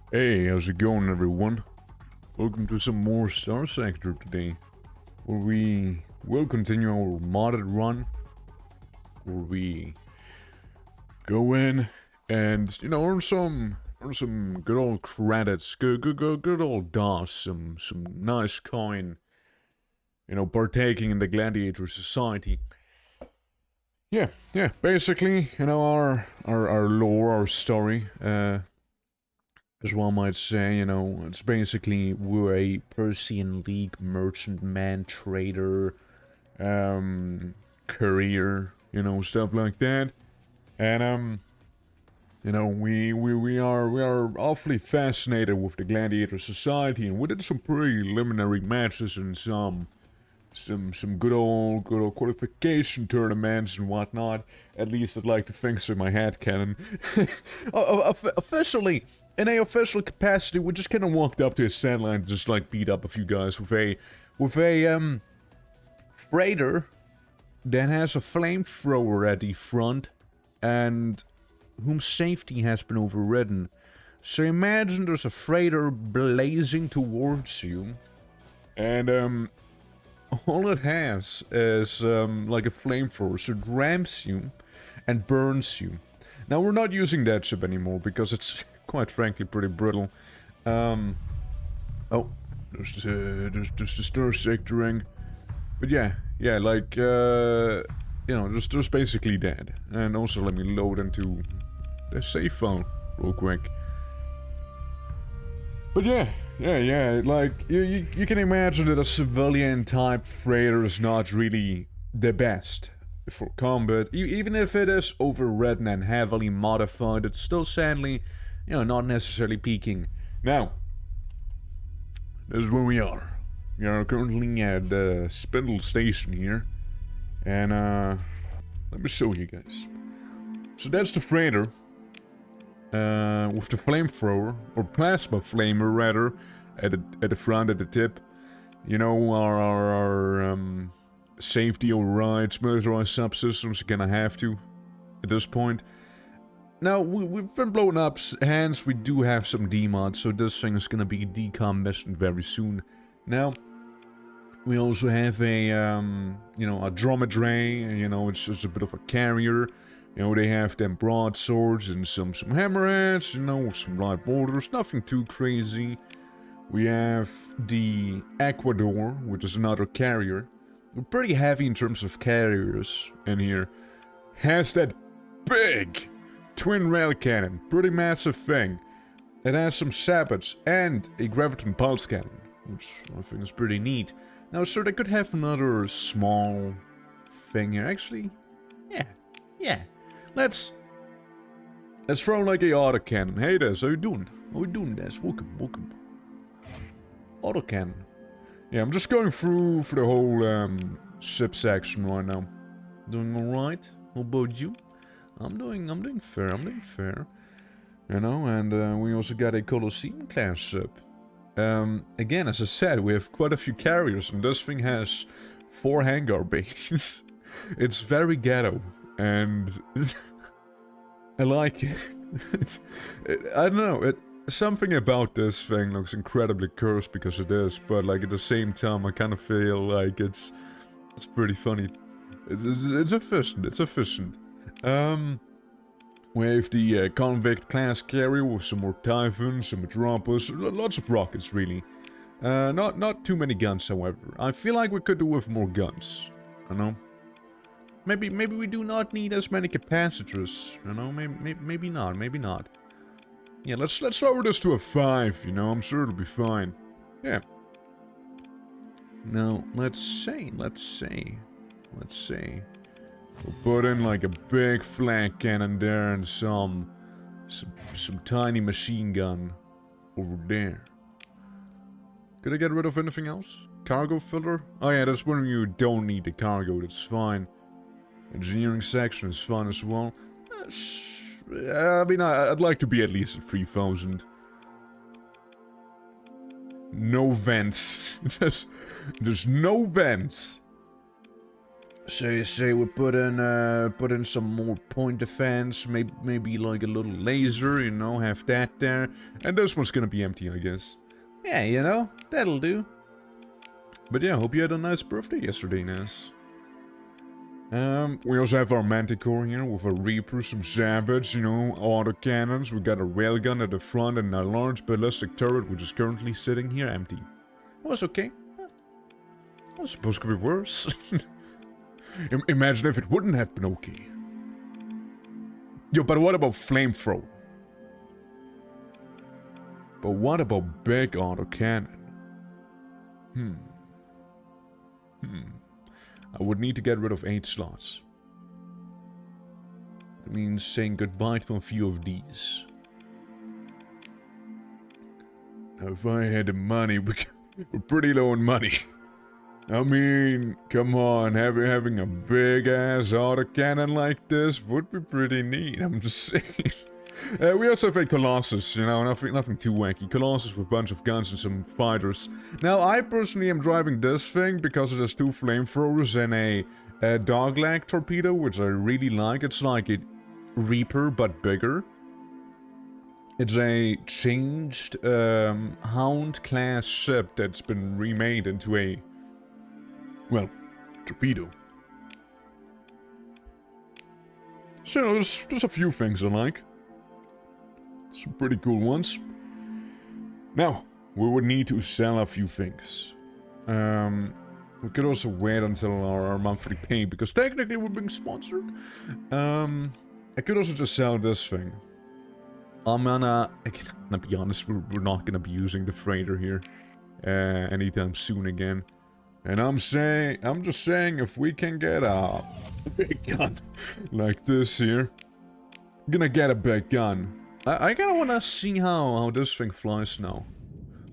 Hey, how's it going, everyone? Welcome to some more Starsector today, where we will continue our modded run, where we go in and earn some good old credits, good old DOS, some nice coin, partaking in the gladiator society. Yeah, basically, our lore, our story, as one might say, it's basically we're a Persian League merchantman, trader, courier, stuff like that. And we are awfully fascinated with the gladiator society, and we did some preliminary matches and some good old qualification tournaments and whatnot. At least I'd like to think so in my head canon. Officially, in a official capacity, we just kind of walked up to a sand line and just beat up a few guys with a freighter that has a flamethrower at the front and whom safety has been overridden. So imagine there's a freighter blazing towards you, and all it has is like a flamethrower, so it rams you and burns you. Now we're not using that ship anymore because it's quite frankly pretty brittle. Oh, there's the Starsector ring. But yeah, like you know, just basically that. And also let me load into the safe phone real quick. But yeah, like, you can imagine that a civilian-type freighter is not really the best for combat. Even if it is overridden and heavily modified, it's still sadly, you know, not necessarily peaking. Now, this is where we are. We are currently at the Spindle Station here. And, let me show you guys. So that's the freighter. With the flamethrower, or plasma flamer rather, at the front, at the tip. You know, our safety overrides, militarized subsystems are gonna have to, at this point. Now, we've been blown up, hence we do have some demods, so this thing is gonna be decommissioned very soon. Now, we also have a, you know, a dromedary, you know, it's just a bit of a carrier. You know, they have them broadswords and some hammerheads, you know, some light mortars, nothing too crazy. We have the Ecuador, which is another carrier. We're pretty heavy in terms of carriers in here. Has that big twin rail cannon, pretty massive thing. It has some sabots and a graviton pulse cannon, which I think is pretty neat. Now, sir, they could have another small thing here. Actually, yeah. Let's throw like a autocannon. Hey Des, how you doing? How you doing, Des? Welcome. Autocannon. Yeah, I'm just going through for the whole ship section right now. Doing alright? How about you? I'm doing fair. You know, and we also got a Colosseum class ship. Again, as I said, we have quite a few carriers, and this thing has 4 hangar bays. It's very ghetto, and I like it. I don't know, something about this thing looks incredibly cursed because it is, but like at the same time, I kind of feel like it's pretty funny. It's efficient. We have the Convict class carrier with some more Typhons, some Metropolis, lots of rockets really. Not too many guns, however. I feel like we could do with more guns, you know? Maybe we do not need as many capacitors, you know? Maybe not. Yeah, let's lower this to a 5, you know? I'm sure it'll be fine. Yeah. Now, let's see. We'll put in like a big flank cannon there and some tiny machine gun over there. Could I get rid of anything else? Cargo filter? Oh yeah, that's when you don't need the cargo, that's fine. Engineering section is fine as well. I mean, I'd like to be at least at 3,000. No vents. There's no vents. Say we put in some more point defense, maybe like a little laser, you know, have that there. And this one's gonna be empty, I guess. Yeah, you know, that'll do. But yeah, hope you had a nice birthday yesterday, Nas. We also have our Manticore here with a Reaper, some Sabots, you know, autocannons. We got a railgun at the front and a large ballistic turret, which is currently sitting here empty. It was okay. It was supposed to be worse. Imagine if it wouldn't have been okay. Yo, but what about flamethrower? But what about big autocannon? I would need to get rid of 8 slots. That means saying goodbye to a few of these. Now, if I had the money, we're pretty low on money. I mean, come on, having a big-ass autocannon like this would be pretty neat, I'm just saying. We also have a Colossus, you know, nothing too wacky. Colossus with a bunch of guns and some fighters. Now, I personally am driving this thing because it has 2 flamethrowers and a dogleg torpedo, which I really like. It's like a Reaper, but bigger. It's a changed Hound-class ship that's been remade into a well, torpedo. So there's a few things I like. Some pretty cool ones. Now, we would need to sell a few things. We could also wait until our monthly pay, because technically we're being sponsored. I could also just sell this thing. I'm gonna be honest, we're not gonna be using the freighter here anytime soon again. And I'm just saying, if we can get a big gun like this here, I'm gonna get a big gun. I kinda wanna see how this thing flies now.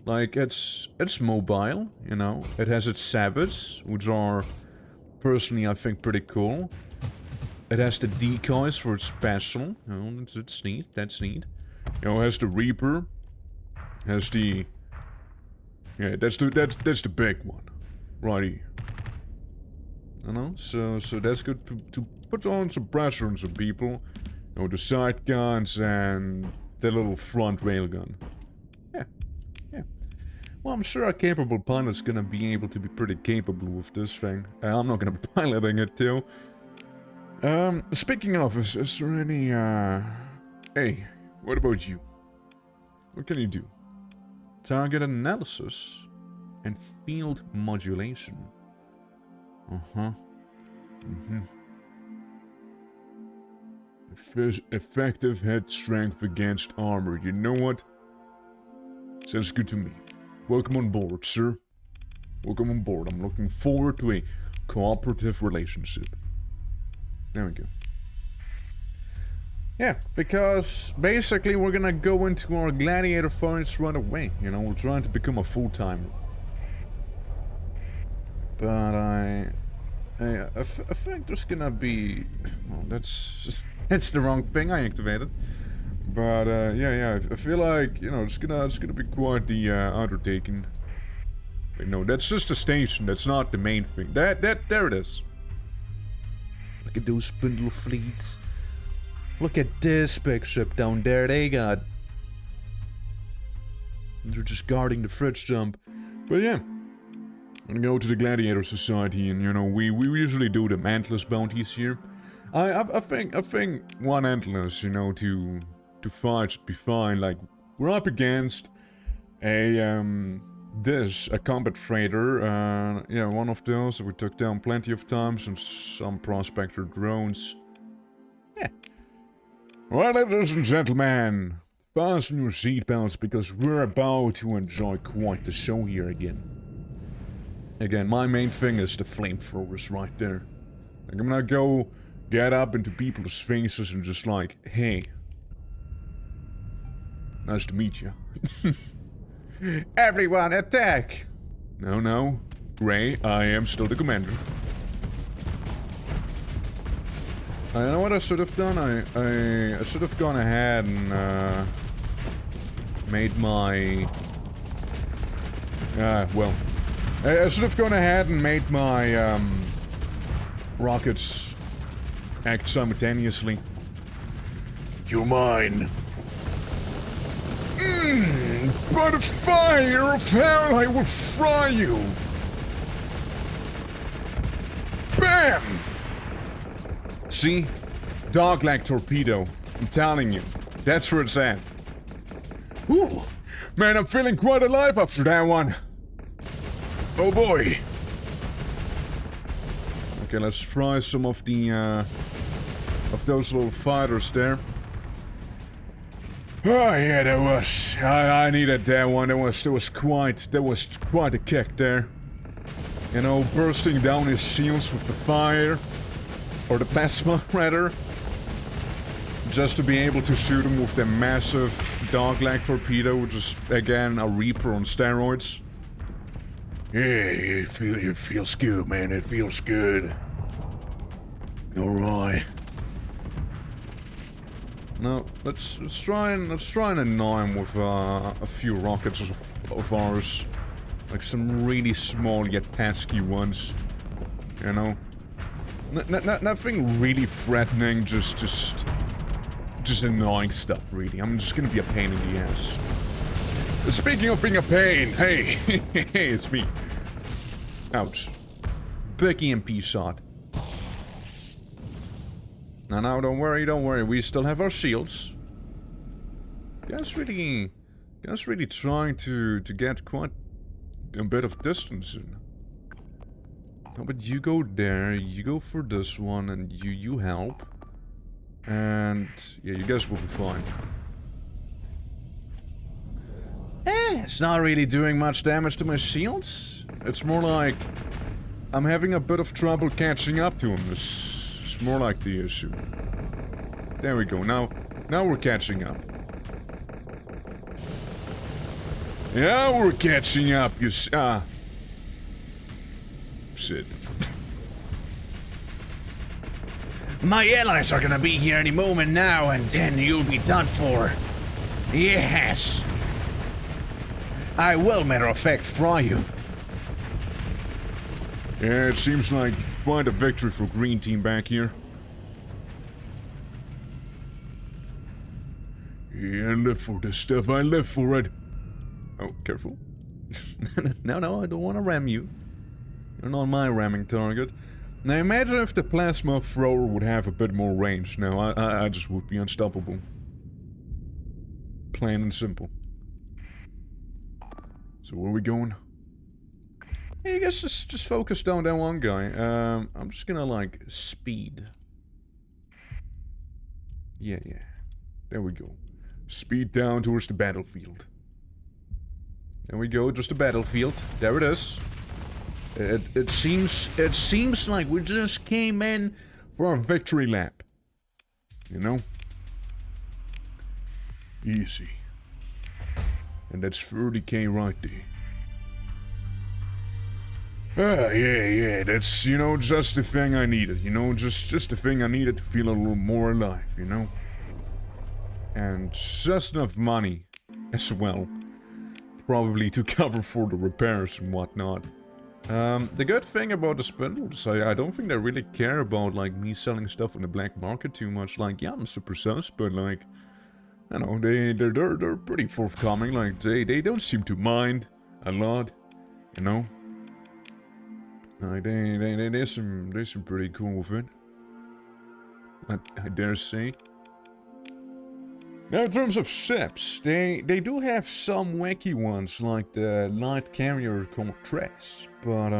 Like, it's mobile, you know. It has its sabots, which are, personally, I think, pretty cool. It has the decoys for its special. You know, it's neat, that's neat. You know, it has the Reaper. Has the... Yeah, that's the big one. Right here. You know, so that's good to put on some pressure on some people. You know, the side guns and the little front railgun. Yeah. Well, I'm sure a capable pilot's gonna be able to be pretty capable with this thing. I'm not gonna be piloting it too. Speaking of, is there any, Hey, what about you? What can you do? Target analysis and field modulation. Effective head strength against armor. You know what? Sounds good to me. Welcome on board, sir. Welcome on board. I'm looking forward to a cooperative relationship. There we go. Yeah, because basically we're gonna go into our gladiator fights right away. You know, we're trying to become a full-timer. But I think there's gonna be... Well, that's the wrong thing I activated. But, yeah, I feel like, you know, it's gonna be quite the, undertaking. Wait, no, that's just a station, that's not the main thing. There it is. Look at those spindle fleets. Look at this big ship down there they got. They're just guarding the fridge dump. But yeah. I'm gonna go to the Gladiator Society, and, you know, we usually do the mantless bounties here. I think one antlers, you know, to fight should be fine. Like, we're up against a combat freighter, yeah, one of those that we took down plenty of times, and some prospector drones. Yeah. Well, ladies and gentlemen, fasten your seatbelts, because we're about to enjoy quite the show here again. Again, my main thing is the flamethrowers right there. Like, I'm gonna go get up into people's faces and just like, hey, nice to meet you. Everyone, attack! No, Gray, I am still the commander. You know what I should have done? I should have gone ahead and made my... well... I should have gone ahead and made my rockets act simultaneously. You're mine. By the fire of hell, I will fry you! Bam! See? Dogleg torpedo. I'm telling you. That's where it's at. Whew! Man, I'm feeling quite alive after that one. Oh boy! Okay, let's fry some of the, of those little fighters there. Oh yeah, that was... I needed that one. That was quite a kick there. You know, bursting down his shields with the fire. Or the plasma, rather. Just to be able to shoot him with the massive dogleg torpedo, which is, again, a Reaper on steroids. Yeah, it feels good, man. It feels good. Alright. Now, let's try and annoy him with a few rockets of ours. Like some really small yet pesky ones. You know? Nothing really threatening, just annoying stuff, really. I'm just gonna be a pain in the ass. Speaking of being a pain, hey, hey, it's me. Ouch. big EMP shot. No, don't worry, we still have our shields. Guy's really trying to get quite a bit of distance in. No, but you go there, you go for this one, and you help. And yeah, you guys will be fine. It's not really doing much damage to my shields. It's more like I'm having a bit of trouble catching up to him. It's more like the issue. There we go. Now we're catching up. Yeah, we're catching up. Shit. My allies are gonna be here any moment now, and then you'll be done for. Yes. I will, matter of fact, fry you. Yeah, it seems like quite a victory for Green Team back here. Yeah, I live for this stuff. I live for it. Oh, careful. No, I don't want to ram you. You're not my ramming target. Now imagine if the plasma thrower would have a bit more range. No, I just would be unstoppable. Plain and simple. So where are we going? Hey, you guys just focus down that one guy. I'm just gonna like speed. Yeah. There we go. Speed down towards the battlefield. There we go, just the battlefield. There it is. It seems like we just came in for a victory lap. You know? Easy. And that's 30k right there. Yeah, that's, you know, just the thing I needed, you know, just the thing I needed to feel a little more alive, you know? And just enough money as well. Probably to cover for the repairs and whatnot. The good thing about the spindles, I don't think they really care about, like, me selling stuff on the black market too much. Like, yeah, I'm super sus, but, like, I know, they're pretty forthcoming. Like, they don't seem to mind a lot, you know? Like, they're some pretty cool with it. I dare say. Now, in terms of ships, they do have some wacky ones, like the light carrier called Tress, but,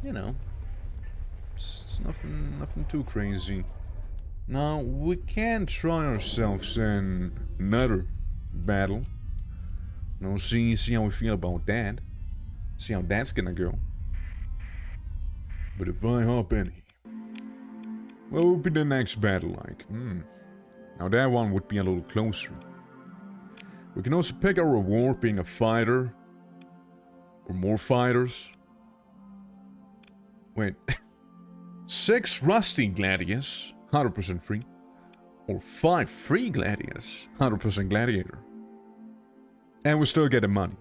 you know, it's nothing too crazy. Now, we can try ourselves in another battle. Now, see how we feel about that. See how that's gonna go. But if I hop in here, what would be the next battle like? Now that one would be a little closer. We can also pick our reward being a fighter. Or more fighters. Wait. 6 rusty gladius, 100% free. Or 5 free gladius, 100% gladiator. And we still get the money.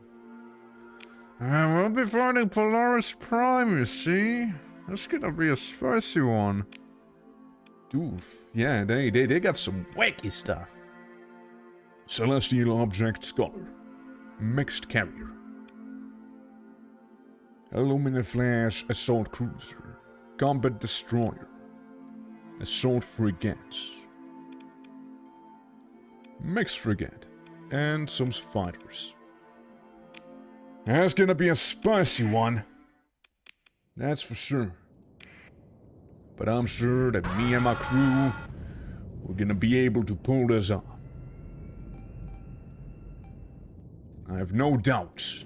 We'll be fighting Polaris Prime, you see? That's gonna be a spicy one. Oof. Yeah, they got some wacky stuff. Celestial Object Scholar. Mixed Carrier. Aluminum Flash Assault Cruiser. Combat Destroyer. Assault Frigates. Mixed Frigate. And some fighters. That's gonna be a spicy one. That's for sure. But I'm sure that me and my crew, we're gonna be able to pull this off. I have no doubts.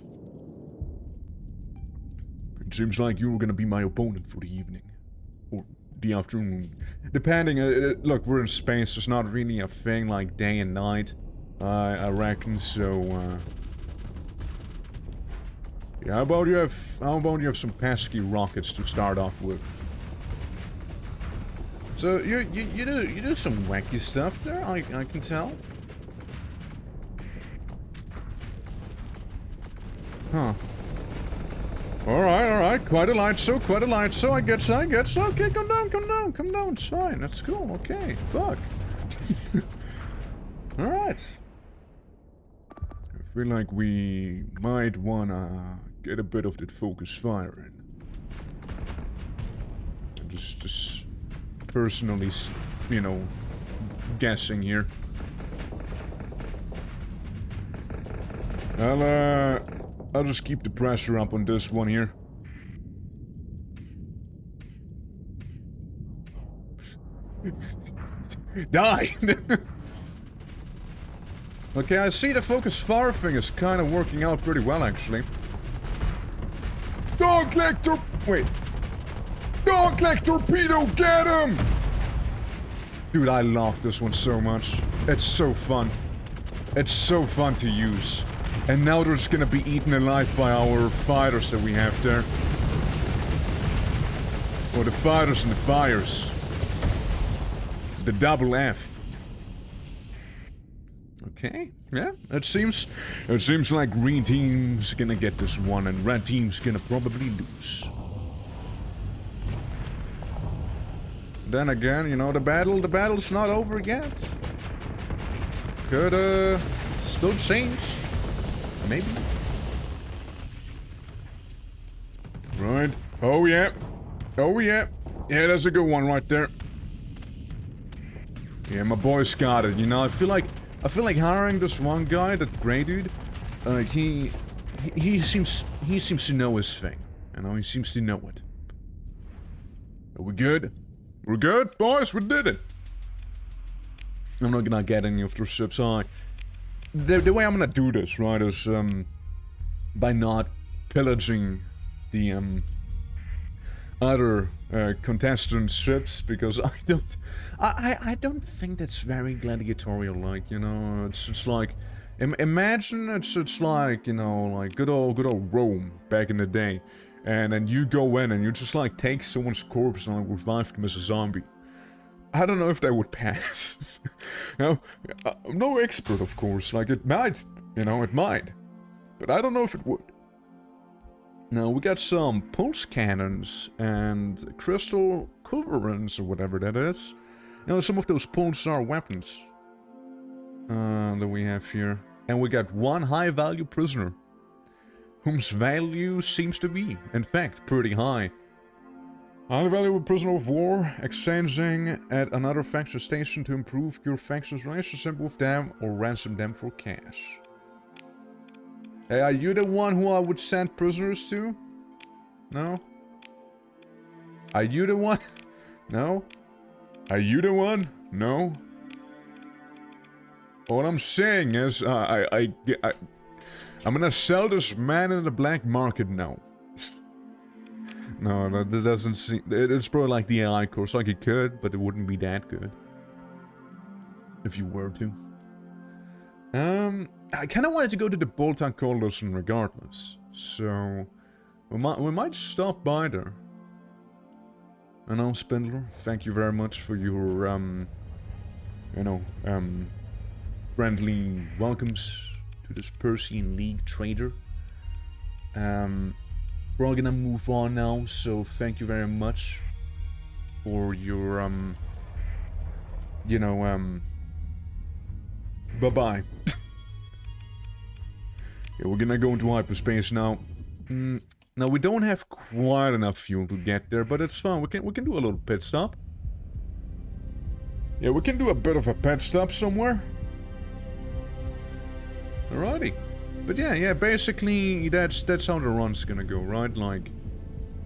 It seems like you're gonna be my opponent for the evening. Or the afternoon. Depending, look, we're in space, there's not really a thing like day and night. I reckon, so, yeah, how about you have some pesky rockets to start off with? So you do some wacky stuff there, I can tell. Huh. Alright, quite a light show, I guess. Okay, come down, it's fine, that's cool, okay, fuck. Alright. I feel like we might wanna get a bit of that focus fire in. Just personally, you know, guessing here. I'll just keep the pressure up on this one here. Die! Okay, I see the focus fire thing is kind of working out pretty well, actually. Dog leg wait. Dog leg torpedo, get him! Dude, I love this one so much. It's so fun. It's so fun to use. And now they're just gonna be eaten alive by our fighters that we have there. Or the fighters and the fires. The double F. Okay, yeah, it seems like green team's gonna get this one and red team's gonna probably lose. Then again, you know, the battle's not over yet. Could still change. Maybe. Right. Oh yeah. Oh yeah. Yeah, that's a good one right there. Yeah, my boy's got it. You know, I feel like hiring this one guy, that gray dude. He seems to know his thing. You know, he seems to know it. Are we good? We're good, boys. We did it. I'm not gonna get any of their ships. The way I'm gonna do this, right, is by not pillaging the other contestants' ships, because I don't think that's very gladiatorial-like, you know. It's like imagine it's like, you know, like good old Rome back in the day, and then you go in and you just like take someone's corpse and like revive them as a zombie. I don't know if that would pass. Now, I'm no expert, of course. Like, it might, you know, it might. But I don't know if it would. Now, we got some pulse cannons and crystal culverins, or whatever that is. You know, some of those pulsar weapons that we have here. And we got one high-value prisoner, whose value seems to be, in fact, pretty high. High value prisoner of war, exchanging at another faction station to improve your faction's relationship with them or ransom them for cash. Hey, are you the one who I would send prisoners to? No? Are you the one? No? Are you the one? No? What I'm saying is, I'm gonna sell this man in the black market now. No, that doesn't seem... It's probably like the AI course, like it could, but it wouldn't be that good. If you were to. I kind of wanted to go to the Bolton Coalition regardless. So, we might stop by there. I know, Spindler, thank you very much for your, you know, friendly welcomes to this Persian League trader. We're all gonna move on now, so thank you very much for your, you know, bye-bye. Yeah, we're gonna go into hyperspace now. Now, we don't have quite enough fuel to get there, but it's fun. We can do a little pit stop. Yeah, we can do a bit of a pit stop somewhere. Alrighty. But yeah, basically that's how the run's gonna go, right? Like,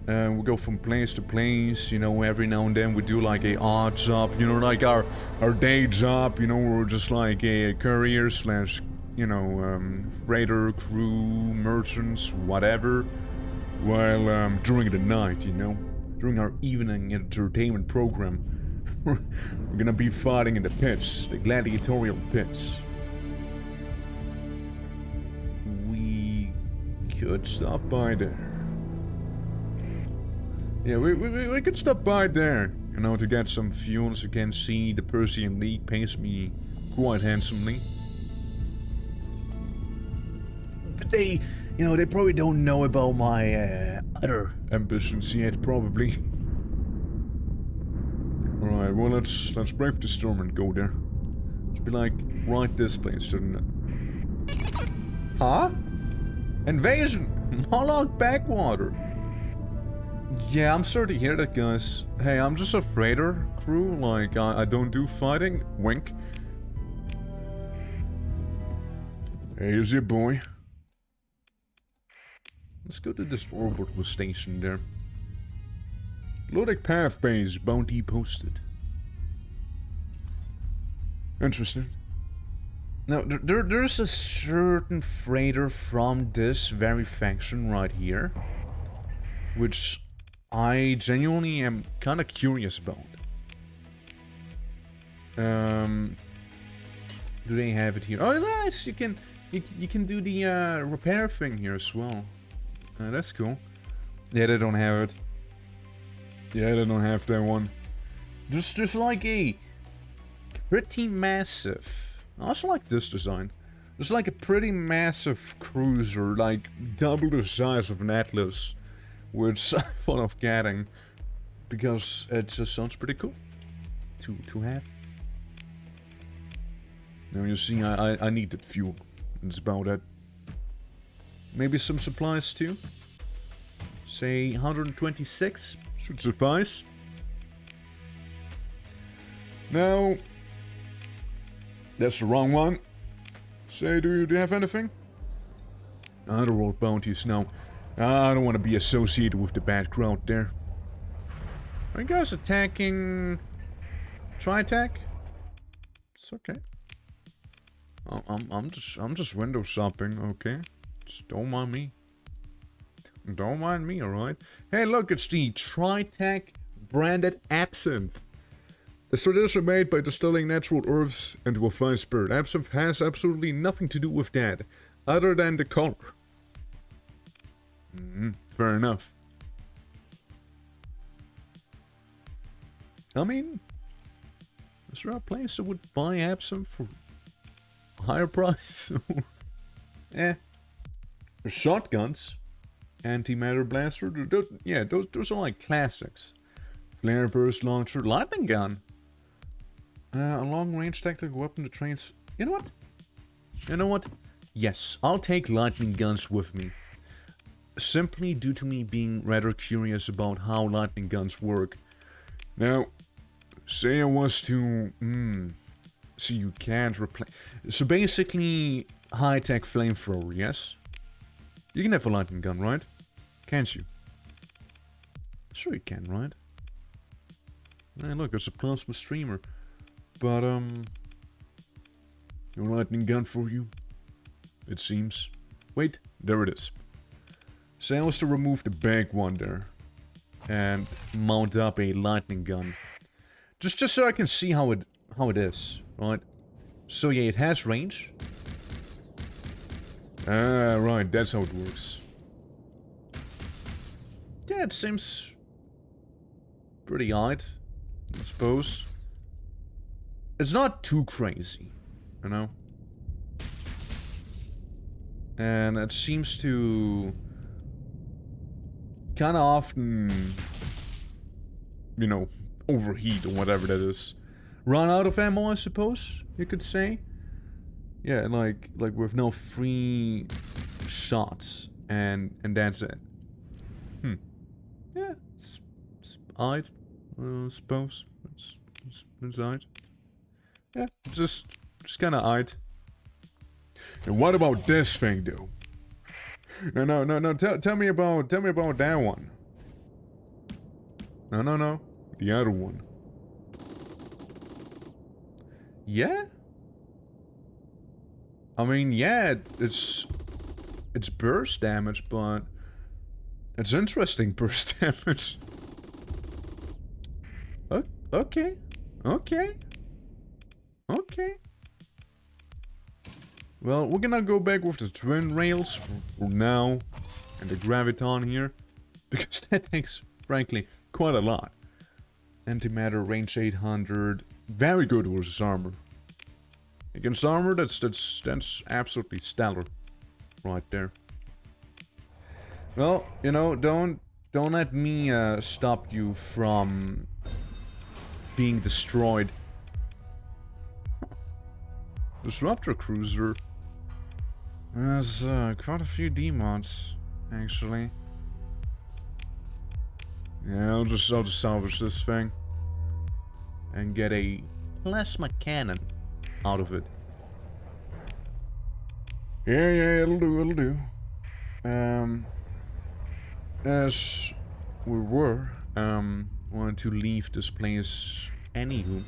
we go from place to place, you know, every now and then we do like a odd job, you know, like our day job, you know, we're just like a courier slash, you know, freighter, crew, merchants, whatever, while during the night, you know, during our evening entertainment program, we're gonna be fighting in the pits, the gladiatorial pits. Could stop by there. Yeah, we could stop by there, you know, to get some fuel. As you can see, the Persian League pays me quite handsomely. But they, you know, they probably don't know about my other ambitions yet, probably. Alright, well, let's brave the storm and go there. Should be like right this place, shouldn't it? Huh? Invasion! Moloch backwater. Yeah, I'm sorry to hear that, guys. Hey, I'm just a freighter crew. Like, I don't do fighting. Wink. Here's your boy. Let's go to this orbital station there. Lodic path base bounty posted. Interesting. Now, there's a certain freighter from this very faction right here, which I genuinely am kind of curious about. Do they have it here? Oh, nice! You can do the repair thing here as well. That's cool. Yeah, they don't have it. Yeah, they don't have that one. There's like a pretty massive. I also like this design. There's like a pretty massive cruiser, like double the size of an Atlas, which I thought of getting because it just sounds pretty cool to have. Now you see, I needed fuel. That's about it. Maybe some supplies too. Say 126 should suffice. Now, that's the wrong one. Say, do you have anything? Underworld bounties, no. I don't want to be associated with the bad crowd there. Are you guys attacking... Tri-attack? It's okay. I'm just window shopping, okay? Just don't mind me. Don't mind me, alright? Hey, look, it's the Tri-attack branded absinthe. It's tradition made by distilling natural herbs into a fine spirit. Absinthe has absolutely nothing to do with that, other than the color. Fair enough. I mean, is there a place that would buy absinthe for a higher price? Eh. There's shotguns. Antimatter blaster. Yeah, those are like classics. Flare burst launcher. Lightning gun. A long-range tactical weapon that trains... You know what? You know what? Yes, I'll take lightning guns with me. Simply due to me being rather curious about how lightning guns work. Now, say I was to... So you can't replace... So basically, high-tech flamethrower, yes? You can have a lightning gun, right? Can't you? Sure you can, right? Hey, look, there's a plasma streamer. But, no lightning gun for you, it seems. Wait, there it is. Say I was to remove the big one there. And mount up a lightning gun. Just so I can see how it is, right? So yeah, it has range. Ah, right, that's how it works. Yeah, it seems pretty odd, I suppose. It's not too crazy, you know? And it seems to kind of often, you know, overheat or whatever that is. Run out of ammo, I suppose, you could say. Yeah, like with no free shots, and that's it. Yeah, it's odd, I suppose. It's odd. Yeah, just kind of odd. And what about this thing, though? No. Tell me about that one. No. The other one. Yeah. I mean, yeah, it's burst damage, but it's interesting burst damage. Okay. Well, we're gonna go back with the twin rails for now, and the graviton here, because that takes, frankly, quite a lot. Antimatter, range 800, very good versus armor. Against armor, that's absolutely stellar, right there. Well, you know, don't let me stop you from being destroyed. Disruptor cruiser. There's quite a few D-mods. actually. Yeah, I'll just salvage this thing. And get a plasma cannon out of it. Yeah, it'll do. As we were, wanted to leave this place anywho.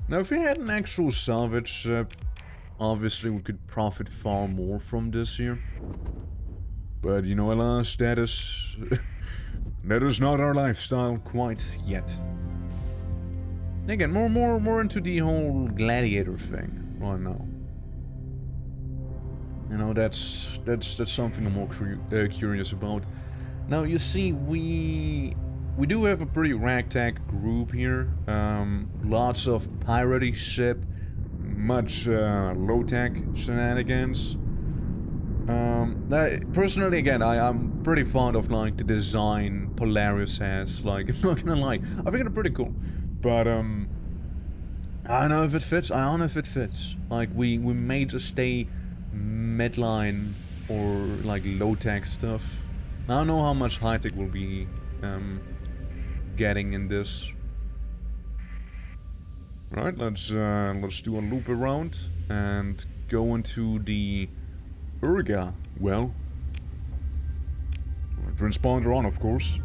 Now, if we had an actual salvage ship, obviously we could profit far more from this here. But, you know, alas, that is... that is not our lifestyle quite yet. Again, more into the whole gladiator thing right now. You know, that's something I'm more curious about. Now, you see, we do have a pretty ragtag group here. Lots of piratey ship, much low-tech shenanigans. Personally, again, I'm pretty fond of like the design Polaris has. Like, I'm not gonna lie, I think they're pretty cool. But I don't know if it fits. I don't know if it fits. Like, we may just stay midline or like low-tech stuff. I don't know how much high-tech we'll be getting in this. Right, let's do a loop around and go into the Urga well. Transponder on, of course.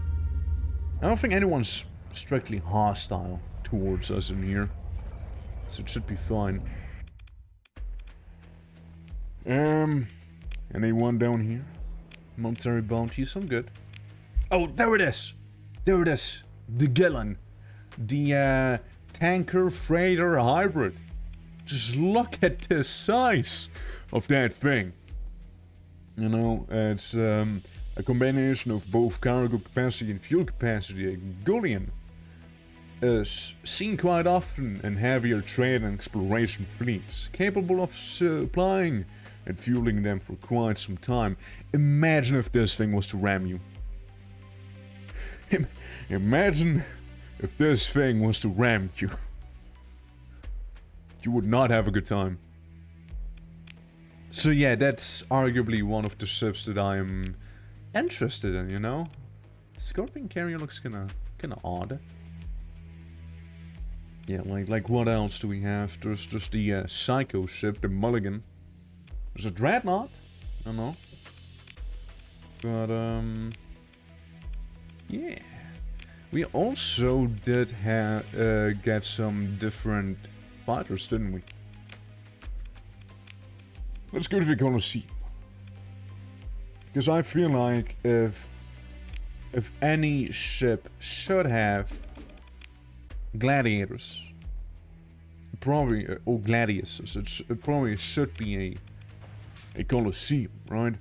I don't think anyone's strictly hostile towards us in here, so it should be fine. Anyone down here? Monetary bounties, I'm good. Oh, there it is! There it is! The Gillen. The, tanker freighter hybrid. Just look at the size of that thing. You know, it's, a combination of both cargo capacity and fuel capacity. A Gullion is seen quite often in heavier trade and exploration fleets, capable of supplying and fueling them for quite some time. Imagine if this thing was to ram you. Imagine if this thing was to ram you. You would not have a good time. So yeah, that's arguably one of the ships that I'm interested in, you know? Scorpion carrier looks kinda odd. Yeah, like what else do we have? There's just the Psycho ship, the Mulligan. There's a Dreadnought? I don't know. But, yeah. We also did get some different fighters, didn't we? Let's go to the Colosseum. Because I feel like if any ship should have gladiators, probably, or gladiuses, it probably should be a Colosseum, right?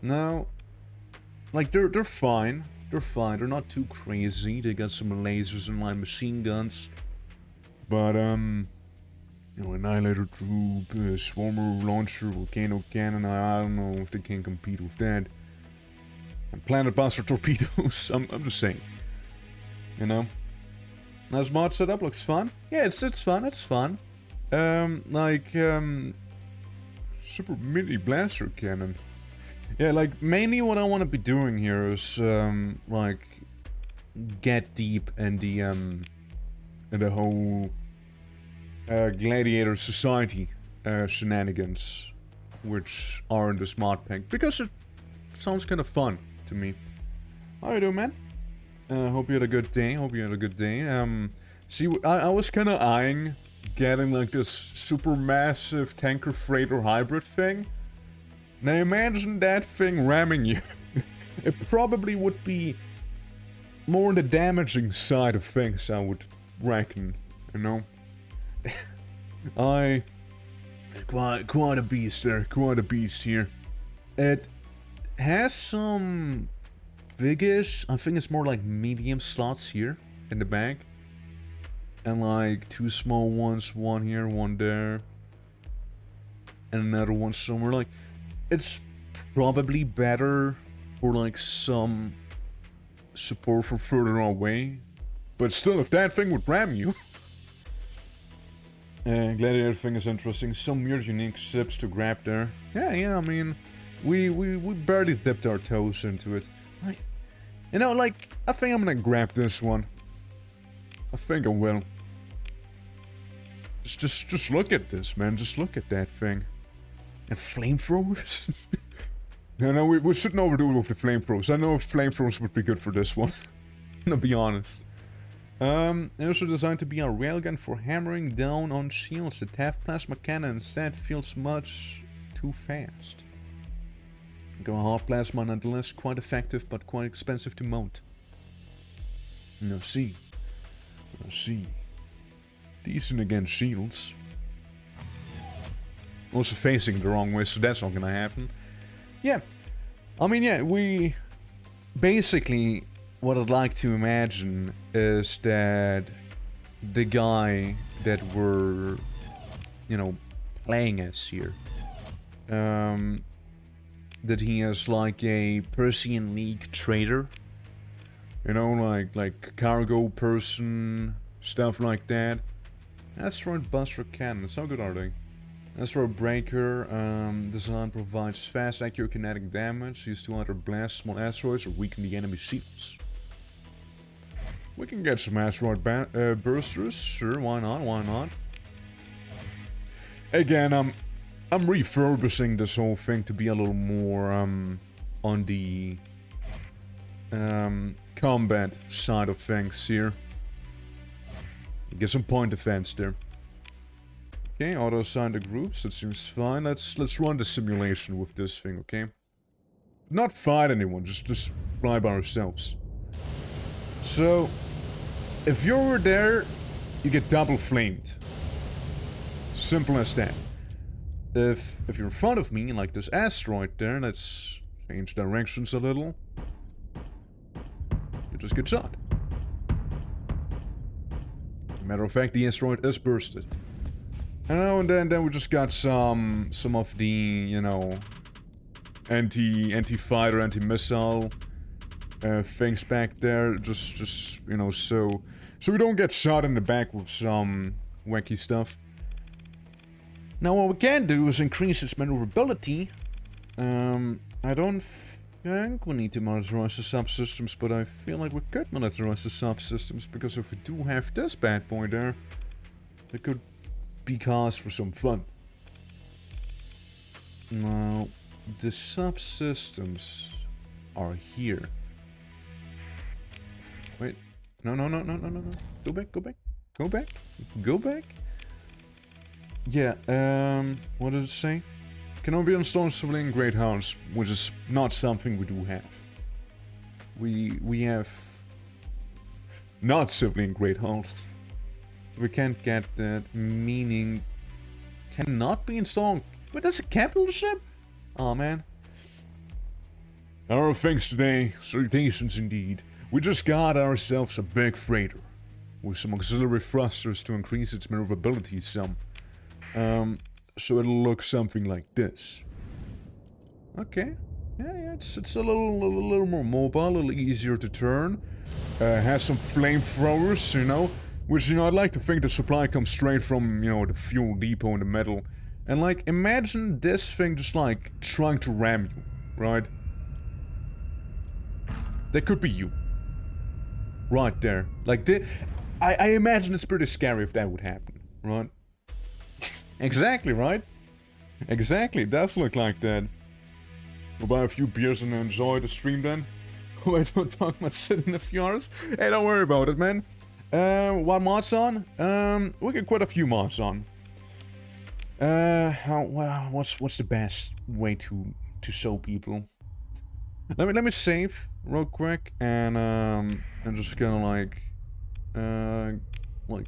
Now, like, they're fine. They're fine. They're not too crazy. They got some lasers and like machine guns. But, you know, Annihilator Troop, Swarmer Launcher, Volcano Cannon, I don't know if they can compete with that. And Planet Buster Torpedoes, I'm just saying. You know? Nice mod setup, looks fun. Yeah, it's fun, it's fun. Super Mini Blaster Cannon. Yeah, like, mainly what I want to be doing here is, like, get deep in the whole Gladiator Society shenanigans, which are in this mod pack, because it sounds kind of fun to me. How you doing, man? Hope you had a good day. See, I was kind of eyeing getting like this super massive tanker freighter hybrid thing. Now imagine that thing ramming you. It probably would be more on the damaging side of things, I would reckon, you know? Quite a beast there, quite a beast here. It has some biggish, I think it's more like medium slots here in the back. And like two small ones, one here, one there. And another one somewhere. Like, it's probably better for like some support for further away. But still, if that thing would ram you. Gladiator thing is interesting. Some weird unique ships to grab there. Yeah, I mean, we barely dipped our toes into it. You know, like, I think I'm gonna grab this one. I think I will. Just look at this, man. Just look at that thing. And flamethrowers? No, we shouldn't overdo it with the flamethrowers. I know flamethrowers would be good for this one. To be honest. Also designed to be a railgun for hammering down on shields that have plasma cannons. That feels much too fast. Go hard plasma nonetheless, quite effective but quite expensive to mount. Now see. Decent against shields. Also facing the wrong way, so that's not gonna happen. Yeah. I mean, yeah, we... Basically, what I'd like to imagine is that the guy that we're, you know, playing as here, that he is like a Persian League trader. You know, like cargo person, stuff like that. Asteroid Buster Cannons, how good are they? Asteroid Breaker, design provides fast, accurate kinetic damage, used to either blast small asteroids or weaken the enemy shields. We can get some asteroid bursters, sure, why not? Again, I'm refurbishing this whole thing to be a little more, on the, combat side of things here. Get some point defense there. Okay, auto-assign the groups, that seems fine. Let's run the simulation with this thing, okay? Not fight anyone, just fly by ourselves. So, if you're there, you get double flamed. Simple as that. If you're in front of me, like this asteroid there, let's change directions a little. You just get shot. Matter of fact, the asteroid is bursted. And then we just got some of the, you know, anti-fighter, anti-missile things back there. Just you know, so we don't get shot in the back with some wacky stuff. Now what we can do is increase its maneuverability. I don't think we need to monetize the subsystems, but I feel like we could monetize the subsystems, because if we do have this bad boy there, it could be cause for some fun. Now, the subsystems are here. Wait, no. Go back. Yeah, what did it say? Cannot be installed civilian greyhounds, which is not something we do have. We have not civilian greyhounds, so we can't get that. Meaning, cannot be installed. But that's a capital ship. Oh man. Our thanks today, salutations indeed. We just got ourselves a big freighter with some auxiliary thrusters to increase its maneuverability some. So it'll look something like this. Okay. Yeah, it's a little more mobile, a little easier to turn. Has some flamethrowers, you know, which, you know, I'd like to think the supply comes straight from, you know, the fuel depot in the middle. And, like, imagine this thing just, like, trying to ram you, right? That could be you. Right there. Like, I imagine it's pretty scary if that would happen, right? Exactly, right? Exactly, it does look like that. We'll buy a few beers and enjoy the stream then. Wait, don't talk about sitting in a few hours. Hey, don't worry about it, man. What mods on? We get quite a few mods on. What's the best way to show people? Let me save real quick, and I'm just gonna like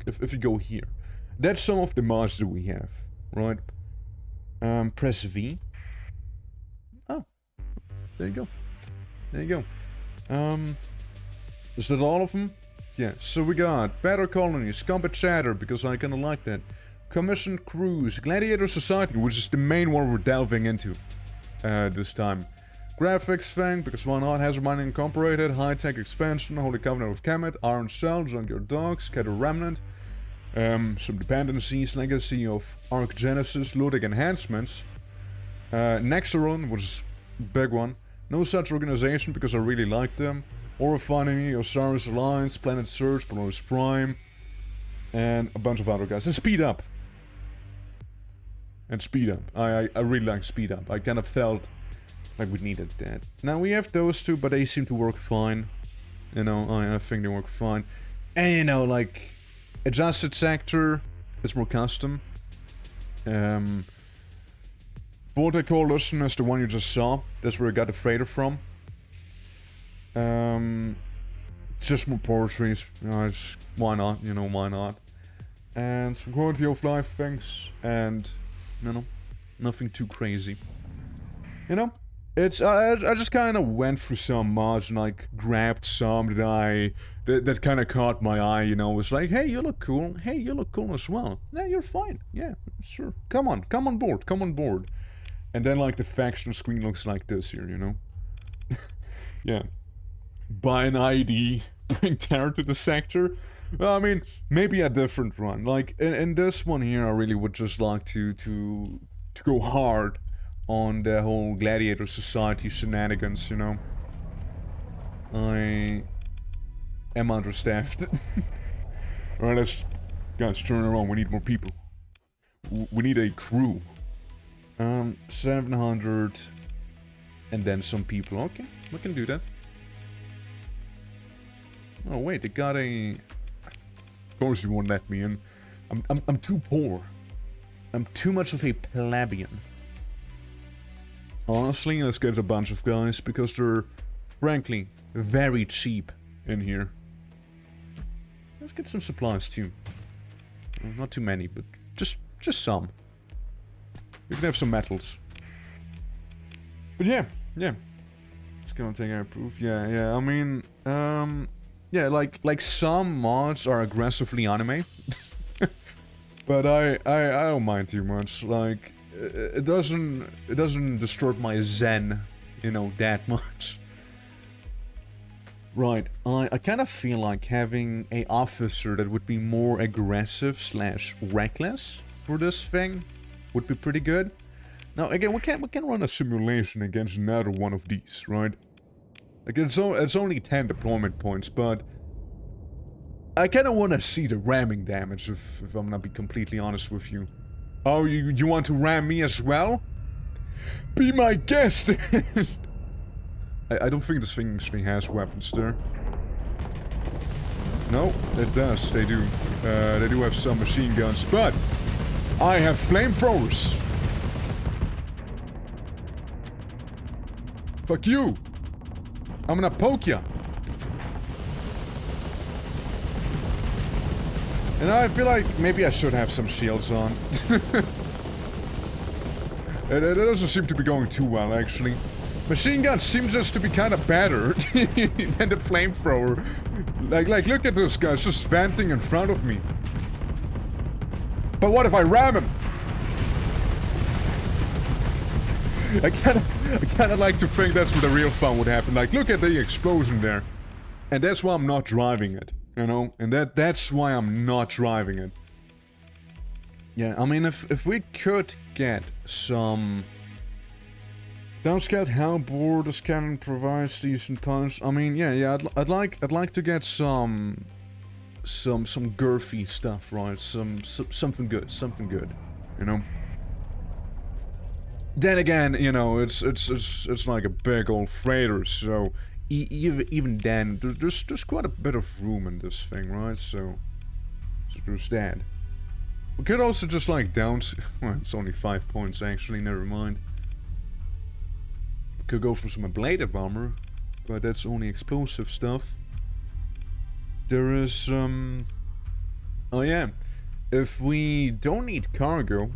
if you go here, that's some of the mods that we have, right? Press V. Oh, there you go. There you go. Is that all of them? Yeah. So we got Battle Colonies, Combat Chatter, because I kinda like that. Commissioned Crews, Gladiator Society, which is the main one we're delving into this time. Graphics thing, because why not? Hazard Mining Incorporated, High-Tech Expansion, Holy Covenant of Kemet, Iron Cell, Junkyard Dogs, Kettle Remnant, some dependencies, Legacy of Arc Genesis, Ludic Enhancements, Nexaron, which is big one. No such organization because I really like them. Orphanity, Osiris Alliance, Planet Search, Polaris Prime, and a bunch of other guys. And Speed Up. And Speed Up. I really like Speed Up. I kind of felt like we needed that. Now we have those two, but they seem to work fine. You know, I think they work fine. And you know, like, Adjusted Sector is more custom. Vortex Coalition is the one you just saw. That's where I got the freighter from. Just more poetries. You know, why not? You know, why not? And some quality of life things. And, you know, nothing too crazy. You know? It's, I just kind of went through some mods and, like, grabbed some that kind of caught my eye, you know. It was like, hey, you look cool. Hey, you look cool as well. Yeah, you're fine. Yeah, sure. Come on board. Come on board. And then, like, the faction screen looks like this here, you know? Yeah. Buy an ID, bring terror to the sector. Well, I mean, maybe a different run. Like, in this one here, I really would just like to go hard on the whole Gladiator Society shenanigans, you know? I am understaffed. Alright, guys, turn around. We need more people. We need a crew. 700 and then some people. Okay, we can do that. Oh wait, they got a... Of course you won't let me in. I'm too poor. I'm too much of a plebeian. Honestly, let's get a bunch of guys because they're, frankly, very cheap in here. Let's get some supplies too. Well, not too many, but just some. We can have some metals. But yeah. It's gonna take our proof. Yeah. I mean, yeah, like some mods are aggressively anime. But I don't mind too much. Like, it doesn't disturb my zen, you know, that much. Right, I kind of feel like having a officer that would be more aggressive / reckless for this thing would be pretty good. Now again, we can run a simulation against another one of these, right? Like it's only 10 deployment points, but I kind of want to see the ramming damage if I'm gonna be completely honest with you. Oh, you want to ram me as well? Be my guest! I don't think this thing actually has weapons there. No, it does. They do. They do have some machine guns, but I have flamethrowers. Fuck you. I'm gonna poke ya. And I feel like maybe I should have some shields on. It doesn't seem to be going too well, actually. Machine gun seems just to be kind of better than the flamethrower. Like, look at this guy, it's just venting in front of me. But what if I ram him? I kind of like to think that's where the real fun would happen. Like, look at the explosion there. And that's why I'm not driving it, you know? And that's why I'm not driving it. Yeah, I mean, if we could get some... Downscout, how board this cannon provides decent punch. I mean, yeah, I'd like to get some girthy stuff, right? Something good, you know. Then again, you know, it's like a big old freighter, so even then, there's quite a bit of room in this thing, right? So there's that. We could also just like well, it's only 5 points actually. Never mind. Could go for some ablative armor, but that's only explosive stuff. There is, oh yeah, if we don't need cargo,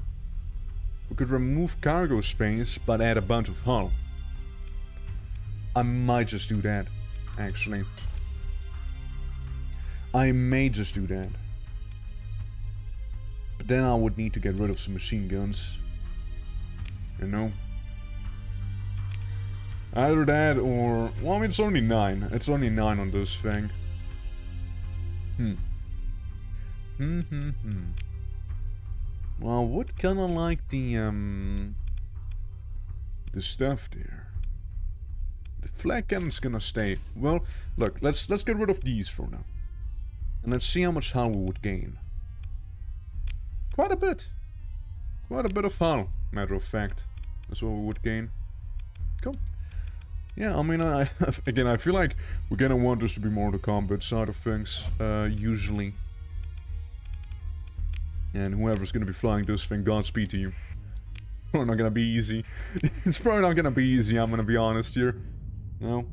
we could remove cargo space, but add a bunch of hull. I might just do that, actually. I may just do that. But then I would need to get rid of some machine guns. You know? Either that or... Well, I mean, it's only 9. It's only 9 on this thing. Well, I would kinda like the stuff there. The flag cannon's gonna stay. Well, look, let's get rid of these for now. And let's see how much hull we would gain. Quite a bit. Quite a bit of hull, matter of fact. That's what we would gain. Cool. Yeah, I mean, again, I feel like we're gonna want this to be more the combat side of things, usually. And whoever's gonna be flying this thing, Godspeed to you. Probably not gonna be easy. It's probably not gonna be easy, I'm gonna be honest here. No.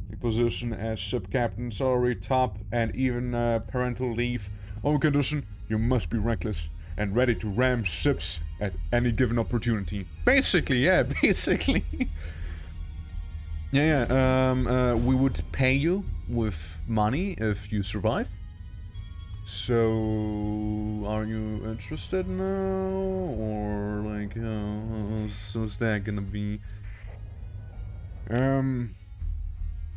Your position as sub-captain, salary, top, and even parental leave. On condition, you must be reckless and ready to ram ships at any given opportunity. Basically, yeah, basically. We would pay you with money if you survive. So, are you interested now? Or, like, how's that gonna be?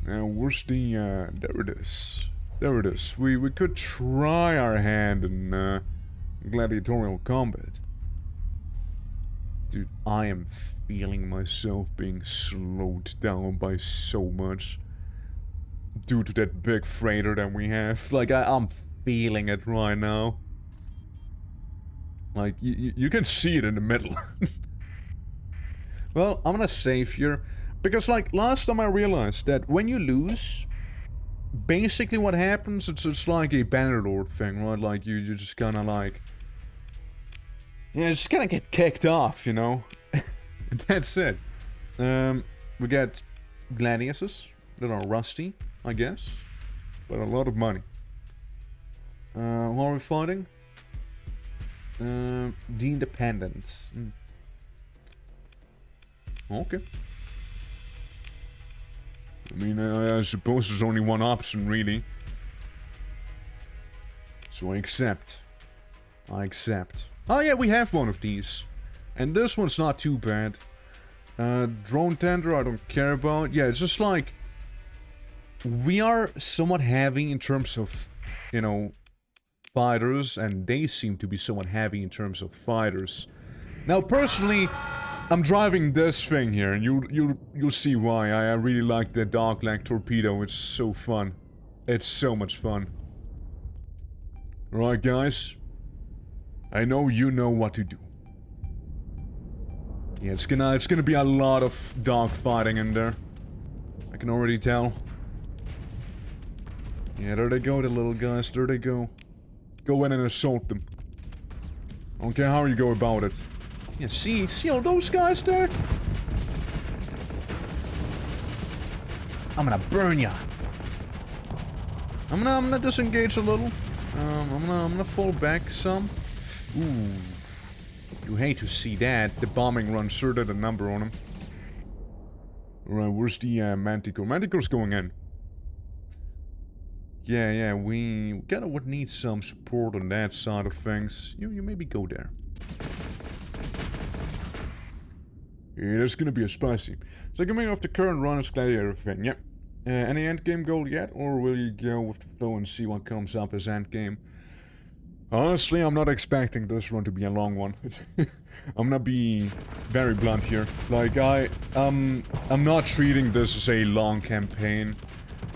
Now, where's the, there it is. There it is. We could try our hand in, gladiatorial combat. Dude, I am feeling myself being slowed down by so much. Due to that big freighter that we have. Like, I'm feeling it right now. Like, you can see it in the middle. Well, I'm gonna save here. Because, like, last time I realized that when you lose, basically what happens, it's like a Bannerlord thing, right? Like, you just kinda like... Yeah, just kinda get kicked off, you know? That's it. We got gladiuses that are rusty, I guess. But a lot of money. Who are we fighting? The Independents. Okay. I mean, I suppose there's only one option, really. So I accept. I accept. Oh yeah, we have one of these. And this one's not too bad. Drone tender, I don't care about. Yeah, it's just like... We are somewhat heavy in terms of, you know, fighters. And they seem to be somewhat heavy in terms of fighters. Now, personally... I'm driving this thing here, and you'll see why. I really like the dog-leg torpedo. It's so fun. It's so much fun. Alright, guys. I know you know what to do. Yeah, it's gonna be a lot of dog fighting in there. I can already tell. Yeah, there they go, the little guys. There they go. Go in and assault them. I don't care how you go about it. Yeah, see all those guys there? I'm gonna burn ya. I'm gonna disengage a little. I'm gonna fall back some. Ooh, you hate to see that. The bombing run sure did a number on him. Alright, where's the Manticore? Manticore's going in. Yeah, we would need some support on that side of things. You maybe go there. Yeah, that's gonna be a spicy. So coming off the current run as gladiator thing, yep. Any endgame goal yet, or will you go with the flow and see what comes up as endgame? Honestly, I'm not expecting this run to be a long one. I'm gonna be very blunt here. Like, I'm not treating this as a long campaign.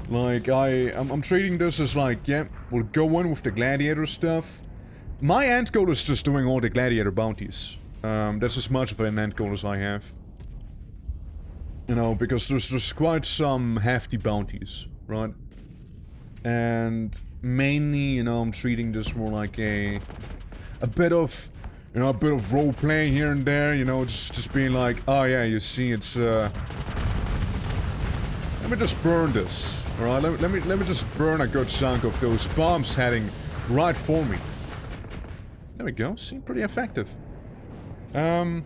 Like, I'm treating this as like, yeah, we'll go in with the gladiator stuff. My end goal is just doing all the gladiator bounties. That's as much of an end goal as I have. You know, because there's quite some hefty bounties, right? And mainly, you know, I'm treating this more like a bit of, you know, a bit of role playing here and there, you know, just being like, oh yeah, you see, it's let me just burn this, alright? Let me just burn a good chunk of those bombs heading right for me. There we go. See, pretty effective. That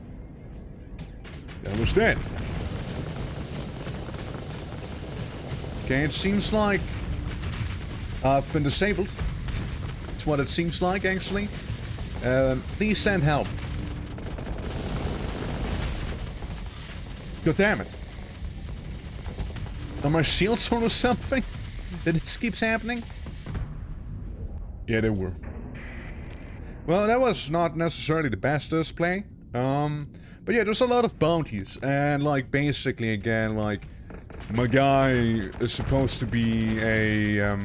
was that. Okay, it seems like I've been disabled. That's what it seems like, actually. Please send help. God damn it. Are my shields on or something? That this keeps happening? Yeah, they were. Well, that was not necessarily the best display. But yeah, there's a lot of bounties. And, like, basically, again, like, My guy is supposed to be a,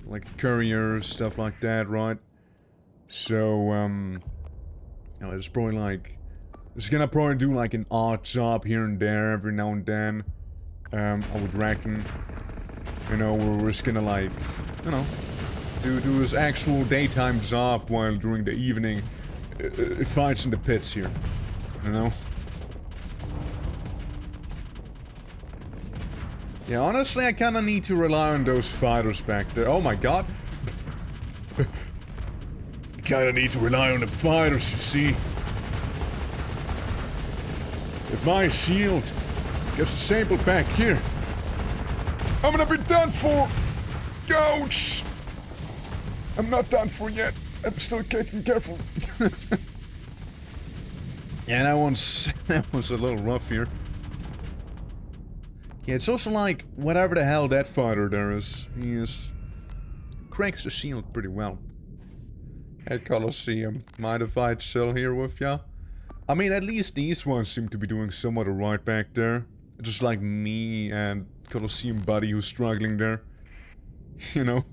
like a courier, stuff like that, right? So, you know, it's probably like... It's gonna probably do like an odd job here and there every now and then. I would reckon. You know, we're just gonna like, you know, do his actual daytime job while during the evening it fights in the pits here. You know? Yeah, honestly, I kinda need to rely on those fighters back there. Oh my god! I kinda need to rely on the fighters, you see? If my shield gets disabled back here, I'm gonna be done for! Ouch! I'm not done for yet. I'm still getting careful. Yeah, that was a little rough here. Yeah, it's also like, whatever the hell that fighter there is, cranks the shield pretty well. At Colosseum, mind if I chill here with ya? I mean, at least these ones seem to be doing somewhat alright back there. Just like me and Colosseum Buddy who's struggling there. You know?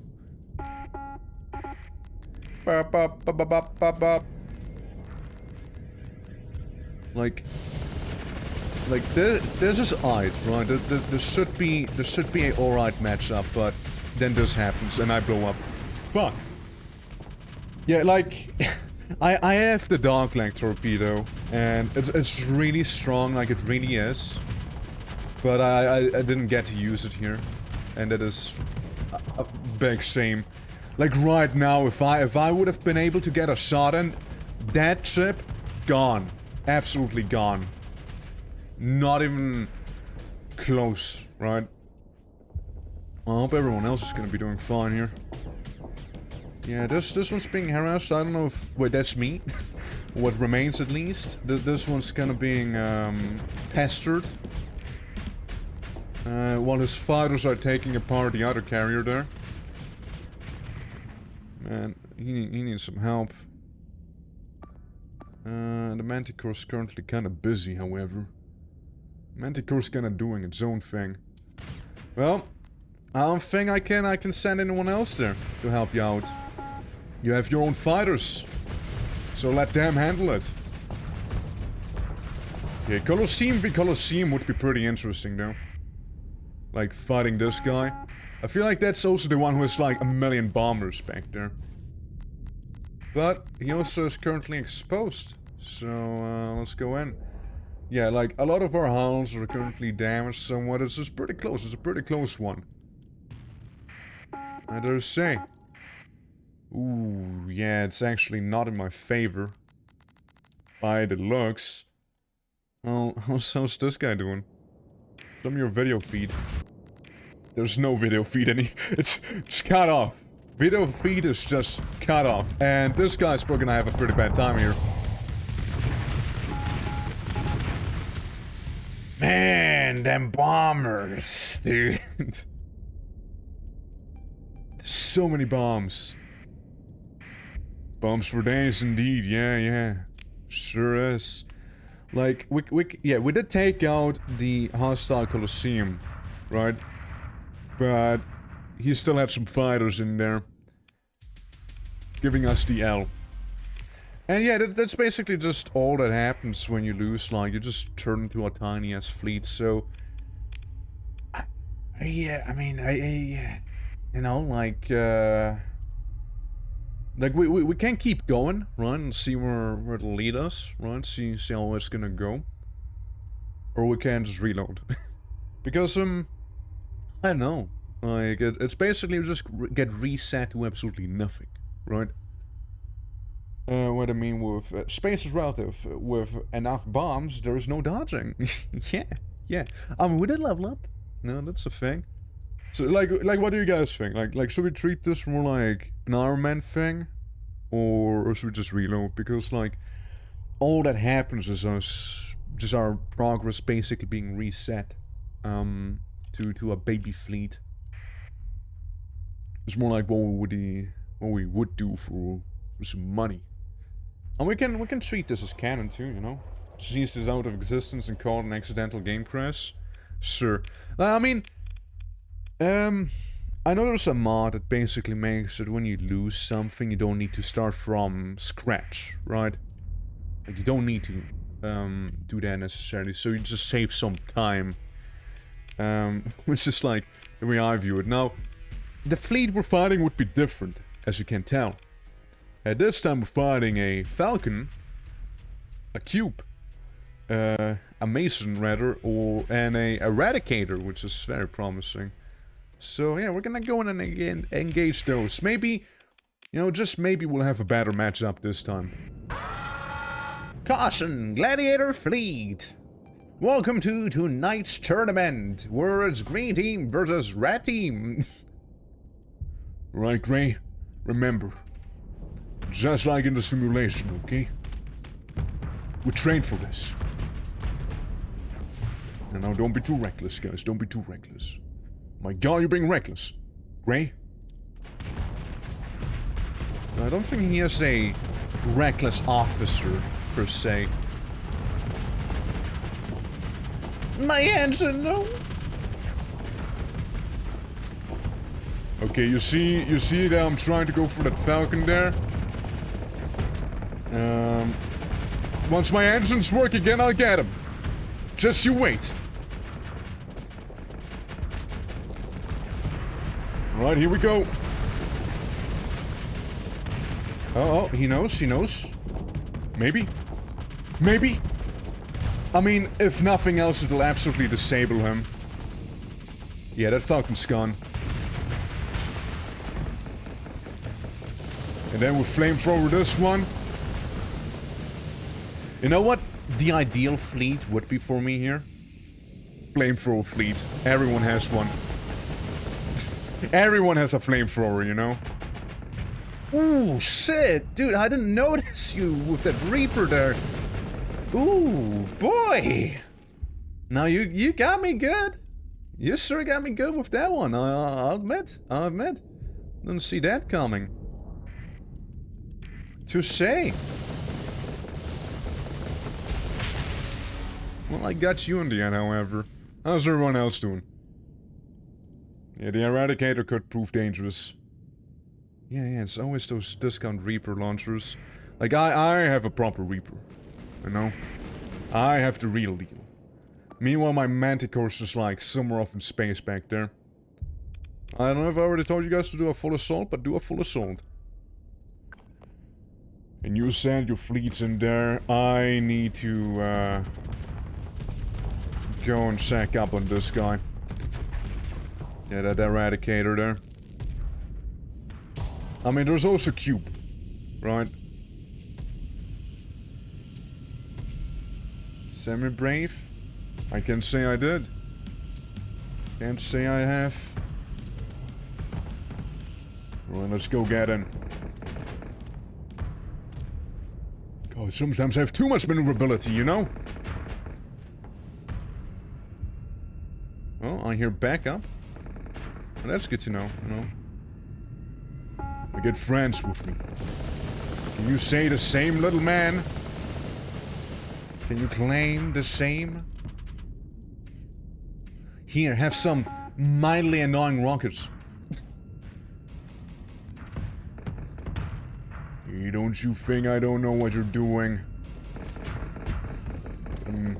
Like this is alright, right? There should be an alright matchup, but then this happens and I blow up. Fuck. Yeah, like I have the Darklight torpedo and it's really strong, like it really is. But I didn't get to use it here, and that is a big shame. Like right now, if I would have been able to get a shot in, that ship gone, absolutely gone. Not even close, right? I hope everyone else is gonna be doing fine here. Yeah, this one's being harassed. I don't know if... Wait, that's me? What remains at least. This one's kind of being pestered. While his fighters are taking apart the other carrier there. Man, he needs some help. The Manticore's currently kind of busy, however. Manticore's kind of doing its own thing. Well, I don't think I can send anyone else there to help you out. You have your own fighters, so let them handle it. Yeah, Colosseum v Colosseum would be pretty interesting, though. Like, fighting this guy. I feel like that's also the one who has, like, 1,000,000 bombers back there. But, he also is currently exposed. So, let's go in. Yeah, like, a lot of our hulls are currently damaged somewhat. It's just pretty close. It's a pretty close one. I dare say. Ooh, yeah, it's actually not in my favor. By the looks. Oh, how's this guy doing? From your video feed. There's no video feed it's cut off. Video feed is just cut off. And this guy's probably gonna have a pretty bad time here. Man, them bombers, dude. There's so many bombs. Bombs for days indeed, yeah. Sure is. Like, we did take out the hostile Colosseum, right? But he still had some fighters in there. Giving us the L. And yeah, that's basically just all that happens when you lose, like, you just turn into a tiny-ass fleet, so... yeah, I mean, you know, like, like, we can't keep going, right, and see where it'll lead us, right, see how it's gonna go. Or we can just reload. Because, I don't know, like, it's basically just get reset to absolutely nothing, right? What I mean with, space is relative. With enough bombs, there is no dodging. yeah. I mean, we did level up. No, that's a thing. So, like, what do you guys think? Like, should we treat this more like an Iron Man thing? Or should we just reload? Because, like, all that happens is just our progress basically being reset, to a baby fleet. It's more like what we would do for some money. And we can treat this as canon too, you know? Cease this out of existence and call it an accidental game crash. Sure. I mean, I know there's a mod that basically makes it when you lose something, you don't need to start from scratch, right? Like, you don't need to, do that necessarily, so you just save some time. Which is like, the way I view it. Now, the fleet we're fighting would be different, as you can tell. At this time we're fighting a Falcon, a Cube, a Mason rather, and a Eradicator, which is very promising. So yeah, we're gonna go in and again engage those. Maybe, you know, just maybe we'll have a better matchup this time. Caution, Gladiator Fleet! Welcome to tonight's tournament, where it's Green Team versus Red Team. Right, Gray? Remember, just like in the simulation, okay? We trained for this. And now don't be too reckless, guys. Don't be too reckless. My god, you're being reckless. Gray? I don't think he is a reckless officer, per se. My engine, no! Okay, you see that I'm trying to go for that Falcon there? Once my engines work again, I'll get him. Just you wait. Alright, here we go. Oh, he knows. Maybe? Maybe? I mean, if nothing else, it'll absolutely disable him. Yeah, that Falcon's gone. And then we'll flamethrower this one. You know what the ideal fleet would be for me here? Flamethrower fleet. Everyone has one. Everyone has a flamethrower, you know? Ooh, shit! Dude, I didn't notice you with that Reaper there. Ooh, boy! Now you got me good. You sure got me good with that one. I'll admit. Didn't see that coming. Touché. Well, I got you in the end, however. How's everyone else doing? Yeah, the Eradicator could prove dangerous. Yeah, it's always those discount Reaper launchers. Like, I have a proper Reaper. You know? I have the real deal. Meanwhile, my Manticore's just like somewhere off in space back there. I don't know if I already told you guys to do a full assault, but do a full assault. And you send your fleets in there. I need to, go and check up on this guy. Yeah, that Eradicator there. I mean, there's also Cube, right? Semi-brave? I can say I did. Can't say I have. Well, let's go get him. God, sometimes I have too much maneuverability, you know? Oh, I hear backup. Well, that's good to know, you know? I get friends with me. Can you say the same, little man? Can you claim the same? Here, have some mildly annoying rockets. Don't you think I don't know what you're doing? I'm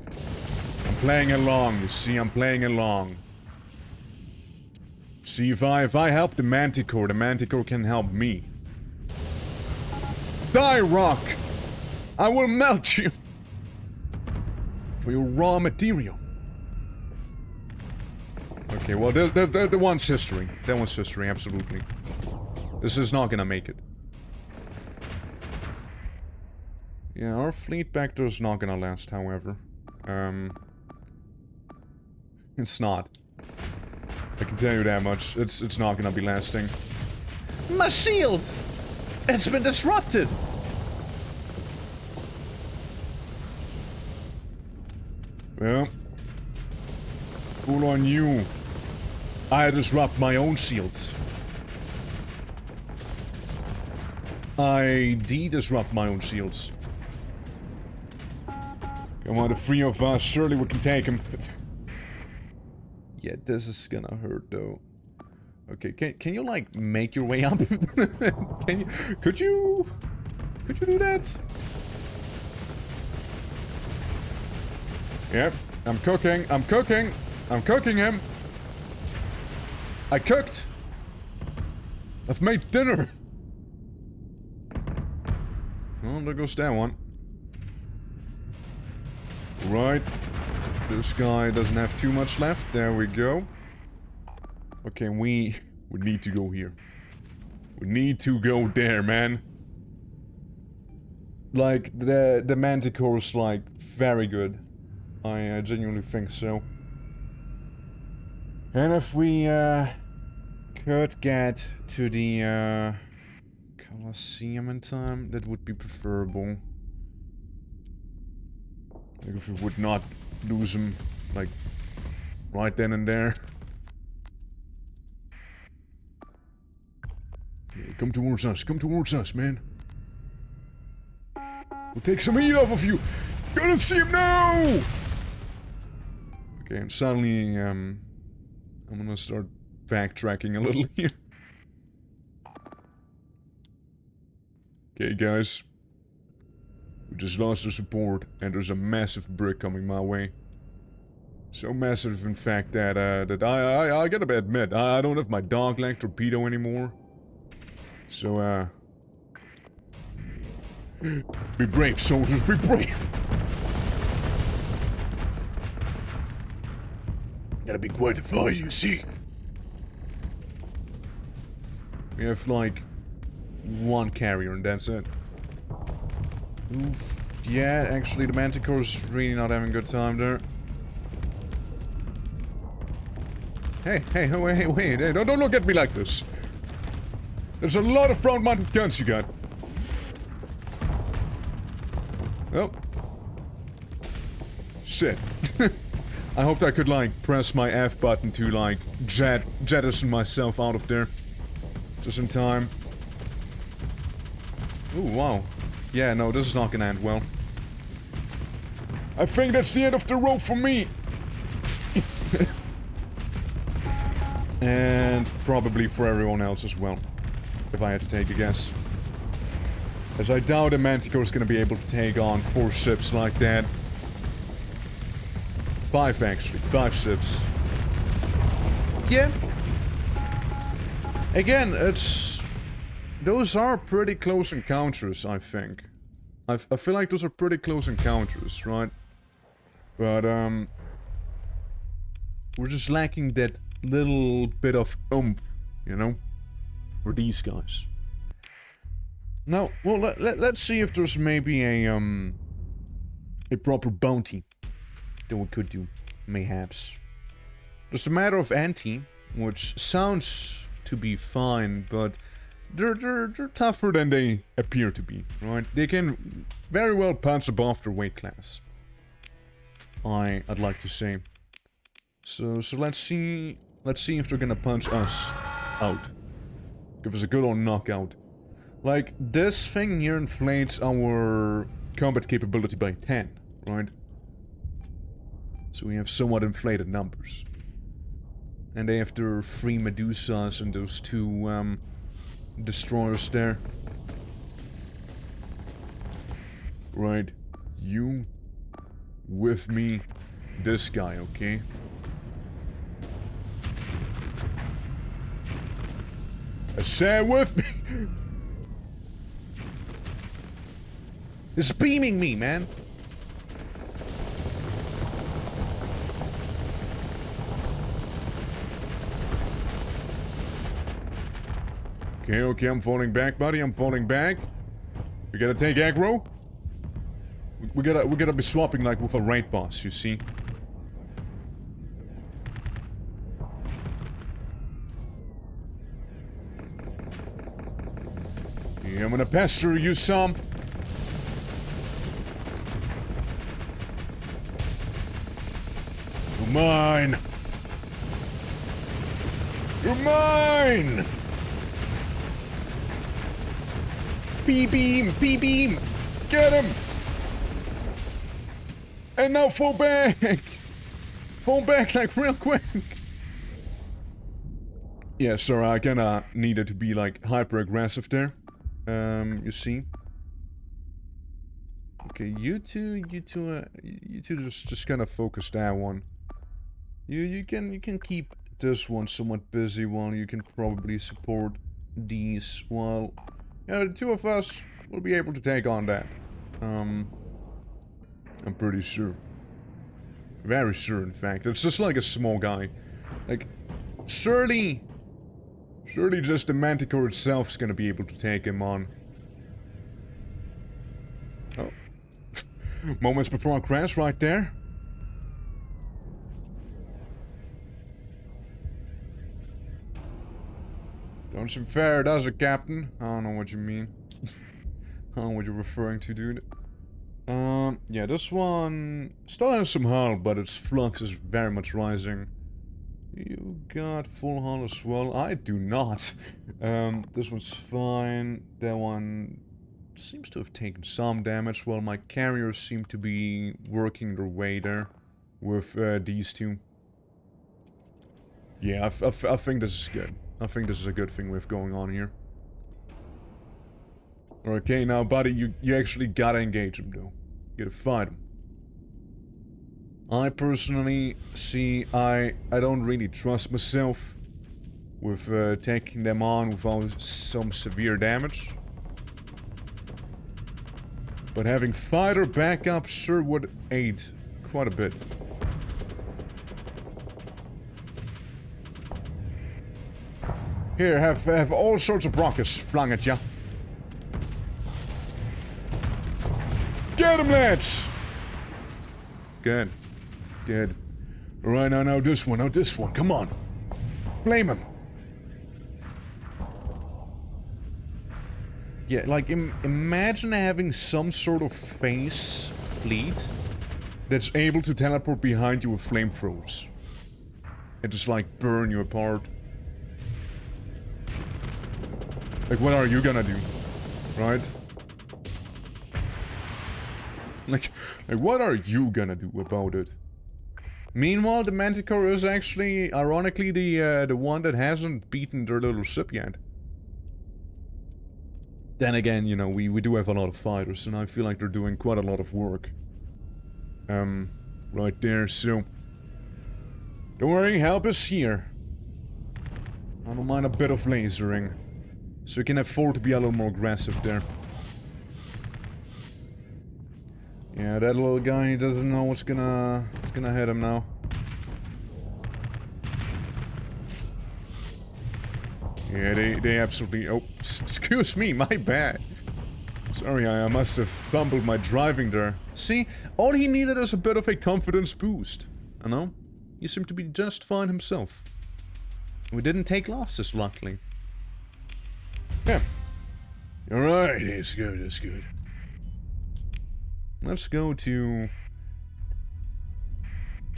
playing along, you see, I'm playing along. See, if I help the Manticore can help me. Die, rock! I will melt you! For your raw material. Okay, well, that one's history. That one's history, absolutely. This is not gonna make it. Yeah, our fleet back there is not gonna last, however. It's not. I can tell you that much. It's not gonna be lasting. My shield! It's been disrupted! Well, cool on you. I disrupt my own shields. I de-disrupt my own shields. Come on, the three of us, surely we can take him. Yeah, this is gonna hurt though. Okay, can you like make your way up? Can you? Could you do that? Yep, I'm cooking. I'm cooking. I'm cooking him. I cooked. I've made dinner. Oh, there goes that one. Right. This guy doesn't have too much left. There we go. Okay, we need to go here. We need to go there, man. Like, the Manticore's, like, very good. I genuinely think so. And if we, could get to the, Colosseum in time, that would be preferable. Like, if we would not lose him, like, right then and there. Okay, come towards us, man. We'll take some heat off of you! Gonna see him now! Okay, and suddenly, I'm gonna start backtracking a little here. Okay, guys. We just lost the support, and there's a massive brick coming my way. So massive, in fact, that, I gotta admit, I don't have my dog-leg torpedo anymore. So, be brave, soldiers, be brave! Gotta be quite a fight, you see. We have, like, one carrier, and that's it. Oof. Yeah, actually, the Manticore's really not having a good time there. Hey, wait, hey, don't look at me like this. There's a lot of front-mounted guns you got. Oh. Shit. I hoped I could, like, press my F button to, like, jettison myself out of there. Just in time. Ooh, wow. Yeah, no, this is not gonna end well. I think that's the end of the road for me! And probably for everyone else as well. If I had to take a guess. As I doubt a Manticore's gonna be able to take on 4 ships like that. 5 actually, 5 ships. Yeah. Again, it's... Those are pretty close encounters, I think. I feel like those are pretty close encounters, right? But, we're just lacking that little bit of oomph, you know? For these guys. Now, well, let's see if there's maybe a proper bounty that we could do, mayhaps. There's a matter of anti, which sounds to be fine, but they're tougher than they appear to be, right? They can very well punch above their weight class. I'd like to say. So let's see if they're gonna punch us out. Give us a good old knockout. Like, this thing here inflates our combat capability by 10, right? So we have somewhat inflated numbers. And they have their 3 Medusas and those 2, destroyers there. Right. You with me, this guy, okay? I said with me! It's beaming me, man! Okay, I'm falling back, buddy. I'm falling back. We gotta take aggro. We gotta be swapping like with a raid boss, you see. Yeah, I'm gonna pester you some. You're mine. You're mine. B-beam! B-beam! Get him! And now fall back! Fall back, like, real quick! Yeah, sorry, I kinda needed to be like hyper aggressive there. You see. Okay, you two just kind of focus that one. You can keep this one somewhat busy while you can probably support these while, yeah, the two of us will be able to take on that. I'm pretty sure. Very sure, in fact. It's just like a small guy. Like, surely just the Manticore itself's gonna be able to take him on. Oh. Moments before I crash right there. Don't seem fair, does it, Captain? I don't know what you mean. I don't know what you're referring to, dude. Yeah, this one still has some hull, but its flux is very much rising. You got full hull as well. I do not. This one's fine. That one seems to have taken some damage, while my carriers seem to be working their way there with these two. Yeah, I think this is good. I think this is a good thing with going on here. Okay, now, buddy, you actually gotta engage him, though. You gotta fight him. I personally see, I don't really trust myself with taking them on without some severe damage. But having fighter backup sure would aid quite a bit. Here, have all sorts of rockets flung at ya. Get him, lads! Good. Good. Alright, now this one, come on. Flame him. Yeah, like, imagine having some sort of phase fleet that's able to teleport behind you with flamethrowers. And just, like, burn you apart. Like, what are you gonna do? Right? Like, what are you gonna do about it? Meanwhile, the Manticore is actually, ironically, the one that hasn't beaten their little ship yet. Then again, you know, we do have a lot of fighters, and I feel like they're doing quite a lot of work. Right there, so... Don't worry, help is here. I don't mind a bit of lasering. So you can afford to be a little more aggressive there. Yeah, that little guy doesn't know what's gonna hit him now. Yeah, they absolutely... Oh, excuse me, my bad. Sorry, I must have fumbled my driving there. See, all he needed was a bit of a confidence boost. I know. He seemed to be just fine himself. We didn't take losses, luckily. Yeah. Alright, it's good, it's good. Let's go to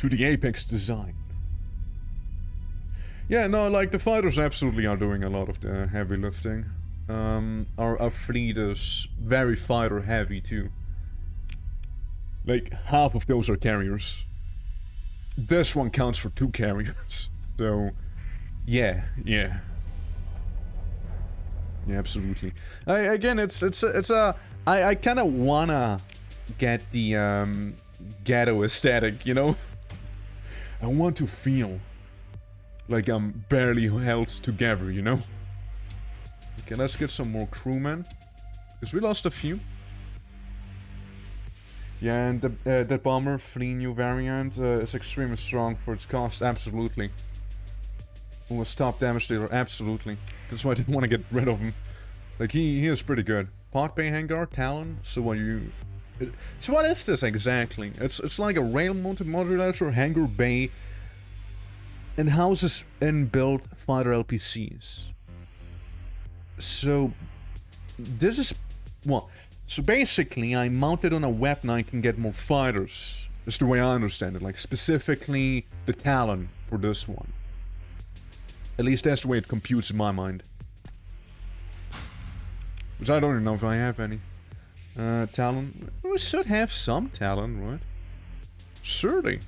the Apex design. Yeah, no, like, the fighters absolutely are doing a lot of the heavy lifting. Our fleet is very fighter heavy, too. Like, half of those are carriers. This one counts for 2 carriers. So, yeah. Yeah, absolutely. Again, I kind of wanna get the ghetto aesthetic, you know? I want to feel like I'm barely held together, you know? Okay, let's get some more crewmen. Because we lost a few. Yeah, and the bomber, Flea new variant, is extremely strong for its cost, absolutely. Almost top damage dealer, absolutely. That's why I didn't want to get rid of him. Like, he is pretty good. Pod Bay Hangar, Talon, so what you... So what is this exactly? It's like a rail-mounted modulator hangar bay and houses inbuilt fighter LPCs. So, this is... Well, so basically I mounted on a weapon I can get more fighters. That's the way I understand it, like specifically the Talon for this one. At least that's the way it computes in my mind. Which I don't even know if I have any. Talon. We should have some Talon, right? Surely.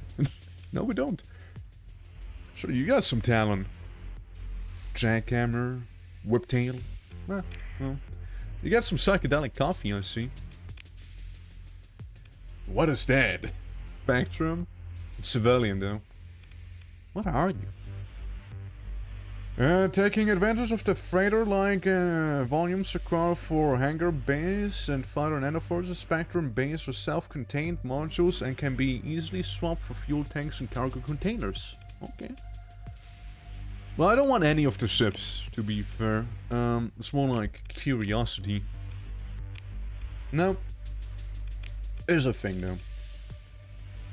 No, we don't. Sure, you got some Talon. jackhammer, whiptail. Well, you got some psychedelic coffee, I see. What is that? Spectrum? It's civilian, though. What are you? Taking advantage of the freighter-like volumes required for hangar base and fighter nanoforces, Spectrum base are self-contained modules and can be easily swapped for fuel tanks and cargo containers. Okay. Well, I don't want any of the ships, to be fair. It's more like curiosity. No. Here's a thing, though.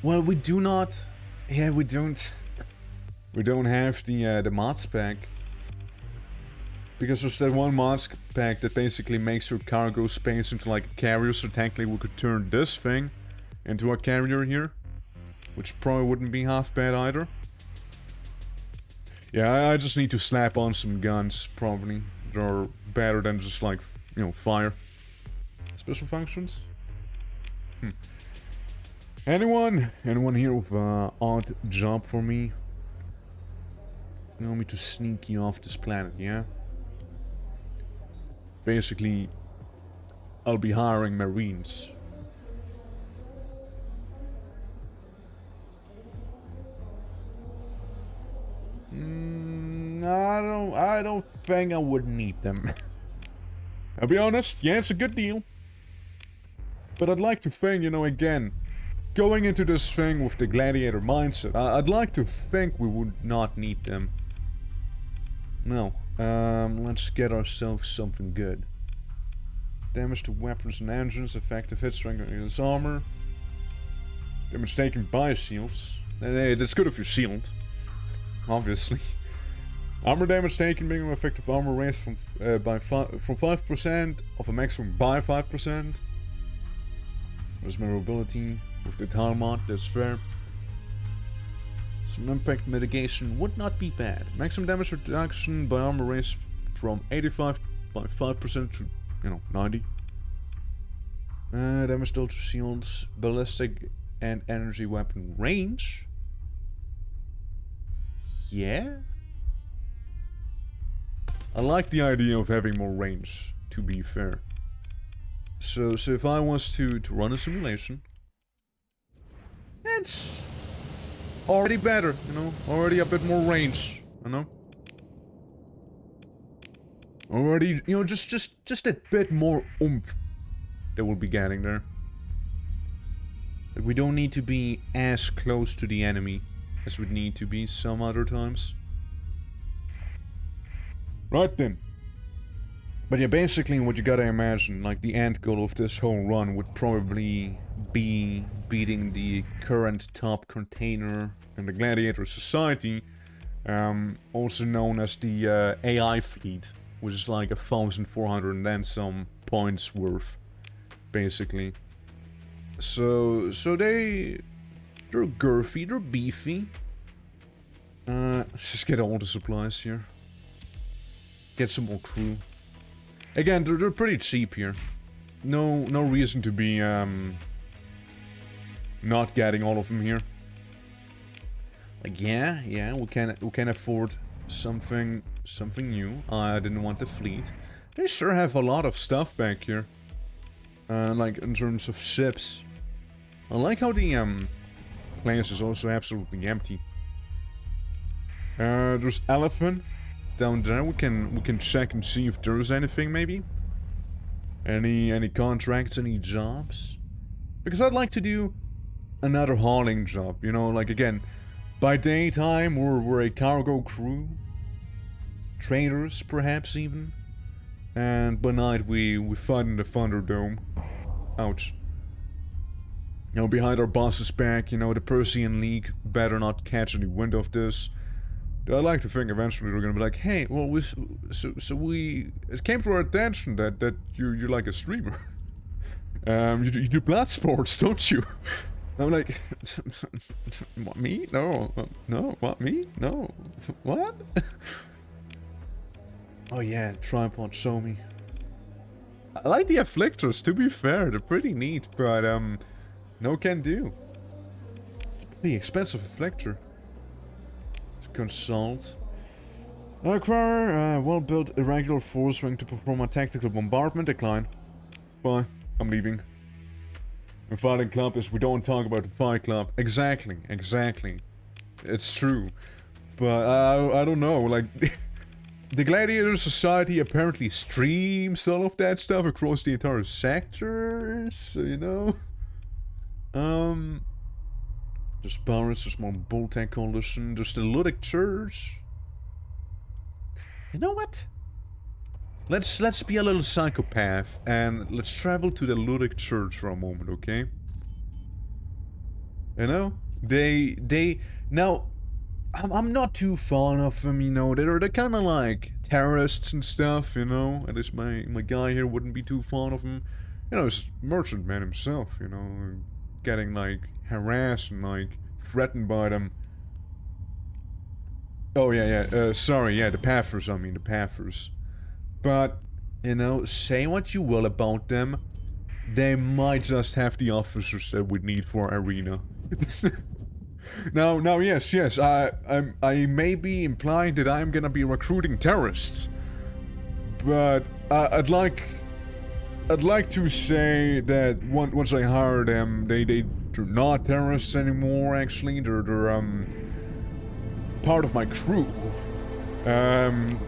Well, we do not... Yeah, we don't... We don't have the mods pack. Because there's that one mods pack that basically makes your cargo space into like a carrier, so technically we could turn this thing into a carrier here. Which probably wouldn't be half bad either. Yeah, I just need to slap on some guns, probably. They're better than just like, you know, fire. Special functions? Anyone here with an odd job for me? You want me to sneak you off this planet, yeah? Basically, I'll be hiring Marines. I don't think I would need them. I'll be honest, yeah, it's a good deal. But I'd like to think, you know, again, going into this thing with the gladiator mindset, I'd like to think we would not need them. No, let's get ourselves something good. Damage to weapons and engines, effective hit strength against armor. Damage taken by shields. Hey, that's good if you're sealed. Obviously. Armor damage taken being an effective armor raised from 5% of a maximum by 5%. There's maneuverability with the tower mod, that's fair. Some impact mitigation would not be bad. Maximum damage reduction by armor raised from 85 by 5% to, you know, 90. Damage dealt to shields, ballistic and energy weapon range. Yeah? I like the idea of having more range, to be fair. So if I was to run a simulation, it's already better, you know, already a bit more range, you know. Already, you know, just a bit more oomph that we'll be getting there. Like, we don't need to be as close to the enemy as we'd need to be some other times. Right then. But yeah, basically what you gotta imagine, like the end goal of this whole run would probably be beating the current top container in the Gladiator Society, also known as the AI fleet, which is like 1,400 and then some points worth, basically. So they're girthy, they're beefy. Let's just get all the supplies here. Get some more crew. Again, they're pretty cheap here. No reason to be not getting all of them here. Like yeah, we can afford something new. I didn't want the fleet. They sure have a lot of stuff back here. Like in terms of ships. I like how the place is also absolutely empty. There's elephant down there. We can check and see if there's anything, maybe. Any contracts, any jobs? Because I'd like to do another hauling job, you know, like again, by daytime we're a cargo crew, traders perhaps even, and by night we fight in the Thunderdome. Ouch. You know, behind our boss's back, you know, the Persian League better not catch any wind of this. I'd like to think eventually they're gonna be like, hey, well, it came to our attention that you're like a streamer. You do blood sports, don't you? I'm like, what, me? No, what, me? No, what? Oh yeah, tripod, show me. I like the afflictors, to be fair, they're pretty neat, but no can do. It's a pretty expensive afflictor. To consult. Acquire a well-built irregular force wing to perform a tactical bombardment. Decline. Bye. I'm leaving. The Fighting Club is we don't talk about the Fight Club. Exactly. It's true. But I don't know, like... The Gladiator Society apparently streams all of that stuff across the entire sector, so you know. There's Paris, there's more Boltec Coalition, there's the Ludic Church. You know what? Let's be a little psychopath and let's travel to the Ludic Church for a moment, okay? You know? Now, I'm not too fond of them, you know, they're kind of like terrorists and stuff, you know, at least my guy here wouldn't be too fond of them. You know, he's a merchant man himself, you know, getting like harassed and like threatened by them. Oh yeah, sorry, yeah, the Pathers, I mean, the Pathers. But, you know, say what you will about them, they might just have the officers that we need for Arena. Now, yes, I may be implying that I'm gonna be recruiting terrorists, but I'd like to say that once I hire them, they're not terrorists anymore. Actually, they're part of my crew,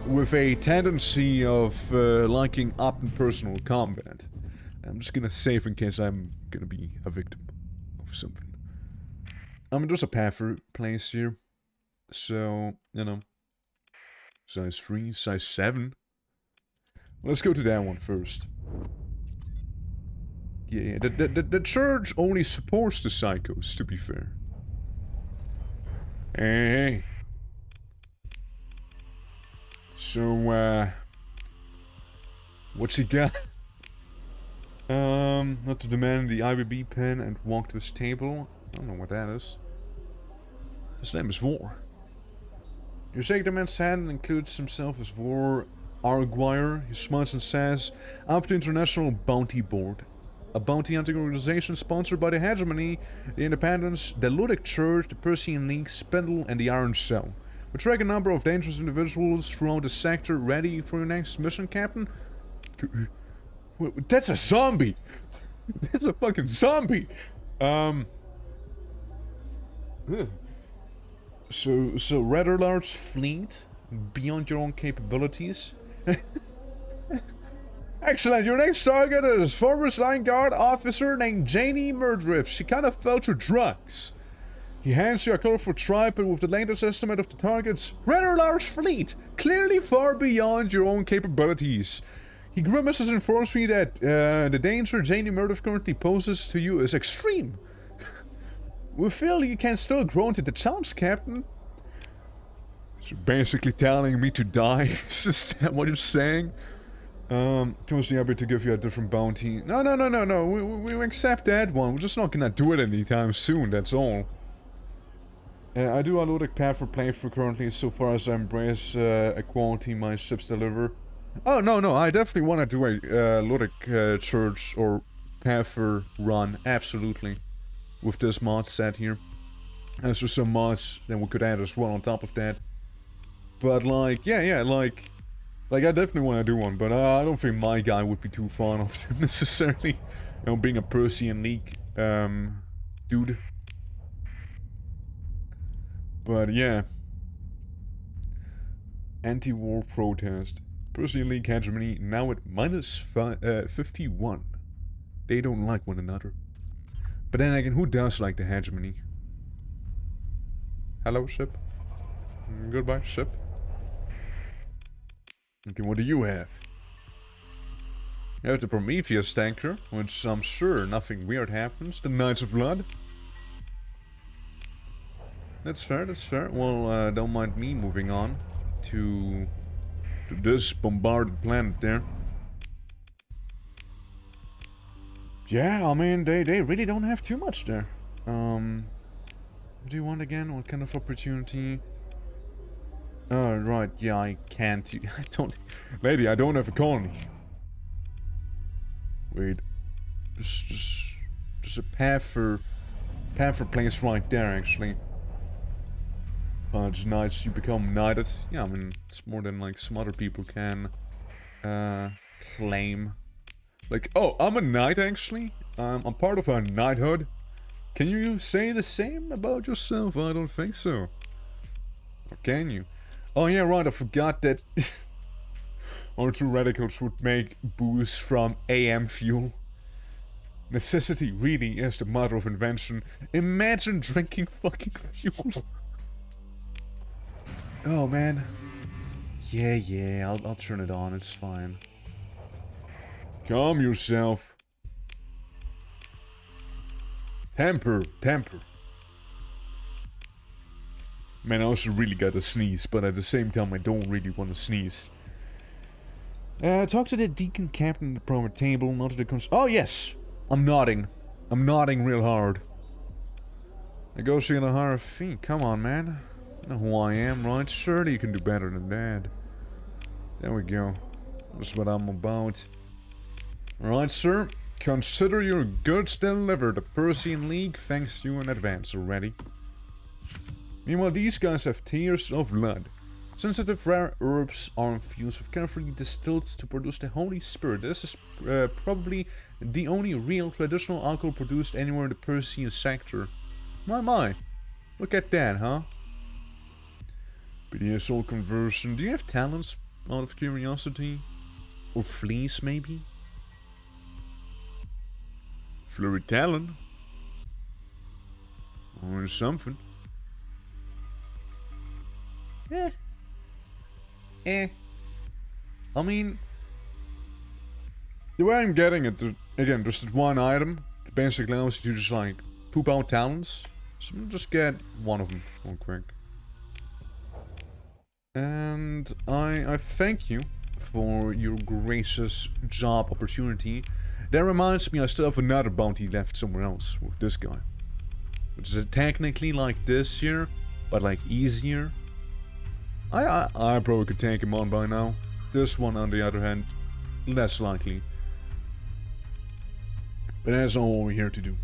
with a tendency of liking up and personal combat. I'm just gonna save in case I'm gonna be a victim of something. I mean, there's a Panther place here, so, you know, size 3, size 7. Let's go to that one first. Yeah, the church only supports the psychos, to be fair. Hey. So, what's he got? Not to demand the IBB pen and walk to his table. I don't know what that is. His name is War. You shake the man's hand and includes himself as War Arguire. He smiles and says, "After the International Bounty Board, a bounty hunting organization sponsored by the Hegemony, the Independents, the Ludic Church, the Persian League, Spindle, and the Iron Cell. We track a number of dangerous individuals throughout the sector. Ready for your next mission, Captain?" That's a zombie! That's a fucking zombie! So rather large fleet, beyond your own capabilities. Excellent, your next target is Forest Line Guard officer named Janie Murdriff. She kind of fell to drugs. He hands you a colorful tripod with the latest estimate of the target's rather large fleet, clearly far beyond your own capabilities. He grimaces and informs me that the danger Janie Murdriff currently poses to you is extreme. We feel you can still grow into the challenge, Captain. So basically telling me to die? Is that what you're saying? Comes the ability to give you a different bounty. No. We accept that one. We're just not gonna do it anytime soon, that's all. I do a Ludic path for playthrough currently, so far as I embrace equality my ships deliver. Oh, no, I definitely want to do a Ludic church or Panther run, absolutely. With this mod set here. As there's some mods that we could add as well on top of that. But like, yeah, like I definitely want to do one, but I don't think my guy would be too fond of them necessarily. You know, being a Persian League dude. But yeah. Anti-war protest. Persian League hegemony now at minus 51. They don't like one another. But then again, who does like the hegemony? Hello, ship. Goodbye, ship. Okay, what do you have? You have the Prometheus tanker, which I'm sure nothing weird happens. The Knights of Blood. That's fair, that's fair. Well, don't mind me moving on to this bombarded planet there. Yeah, I mean, they really don't have too much there. What do you want again? What kind of opportunity? Oh, right, yeah, I can't. I don't... Lady, I don't have a colony. Wait. There's a path for place right there, actually. Punch knights, you become knighted. Yeah, I mean, it's more than like some other people can claim. Like, oh, I'm a knight actually. I'm part of a knighthood. Can you say the same about yourself? I don't think so. Or can you? Oh yeah, right, I forgot that our two radicals would make booze from AM fuel. Necessity really is the mother of invention. Imagine drinking fucking fuel. Oh man. Yeah, I'll turn it on, it's fine. Calm yourself. Temper. Man, I also really gotta sneeze, but at the same time I don't really want to sneeze. Talk to the deacon captain at the proper table, not to the oh yes! I'm nodding real hard. Negotiate a higher fee, come on man. You know who I am, right? Surely you can do better than that. There we go. That's what I'm about. Alright, sir. Consider your goods delivered. The Persian League thanks you in advance already. Meanwhile, these guys have tears of blood. Sensitive rare herbs are infused with carefully distilled to produce the Holy Spirit. This is probably the only real traditional alcohol produced anywhere in the Persian sector. My. Look at that, huh? BDS soul conversion. Do you have talents out of curiosity? Or fleas, maybe? Flurry talent? Or something. I mean, the way I'm getting it, again, just one item that basically allows you to just like poop out talents. So I'm gonna just get one of them real quick. And I thank you for your gracious job opportunity. That reminds me, I still have another bounty left somewhere else with this guy. Which is technically like this here, but like easier. I probably could take him on by now. This one, on the other hand, less likely. But that's all we're here to do.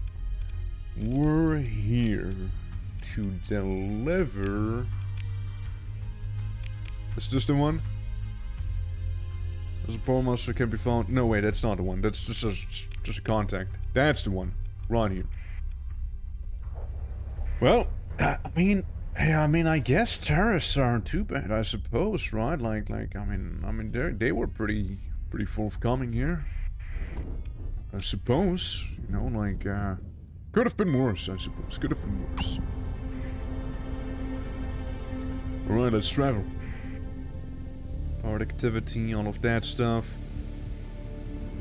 We're here to deliver... Is this the one? As a poor monster can be found... No, wait, that's not the one. That's just a contact. That's the one. Right here. Well, I mean, I guess terrorists aren't too bad, I suppose, right? Like, I mean, they were pretty forthcoming here. I suppose, you know, like, could have been worse, I suppose. Could have been worse. Alright, let's travel. Hard activity, all of that stuff.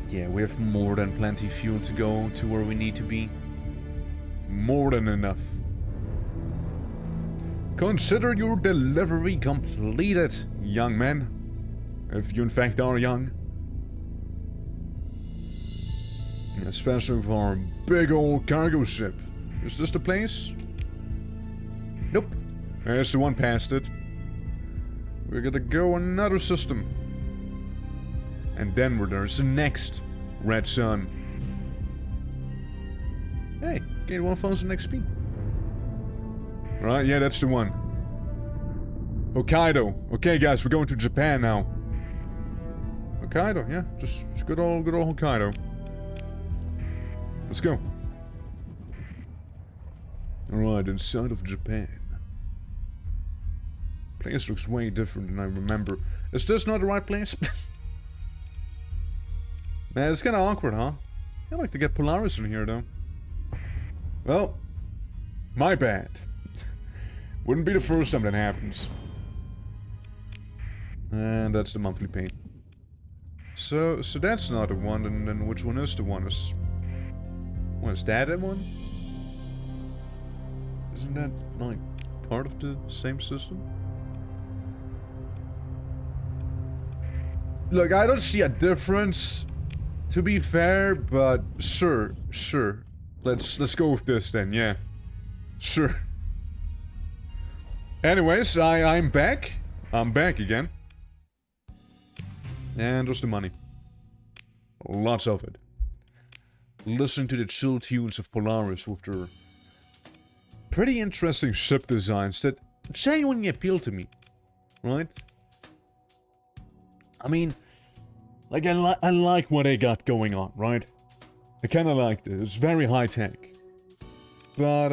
Yeah, we have more than plenty fuel to go to where we need to be. More than enough. Consider your delivery completed, young man. If you in fact are young. Especially for our big old cargo ship. Is this the place? Nope. There's the one past it. We're gonna go another system. And then there's the next red sun. Hey, gain 1000 XP. Right, yeah, that's the one. Hokkaido. Okay, guys, we're going to Japan now. Hokkaido, yeah, just good old Hokkaido. Let's go. Alright, inside of Japan. Place looks way different than I remember. Is this not the right place? Man, it's kinda awkward, huh? I'd like to get Polaris in here, though. Well, my bad. Wouldn't be the first time that happens. And that's the monthly pay. So that's not the one, and then which one is the one? Is that one? Isn't that, like, part of the same system? Look, I don't see a difference, to be fair, but sure. Let's go with this then, yeah. Sure. Anyways, I'm back. I'm back again. And there's the money. Lots of it. Listen to the chill tunes of Polaris with their pretty interesting ship designs that genuinely appeal to me, right? I mean, like, I like what they got going on, right? I kind of liked it. It's very high tech. But,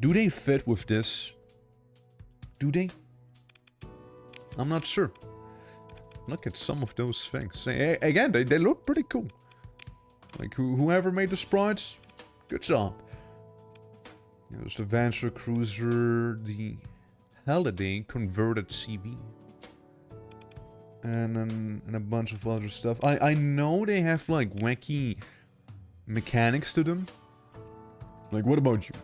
do they fit with this? Do they? I'm not sure. Look at some of those things. Again, they look pretty cool. Like, whoever made the sprites, good job. There's the Venture Cruiser, the Holiday converted CV. And a bunch of other stuff. I know they have, like, wacky mechanics to them. Like, what about you?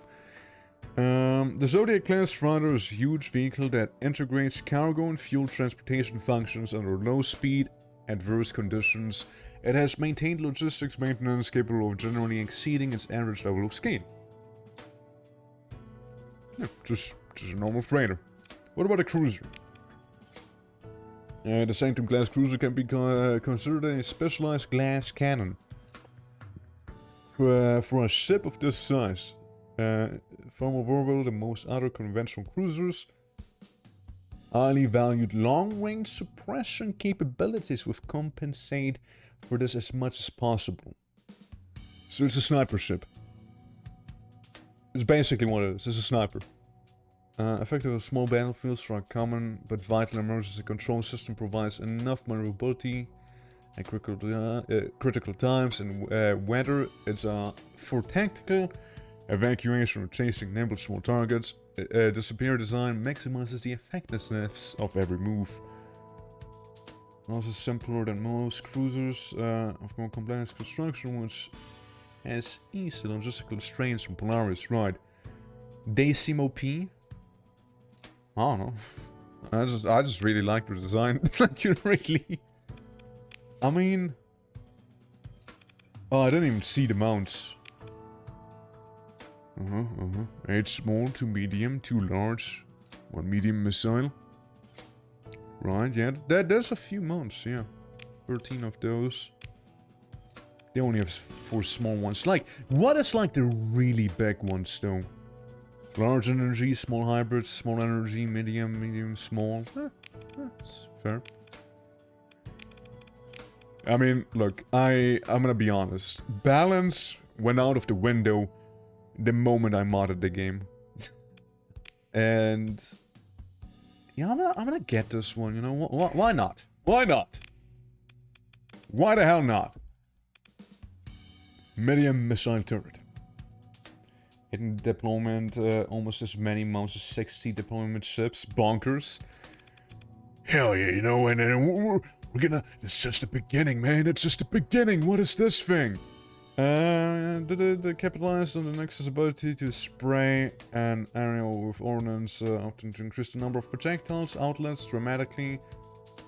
The Zodiac class Fighter is a huge vehicle that integrates cargo and fuel transportation functions under low speed, adverse conditions. It has maintained logistics maintenance capable of generally exceeding its average level of scale. Yeah, just a normal freighter. What about a cruiser? The Sanctum class cruiser can be considered a specialized glass cannon. For a ship of this size, far more verbal than most other conventional cruisers, highly valued long-range suppression capabilities will compensate for this as much as possible. So it's a sniper ship. It's basically what it is. It's a sniper. Effective on small battlefields for a common but vital emergency control system provides enough maneuverability at critical times and weather. It's for tactical evacuation or chasing nimble small targets. The superior design maximizes the effectiveness of every move. Also simpler than most cruisers of more complex construction, which has eased the logistical strains from Polaris. Right? They seem OP. I don't know. I just really like the design. Like, you really. I mean. Oh, I didn't even see the mounts. Age small to medium, too large. One medium missile. Right, yeah. There's a few mounts, yeah. 13 of those. They only have 4 small ones. Like, what is like the really big ones though? Large energy, small hybrids, small energy, medium, small. That's fair. I mean, look, I'm gonna be honest. Balance went out of the window the moment I modded the game. And yeah, I'm gonna get this one, you know? Why not? Why not? Why the hell not? Medium missile turret. Hidden deployment, almost as many mounts as 60 deployment ships. Bonkers. Hell yeah, you know, and we're gonna... It's just the beginning, man. It's just the beginning. What is this thing? The capitalized on the Nexus ability to spray an area with ordnance, often to increase the number of projectiles outlets dramatically.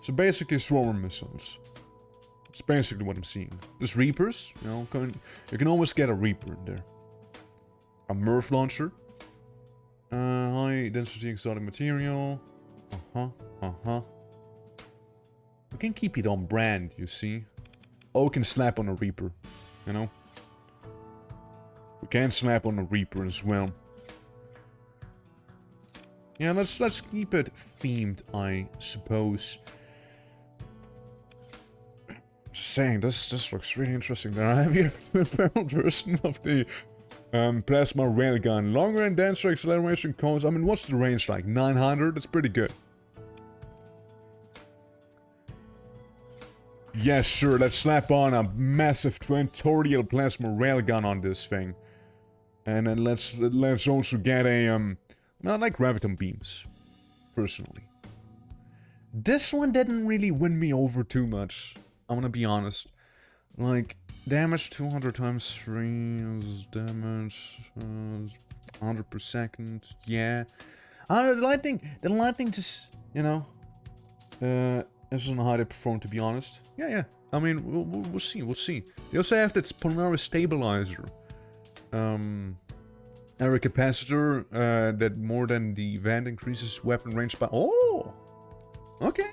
So basically swarm missiles. It's basically what I'm seeing. There's Reapers, you know, you can almost get a Reaper in there. A Murph launcher. High density exotic material. We can keep it on brand, you see. Oh, we can slap on a Reaper, you know. We can slap on a Reaper as well. Yeah, let's keep it themed, I suppose. Just saying, this looks really interesting. Then I have here a barrel version of the plasma railgun. Longer and denser acceleration cones. I mean, what's the range like? 900? That's pretty good. Yeah, sure. Let's slap on a massive twin-tordial plasma railgun on this thing, and then let's also get a I like graviton beams, personally. This one didn't really win me over too much. I'm gonna be honest. Like, damage 200 times 3 is damage 100 per second. Yeah. The lightning just, you know, this isn't how they perform, to be honest. Yeah. I mean, we'll see. We'll see. They also have that Polaris stabilizer. Air capacitor that more than the event increases weapon range by... Oh! Okay.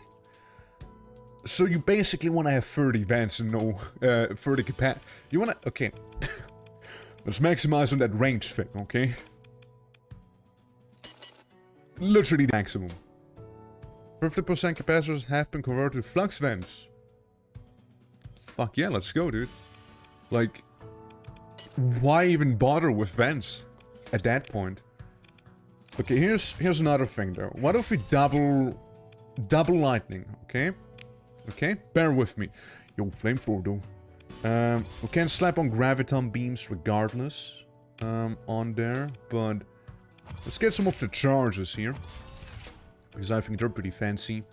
So you basically want to have 30 vents and no 30 capacity. You want to... Okay. Let's maximize on that range thing, okay? literally the maximum. 50% capacitors have been converted to flux vents. Fuck yeah, let's go, dude. Like, why even bother with vents at that point? Okay, here's another thing though. What if we double lightning? Okay, bear with me. Yo, flamethrower though. We can slap on graviton beams regardless on there, but let's get some of the charges here because I think they're pretty fancy.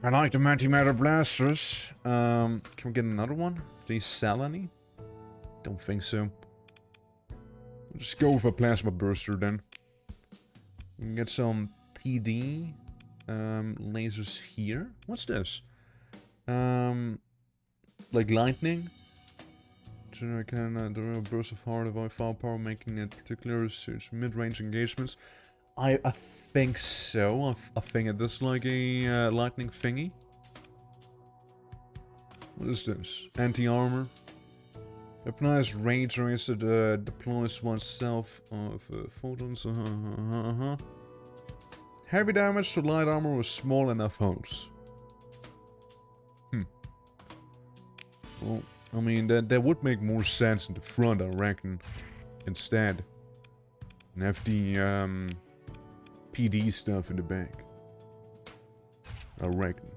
I like the antimatter blasters. Can we get another one? Do they sell any? Don't think so. We'll just go with a plasma burster then. We can get some PD lasers here. What's this? Like lightning. So I can deliver a burst of hard firepower, making it particular such mid-range engagements. I think so. I think it is like a lightning thingy. What is this? Anti-armor. Applies range race that deploys oneself of photons. Heavy damage to light armor with small enough holes. Well, I mean, that would make more sense in the front, I reckon. Instead. And have the PD stuff in the back. I reckon.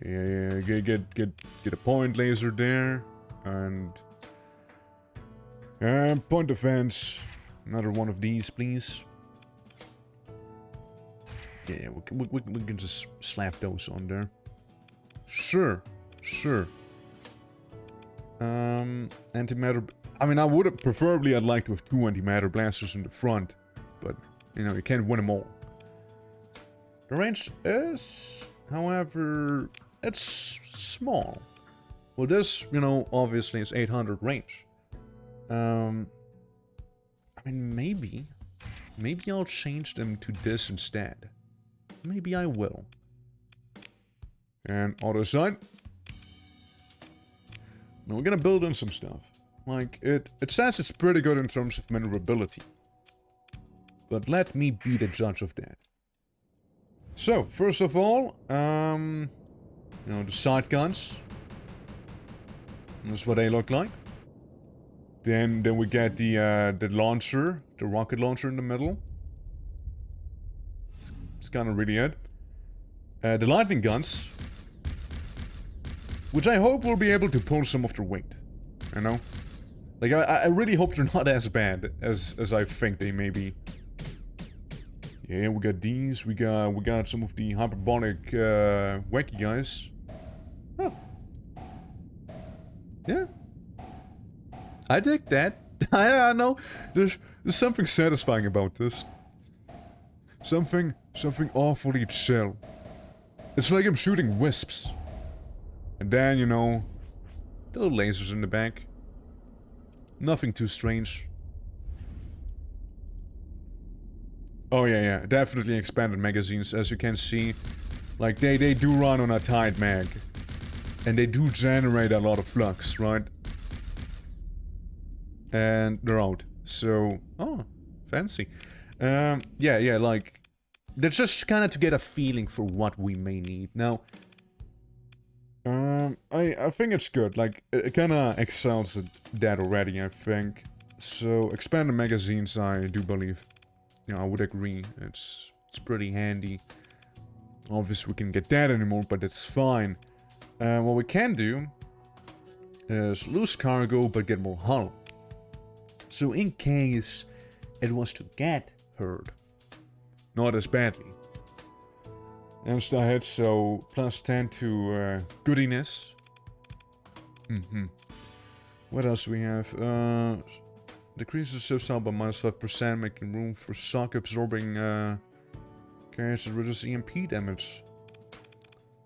Yeah, get a point laser there. And point defense. Another one of these, please. Yeah, we can just slap those on there. Sure. Antimatter. I mean, I would have preferably. I'd like to have 2 antimatter blasters in the front, but you know you can't win them all. The range is, however, it's small. Well, this, you know, obviously is 800 range. I mean, maybe I'll change them to this instead. Maybe I will. And other side. Now we're gonna build in some stuff. Like, it says it's pretty good in terms of maneuverability. But let me be the judge of that. So, first of all, you know, the side guns. That's what they look like. Then we get the launcher, the rocket launcher in the middle. It's kind of really it. The lightning guns, which I hope will be able to pull some of their weight. You know, like I really hope they're not as bad as I think they may be. Yeah, we got these. We got some of the hyperbolic wacky guys. Oh. Yeah. I dig that. I know. There's something satisfying about this. Something awfully chill. It's like I'm shooting wisps. And then, you know, the little lasers in the back. Nothing too strange. Oh yeah, definitely expanded magazines, as you can see. Like, they do run on a tight mag. And they do generate a lot of flux, right? And they're out. So, oh, fancy. Yeah, like, that's just kind of to get a feeling for what we may need. Now, I think it's good. Like, it kind of excels at that already, I think. So, expanded magazines, I do believe. You know, I would agree. It's pretty handy. Obviously, we can get that anymore, but it's fine. What we can do is lose cargo, but get more hull. So in case it was to get hurt, not as badly. And I had so plus 10 to goodiness. What else do we have? Decreases ships out by -5%, making room for shock absorbing carriers to reduce EMP damage.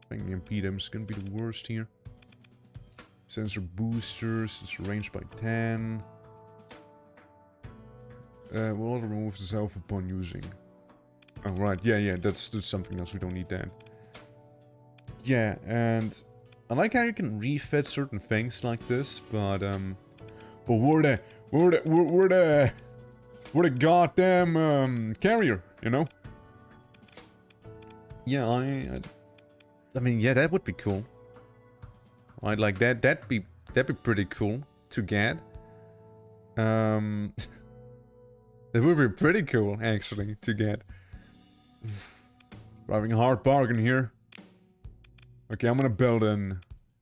I think EMP damage is gonna be the worst here. Sensor boosters, it's range by 10. Will auto remove itself upon using. Oh right, yeah, that's something else. We don't need that. Yeah, and I like how you can refit certain things like this, but we're the for the goddamn carrier, you know? Yeah, I mean, yeah, that would be cool. Right, like that'd be pretty cool to get. That would be pretty cool, actually, to get. Driving a hard bargain here. Okay, I'm gonna build in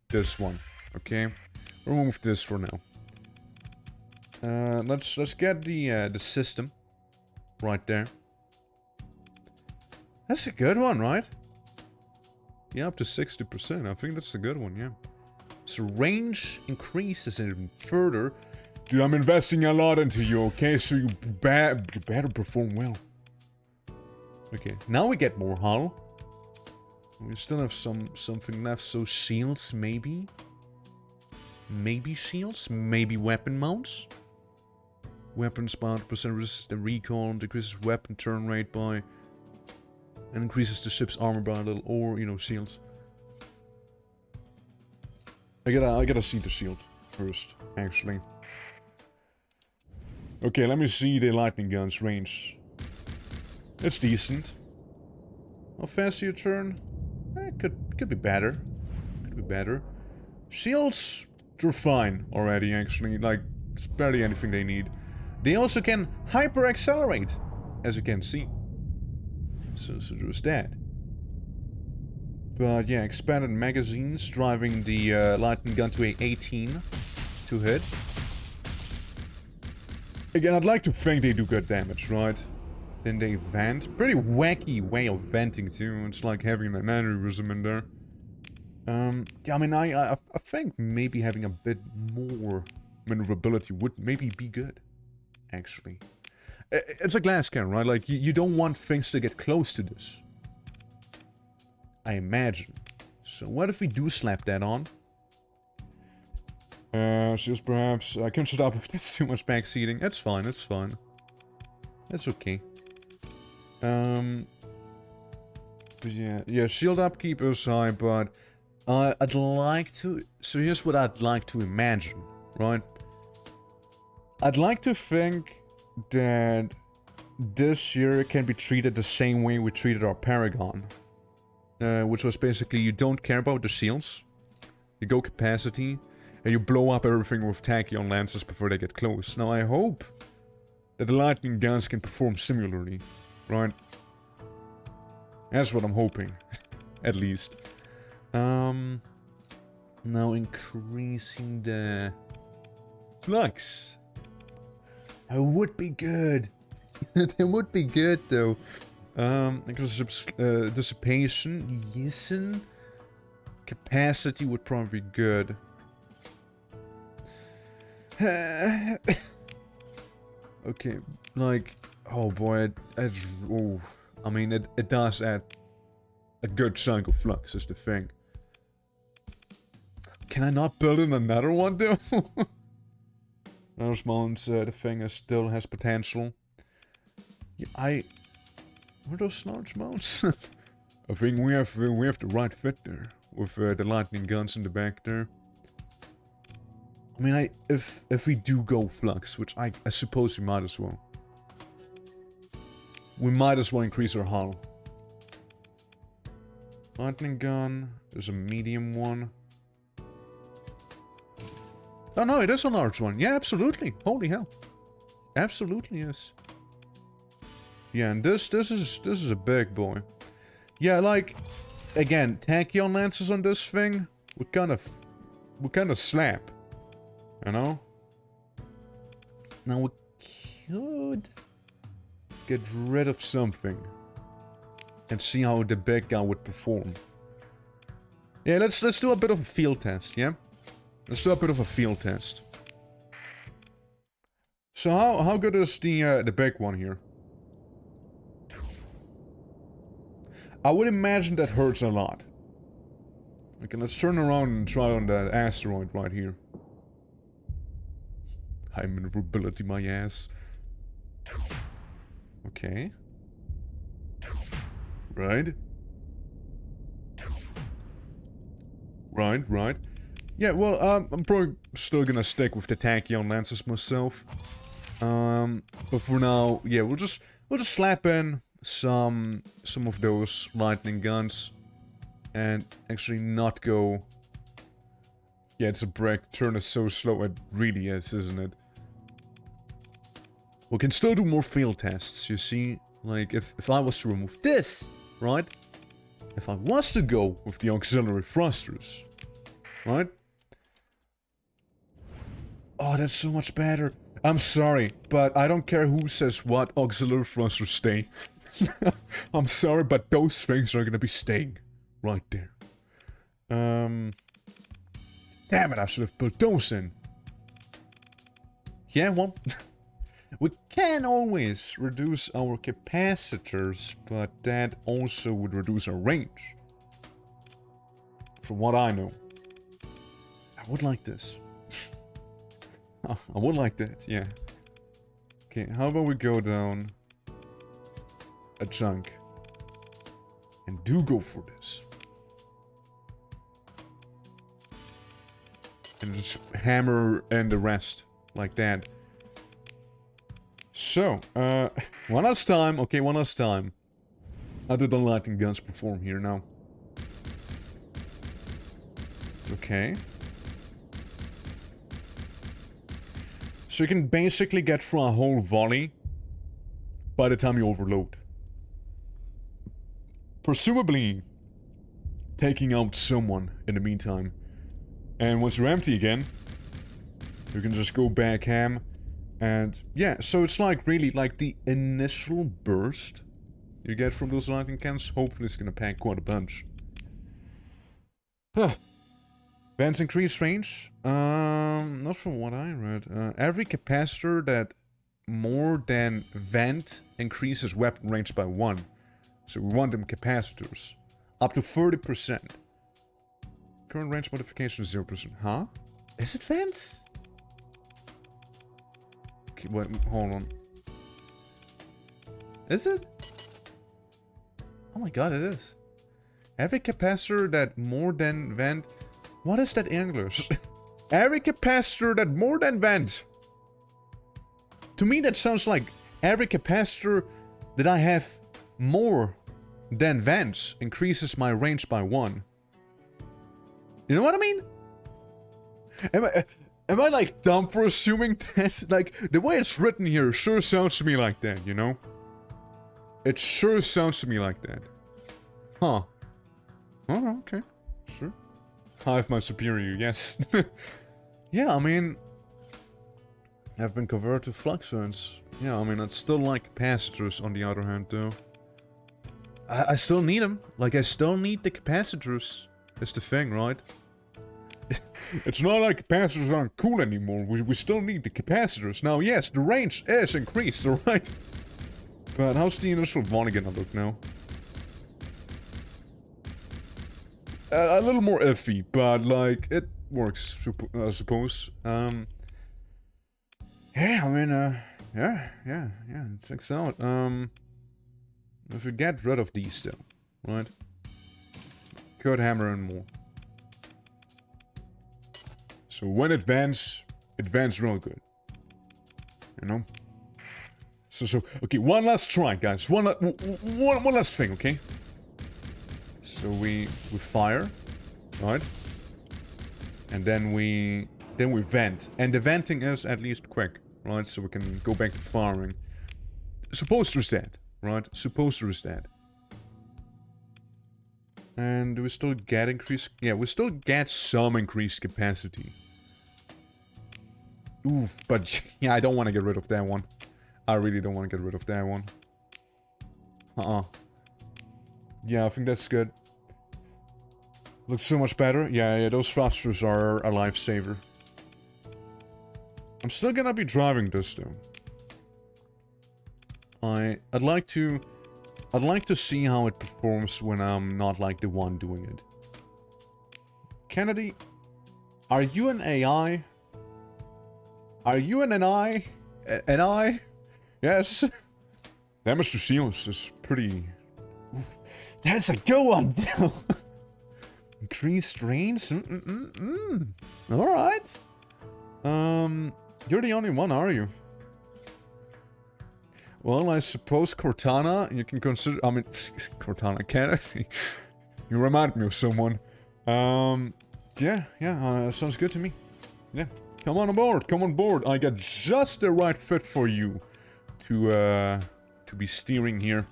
this one. Okay, remove this for now. Let's get the system right there. That's a good one, right? Yeah, up to 60%. I think that's a good one, yeah. So range increases even further. Dude, I'm investing a lot into you, okay? So you better perform well. Okay, now we get more hull. We still have something left, so shields, maybe? Maybe shields? Maybe weapon mounts? Weapons by 100% resistant recall, decreases weapon turn rate by... and increases the ship's armor by a little, or, you know, shields. I gotta see the shield first, actually. Okay, let me see the lightning gun's range. It's decent. How fast do you turn? Could be better. Could be better. Shields, they're fine already, actually. Like, it's barely anything they need. They also can hyper-accelerate, as you can see. So there's that. But yeah, expanded magazines, driving the lightning gun to a 18 to hit. Again, I'd like to think they do good damage, right? Then they vent. Pretty wacky way of venting too. It's like having an aneurysm in there. Yeah, I mean, I think maybe having a bit more maneuverability would maybe be good, actually. It's a glass cannon, right? Like, you don't want things to get close to this. I imagine. So what if we do slap that on? Just perhaps... I can shut up if that's too much backseating. That's fine, that's fine. That's okay. But yeah, shield upkeep is high, but... I'd like to... So here's what I'd like to imagine, right? I'd like to think that this year can be treated the same way we treated our Paragon. Which was basically you don't care about the shields. You go capacity, and you blow up everything with tachyon lances before they get close. Now I hope that the lightning guns can perform similarly, right? That's what I'm hoping, at least. Now increasing the flux. That would be good. That would be good though. Because dissipation, yesen, capacity would probably be good. Okay, like, oh boy, oh, I mean, it does add a good chunk of flux, is the thing. Can I not build in another one though? Those mounts, the thing still has potential. Yeah, what are those large mounts? I think we have the right fit there with the lightning guns in the back there. I mean, if we do go flux, which I suppose we might as well. We might as well increase our hull. Lightning gun. There's a medium one. Oh no, it is a large one. Yeah, absolutely. Holy hell. Absolutely, yes. Yeah, and this is a big boy. Yeah, like, again, tachyon lances on this thing would kind of slap. You know? Now we could get rid of something and see how the big guy would perform. Yeah, let's do a bit of a field test, yeah? Let's do a bit of a field test. So how good is the big one here? I would imagine that hurts a lot. Okay, let's turn around and try on that asteroid right here. High maneuverability, my ass. Okay. Right. Right. Yeah, well, I'm probably still gonna stick with the tachyon lances myself. But for now, yeah, we'll just slap in some of those lightning guns, and actually not go. Yeah, it's a brick. Turn is so slow. It really is, isn't it? We can still do more field tests. You see, like if I was to remove this, right? If I was to go with the auxiliary thrusters, right? Oh, that's so much better. I'm sorry, but I don't care who says what, auxiliary thrusters stay. I'm sorry, but those things are gonna be staying right there. Damn it, I should have put those in. Yeah, well, we can always reduce our capacitors, but that also would reduce our range. From what I know. I would like this. I would like that, yeah. Okay, how about we go down a chunk and do go for this. And just hammer in the rest like that. So, one last time. Okay, one last time. How do the lightning guns perform here now? Okay. So you can basically get through a whole volley by the time you overload. Presumably taking out someone in the meantime. And once you're empty again, you can just go back ham. And yeah, so it's like really like the initial burst you get from those lightning cans. Hopefully it's gonna pack quite a bunch. Huh. Vents increase range? Not from what I read. Every capacitor that more than vent increases weapon range by 1. So we want them capacitors. Up to 30%. Current range modification is 0%. Huh? Is it vents? Okay, wait, hold on. Is it? Oh my god, it is. Every capacitor that more than vent... What is that English? Every capacitor that more than vent. To me that sounds like every capacitor that I have more than vents increases my range by 1. You know what I mean? Am I like dumb for assuming that? Like, the way it's written here sure sounds to me like that, you know? It sure sounds to me like that. Huh. Oh, okay. Sure. Hive my superior, yes. Yeah, I mean... I've been converted to flux vents. Yeah, I mean, I'd still like capacitors on the other hand, though. I still need them. Like, I still need the capacitors. That's the thing, right? It's not like capacitors aren't cool anymore. We still need the capacitors. Now, yes, the range is increased, alright? But how's the initial volley gonna look now? A little more iffy, but like, it works, I suppose. Yeah, I mean, yeah, it checks out. If we get rid of these still, right? Could hammer in more. So when it vents real good. You know? So, okay, one last try, guys. One last thing, okay? So we fire, right? And then we vent. And the venting is at least quick, right? So we can go back to firing. Supposter is dead, right? Supposter is dead. And do we still get increased? Yeah, we still get some increased capacity. Oof, but yeah, I don't want to get rid of that one. I really don't want to get rid of that one. Yeah, I think that's good. Looks so much better. Yeah, those thrusters are a lifesaver. I'm still gonna be driving this though. I'd like to see how it performs when I'm not like the one doing it. Kennedy, are you an AI? Are you an AI? An I? Yes. Damage to seals is pretty... Oof. That's a good one! Increased range? Alright. You're the only one, are you? Well, I suppose Cortana, you can consider... I mean, Cortana, can I? You remind me of someone. Yeah, sounds good to me. Yeah, come on board, come on board. I got just the right fit for you to be steering here.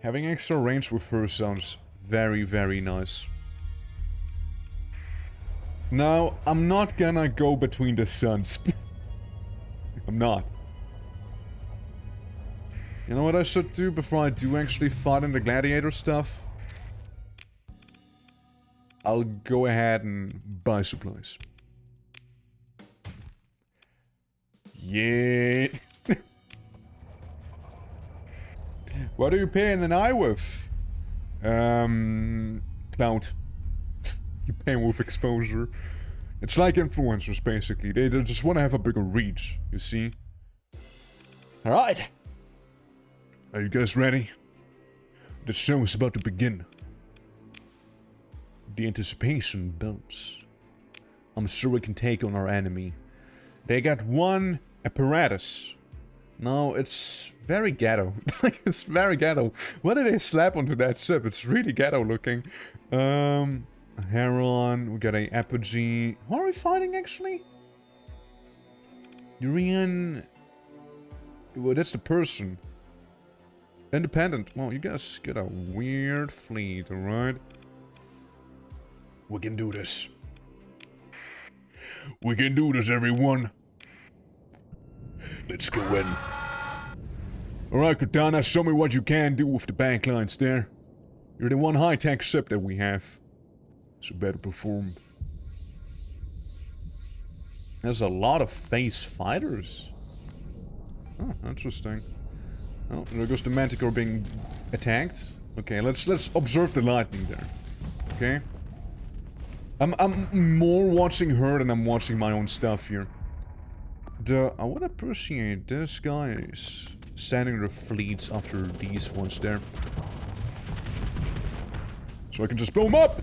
Having extra range with her sounds very, very nice. Now, I'm not gonna go between the suns. I'm not. You know what I should do before I do actually fight in the gladiator stuff? I'll go ahead and buy supplies. Yeah. What are you paying an eye with? Cloud. You pay with exposure. It's like influencers, basically. They just want to have a bigger reach, you see? Alright. Are you guys ready? The show is about to begin. The anticipation builds. I'm sure we can take on our enemy. They got one apparatus. No, it's very ghetto. Like, it's very ghetto. What did they slap onto that ship? It's really ghetto looking. Heron, we got a Apogee. What are we fighting, actually? Urian... Well, that's the person. Independent. Well, you guys got a weird fleet, alright? We can do this. We can do this, everyone. Let's go in. Alright, Cortana, show me what you can do with the bank lines there. You're the one high-tech ship that we have. So better perform. There's a lot of phase fighters. Oh, interesting. Oh, there goes the Manticore being attacked. Okay, let's observe the lightning there. Okay. I'm more watching her than I'm watching my own stuff here. I would appreciate this guy is sending the fleets after these ones there. So I can just blow them up!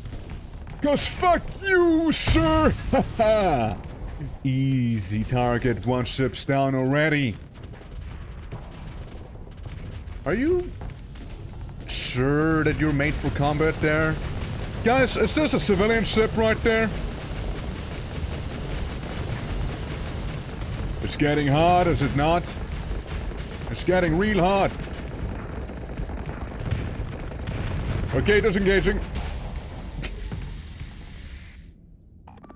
Cause fuck you, sir! Haha! Easy target, one ship's down already. Are you sure that you're made for combat there? Guys, is this a civilian ship right there? It's getting hot, is it not? It's getting real hot. Okay, disengaging.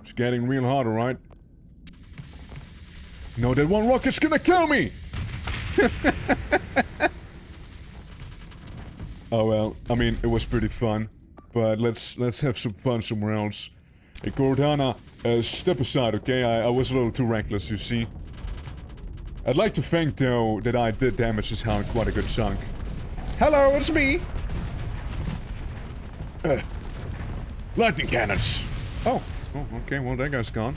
It's getting real hot, alright? No, that one rocket's gonna kill me! Oh well, I mean, it was pretty fun. But let's have some fun somewhere else. Hey, Cortana, step aside, okay? I was a little too reckless, you see. I'd like to think, though, that I did damage this hound quite a good chunk. Hello, it's me! Lightning cannons! Oh, okay, well, that guy's gone.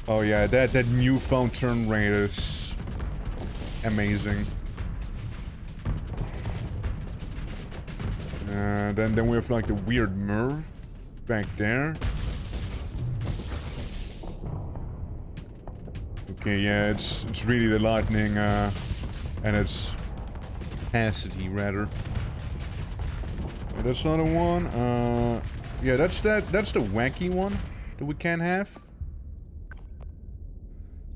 Oh yeah, that newfound turn rate is amazing. Then we have like the weird Merv back there. Okay, yeah, it's really the lightning and its capacity rather. Yeah, that's not a one. Yeah, that's the wacky one that we can't have.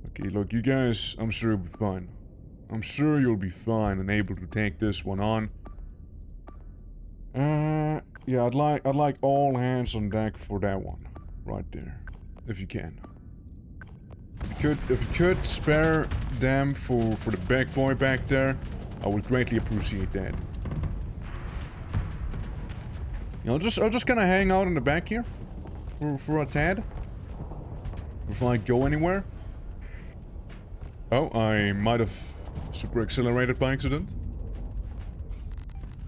Okay, look, you guys, I'm sure you'll be fine. I'm sure you'll be fine and able to take this one on. Yeah, I'd like all hands on deck for that one, right there, if you can. If you could spare them for the big boy back there, I would greatly appreciate that. You know, I'll just kind of hang out in the back here for a tad before I go anywhere. Oh, I might have super accelerated by accident.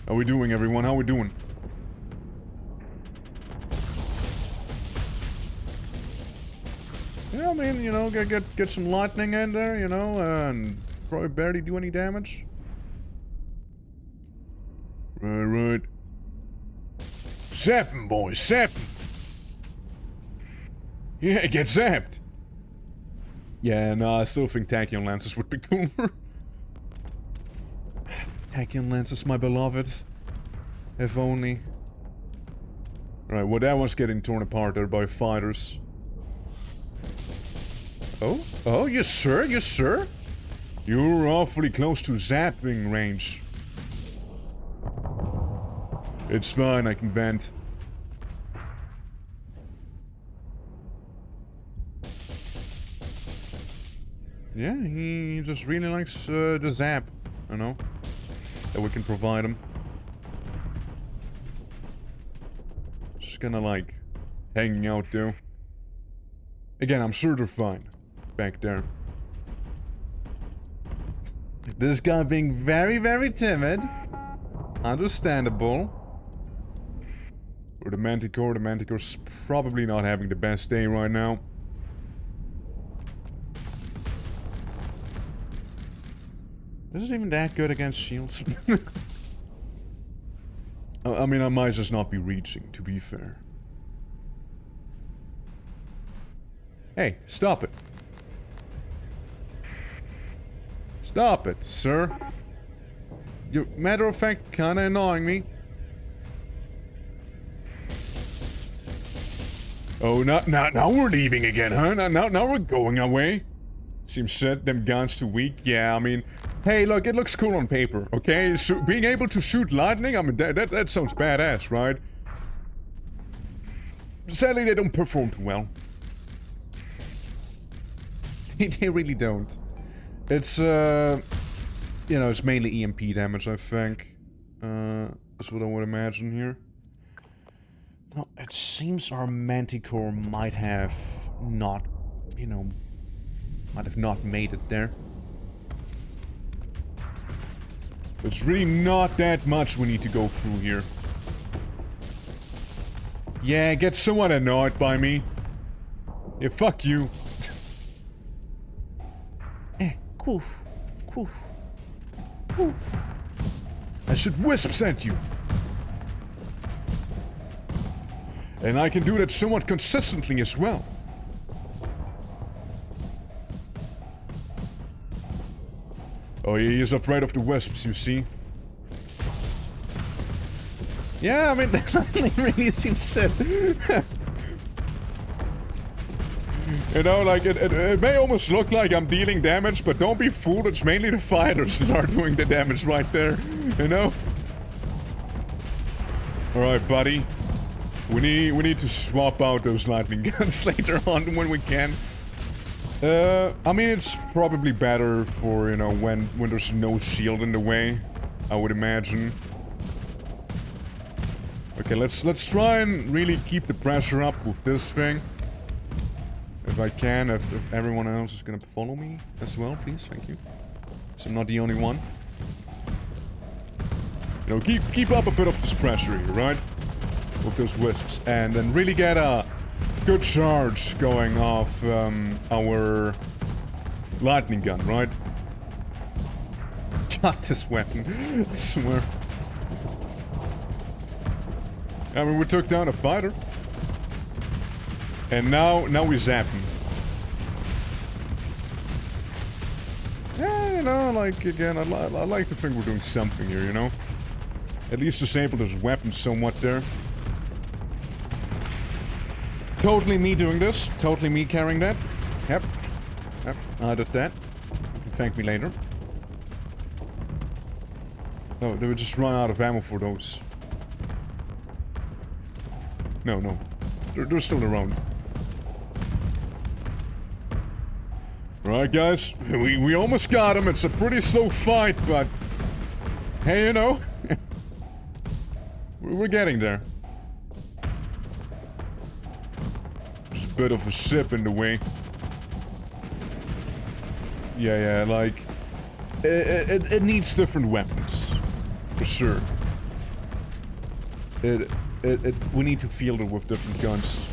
How we doing, everyone? How we doing? Yeah, I mean, you know, get some lightning in there, you know, and probably barely do any damage. Right. Zap him, boys, zap him! Yeah, get zapped! Yeah, no, I still think tachyon lenses would be cooler. Tachyon lenses, my beloved. If only. Right, well that one's getting torn apart there by fighters. Oh? Oh, yes sir, yes sir. You're awfully close to zapping range. It's fine, I can vent. Yeah, he just really likes the zap, you know, that we can provide him. Just kinda like hanging out though. Again, I'm sure they're fine back there. This guy being very, very timid. Understandable. For the Manticore's probably not having the best day right now. This isn't even that good against shields. I mean, I might just not be reaching, to be fair. Hey, stop it. Stop it, sir. You're, matter of fact, kinda annoying me. Oh, now we're leaving again, huh? Now we're going away. Seems set them guns too weak. Yeah, I mean, hey, look, it looks cool on paper, okay? So being able to shoot lightning, I mean, that sounds badass, right? Sadly, they don't perform too well. They really don't. It's, you know, it's mainly EMP damage, I think. That's what I would imagine here. Now, it seems our Manticore might have not, you know, might have not made it there. It's really not that much we need to go through here. Yeah, get somewhat annoyed by me. Yeah, fuck you. Woof. Woof. Woof. I should wisps at you. And I can do that somewhat consistently as well. Oh, he is afraid of the wisps, you see. Yeah, I mean, that really seems shit. You know, like, it may almost look like I'm dealing damage, but don't be fooled, it's mainly the fighters that are doing the damage right there, you know? Alright, buddy. We need to swap out those lightning guns later on when we can. I mean, it's probably better for, you know, when there's no shield in the way, I would imagine. Okay, let's try and really keep the pressure up with this thing. If I can, if everyone else is gonna follow me as well, please, thank you. So I'm not the only one. You know, keep up a bit of this pressure here, right? With those wisps, and then really get a good charge going off our lightning gun, right? God, this weapon, I swear. I mean, we took down a fighter. And now we zap him. Yeah, you know, like, again, I like to think we're doing something here, you know? At least disable his weapon somewhat there. Totally me doing this. Totally me carrying that. Yep. Yep, I did that. You can thank me later. Oh, they would just run out of ammo for those. No. They're still around. Right, guys, we almost got him. It's a pretty slow fight, but hey, you know, we're getting there. There's a bit of a ship in the way. Yeah, like it needs different weapons, for sure. We need to field it with different guns.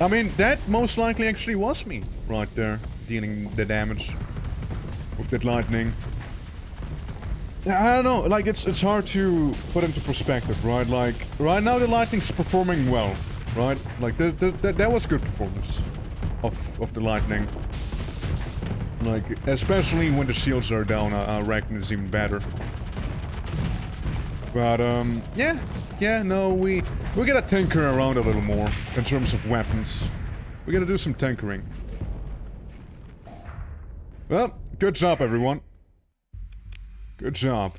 I mean, that most likely actually was me right there, dealing the damage with that lightning. I don't know, like, it's hard to put into perspective, right? Like, right now the lightning's performing well. right? Like, that was good performance of the lightning. Like, especially when the shields are down, I reckon it's even better. But, yeah, no, we gotta tinker around a little more in terms of weapons. We gotta do some tinkering. Well, good job, everyone. Good job.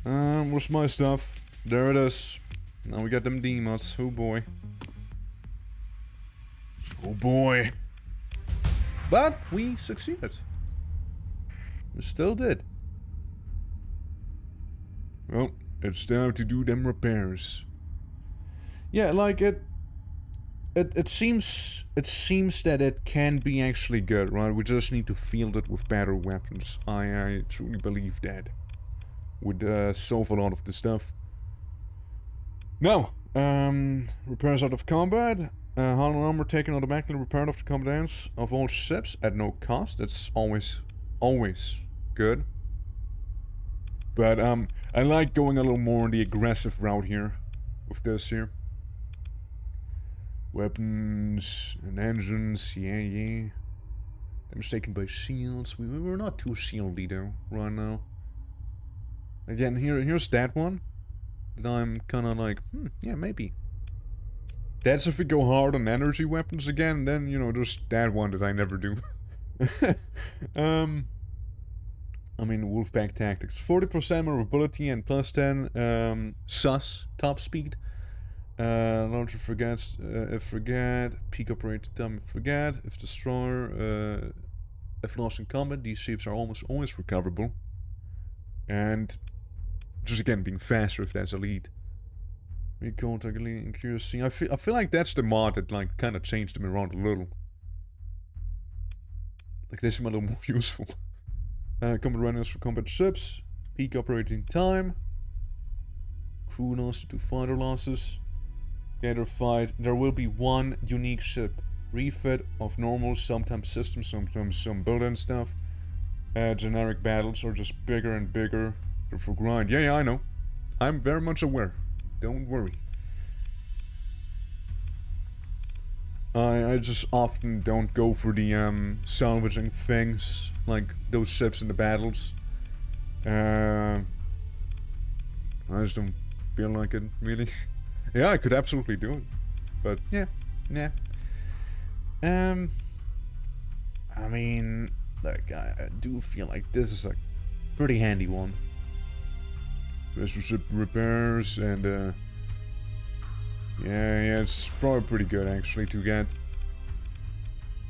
Where's my stuff? There it is. Now we got them demons. Oh boy. Oh boy. But we succeeded. We still did. Well, it's time to do them repairs. Yeah, like it seems that it can be actually good, right? We just need to field it with better weapons. I truly believe that would solve a lot of the stuff. Now, repairs out of combat. Hollow armor taken automatically repaired off the combatants of all ships at no cost. That's always good. But I like going a little more on the aggressive route here with this here. Weapons and engines, yeah. Damage taken by shields. We're not too shieldy though right now. Again, here's that one that I'm kind of like, yeah, maybe. That's if we go hard on energy weapons again. Then you know, there's that one that I never do. I mean, Wolfpack Tactics. 40% mobility and plus 10 sus top speed. Launcher forgets if forget. Peak operated time if forget. If destroyer if lost in combat, these ships are almost always recoverable. And just again being faster if that's a lead. Recall targeting accuracy. I feel like that's the mod that like kind of changed them around a little. Like this is a little more useful. Combat readiness for combat ships. Peak operating time. Crew loss to fighter losses. Gather fight. There will be one unique ship. Refit of normal, sometimes systems, sometimes some built-in stuff. Generic battles are just bigger and bigger. They're for grind. Yeah, I know. I'm very much aware. Don't worry. I just often don't go for the salvaging things, like those ships in the battles. I just don't feel like it, really. Yeah, I could absolutely do it, but yeah. I mean, like, I do feel like this is a pretty handy one. Vessel ship repairs and yeah, it's probably pretty good actually to get.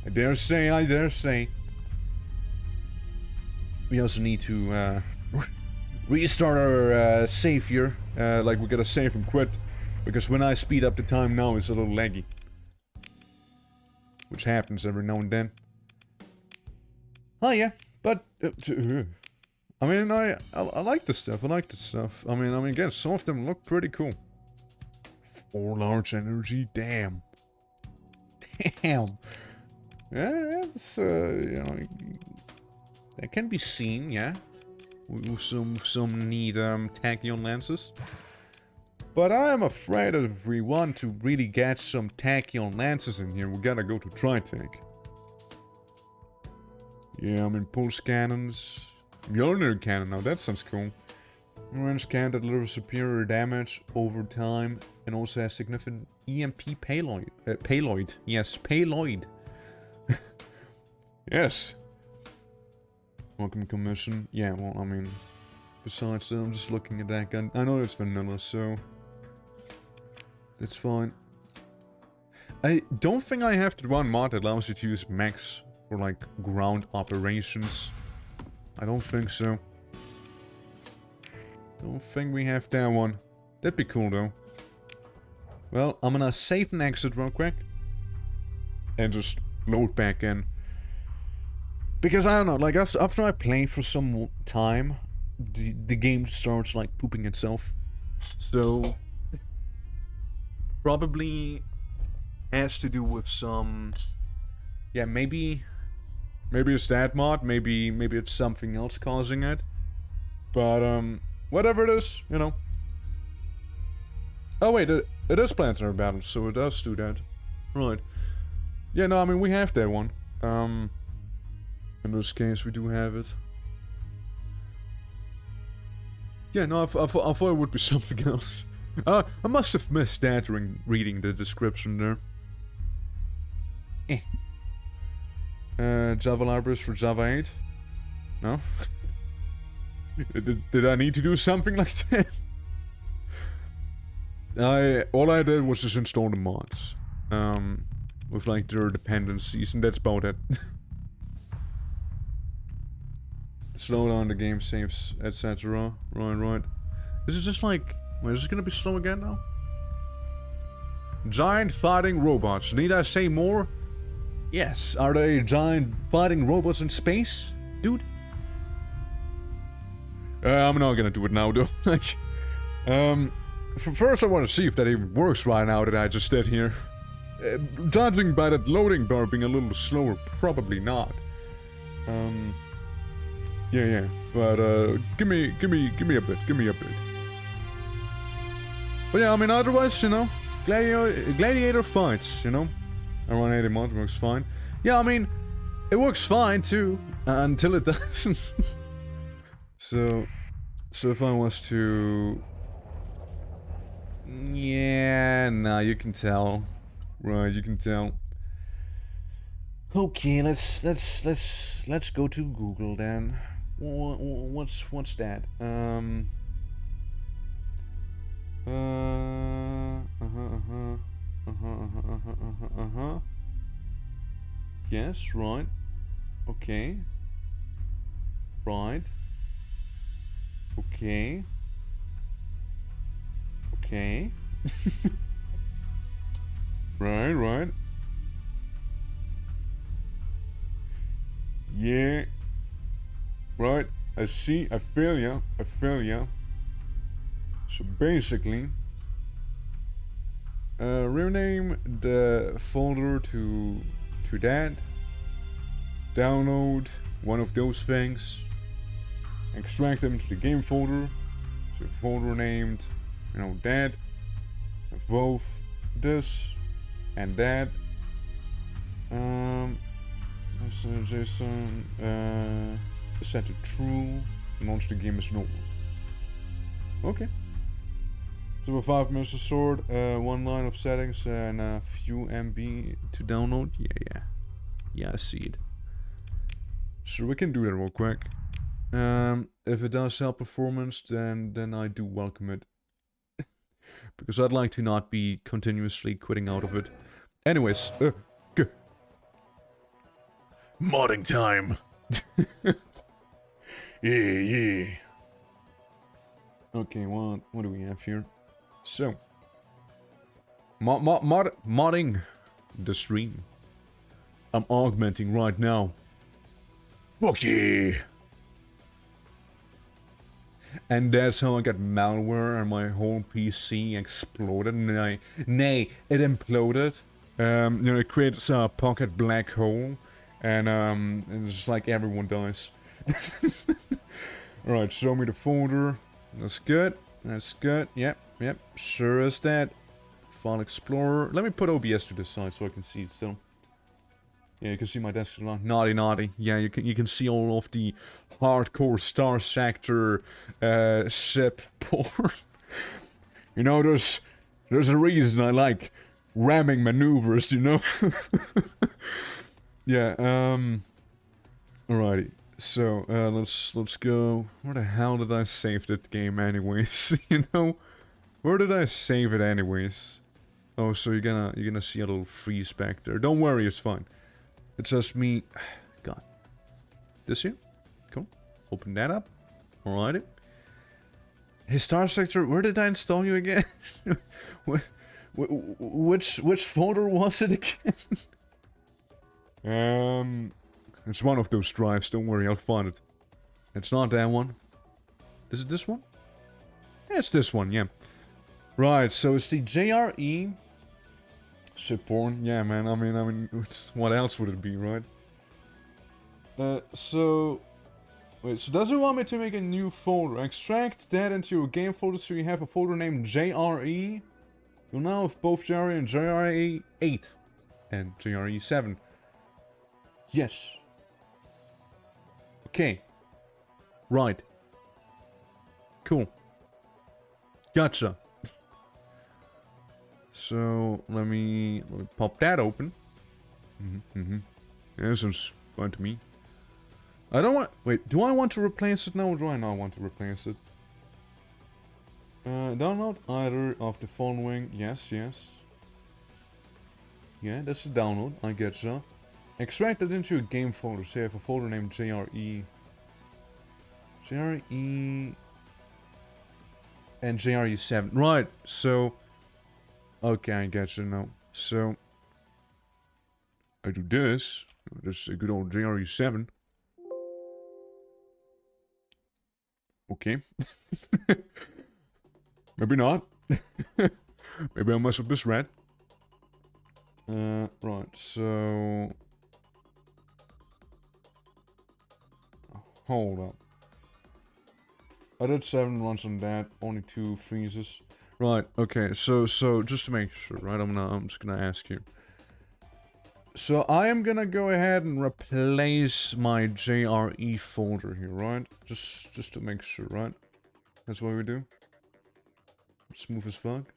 I dare say. We also need to restart our save here. Like we gotta save and quit, because when I speed up the time now, it's a little laggy, which happens every now and then. Oh yeah, but I mean, I like this stuff. I like this stuff. I mean, again, some of them look pretty cool. 4 large energy, damn. Yeah, it's you know, that can be seen, yeah, with some neat tachyon lances. But I am afraid that if we want to really get some tachyon lances in here, we gotta go to Tritech. Yeah, I mean, pulse cannons. Mjolnir cannon, now that sounds cool. Range cannon that delivers superior damage over time and also has significant EMP payload. Yes, payload. Yes. Welcome commission. Yeah, well, I mean, besides that, I'm just looking at that gun. I know it's vanilla, so that's fine. I don't think I have the one mod that allows you to use mechs for like ground operations. I don't think so. Don't think we have that one. That'd be cool though. Well, I'm gonna save and exit real quick. And just load back in. Because I don't know, like after I play for some time, the game starts like pooping itself. So probably has to do with some, yeah, maybe it's that mod, maybe it's something else causing it. But whatever it is, you know. Oh wait, It is planetary battles, so it does do that. Right. Yeah, no, I mean, we have that one. In this case, we do have it. Yeah, no, I thought it would be something else. I must have missed that during reading the description there. Java libraries for Java 8? No? did I need to do something like that? All I did was just install the mods. With like their dependencies, and that's about it. Slow down the game saves, etc. Right. Is it just like... Wait, is it gonna be slow again now? Giant fighting robots. Need I say more? Yes. Are they giant fighting robots in space, dude? I'm not gonna do it now, though. Like, first I want to see if that even works right now that I just did here. Judging by that loading bar being a little slower, probably not. Yeah. But give me a bit. But yeah, I mean, otherwise, you know, gladiator fights, you know, around 80 mod works fine. Yeah, I mean, it works fine too, until it doesn't. So if I was to, yeah, nah, you can tell, right? You can tell. Okay, let's go to Google then. What's that? Yes, right. Okay. Right. Okay. Right. Yeah. Right. I see. I feel ya. So basically, rename the folder to that. Download one of those things. Extract them to the game folder. So folder named, you know, that. Both this and that. JSON. Set to true. Launch the game as normal. Okay. So with 5 minutes to sort, 1 line of settings and a few MB to download. Yeah, I see it. So we can do that real quick. If it does help performance, then I do welcome it. Because I'd like to not be continuously quitting out of it. Anyways, modding time. Yeah. Okay, what do we have here? So, modding the stream. I'm augmenting right now. Okay. And that's how I got malware and my whole PC exploded. Nay, it imploded. You know, it creates a pocket black hole, and it's just like everyone dies. Alright, show me the folder. That's good. Yep. Sure is that. File Explorer. Let me put OBS to the side so I can see it still. Yeah, you can see my desktop. Naughty. Yeah, you can see all of the hardcore Starsector ship porn. You know, there's a reason I like ramming maneuvers, you know? Yeah, alrighty. So, let's go. Where the hell did I save that game anyways? You know? Where did I save it anyways? Oh, so you're gonna see a little freeze back there. Don't worry, it's fine. It's just me. God. This here? Cool. Open that up. Alrighty. Hey, Starsector, where did I install you again? Which folder was it again? It's one of those drives, don't worry, I'll find it. It's not that one. Is it this one? Yeah, it's this one, yeah. Right, so it's the JRE shipborn. Yeah, man, I mean, what else would it be, right? So does it want me to make a new folder? Extract that into your game folder so you have a folder named JRE. You now have both JRE and JRE 8 and JRE 7. Yes. Okay. Right. Cool. Gotcha. So let me pop that open. Yeah, sounds fine to me. I don't want. Wait, do I want to replace it now, or do I not want to replace it? Download either of the following. Yes, yes. Yeah, that's the download. I get so. Extract it into a game folder. So you have a folder named JRE. JRE. And JRE 7. Right, so. Okay, I get you now. So. I do this. This is a good old JRE 7. Okay. Maybe not. Maybe I must have misread. Right, so... Hold up. I did 7 runs on that, only 2 freezes. Right, okay, so just to make sure, right, I'm just gonna ask you. So I am gonna go ahead and replace my JRE folder here, right? Just to make sure, right? That's what we do. Smooth as fuck.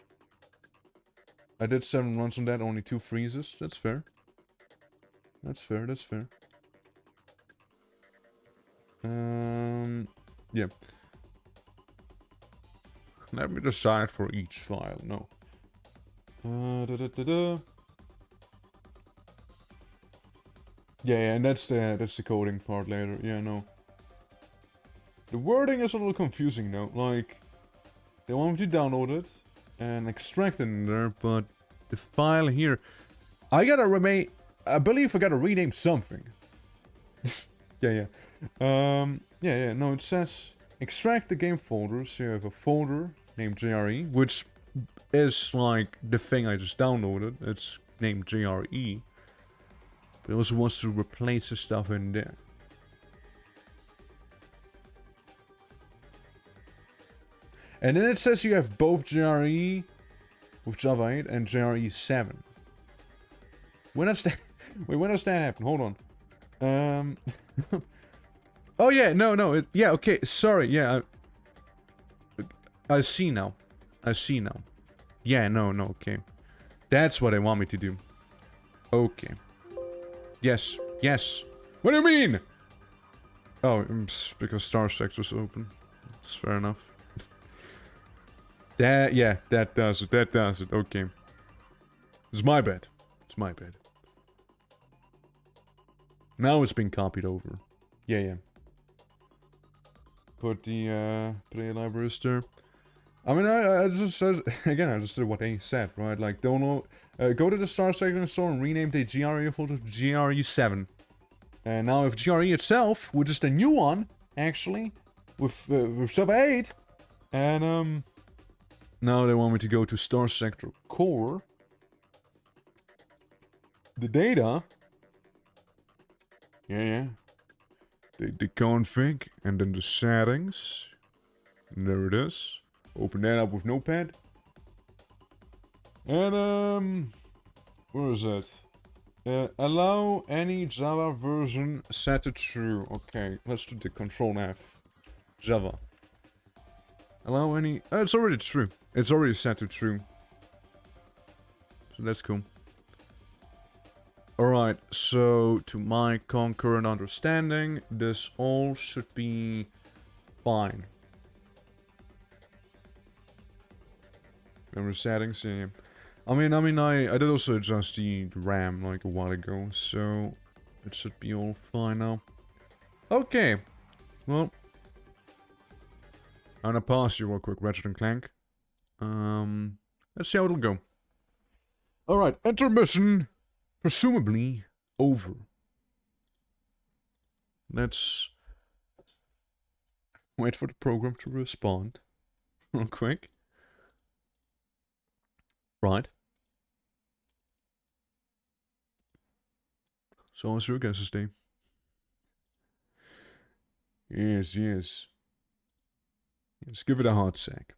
I did 7 runs on that, only 2 freezes. That's fair. That's fair, that's fair. Yeah. Let me decide for each file. No. Yeah, and that's the coding part later. Yeah, no. The wording is a little confusing though. Like, they want me to download it and extract it in there, but the file here, I believe I gotta rename something. Yeah. Yeah. No, it says extract the game folder. So you have a folder named JRE, which is like the thing I just downloaded. It's named JRE. But it also wants to replace the stuff in there. And then it says you have both JRE with Java 8 and JRE 7. When does that... Wait, when does that happen? Hold on. Oh yeah, no, yeah, okay, sorry, yeah. I see now. Yeah, no, okay. That's what they want me to do. Okay. Yes. What do you mean? Oh, because Starsector is open. That's fair enough. That does it, okay. It's my bad. Now it's been copied over. Yeah. Put the libraries there. I mean, I just said, again, I just did what they said, right? Like, download, go to the Starsector store and rename the GRE folder to GRE7. And now if GRE itself, which is the new one, actually, with Java 8, and, now they want me to go to Starsector core, the data, yeah, the config, and then the settings, and there it is. Open that up with Notepad. And, where is it? Allow any Java version set to true. Okay, let's do the Control F. Java. Allow any... it's already true. It's already set to true. So that's cool. Alright, so to my concurrent understanding, this all should be fine. Memory settings, yeah. I mean, I did also adjust the RAM like a while ago, so it should be all fine now. Okay, well, I'm gonna pause you real quick, Ratchet and Clank. Let's see how it'll go. Alright, intermission, presumably over. Let's wait for the program to respond real quick. Right. So how's your guys' day? Yes. Let's give it a hot sec.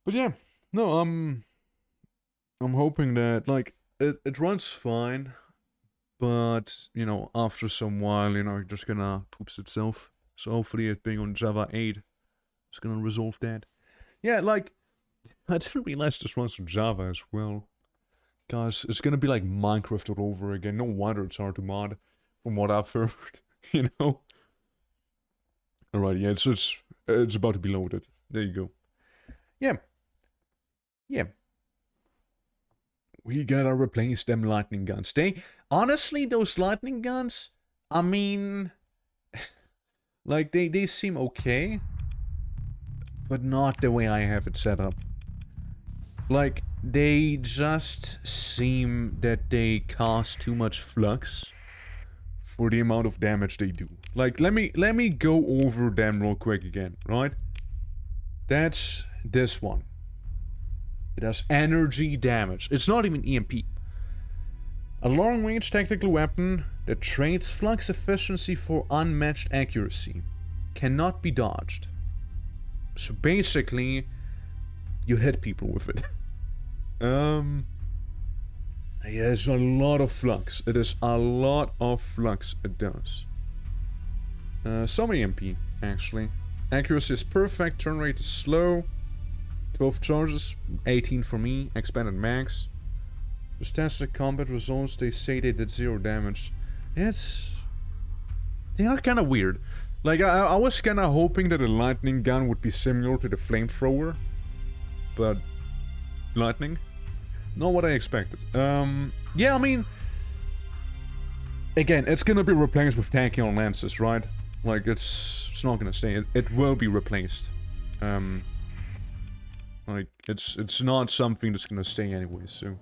But yeah, No, I'm hoping that, like, it runs fine, but, you know, after some while, you know, it's just gonna poops itself. So hopefully it being on Java 8 is gonna resolve that. Yeah, like, I didn't realize this runs on Java as well. Guys, it's gonna be like Minecraft all over again. No wonder it's hard to mod, from what I've heard, you know? Alright, yeah, it's about to be loaded. There you go. Yeah. Yeah. We gotta replace them lightning guns. Honestly, those lightning guns, I mean, like, they seem okay, but not the way I have it set up. Like, they just seem that they cause too much flux for the amount of damage they do. Like, let me go over them real quick again, right? That's this one. It has energy damage. It's not even EMP. A long-range tactical weapon that trades flux efficiency for unmatched accuracy. Cannot be dodged. So basically, you hit people with it. Yeah, it's a lot of flux. It is a lot of flux it does. Some EMP, actually. Accuracy is perfect, turn rate is slow. 12 charges, 18 for me, expanded max. Just tested combat results, they say they did 0 damage. They are kinda weird. Like, I was kinda hoping that a lightning gun would be similar to the flamethrower. But... lightning? Not what I expected. Yeah, I mean... again, it's gonna be replaced with tachyon lenses, right? Like, it's not gonna stay. It will be replaced. Like, it's not something that's gonna stay anyway, so...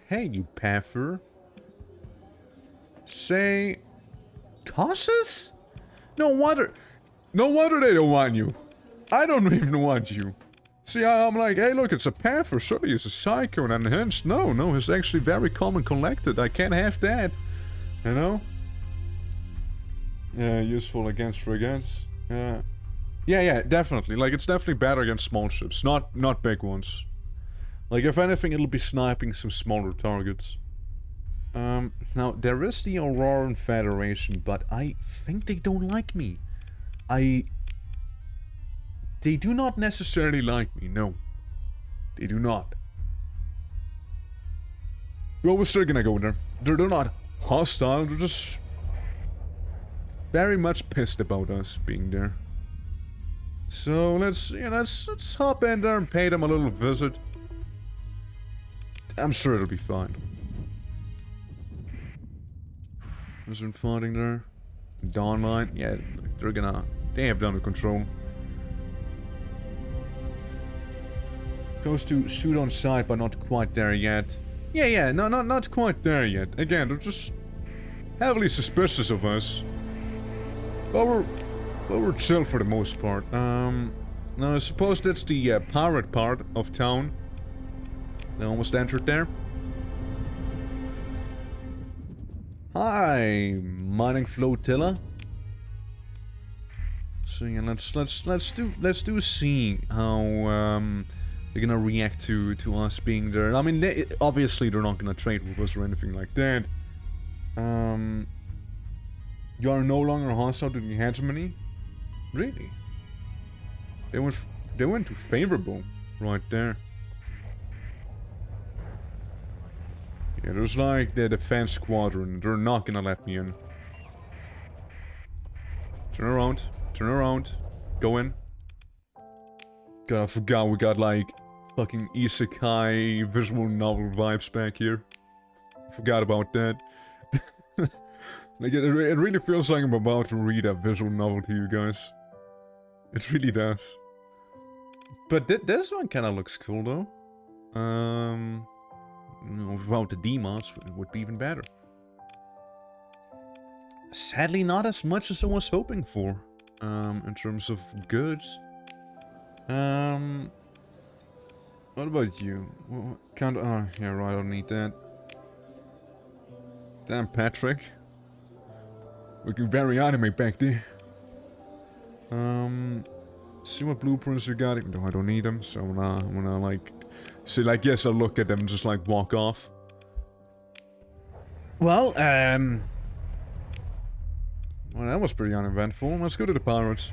Hey, you paffer. Say... cautious? No wonder they don't want you. I don't even want you. See, I'm like, hey, look, it's a panther. Surely he's a psycho and unhinged. No, he's actually very calm and collected. I can't have that. You know? Yeah, useful against frigates. Yeah, definitely. Like, it's definitely better against small ships, not big ones. Like, if anything, it'll be sniping some smaller targets. Now, there is the Auroran Federation, but I think they don't like me. They do not necessarily like me, no. They do not. Well, we're still gonna go there. They're not hostile, they're just... very much pissed about us being there. So, let's hop in there and pay them a little visit. I'm sure it'll be fine. Is there fighting there? Dawnlight? Yeah, they have it under control. Goes to shoot on sight, but not quite there yet. Yeah, no, not quite there yet. Again, they're just heavily suspicious of us. But we're chill for the most part. Now I suppose that's the pirate part of town. They almost entered there. Hi, mining flotilla. So yeah, let's do see how they're gonna react to us being there. I mean, obviously they're not gonna trade with us or anything like that. You are no longer hostile to the hegemony. Really? They went to favorable right there. Yeah, there's like the defense squadron. They're not gonna let me in. Turn around, go in. God, I forgot we got like fucking isekai visual novel vibes back here. Forgot about that. Like, it really feels like I'm about to read a visual novel to you guys. It really does. But this one kind of looks cool though. Without the D-mods, it would be even better. Sadly, not as much as I was hoping for. In terms of goods. What about you? Can't... oh, yeah, right, I don't need that. Damn, Patrick. Looking very anime back there. See what blueprints you got, even though I don't need them, so I'm gonna like... See, like, yes, I'll look at them and just, like, walk off. Well, well, that was pretty uneventful. Let's go to the pirates.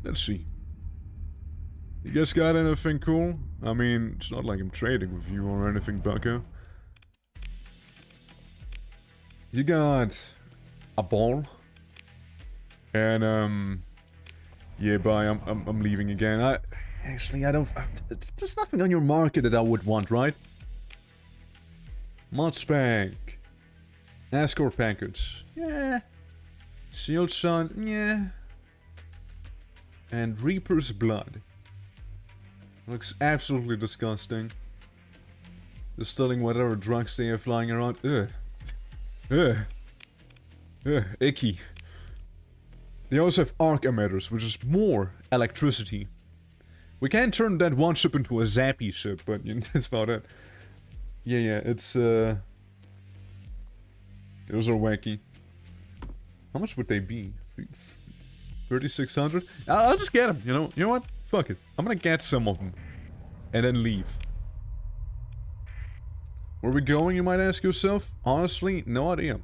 Let's see. You guys got anything cool? I mean, it's not like I'm trading with you or anything, bucko. You got a ball. And, yeah, bye, I'm leaving again. Actually, I don't... There's nothing on your market that I would want, right? Mod Spank. Escort package. Yeah. Sealed Sun. Yeah. And Reaper's Blood. Looks absolutely disgusting. Distilling whatever drugs they have flying around. Ugh. Ugh. Ugh. Icky. They also have arc emitters, which is more electricity. We can turn that one ship into a zappy ship, but you know, that's about it. Yeah, it's those are wacky. How much would they be? 3,600? I'll just get them, you know? You know what? Fuck it. I'm gonna get some of them. And then leave. Where are we going, you might ask yourself? Honestly, no idea.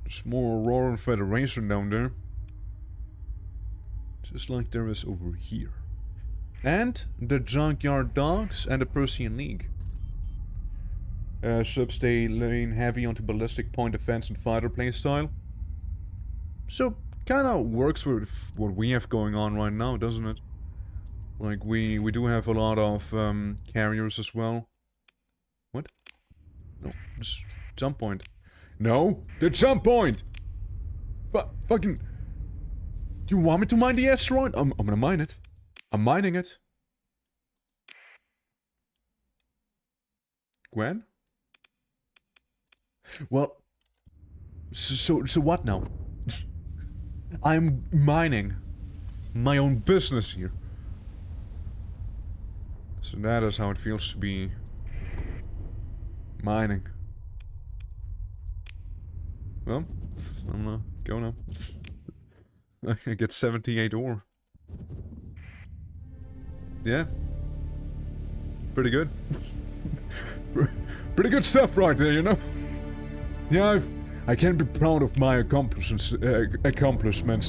There's more Auroran Federation down there. Just like there is over here. And the Junkyard Dogs and the Persian League. Ships they lean heavy onto ballistic point defense and fighter playstyle. So, kinda works with what we have going on right now, doesn't it? Like, we do have a lot of carriers as well. What? No, just jump point. No, the jump point! Fucking... You want me to mine the asteroid? I'm gonna mine it. I'm mining it. Gwen? Well... So what now? I'm mining my own business here. So that is how it feels to be... mining. Well, I'm gonna go now. I get 78 ore. Yeah. Pretty good. Pretty good stuff right there, you know? Yeah, I can be proud of my accomplishments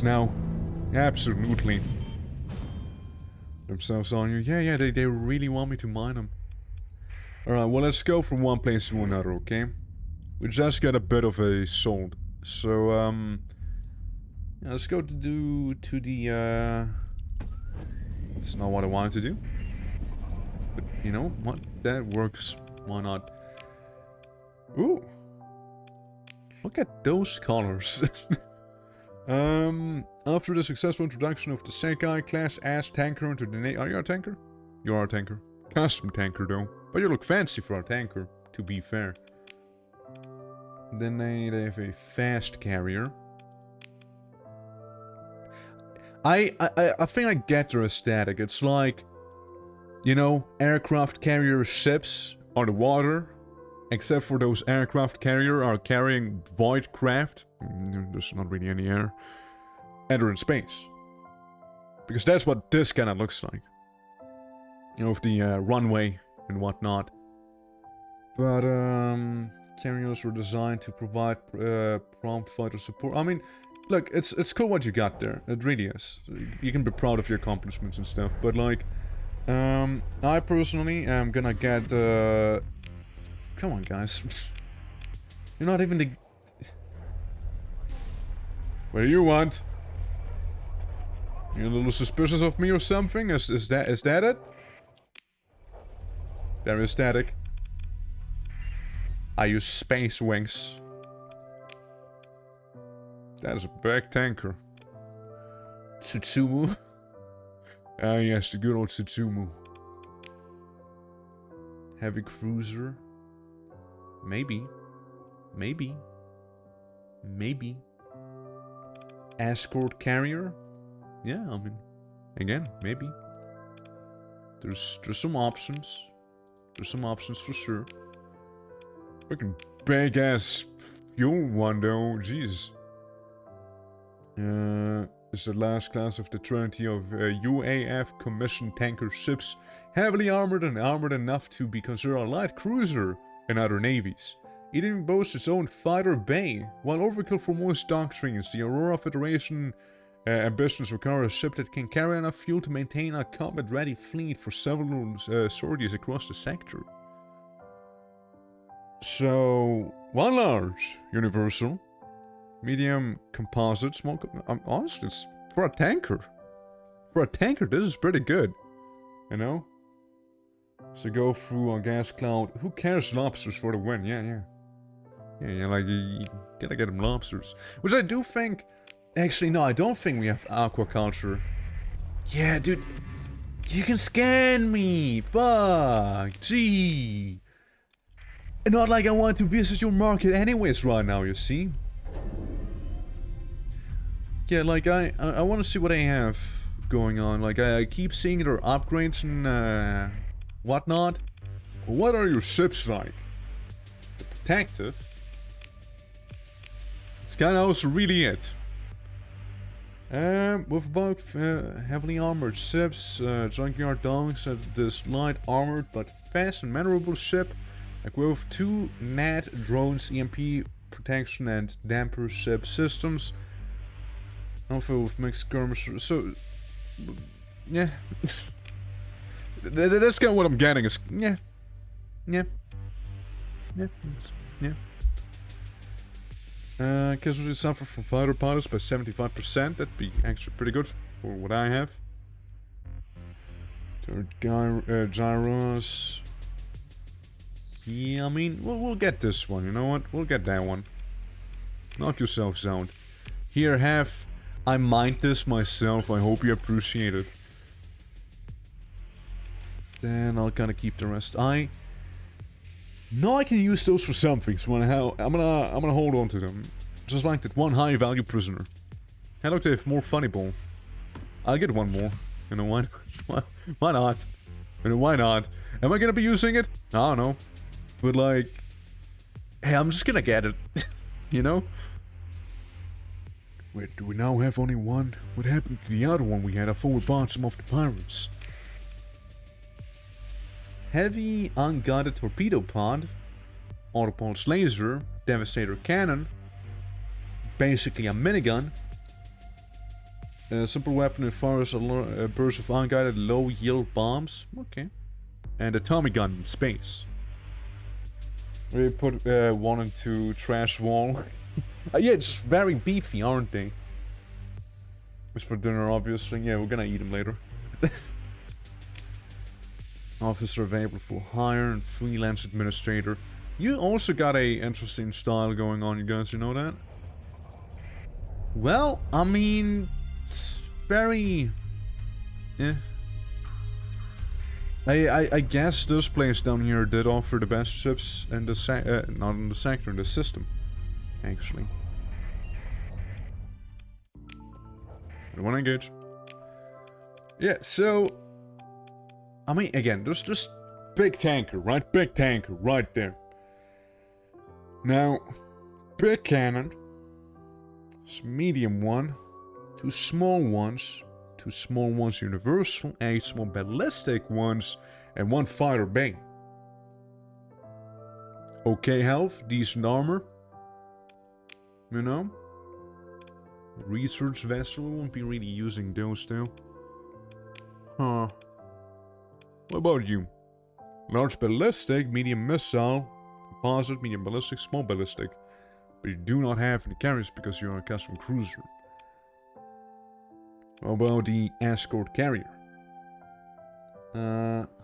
now. Absolutely. Themselves on you. Yeah, they really want me to mine them. Alright, well, let's go from one place to another, okay? We just got a bit of a sold. So, yeah, let's go to the, That's not what I wanted to do. But, you know what? That works. Why not? Ooh. Look at those colors. After the successful introduction of the Sekai class as tanker into the Are you a tanker? You are a tanker. Custom tanker, though. But you look fancy for a tanker, to be fair. Then they have a fast carrier. I think I get their aesthetic. It's like, you know, aircraft carrier ships on the water. Except for those aircraft carrier are carrying void craft. There's not really any air. And they're in space. Because that's what this kind of looks like. You know, with the runway and whatnot. But, carriers were designed to provide prompt fighter support. I mean, look, it's cool what you got there. It really is. You can be proud of your accomplishments and stuff. But, like, I personally am gonna get, come on, guys. You're not even the... What do you want? You a little suspicious of me or something? Is that it? There is static. I use space wings. That is a big tanker. Tsutsumu. Ah yes, the good old Tsutsumu. Heavy cruiser. Maybe. Maybe. Maybe. Escort carrier? Yeah, I mean, again, maybe. There's some options. There's some options for sure. Freaking big ass fuel one though, jeez. Is the last class of the trinity of UAF commissioned tanker ships, heavily armored and armored enough to be considered a light cruiser in other navies. It even boasts its own fighter bay. While overkill for most doctrines, the Aurora Federation ambitions require a ship that can carry enough fuel to maintain a combat-ready fleet for several sorties across the sector. So, one large, universal, medium composite, small. Honestly, it's for a tanker. For a tanker, this is pretty good. You know? So go through a gas cloud. Who cares lobsters for the win? Yeah, like you gotta get them lobsters. Which I do think. Actually, no, I don't think we have aquaculture. Yeah, dude. You can scan me! Fuck! Gee! Not like I want to visit your market anyways right now, you see? Yeah, like I want to see what I have going on. Like I keep seeing their upgrades and whatnot. What are your ships like? The protective. It's kinda also really it. With about heavily armored ships, junkyard dogs, this light armored but fast and maneuverable ship, equipped with 2 NAT drones, EMP protection and damper ship systems. Also with mixed skirmishers. So, yeah. That's kind of what I'm getting. Is yeah. Casualty suffer from fighter pilots by 75%. That'd be actually pretty good for what I have. Third gyros. Yeah, I mean, we'll get this one. You know what? We'll get that one. Knock yourselves out. Here, have. I mined this myself. I hope you appreciate it. Then I'll kind of keep the rest. I know I can use those for something, so I'm gonna hold on to them. Just like that one high value prisoner. I look, they have more funny ball. I'll get one more. You know what? Why not? You know, why not? Am I gonna be using it? I don't know. But like, hey, I'm just gonna get it. You know? Wait, do we now have only one? What happened to the other one we had? I thought we bought some of the pirates. Heavy unguided torpedo pod, autopulse laser, devastator cannon, basically a minigun, a super weapon that fires a burst of unguided low yield bombs, okay, and a Tommy gun in space. We put 1 and 2 trash wall. Yeah, it's very beefy, aren't they? It's for dinner, obviously. Yeah, we're gonna eat them later. Officer available for hire and freelance administrator. You also got a interesting style going on, you guys. You know that? Well, I mean, it's very. Yeah. I guess this place down here did offer the best ships in the not in the sector, in the system, actually. I want to engage. Yeah, so I mean, again, there's just big tanker, right? Big tanker, right there. Now, big cannon, medium one, 2 small ones universal, 8 small ballistic ones, and 1 fighter bay. Okay health, decent armor. You know? Research vessel, won't be really using those though. Huh. What about you? Large ballistic, medium missile, composite, medium ballistic, small ballistic. But you do not have any carriers because you are a custom cruiser. How about the escort carrier?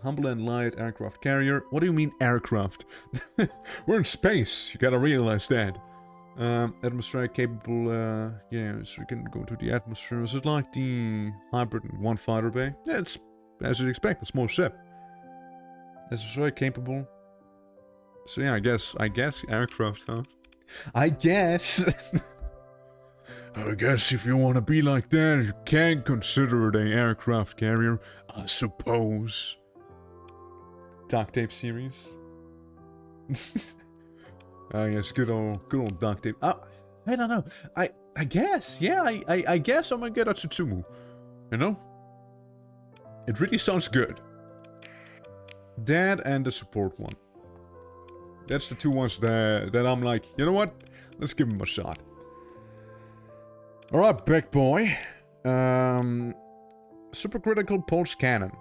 Humble and light aircraft carrier. What do you mean aircraft? We're in space, you gotta realize that. Atmosphere capable, yeah, so we can go to the atmosphere. Is it like the hybrid 1 fighter bay? Yeah, it's as you'd expect, a small ship. Atmosphere capable. So yeah, I guess aircraft, huh? I guess. I guess if you want to be like that, you can consider it an aircraft carrier, I suppose. Duct tape series. Ah, yes, good old duct tape. I don't know. I guess, yeah, I guess I'm gonna get a Tsutsumu. You know? It really sounds good. That and the support one. That's the two ones that I'm like, you know what? Let's give him a shot. Alright, big boy. Supercritical pulse cannon.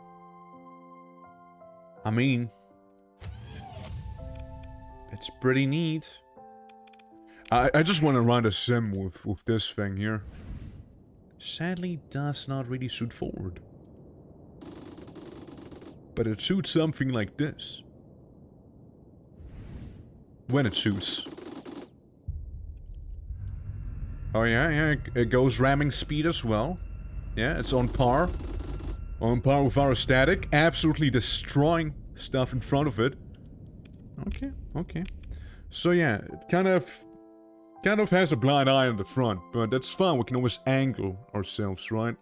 I mean, it's pretty neat. I just want to run a sim with this thing here. Sadly, does not really suit forward. But it suits something like this. When it suits. Oh yeah, it goes ramming speed as well. Yeah, it's on par. On par with our static. Absolutely destroying stuff in front of it. Okay. So yeah, it kind of has a blind eye on the front, but that's fine. We can always angle ourselves, right?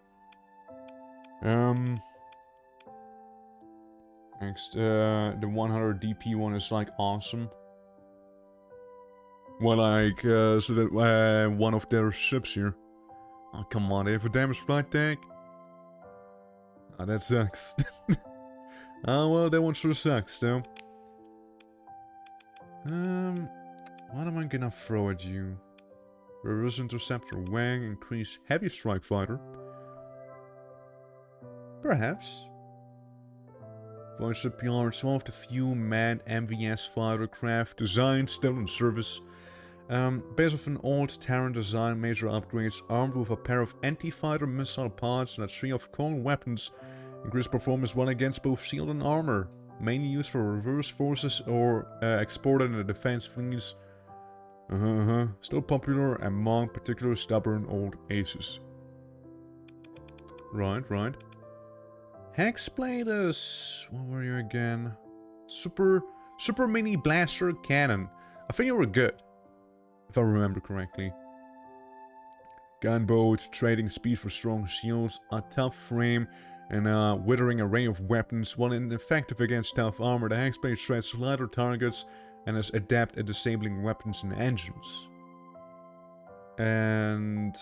Next, the 100 DP one is like awesome. Well, like, so that one of their ships here. Oh, come on, they have a damage flight tank. Ah, that sucks. Oh, well, that one sure sucks, though. What am I gonna throw at you? Reverse Interceptor, Wang, increase Heavy Strike Fighter. Perhaps. Voice shipyards, one of the few manned MVS fighter craft designed still in service. Based off an old Terran design, major upgrades, armed with a pair of anti-fighter missile pods and a string of cold weapons, increased performance well against both shield and armor, mainly used for reverse forces or exported in the defense fleets. Still popular among particular stubborn old aces. Right. Hexblade is... what were you again? Super mini blaster cannon. I think you were good. If I remember correctly. Gunboat, trading speed for strong shields, a tough frame, and a withering array of weapons. While ineffective against tough armor, the Hexblade shreds lighter targets and is adept at disabling weapons and engines. And...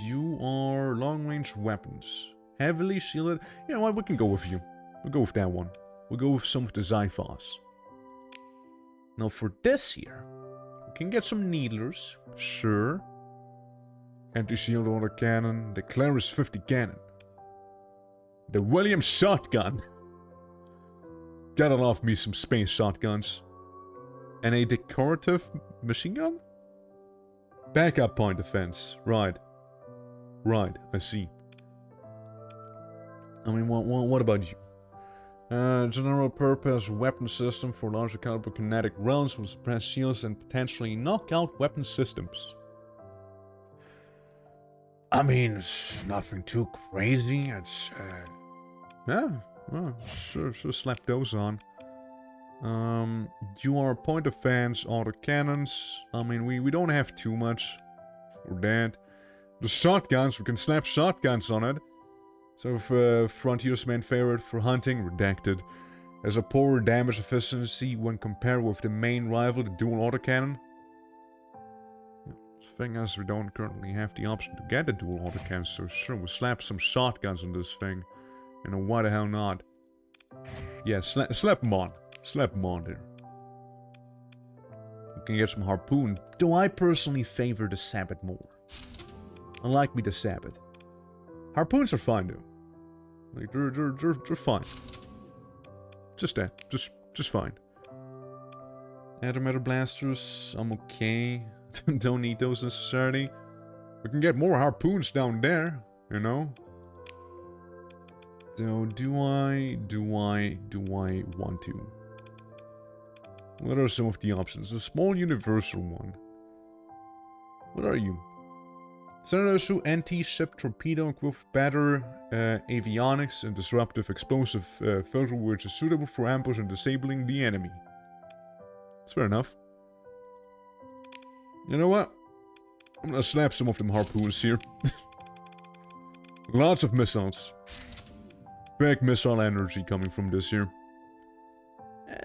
you are long-range weapons. Heavily shielded. You know what, we can go with you. We'll go with that one. We'll go with some of the Zyphos. Now for this here, we can get some Needlers. Sure. Anti-shield autocannon. The Clarus 50 cannon. The Williams shotgun. Gotta love me some space shotguns. And a decorative machine gun? Backup point defense. Right, I see. I mean, what about you? General purpose weapon system for larger caliber kinetic rounds with suppress shields and potentially knockout weapon systems. I mean, it's nothing too crazy. It's, yeah, well, sure slap those on. You are point defense, autocannons. I mean, we don't have too much for that. The shotguns, we can slap shotguns on it. So if Frontier's main favorite for hunting, redacted. Has a poor damage efficiency when compared with the main rival, the dual autocannon. The thing is, we don't currently have the option to get a dual autocannon, so sure, we'll slap some shotguns on this thing. You know, why the hell not? Yeah, slap them on. Slap them on there. We can get some harpoon. Though I personally favor the sabot more. I like me the sabot. Harpoons are fine though. Like they're fine. Just that. Just fine. Antimatter blasters, I'm okay. Don't need those necessarily. We can get more harpoons down there, you know. So do I want to? What are some of the options? The small universal one. What are you? Senator anti-ship torpedo equipped with better avionics and disruptive explosive filter which is suitable for ambush and disabling the enemy. That's fair enough. You know what? I'm gonna slap some of them harpoons here. Lots of missiles. Big missile energy coming from this here.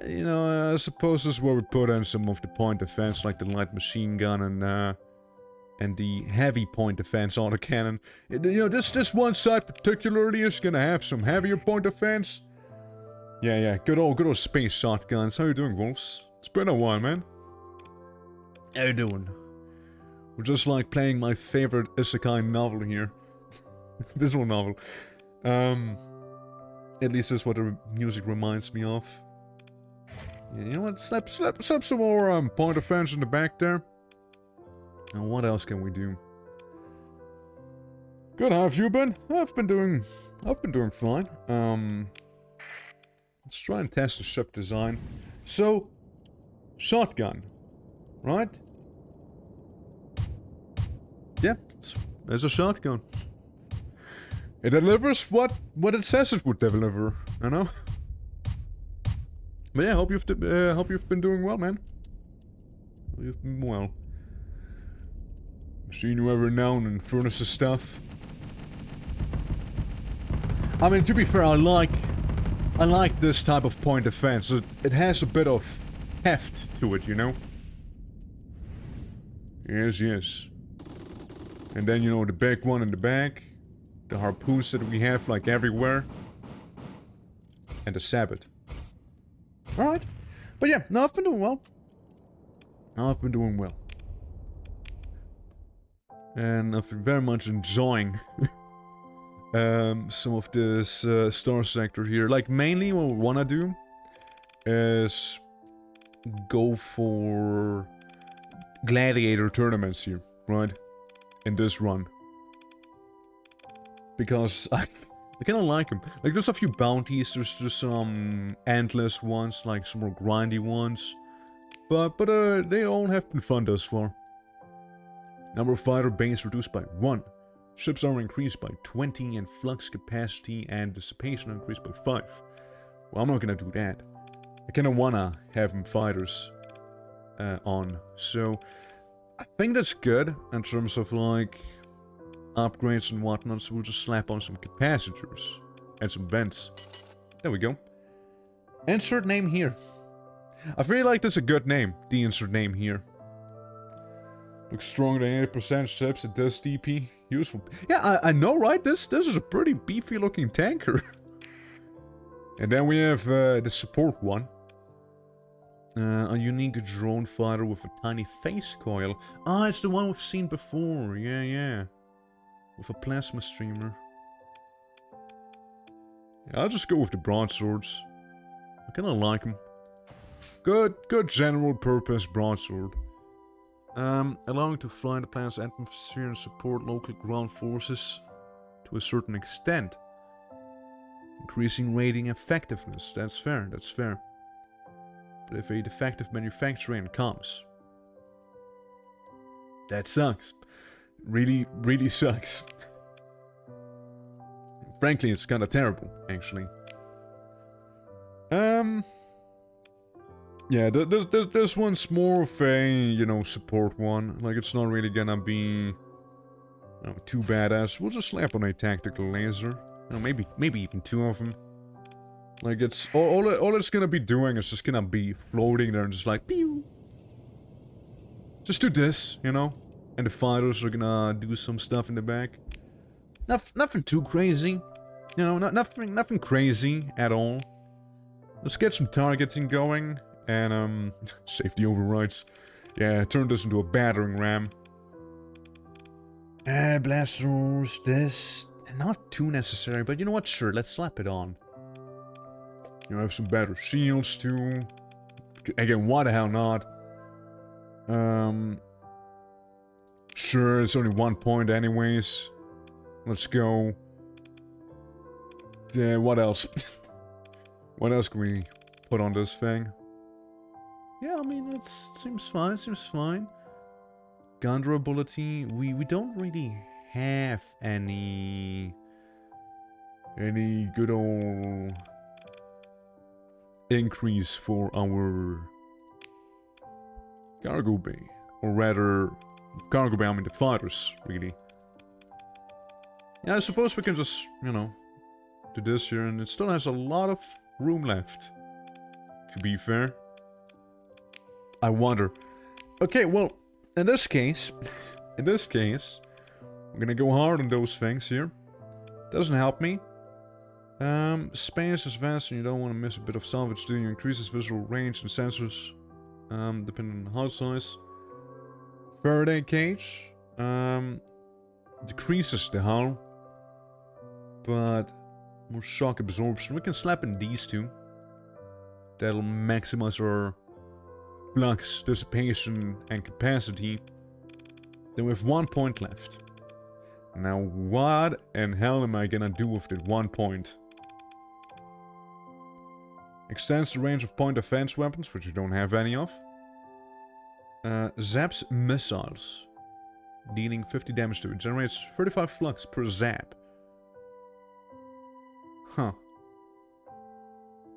You know, I suppose this is where we put in some of the point defense, like the light machine gun and the heavy point defense autocannon. You know, this one side particularly is gonna have some heavier point defense. Yeah, good old space shotguns. How you doing, Wolves? It's been a while, man. How you doing? We're just like playing my favorite isekai novel here. Visual novel. At least that's what the music reminds me of. Yeah, you know what? Slap some more point defense in the back there. And what else can we do? Good, how have you been? I've been doing fine. Let's try and test the ship design. So, shotgun, right? Yeah, there's a shotgun. It delivers what it says it would deliver, you know? But yeah, hope you've been doing well, man. You've been well. I've seen you every now and then furnace stuff. I mean, to be fair, I like this type of point defense. It has a bit of heft to it, you know? Yes. And then, you know, the big one in the back. The harpoons that we have, like, everywhere. And the sabot. Alright. But yeah, no, I've been doing well. And I've been very much enjoying some of this Starsector here. Like, mainly what we want to do is go for gladiator tournaments here, right? In this run. Because I kind of like them. Like, there's a few bounties, there's just some endless ones, like some more grindy ones. But they all have been fun thus far. Number of fighter bays reduced by 1. Ships are increased by 20, and flux capacity and dissipation increased by 5. Well, I'm not gonna do that. I kinda wanna have them fighters on. So, I think that's good in terms of, like, upgrades and whatnot. So we'll just slap on some capacitors and some vents. There we go. Insert name here. I feel like that's a good name, the insert name here. Looks stronger than 80% ships, it does DP. Useful. Yeah, I know, right? This is a pretty beefy looking tanker. And then we have the support one. A unique drone fighter with a tiny face coil. Ah, it's the one we've seen before. Yeah. With a plasma streamer. Yeah, I'll just go with the broadswords. I kinda like them. Good general purpose broadsword. Allowing to fly in the planet's atmosphere and support local ground forces to a certain extent. Increasing rating effectiveness. That's fair. But if a defective manufacturing comes, that sucks. Really sucks. Frankly, it's kind of terrible, actually. Yeah, this one's more of a, you know, support one. Like, it's not really gonna be, you know, too badass. We'll just slap on a tactical laser. You know, maybe even 2 of them. Like, it's all it's gonna be doing is just gonna be floating there and just like, pew. Just do this, you know. And the fighters are gonna do some stuff in the back. Nothing too crazy. You know, nothing crazy at all. Let's get some targeting going. And, safety overrides. Yeah, turn this into a battering ram. Blasters, this. Not too necessary, but you know what? Sure, let's slap it on. You have some better shields, too. Again, why the hell not? Sure, it's only 1 point anyways. Let's go. Yeah, what else? What else can we put on this thing? Yeah, I mean, it seems fine. Gun durability, we don't really have any good old increase for our cargo bay. Or rather, cargo bay, I mean the fighters, really. Yeah, I suppose we can just, you know, do this here, and it still has a lot of room left. to be fair. I wonder. Okay, well, in this case, we're gonna go hard on those things here. Doesn't help me. Space is vast and you don't want to miss a bit of salvage, do you? Increases visual range and sensors, depending on the hull size. Faraday cage, decreases the hull, but more shock absorption. We can slap in these two. That'll maximize our flux, dissipation, and capacity. Then we have 1 point left. Now, what in hell am I gonna do with that 1 point? Extends the range of point defense weapons, which you don't have any of. Zaps missiles, dealing 50 damage to it. Generates 35 flux per zap. Huh.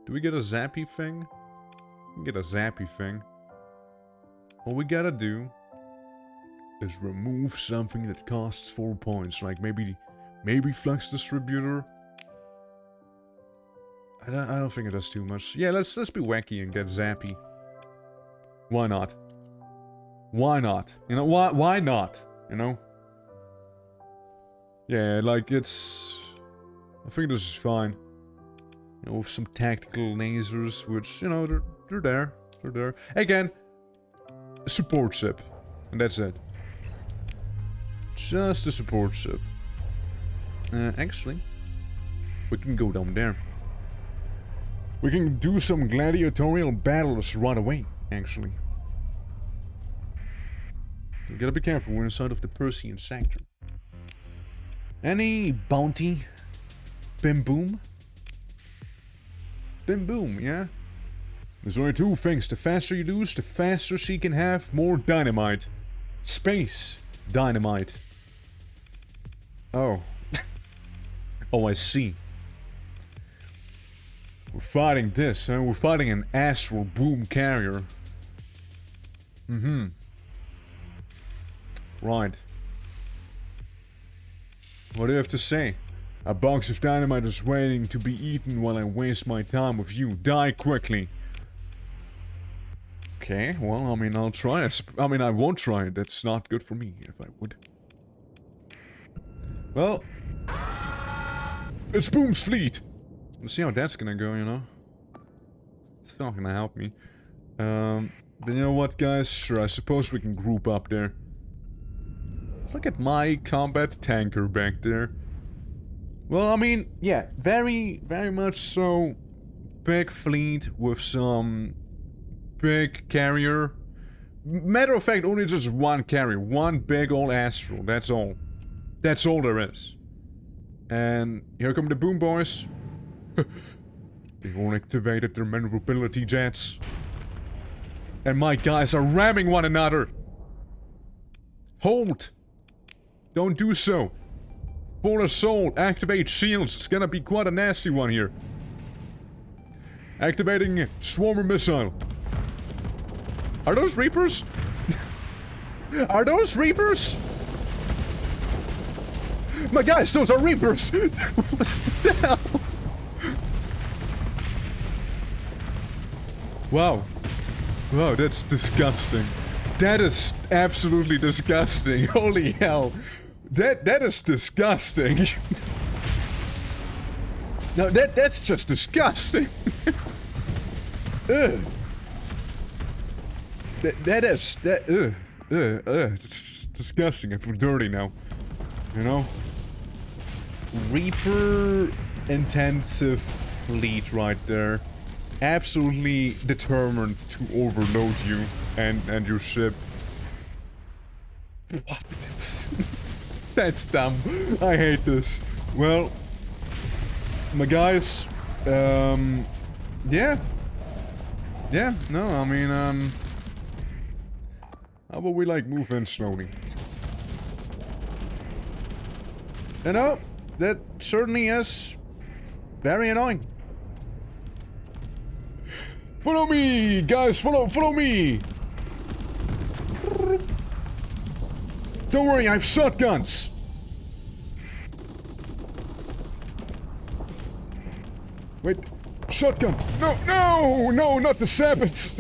Do we get a zappy thing? We can get a zappy thing. All we gotta do is remove something that costs 4 points, like maybe flux distributor. I don't think it does too much. Yeah, let's be wacky and get zappy. Why not? Why not? You know, why not? You know? Yeah, like it's... I think this is fine. You know, with some tactical lasers, which, you know, they're there. They're there. Again, support ship. And that's it. Just a support ship. Actually, we can go down there. We can do some gladiatorial battles right away, actually. You gotta be careful, we're inside of the Persian sector. Any bounty? Bim boom? Bim boom, yeah? There's only two things. The faster you lose, the faster she can have more dynamite. Space dynamite. Oh. Oh, I see. We're fighting this, huh? We're fighting an astral boom carrier. Mm-hmm. Right. What do you have to say? A box of dynamite is waiting to be eaten while I waste my time with you. Die quickly. Okay, well, I mean, I'll try it. I mean, I won't try it. That's not good for me, if I would. Well... It's Boom's fleet! Let's see how that's gonna go, you know? It's not gonna help me. But you know what, guys? Sure, I suppose we can group up there. Look at my combat tanker back there. Well, I mean, yeah, very much so. Big fleet with some big carrier. Matter of fact, only just one carrier. One big old astral. That's all. That's all there is. And here come the boom boys. They all activated their maneuverability jets. And my guys are ramming one another. Hold. Don't do so. Full assault. Activate shields. It's gonna be quite a nasty one here. Activating swarmer missile. Are those Reapers? Are those Reapers? My guys, those are Reapers! What the hell? Wow. Wow, that's disgusting. That is absolutely disgusting. Holy hell. That is disgusting. No, that's just disgusting. Ugh. It's just disgusting. I feel dirty now. You know? Reaper intensive fleet right there. Absolutely determined to overload you and your ship. What? That's dumb. I hate this. Well, my guys, yeah. Yeah, no, I mean, how about we, like, move in slowly? You know, that certainly is very annoying. Follow me, guys, follow me! Don't worry, I have shotguns! Wait, shotgun! No, no, no, not the sabots!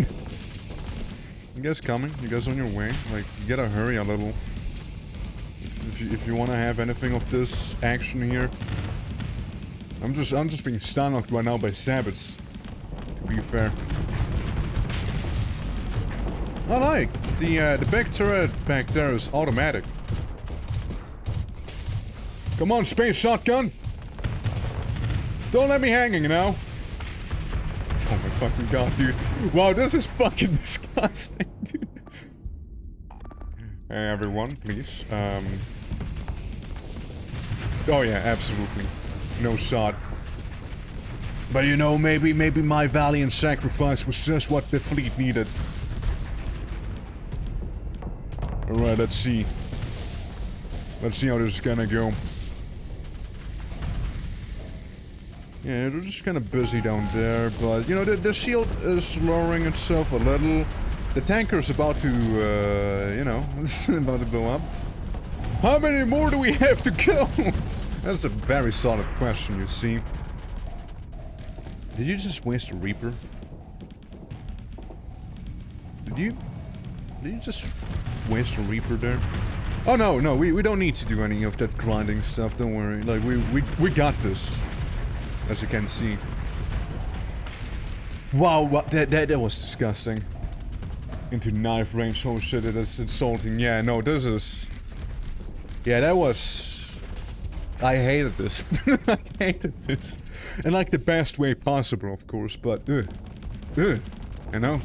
You guys coming? You guys on your way? Like, you gotta hurry a little. If you wanna have anything of this action here. I'm just being stunlocked right now by sabots. To be fair. I like the back turret back there is automatic. Come on, space shotgun! Don't let me hanging now. Oh my fucking god, dude. Wow, this is fucking disgusting, dude. Hey, everyone, please. Oh yeah, absolutely. No shot. But you know, maybe my valiant sacrifice was just what the fleet needed. Alright, let's see. Let's see how this is gonna go. Yeah, they're just kind of busy down there, but, you know, the shield is lowering itself a little. The tanker's about to, you know, it's about to blow up. How many more do we have to go? That's a very solid question, you see. Did you just waste a Reaper? Did you just waste a Reaper there? Oh, no, we don't need to do any of that grinding stuff, don't worry. Like, we got this. As you can see. Wow, that was disgusting. Into knife range, oh shit, it is insulting. Yeah, no, this is... Yeah, that was... I hated this. I hated this. In like the best way possible, of course, but... you know,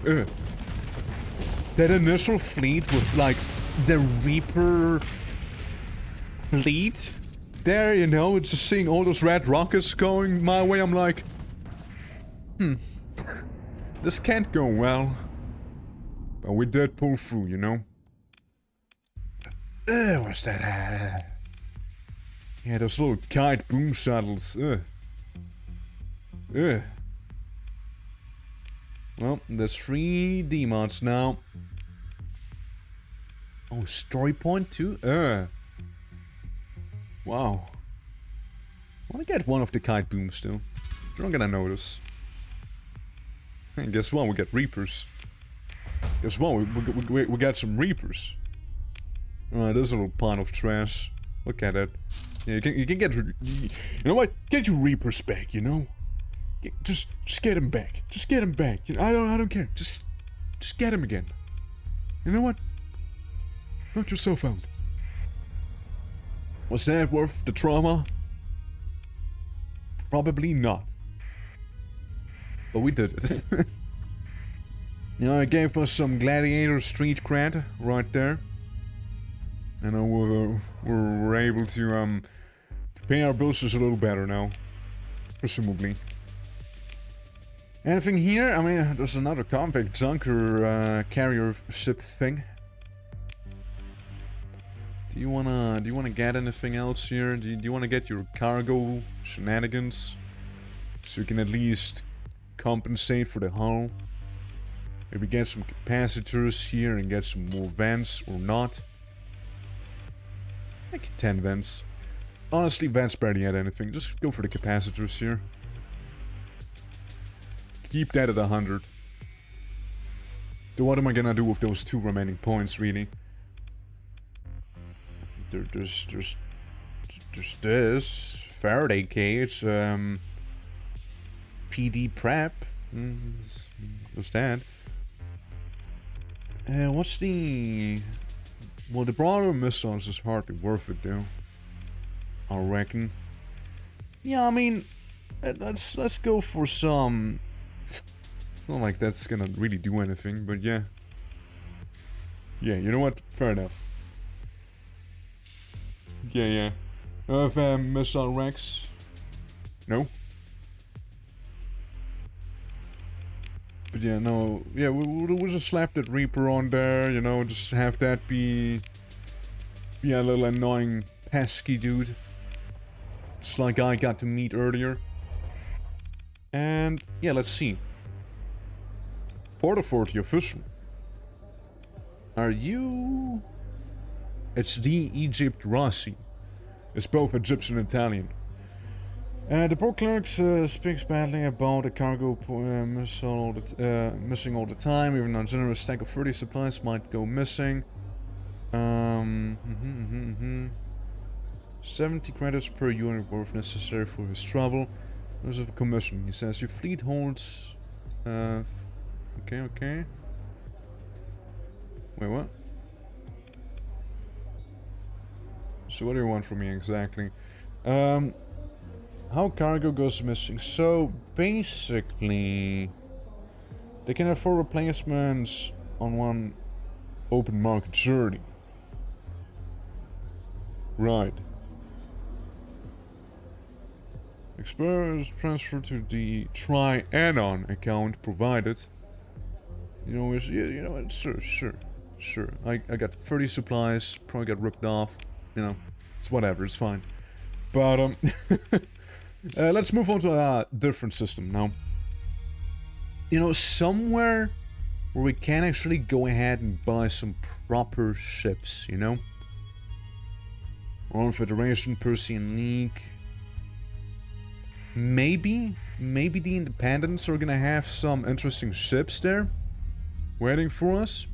That initial fleet with, like, the Reaper... fleet? There, you know, it's just seeing all those red rockets going my way, I'm like... This can't go well. But we did pull through, you know? What's that? Yeah, those little kite boom shuttles. Well, there's 3 D-mods now. Oh, story point too? Wow. I wanna get one of the kite booms still. You're not gonna notice. And guess what? We get Reapers. Guess what? We got some Reapers. Alright, there's a little pile of trash. Look at it. Yeah, you can get... You know what? Get your Reapers back, you know? Just get him back. Just get him back. You know, I don't care. Just get him again. You know what? Knock yourself out. Was that worth the trauma? Probably not. But we did it. You know, it gave us some gladiator street cred right there. And we're able to pay our bills just a little better now. Presumably. Anything here? I mean, there's another convict junker carrier ship thing. Do you wanna get anything else here? Do you wanna get your cargo shenanigans? So you can at least compensate for the hull? Maybe get some capacitors here and get some more vents or not? Like 10 vents. Honestly, vents barely had anything. Just go for the capacitors here. Keep that at 100. Then what am I gonna do with those 2 remaining points, really? There's this Faraday cage, PD prep. What's that? What's the... Well, the broader missiles is hardly worth it, though. I reckon. Yeah, I mean, let's go for some. It's not like that's gonna really do anything, but yeah. Yeah, you know what? Fair enough. Yeah. Missile racks. No. But yeah, no. Yeah, we'll just slap that Reaper on there. You know, just have that be a little annoying pesky dude. Just like I got to meet earlier. And yeah, let's see. Port Authority official. Are you... It's the Egypt Rossi. It's both Egyptian and Italian. The port clerk speaks badly about a cargo missing all the time. Even a generous stack of 30 supplies might go missing. 70 credits per unit worth necessary for his trouble. There's a commission. He says your fleet holds. Okay. Wait, what? So what do you want from me exactly? How cargo goes missing? So basically, they can have 4 replacements on one open market journey. Right. Express transfer to the Tri-Anon account provided. You know, sure. I got 30 supplies, probably got ripped off. You know, it's whatever, it's fine. But, let's move on to a different system now. You know, somewhere where we can actually go ahead and buy some proper ships, you know? Royal Federation, Persian League. Maybe the Independents are gonna have some interesting ships there waiting for us.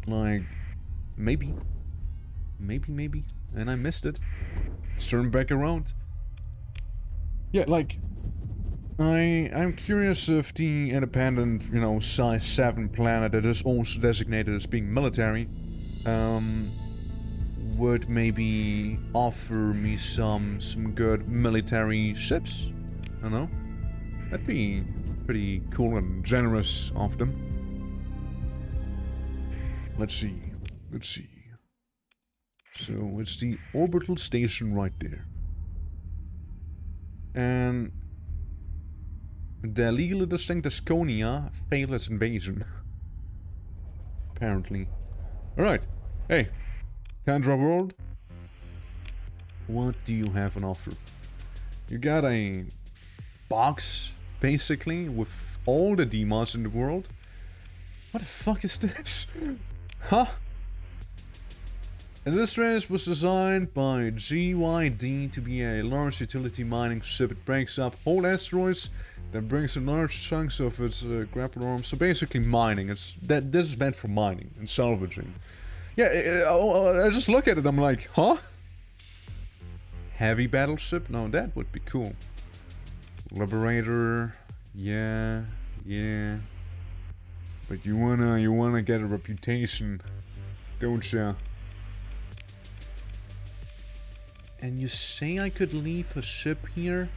Like, maybe. And I missed it. Let's turn back around. Yeah, like, I'm curious if the independent, you know, size 7 planet that is also designated as being military, would maybe offer me some good military ships. I don't know. That'd be pretty cool and generous of them. Let's see. So, it's the orbital station right there. And the legally distinct Asconia failed its invasion. Apparently. Alright. Hey. Tundra World. What do you have on offer? You got a box, basically, with all the D-mods in the world. What the fuck is this? Huh? And this race was designed by GYD to be a large utility mining ship. It breaks up whole asteroids, then brings in large chunks of its grapple arms. So basically mining. This is meant for mining and salvaging. Yeah, I just look at it, I'm like, huh? Heavy battleship? No, that would be cool. Liberator, yeah. But you wanna get a reputation, don't ya? And you say I could leave a ship here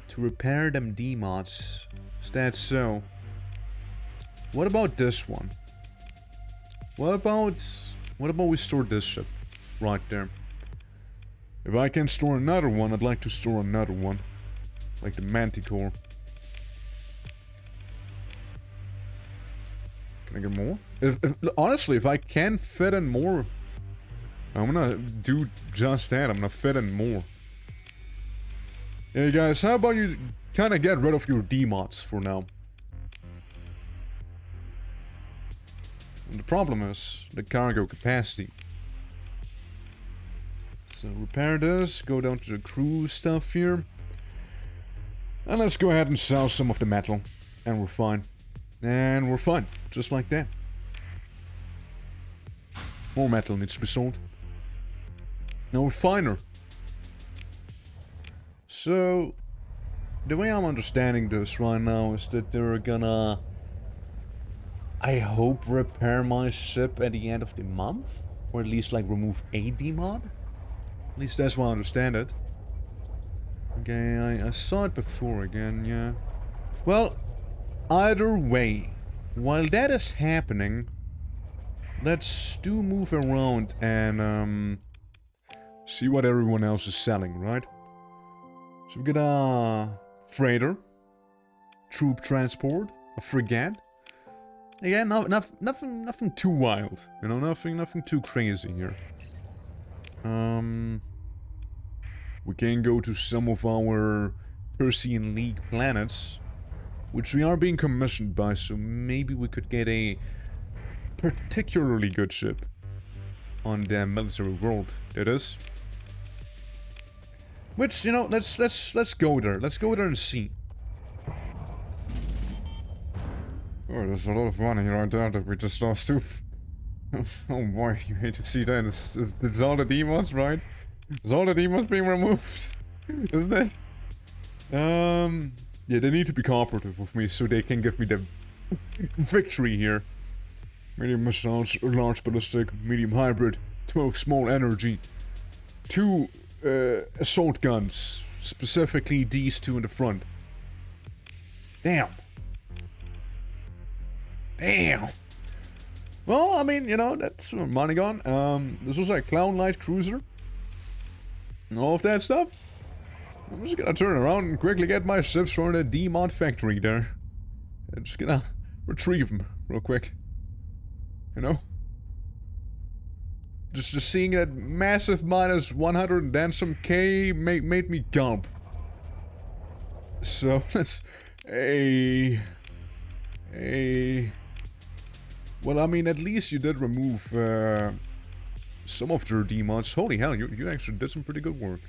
to repair them D-mods? Is that so? What about this one? What about we store this ship right there? If I can store another one, I'd like to store another one, like the Manticore. Can I get more? Honestly, if I can fit in more, I'm gonna do just that. I'm gonna fit in more. Hey guys, how about you kind of get rid of your D-mods for now? And the problem is the cargo capacity. So repair this, go down to the crew stuff here. And let's go ahead and sell some of the metal. And we're fine. And we're fine. Just like that. More metal needs to be sold. No, we're finer. So, the way I'm understanding this right now is that they're gonna, I hope, repair my ship at the end of the month? Or at least, like, remove a D-mod? At least that's how I understand it. Okay, I saw it before again, yeah. Well, either way, while that is happening, let's do move around and, see what everyone else is selling, right? So we got a freighter, troop transport, a frigate. Again, nothing too wild, you know, nothing too crazy here. We can go to some of our Persian League planets, which we are being commissioned by, so maybe we could get a particularly good ship on the military world, that is. Which, you know, let's go there. Let's go there and see. Oh, there's a lot of money right there that we just lost too. Oh boy, you hate to see that. It's all the demons, right? It's all the demons being removed, isn't it? Yeah, they need to be cooperative with me so they can give me the victory here. Medium massage, large ballistic, medium hybrid, 12 small energy, 2 assault guns, specifically these 2 in the front. Damn. Damn. Well, I mean, you know, that's money gone. This was a Clown Light Cruiser. And all of that stuff. I'm just gonna turn around and quickly get my ships from the D-Mod factory there. I'm just gonna retrieve them real quick. You know? Just seeing that massive minus 100 and then some K made me gulp. So, let's... Well, I mean, at least you did remove some of their D-Mods. Holy hell, you actually did some pretty good work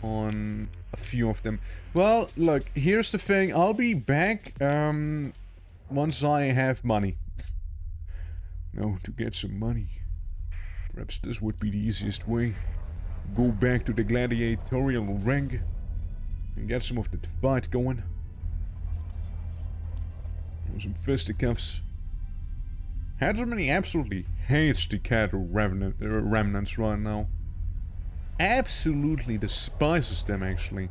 on a few of them. Well, look, here's the thing. I'll be back once I have money. No, to get some money. Perhaps this would be the easiest way. Go back to the gladiatorial ring and get some of the fight going. Some fisticuffs. Hadramany absolutely hates the cattle remnants right now. Absolutely despises them, actually.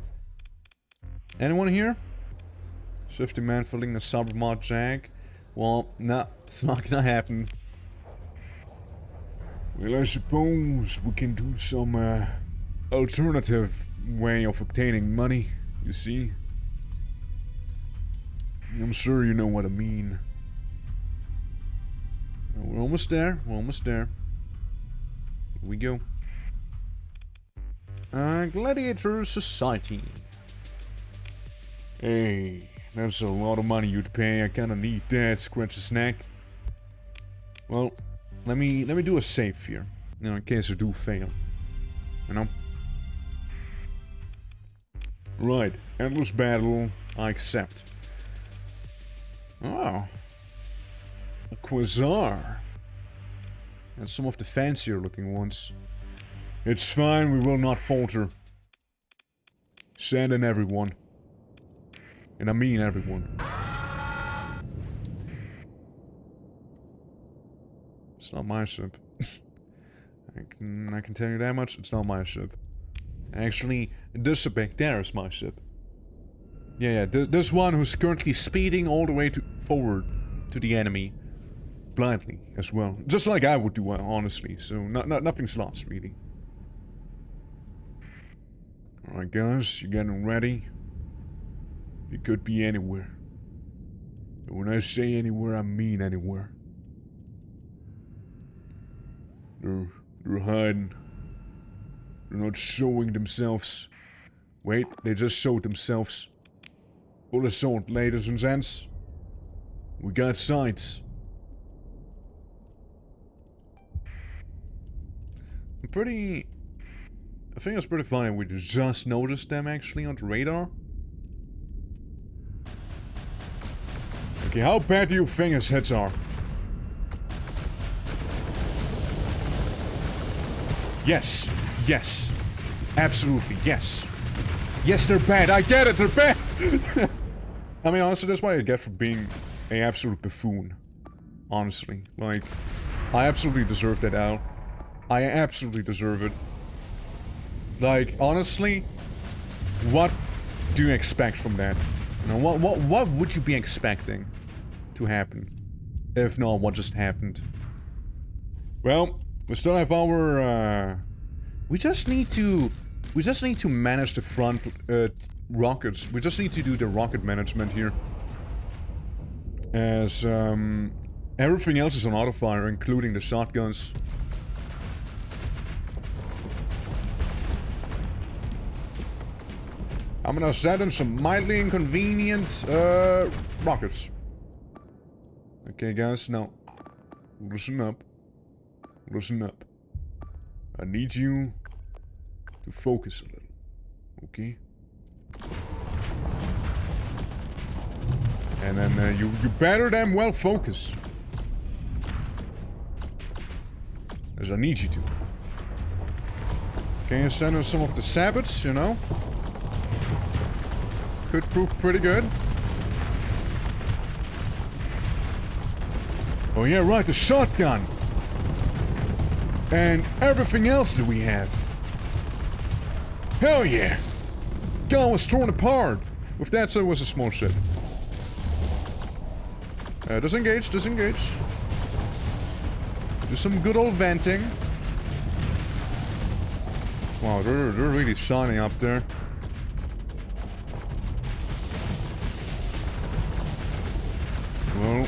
Anyone here? 50 man filling a sub-mod jag? Well, nah, it's not gonna happen. Well, I suppose we can do some alternative way of obtaining money, you see? I'm sure you know what I mean. We're almost there. We're almost there. Here we go. Gladiator Society. Hey, that's a lot of money you'd pay. I kinda need that. Scratch a snack. Well, let me do a save here. You know, in case I do fail. You know? Right. Endless battle. I accept. Oh. A Quasar. And some of the fancier looking ones. It's fine, we will not falter. Send in everyone. And I mean everyone. It's not my ship. I can tell you that much, it's not my ship. Actually, this ship back there is my ship. Yeah, this one who's currently speeding all the way forward to the enemy. Blindly, as well. Just like I would do, honestly. So, nothing's lost, really. Alright, guys, you getting ready? It could be anywhere. And when I say anywhere, I mean anywhere. They're hiding. They're not showing themselves. Wait, they just showed themselves. Full assault, ladies and gents. We got sights. I think it's pretty funny we just noticed them actually on the radar. Okay, how bad do you think his hits are? Yes, yes, absolutely, yes. Yes, they're bad, I get it, they're bad! I mean, honestly, that's what I get for being an absolute buffoon. Honestly, like, I absolutely deserve that out. I absolutely deserve it. Like, honestly, what do you expect from that? You know, what would you be expecting to happen? If not, what just happened? Well, we still have our, we just need to manage the front, rockets. We just need to do the rocket management here. As, everything else is on auto-fire, including the shotguns. I'm gonna set in some mildly inconvenient, rockets. Okay, guys, now, listen up. Listen up. I need you to focus a little. Okay. And then you better damn well focus. As I need you to. Can you send us some of the sabots, you know? Could prove pretty good. Oh yeah, right, the shotgun. And everything else that we have. Hell yeah! Gun was torn apart. With that said, it was a small ship. Disengage, disengage. Do some good old venting. Wow, they're really shining up there. Well,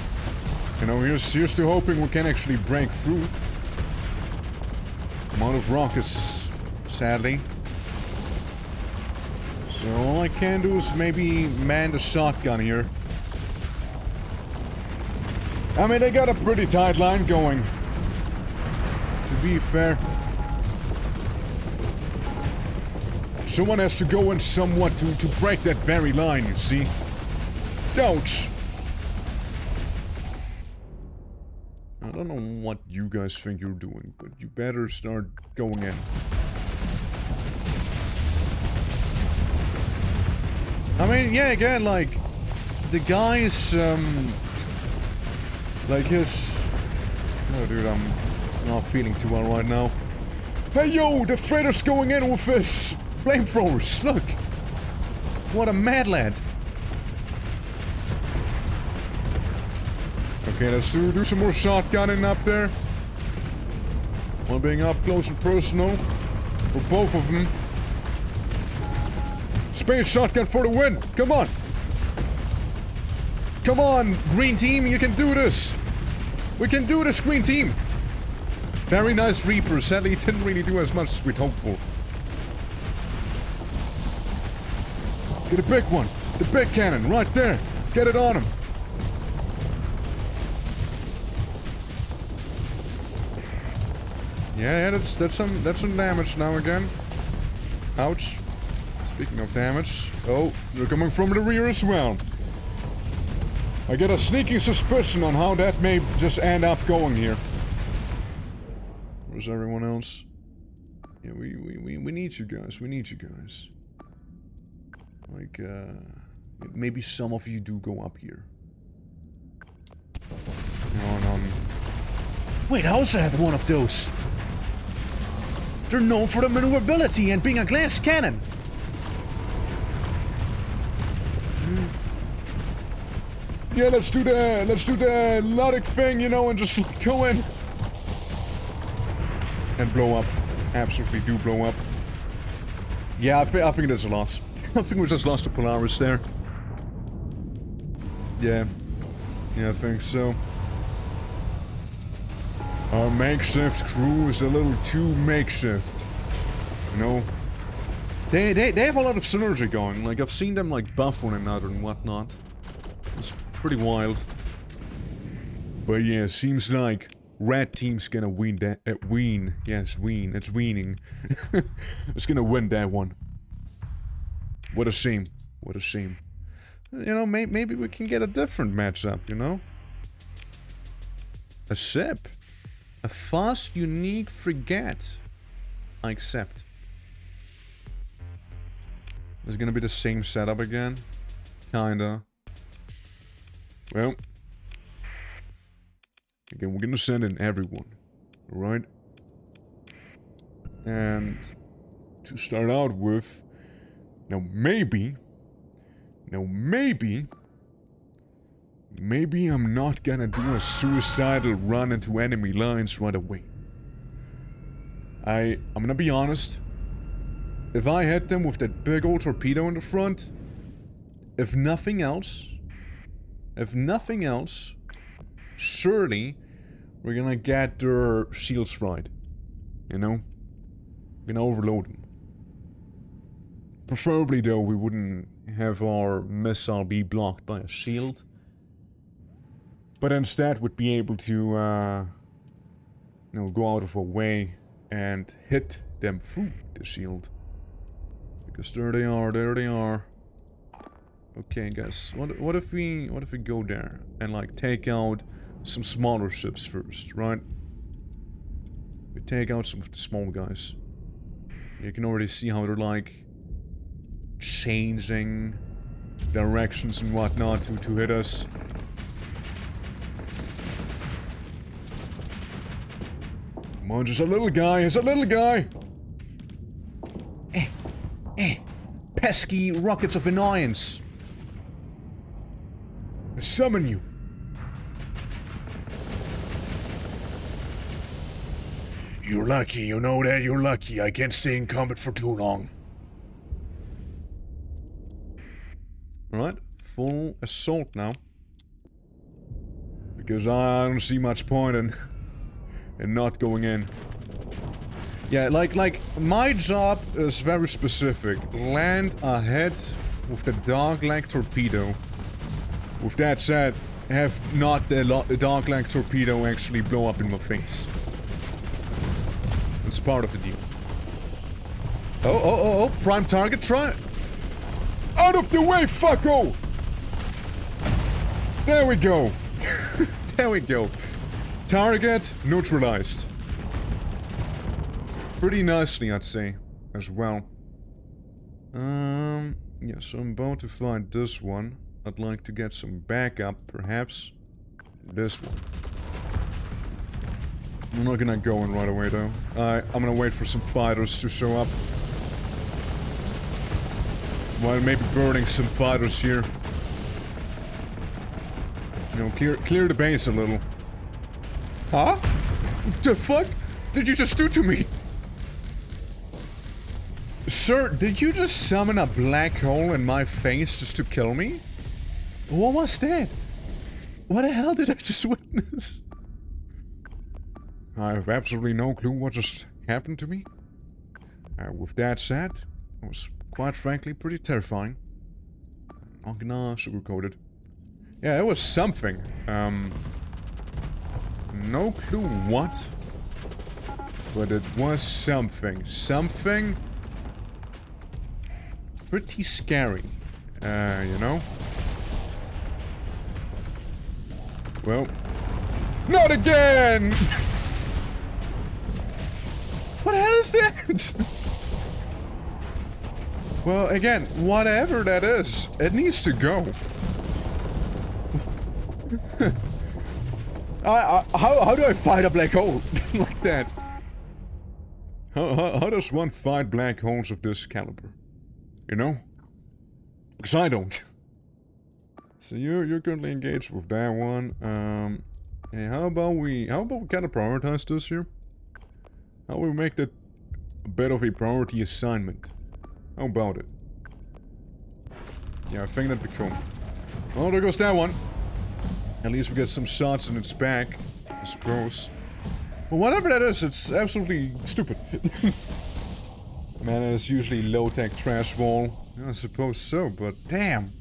you know, here's to hoping we can actually break through. Amount of rockets, sadly. So all I can do is maybe man the shotgun here. I mean, they got a pretty tight line going. To be fair. Someone has to go in somewhat to break that very line, you see. Ouch! I don't know what you guys think you're doing, but you better start going in. I mean, yeah, again, like, the guy's, like his... Oh, dude, I'm not feeling too well right now. Hey, yo, the freighter's going in with his flamethrowers, look! What a mad lad. Okay, let's do some more shotgunning up there. One being up close and personal. For both of them. Space shotgun for the win! Come on! Come on, green team, you can do this! We can do this, green team! Very nice Reaper, sadly it didn't really do as much as we'd hoped for. Get a big one! The big cannon, right there! Get it on him! Yeah, that's some damage now again. Ouch. Speaking of damage. Oh, they're coming from the rear as well. I get a sneaking suspicion on how that may just end up going here. Where's everyone else? Yeah, we need you guys. We need you guys. Like, maybe some of you do go up here. No. Wait, how's that one of those? They're known for their maneuverability and being a glass cannon. Yeah, let's do the Luddic thing, you know, and just go in. And blow up. Absolutely do blow up. Yeah, I think that's a loss. I think we just lost to Polaris there. Yeah. Yeah, I think so. Our makeshift crew is a little too makeshift. You know? They have a lot of synergy going. Like, I've seen them, like, buff one another and whatnot. It's pretty wild. But yeah, seems like red team's gonna win that. Ween. Yes, ween. It's weening. It's gonna win that one. What a shame. What a shame. You know, maybe we can get a different matchup, you know? A ship. A fast, unique frigate. I accept. Is it gonna be the same setup again? Kinda. Well. Again, we're gonna send in everyone. Alright? And to start out with, now maybe I'm not gonna do a suicidal run into enemy lines right away. I'm gonna be honest. If I hit them with that big old torpedo in the front, if nothing else, surely we're gonna get their shields right. You know? We're gonna overload them. Preferably, though, we wouldn't have our missile be blocked by a shield. But instead would be able to, you know, go out of our way and hit them through the shield. Because there they are, there they are. Okay, guys, what if we go there and like take out some smaller ships first, right? We take out some of the small guys. You can already see how they're like changing directions and whatnot to hit us. Come on, just a little guy, it's a little guy! Pesky rockets of annoyance! I summon you! You're lucky, you know that? You're lucky. I can't stay in combat for too long. Alright, full assault now. Because I don't see much point in not going in. Yeah, like, my job is very specific. Land ahead with the dog-leg torpedo. With that said, have not the dog-leg torpedo actually blow up in my face. It's part of the deal. Oh, prime target, try. Out of the way, fucko! There we go. There we go. Target neutralized. Pretty nicely, I'd say, as well. Yeah, so I'm about to find this one. I'd like to get some backup, perhaps. This one. I'm not gonna go in right away, though. I'm gonna wait for some fighters to show up. While maybe burning some fighters here. You know, clear the base a little. Huh? What the fuck did you just do to me? Sir, did you just summon a black hole in my face just to kill me? What was that? What the hell did I just witness? I have absolutely no clue what just happened to me. With that said, it was quite frankly pretty terrifying. I'm not gonna sugarcoat it. Yeah, it was something. No clue what, but it was something. Something pretty scary. You know? Well, not again! What the hell is that? Well, again, whatever that is, it needs to go. How do I fight a black hole like that? How does one fight black holes of this caliber? You know? Because I don't. So you're currently engaged with that one. Hey, how about we kind of prioritize this here? How about we make that a bit of a priority assignment? How about it? Yeah, I think that'd be cool. Oh, there goes that one. At least we get some shots in its back, I suppose. But whatever that is, it's absolutely stupid. Man, it's usually low-tech trash wall. I suppose so, but damn.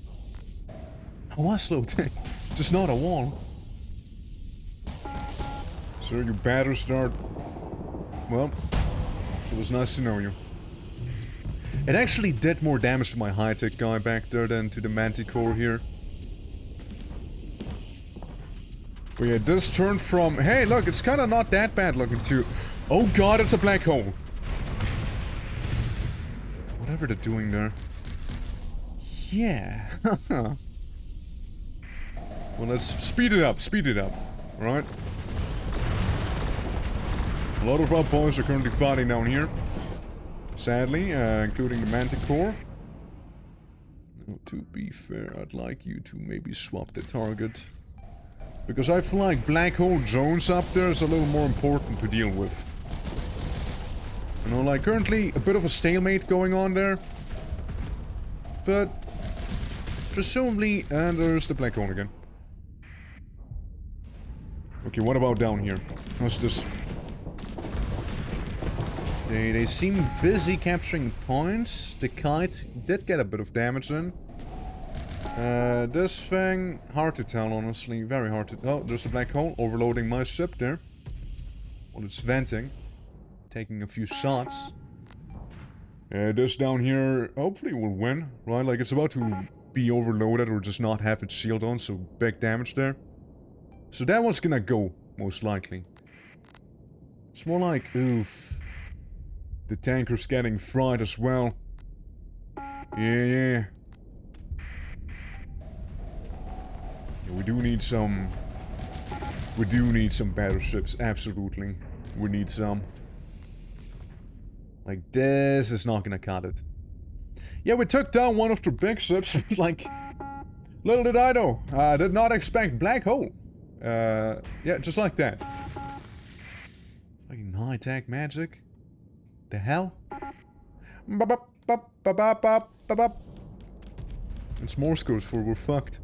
It was low-tech, just not a wall. Sir, you better start. Well, it was nice to know you. It actually did more damage to my high-tech guy back there than to the Manticore here. But yeah, this turned from, hey look, it's kinda not that bad looking to, oh god, it's a black hole. Whatever they're doing there. Yeah. Well, let's speed it up, alright? A lot of our boys are currently fighting down here. Sadly, including the Manticore. Oh, to be fair, I'd like you to maybe swap the target. Because I feel like black hole zones up there is a little more important to deal with. You know, like currently a bit of a stalemate going on there. But presumably, and there's the black hole again. Okay, what about down here? How's this? They seem busy capturing points. The kite did get a bit of damage in. This thing, hard to tell, honestly. Very hard to... Oh, there's a black hole overloading my ship there. Well, it's venting. Taking a few shots. This down here hopefully will win, right? Like, it's about to be overloaded or just not have its shield on, so big damage there. So that one's gonna go, most likely. It's more like, oof. The tanker's getting fried as well. Yeah. We do need some... We do need some better ships, absolutely. We need some. Like, this is not gonna cut it. Yeah, we took down one of the big ships, like... Little did I know. I did not expect black hole. Yeah, just like that. Fucking high-tech magic. The hell? It's Morse code for we're fucked.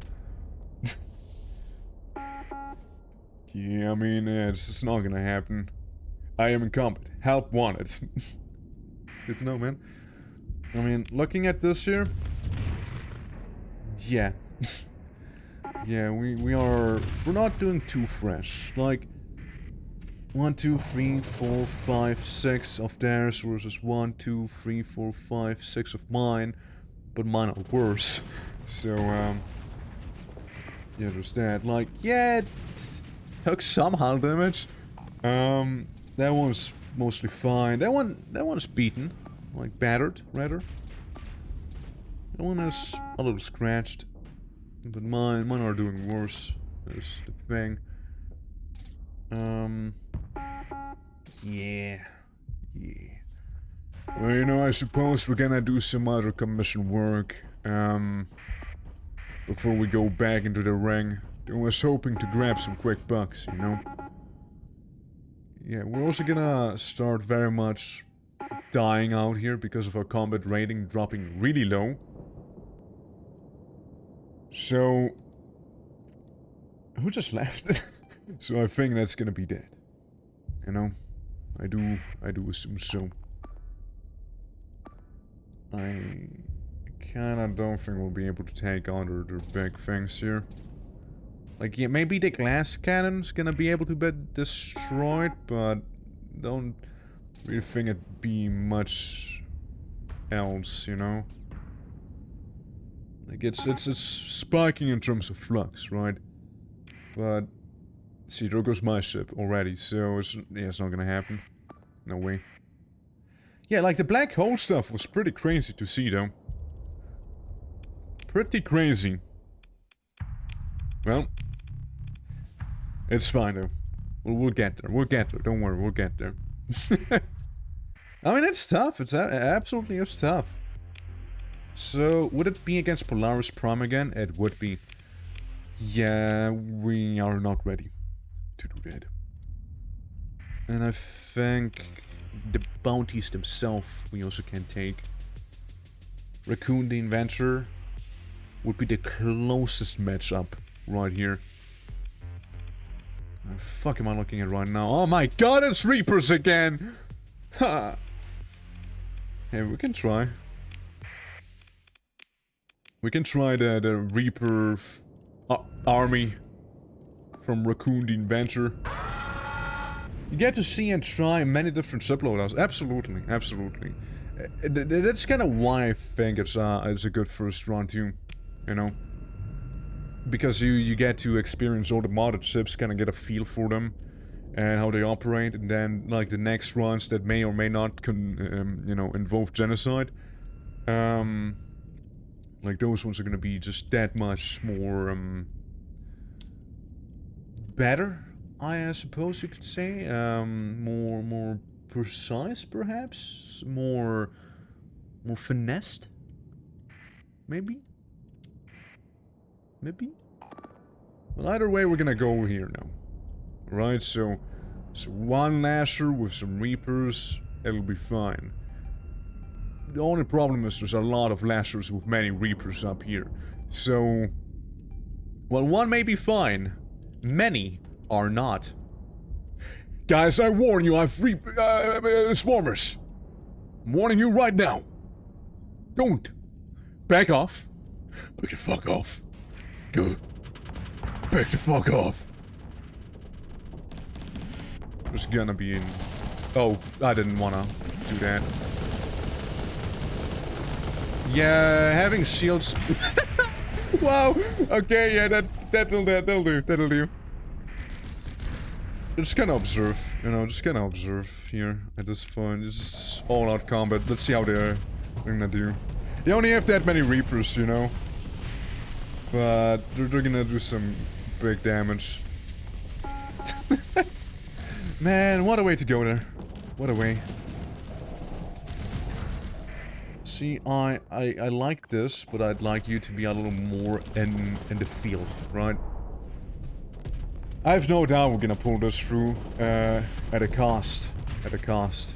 Yeah, I mean, it's just not gonna happen. I am incompetent. Help wanted. Good to know, man. I mean, looking at this here... Yeah. Yeah, we're not doing too fresh. Like... 1, 2, 3, 4, 5, 6 of theirs versus 1, 2, 3, 4, 5, 6 of mine. But mine are worse. So, yeah, there's that. Like, yeah, it took some hull damage. That one's mostly fine. That one's beaten. Like, battered, rather. That one is a little scratched. But mine are doing worse. That's the thing. Yeah. Well, you know, I suppose we're gonna do some other commission work, before we go back into the ring. I was hoping to grab some quick bucks, you know? Yeah, we're also gonna start very much dying out here because of our combat rating dropping really low. So... Who just left? So I think that's gonna be dead. You know? I do assume so. I kinda don't think we'll be able to take on their big things here. Like, yeah, maybe the glass cannon's gonna be able to be destroyed, but don't really think it'd be much else, you know? Like, it's spiking in terms of flux, right? But... See, there goes my ship already, so it's not gonna happen. No way. Yeah, like, the black hole stuff was pretty crazy to see, though. Pretty crazy. Well. It's fine, though. We'll get there. We'll get there. Don't worry, we'll get there. I mean, it's tough. It's absolutely is tough. So, would it be against Polaris Prime again? It would be. Yeah, we are not ready to do that. And I think the bounties themselves we also can take. Raccoon the Inventor would be the closest matchup right here. What the fuck am I looking at right now? Oh my god, it's Reapers again! Ha! Hey, we can try. We can try the Reaper army from Raccoon the Inventor. You get to see and try many different subloadouts. Absolutely, absolutely. That's kind of why I think it's a good first run too, you know? Because you get to experience all the modded ships, kind of get a feel for them and how they operate, and then like the next runs that may or may not you know, involve genocide, like those ones are gonna be just that much more better, I suppose you could say. More precise, perhaps, more finessed, maybe. Well, either way, we're gonna go here now. Right, so one Lasher with some Reapers, it'll be fine. The only problem is there's a lot of Lashers with many Reapers up here. So, well, one may be fine. Many are not. Guys, I warn you, I've Swarmers. I'm warning you right now. Don't. Back off. Back the fuck off. Good. Back the fuck off. There's gonna be in... Oh, I didn't wanna do that. Yeah, having shields... Wow! Okay, yeah, that'll do. Just gonna observe, you know, just gonna observe here at this point. Just all-out combat. Let's see how they're gonna do. They only have that many Reapers, you know. But they're gonna do some big damage. Man, what a way to go there. What a way. See, I like this, but I'd like you to be a little more in the field, right? I have no doubt we're gonna pull this through, at a cost. At a cost.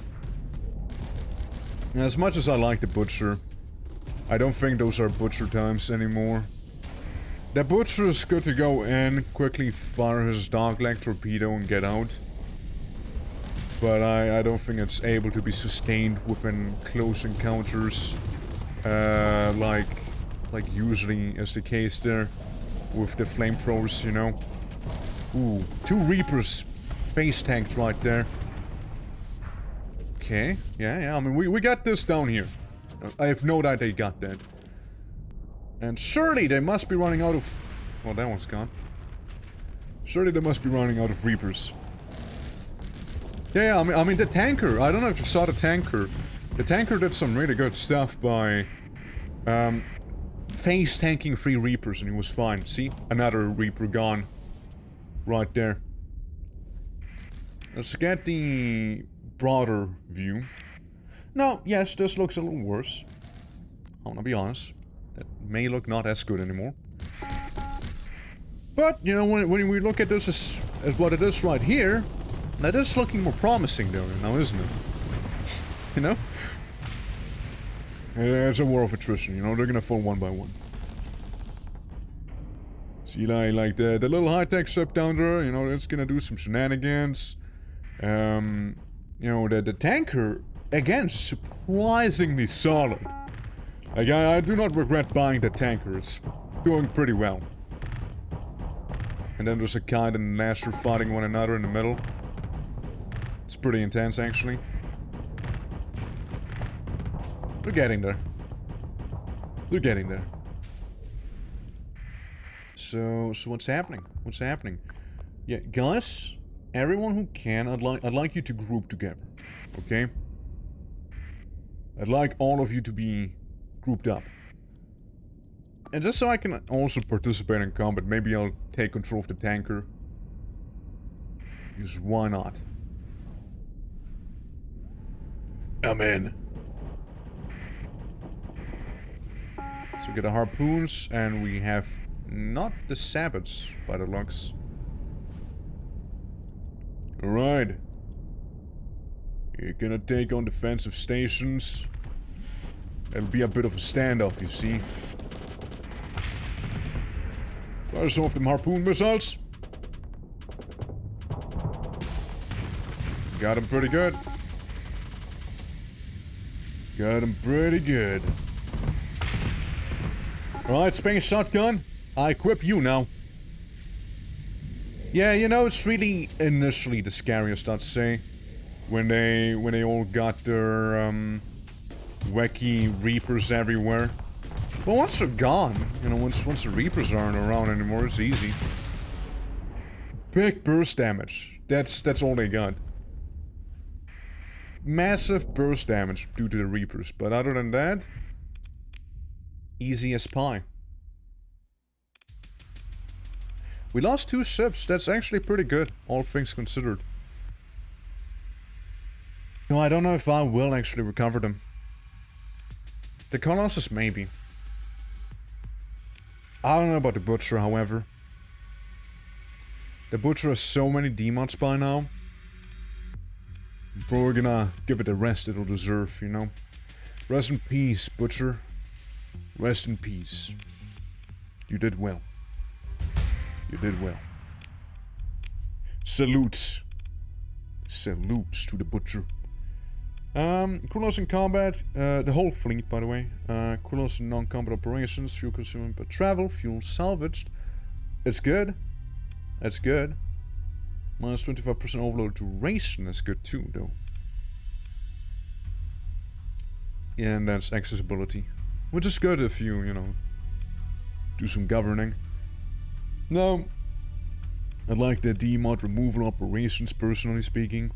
And as much as I like the Butcher, I don't think those are Butcher times anymore. The Butcher is good to go in, quickly fire his dogleg torpedo and get out. But I don't think it's able to be sustained within close encounters, like usually is the case there with the flamethrowers, you know. Ooh, 2 Reapers face tanked right there. Okay, yeah, I mean, we got this down here. I have no doubt they got that. And surely they must be running out of... Well, that one's gone. Surely they must be running out of Reapers. Yeah, I mean the tanker. I don't know if you saw the tanker. The tanker did some really good stuff by face tanking 3 Reapers and he was fine. See? Another Reaper gone. Right there. Let's get the broader view. Now, yes, this looks a little worse. I wanna be honest. That may look not as good anymore. But, you know, when we look at this as what it is right here, that is looking more promising though, now isn't it? You know? It's a war of attrition, you know, they're gonna fall one by one. See, like the little high-tech ship down there, you know, it's gonna do some shenanigans. You know, the tanker, again, surprisingly solid. Like, I do not regret buying the tanker, it's doing pretty well. And then there's a Kite and Lasher fighting one another in the middle. It's pretty intense, actually. We're getting there. We're getting there. So what's happening? What's happening? Yeah, guys, everyone who can, I'd like you to group together, okay? I'd like all of you to be grouped up. And just so I can also participate in combat, maybe I'll take control of the tanker. Because why not? I'm in. So we get the harpoons, and we have not the sabots by the looks. Alright. You're gonna take on defensive stations. It'll be a bit of a standoff, you see. Fire some of them harpoon missiles. Got him pretty good. Got him pretty good. Alright, Space Shotgun. I equip you now. Yeah, you know, it's really initially the scariest, I'd say. When they all got their, wacky Reapers everywhere. But once they're gone, you know, once the Reapers aren't around anymore, it's easy. Big burst damage. That's all they got. Massive burst damage due to the Reapers, but other than that, easy as pie. We lost 2 ships, that's actually pretty good, all things considered. No, I don't know if I will actually recover them. The Colossus, maybe. I don't know about the Butcher, however. The Butcher has so many demods by now. But we're gonna give it the rest it'll deserve, you know? Rest in peace, Butcher. Rest in peace. You did well. You did well. Salutes. Salutes to the Butcher. Kulos in combat. The whole fleet, by the way. Kulos in non-combat operations. Fuel consuming per travel. Fuel salvaged. It's good. That's good. Minus 25% overload duration. That's good too, though. Yeah, and that's accessibility. which is good if you, you know, do some governing. Now, I like the D-mod removal operations, personally speaking.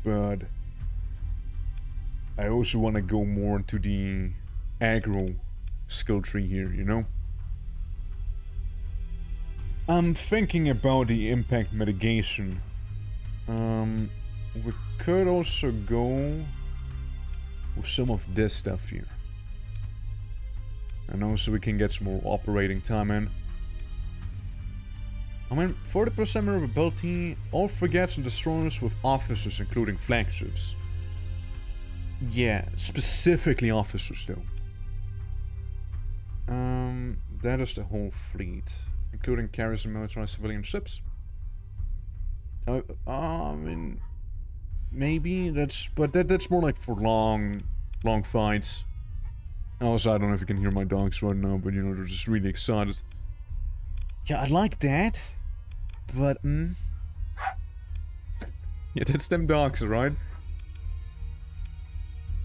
But I also want to go more into the aggro skill tree here, you know? I'm thinking about the impact mitigation. We could also go with some of this stuff here. And also we can get some more operating time in. I mean, 40% maneuverability, all frigates and destroyers with officers, including flagships. Yeah, specifically officers though. That is the whole fleet, including carriers and militarized civilian ships. I mean, maybe that's more like for long fights. Also, I don't know if you can hear my dogs right now, but you know, they're just really excited. Yeah, I like that, but yeah, that's them dogs, right?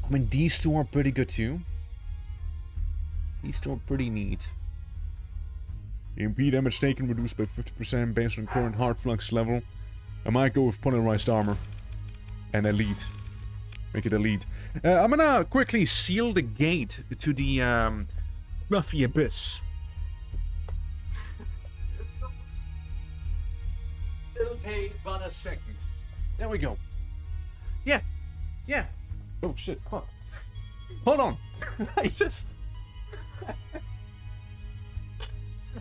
I mean, these two are pretty good too. These two are pretty neat. EMP damage taken reduced by 50% based on current hard flux level. I might go with polarized armor. And elite. Make it elite. I'm gonna quickly seal the gate to the fluffy abyss. It'll take but a second. There we go. Yeah. Yeah. Oh shit, fuck. Hold on.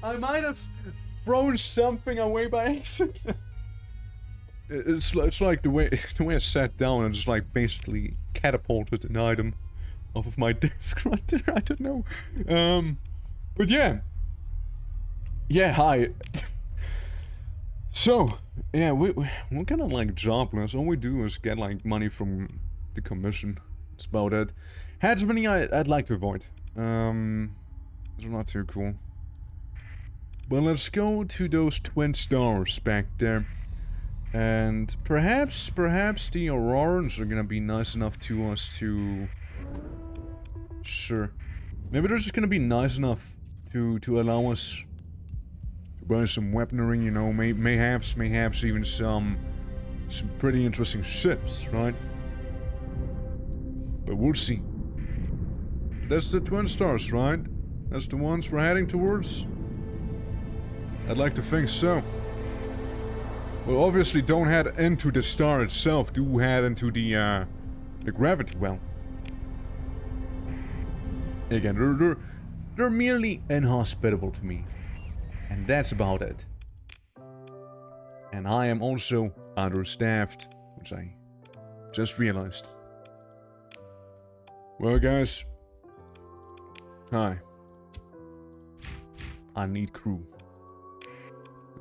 I might have thrown something away by accident. It's like the way I sat down and just like basically catapulted an item off of my desk right there. I don't know. But yeah. Yeah, hi. So, yeah, we're kind of like jobless. All we do is get like money from the commission. That's about it. Hegemony I'd like to avoid. Those are not too cool. But let's go to those twin stars back there. And perhaps the Aurorans are gonna be nice enough to us to... Sure. Maybe they're just gonna be nice enough to allow us to buy some weaponry, you know, mayhaps even some pretty interesting ships, right? But we'll see. That's the twin stars, right? That's the ones we're heading towards? I'd like to think so. Well, obviously don't head into the star itself, do head into the gravity well. Again, they're merely inhospitable to me. And that's about it. And I am also understaffed, which I just realized. Well, guys. Hi. I need crew.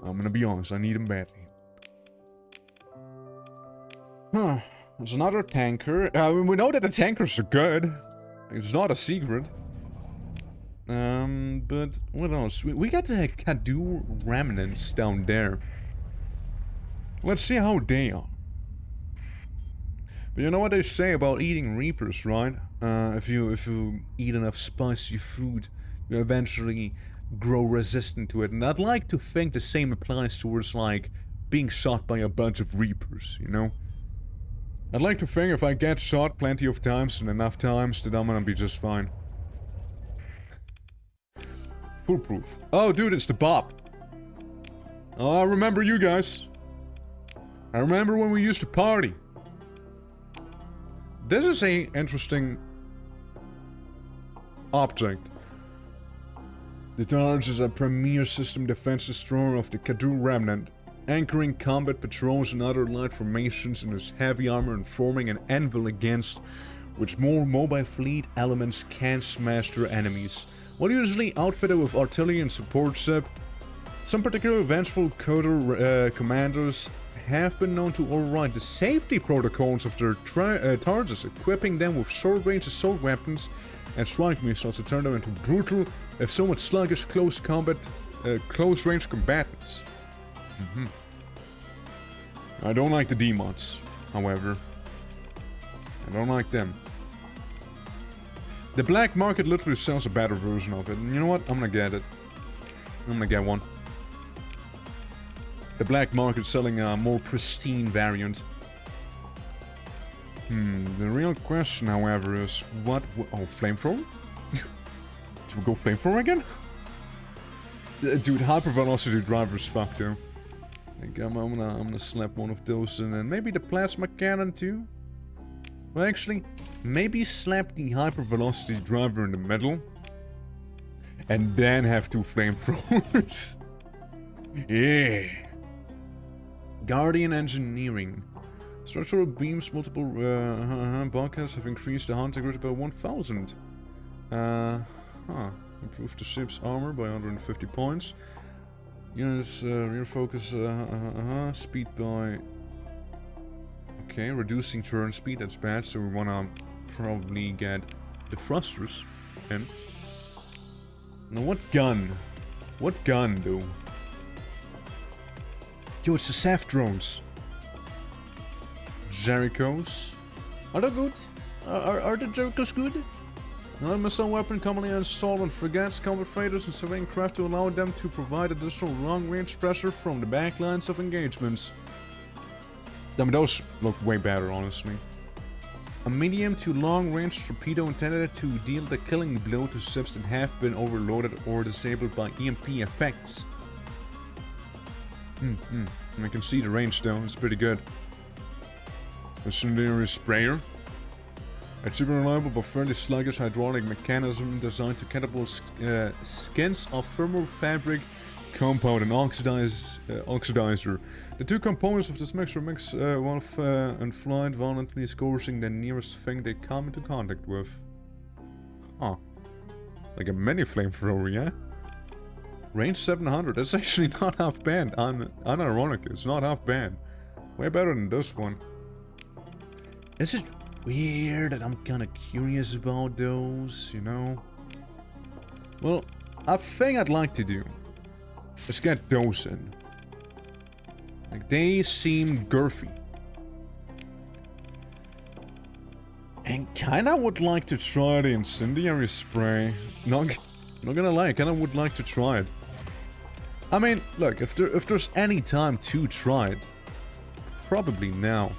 I'm gonna be honest, I need them badly. Huh. There's another tanker. We know that the tankers are good. It's not a secret. But what else? We got the Kadu remnants down there. Let's see how they are. But you know what they say about eating reapers, right? If you eat enough spicy food, you eventually grow resistant to it. And I'd like to think the same applies towards, like, being shot by a bunch of reapers, you know? I'd like to think if I get shot plenty of times and enough times that I'm gonna be just fine. Foolproof. Oh, dude, it's the Bop. Oh, I remember you guys. I remember when we used to party. This is a interesting object. The Targe is a premier system defense destroyer of the Kadu Remnant, anchoring combat patrols and other light formations in its heavy armor and forming an anvil against which more mobile fleet elements can smash their enemies. While usually outfitted with artillery and support ship, some particularly vengeful coder commanders have been known to override the safety protocols of their Targes, equipping them with short-range assault weapons and strike missiles to turn them into brutal, if somewhat sluggish, close-range combatants. I don't like the D-mods, however. I don't like them. The black market literally sells a better version of it. And you know what? I'm gonna get it. I'm gonna get one. The black market selling a more pristine variant. The real question, however, is what... Oh, flamethrower? Should we go flamethrower again? Dude, hypervelocity driver's fucked though. I think I'm gonna slap one of those in, and maybe the plasma cannon too. Well, actually, maybe slap the hypervelocity driver in the middle, and then have 2 flamethrowers. Yeah. Guardian engineering. Structural beams, multiple bulkheads have increased the hunting grid by 1,000. Improved the ship's armor by 150 points. Units rear focus speed by... Okay, reducing turn speed, that's bad, so we wanna probably get the thrusters in. Now what gun? What gun though? Yo, it's the SAF drones. Jerichos. Are they good? Are the Jerichos good? A missile weapon commonly installed on frigates, combat freighters, and surveying craft to allow them to provide additional long-range pressure from the backlines of engagements. I mean, those look way better, honestly. A medium to long-range torpedo intended to deal the killing blow to ships that have been overloaded or disabled by EMP effects. I can see the range though, it's pretty good. A incendiary sprayer. A super reliable but fairly sluggish hydraulic mechanism designed to catapult skins of thermal fabric compound and oxidizer. The 2 components of this mixture mix and flight, violently scorching the nearest thing they come into contact with. Huh. Like a mini flamethrower, yeah? Range 700, that's actually not half bad. Unironically, it's not half bad. Way better than this one. Is it weird that I'm kinda curious about those, you know? Well, a thing I'd like to do is get those in. Like, they seem girthy. And kinda would like to try the incendiary spray. Not gonna lie, kinda would like to try it. I mean, look, if there's any time to try it, probably now.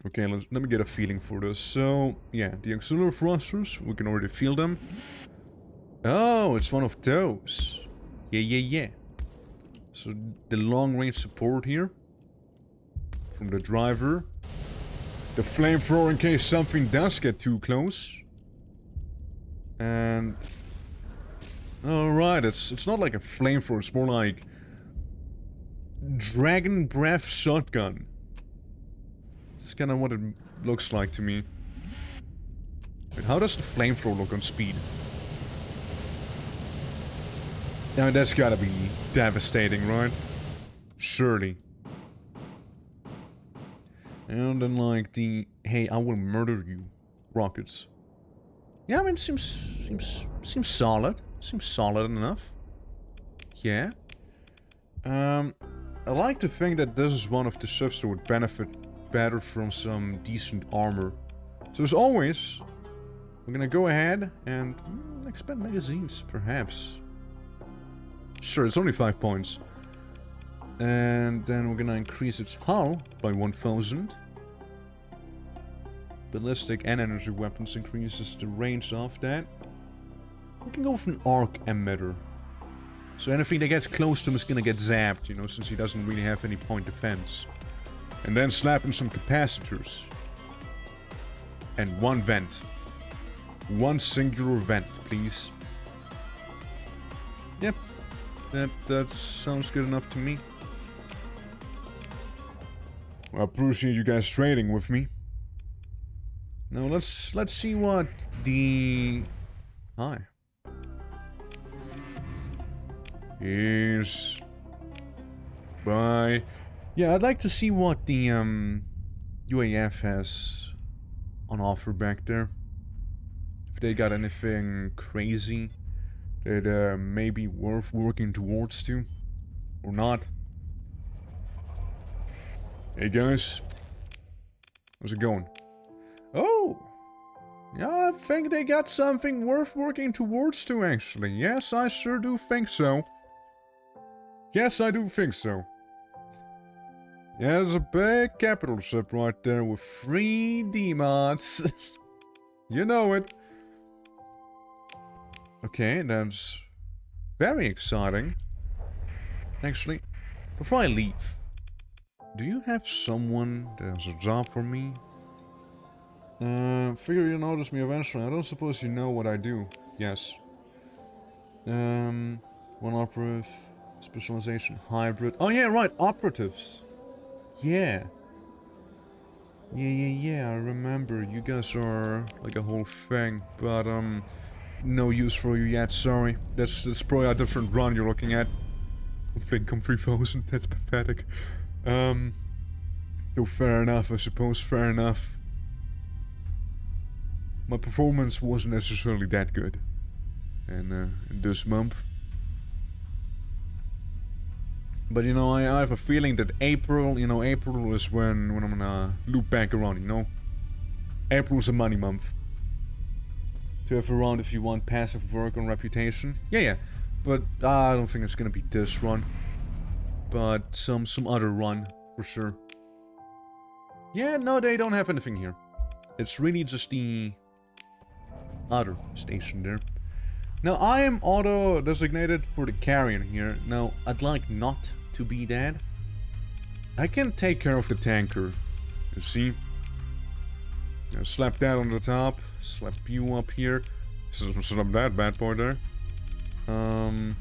Okay, let me get a feeling for this. So, yeah, the auxiliary thrusters, we can already feel them. Oh, it's one of those. Yeah. So, the long-range support here. From the driver. The flamethrower in case something does get too close. And... Alright, it's not like a flamethrower, it's more like... Dragon Breath Shotgun. That's kind of what it looks like to me. But how does the flamethrower look on speed? I mean, that's gotta be devastating, right? Surely. And then like the, hey, I will murder you rockets. Yeah, I mean, seems solid. Seems solid enough. Yeah. I like to think that this is one of the ships that would benefit better from some decent armor. So as always, we're gonna go ahead and expand magazines, perhaps. Sure, it's only 5 points. And then we're gonna increase its hull by 1,000. Ballistic and energy weapons increases the range of that. We can go with an arc emitter. So anything that gets close to him is gonna get zapped, you know, since he doesn't really have any point defense. And then slap in some capacitors. And one vent. One singular vent, please. Yep. That sounds good enough to me. Well, I appreciate you guys trading with me. Now let's see what the... Hi. Yes. Bye. Yeah, I'd like to see what the UAF has on offer back there. If they got anything crazy that may be worth working towards to, or not. Hey guys, how's it going? Oh, Yeah, I think they got something worth working towards too, actually. Yes, I sure do think so. Yes, I do think so. Yeah, there's a big capital ship right there with 3D mods. You know it. Okay, that's very exciting. Actually, before I leave, do you have someone that has a job for me? Figure you'll notice me eventually. I don't suppose you know what I do. Yes. One operative, specialization, hybrid. Oh yeah, right, operatives. Yeah. Yeah, I remember. You guys are like a whole thing, but no use for you yet, sorry. That's probably a different run you're looking at. Income 3000, that's pathetic. Though fair enough, I suppose, fair enough. My performance wasn't necessarily that good. And in this month. But you know, I have a feeling that April is when I'm gonna loop back around, you know? April's a money month. To have around if you want passive work on reputation. Yeah. But I don't think it's gonna be this run. But some other run, for sure. Yeah, no, they don't have anything here. It's really just the other station there. Now, I am auto-designated for the carrier here. Now, I'd like not to be that. I can take care of the tanker. You see? Now, slap that on the top. Slap you up here. Slap that bad boy there. You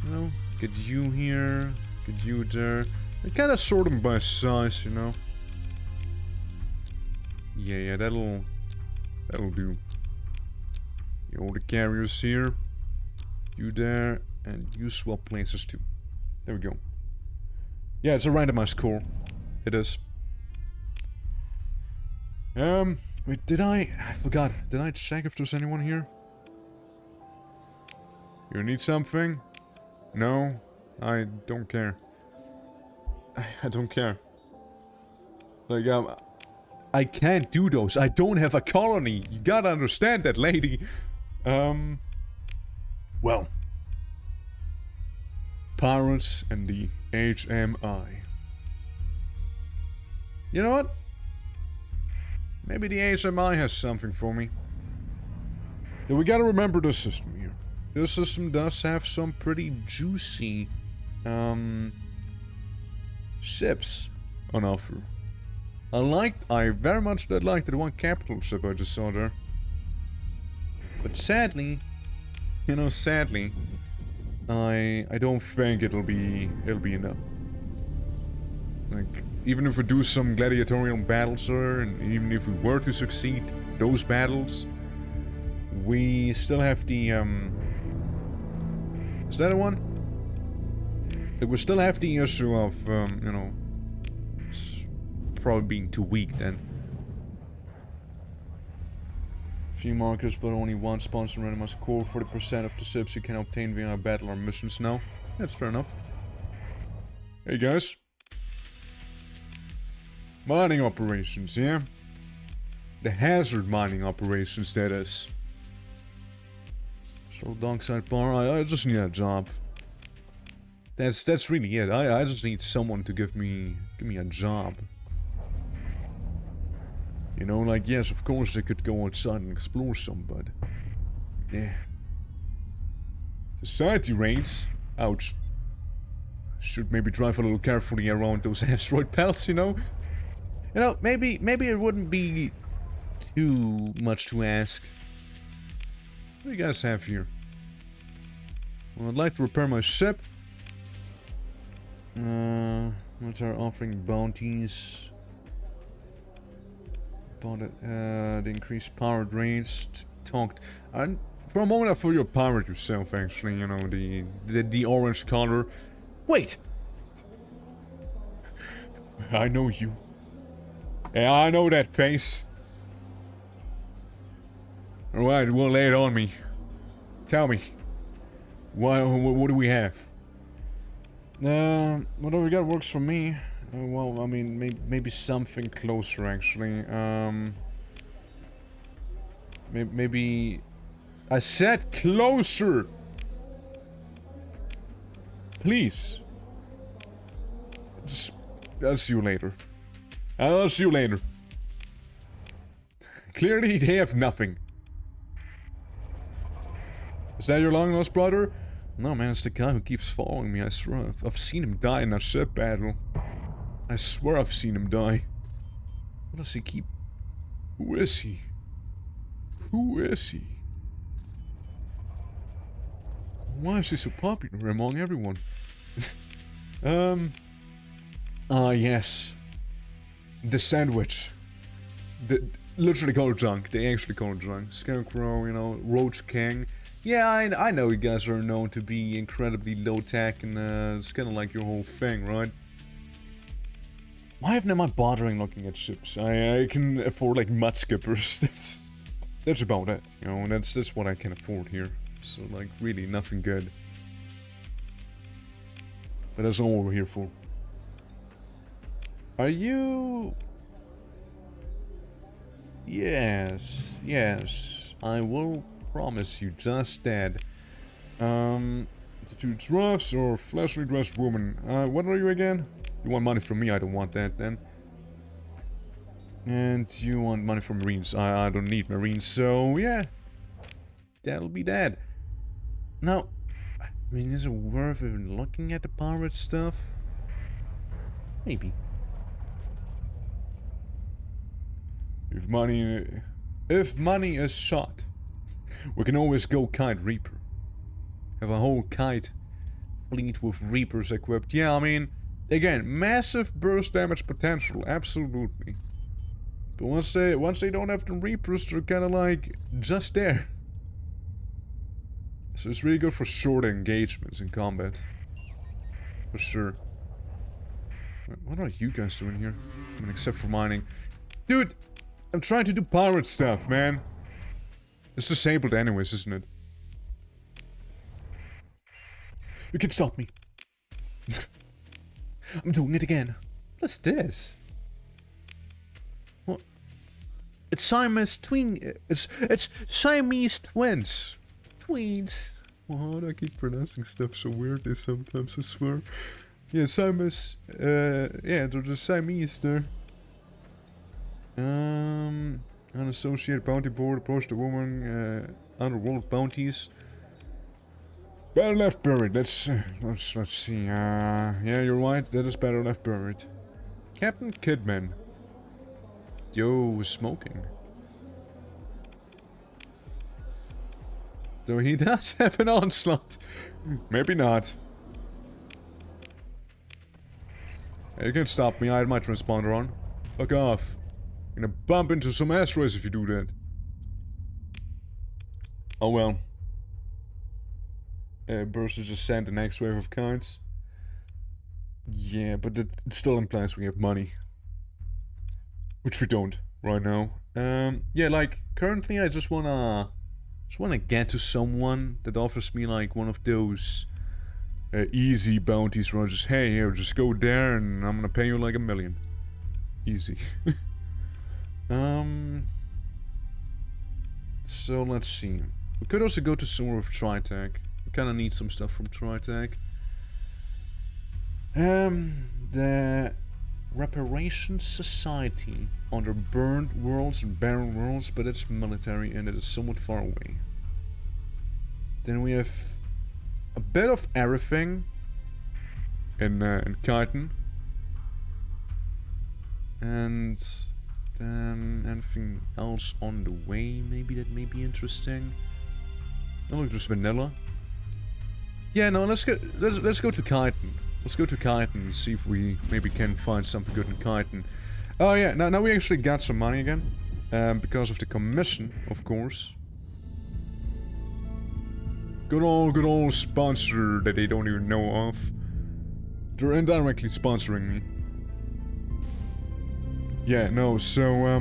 know, get you here. Get you there. I kind of sort them by size, you know. Yeah, that'll do. All the carriers here. You there. And you swap places too. There we go. Yeah, it's a randomized score. It is. Wait, I forgot. Did I check if there's anyone here? You need something? No? I don't care. I don't care. Like, I can't do those. I don't have a colony. You gotta understand that, lady. Well. Pirates and the HMI. You know what? Maybe the HMI has something for me. Then we gotta remember this system here. This system does have some pretty juicy, ships on offer. I very much did like the one capital ship I just saw there. But sadly, I don't think it'll be enough. Like, even if we do some gladiatorial battles there, and even if we were to succeed those battles, we still have the, is that a one? Like, we still have the issue of, you know, probably being too weak then. Few markers, but only one sponsor randomized core. 40% of the ships you can obtain via battle or missions now. That's fair enough. Hey guys. Mining operations, yeah? The hazard mining operations, that is. So, dockside bar, I just need a job. That's really it. I just need someone to give me a job. You know, like, yes, of course I could go outside and explore some, but... yeah. Society raids? Ouch. Should maybe drive a little carefully around those asteroid belts, you know? You know, maybe it wouldn't be too much to ask. What do you guys have here? Well, I'd like to repair my ship. What's our offering? Bounties. The increased power drains. Talked. And for a moment I thought you were a pirate yourself, actually. You know, the orange color. Wait! I know you. Yeah, I know that face. Alright, well, lay it on me. Tell me. What do we have? Whatever we got works for me. Well, I mean, maybe something closer, actually. Maybe... I said closer! Please. I'll see you later. I'll see you later. Clearly they have nothing. Is that your long-lost brother? No, man, it's the guy who keeps following me, I swear. I've seen him die in that ship battle. I swear I've seen him die. What does he keep... Who is he? Who is he? Why is he so popular among everyone? Yes. The sandwich. Literally called drunk. They actually call it drunk. Scarecrow, you know, Roach King. Yeah, I know you guys are known to be incredibly low-tech and it's kind of like your whole thing, right? Why am I bothering looking at ships? I can afford like mud skippers. That's about it. You know, that's what I can afford here. So like really nothing good. But that's all we're here for. Are you... Yes, I will promise you just that. The two troughs or flashily dressed woman. What are you again? You want money from me? I don't want that then. And you want money from Marines? I don't need Marines, so yeah. That'll be that. Now, I mean, is it worth even looking at the pirate stuff? Maybe. If money is short, we can always go Kite Reaper. Have a whole kite fleet with Reapers equipped. Yeah, I mean, again, massive burst damage potential, absolutely. But once they don't have the Reapers, they're kind of like just there. So it's really good for short engagements in combat, for sure. What are you guys doing here? I mean, except for mining, dude. I'm trying to do pirate stuff, man. It's disabled anyways, isn't it? You can stop me. I'm doing it again. What's this? What? It's Siamese twin. It's Siamese twins. Twins. What? I keep pronouncing stuff so weirdly sometimes, I swear. Yeah, Siamese. Yeah, they're the Siamese there. Unassociated bounty board, approach the woman, underworld bounties. Better left buried, let's see, yeah, you're right, that is better left buried. Captain Kidman. Yo, smoking. So he does have an onslaught. Maybe not. Hey, you can't stop me, I had my transponder on. Fuck off. You're gonna bump into some asteroids if you do that. Oh well. Burst just sent the next wave of kites. Yeah, but it still implies we have money. Which we don't right now. Yeah, like currently I just wanna get to someone that offers me like one of those easy bounties where I just, hey, here, just go there and I'm gonna pay you like $1 million. Easy. So let's see. We could also go to somewhere with Tritech. We kinda need some stuff from Tritech. The Reparation Society under Burned Worlds and Barren Worlds, but it's military and it is somewhat far away. Then we have a bit of everything in Chitin. And then anything else on the way, maybe that may be interesting. Oh look, there's vanilla. Yeah, no, let's go to Chitin. Let's go to Chitin and see if we maybe can find something good in Chitin. Oh yeah, now we actually got some money again. Because of the commission, of course. Good old sponsor that they don't even know of. They're indirectly sponsoring me. Yeah, no, so,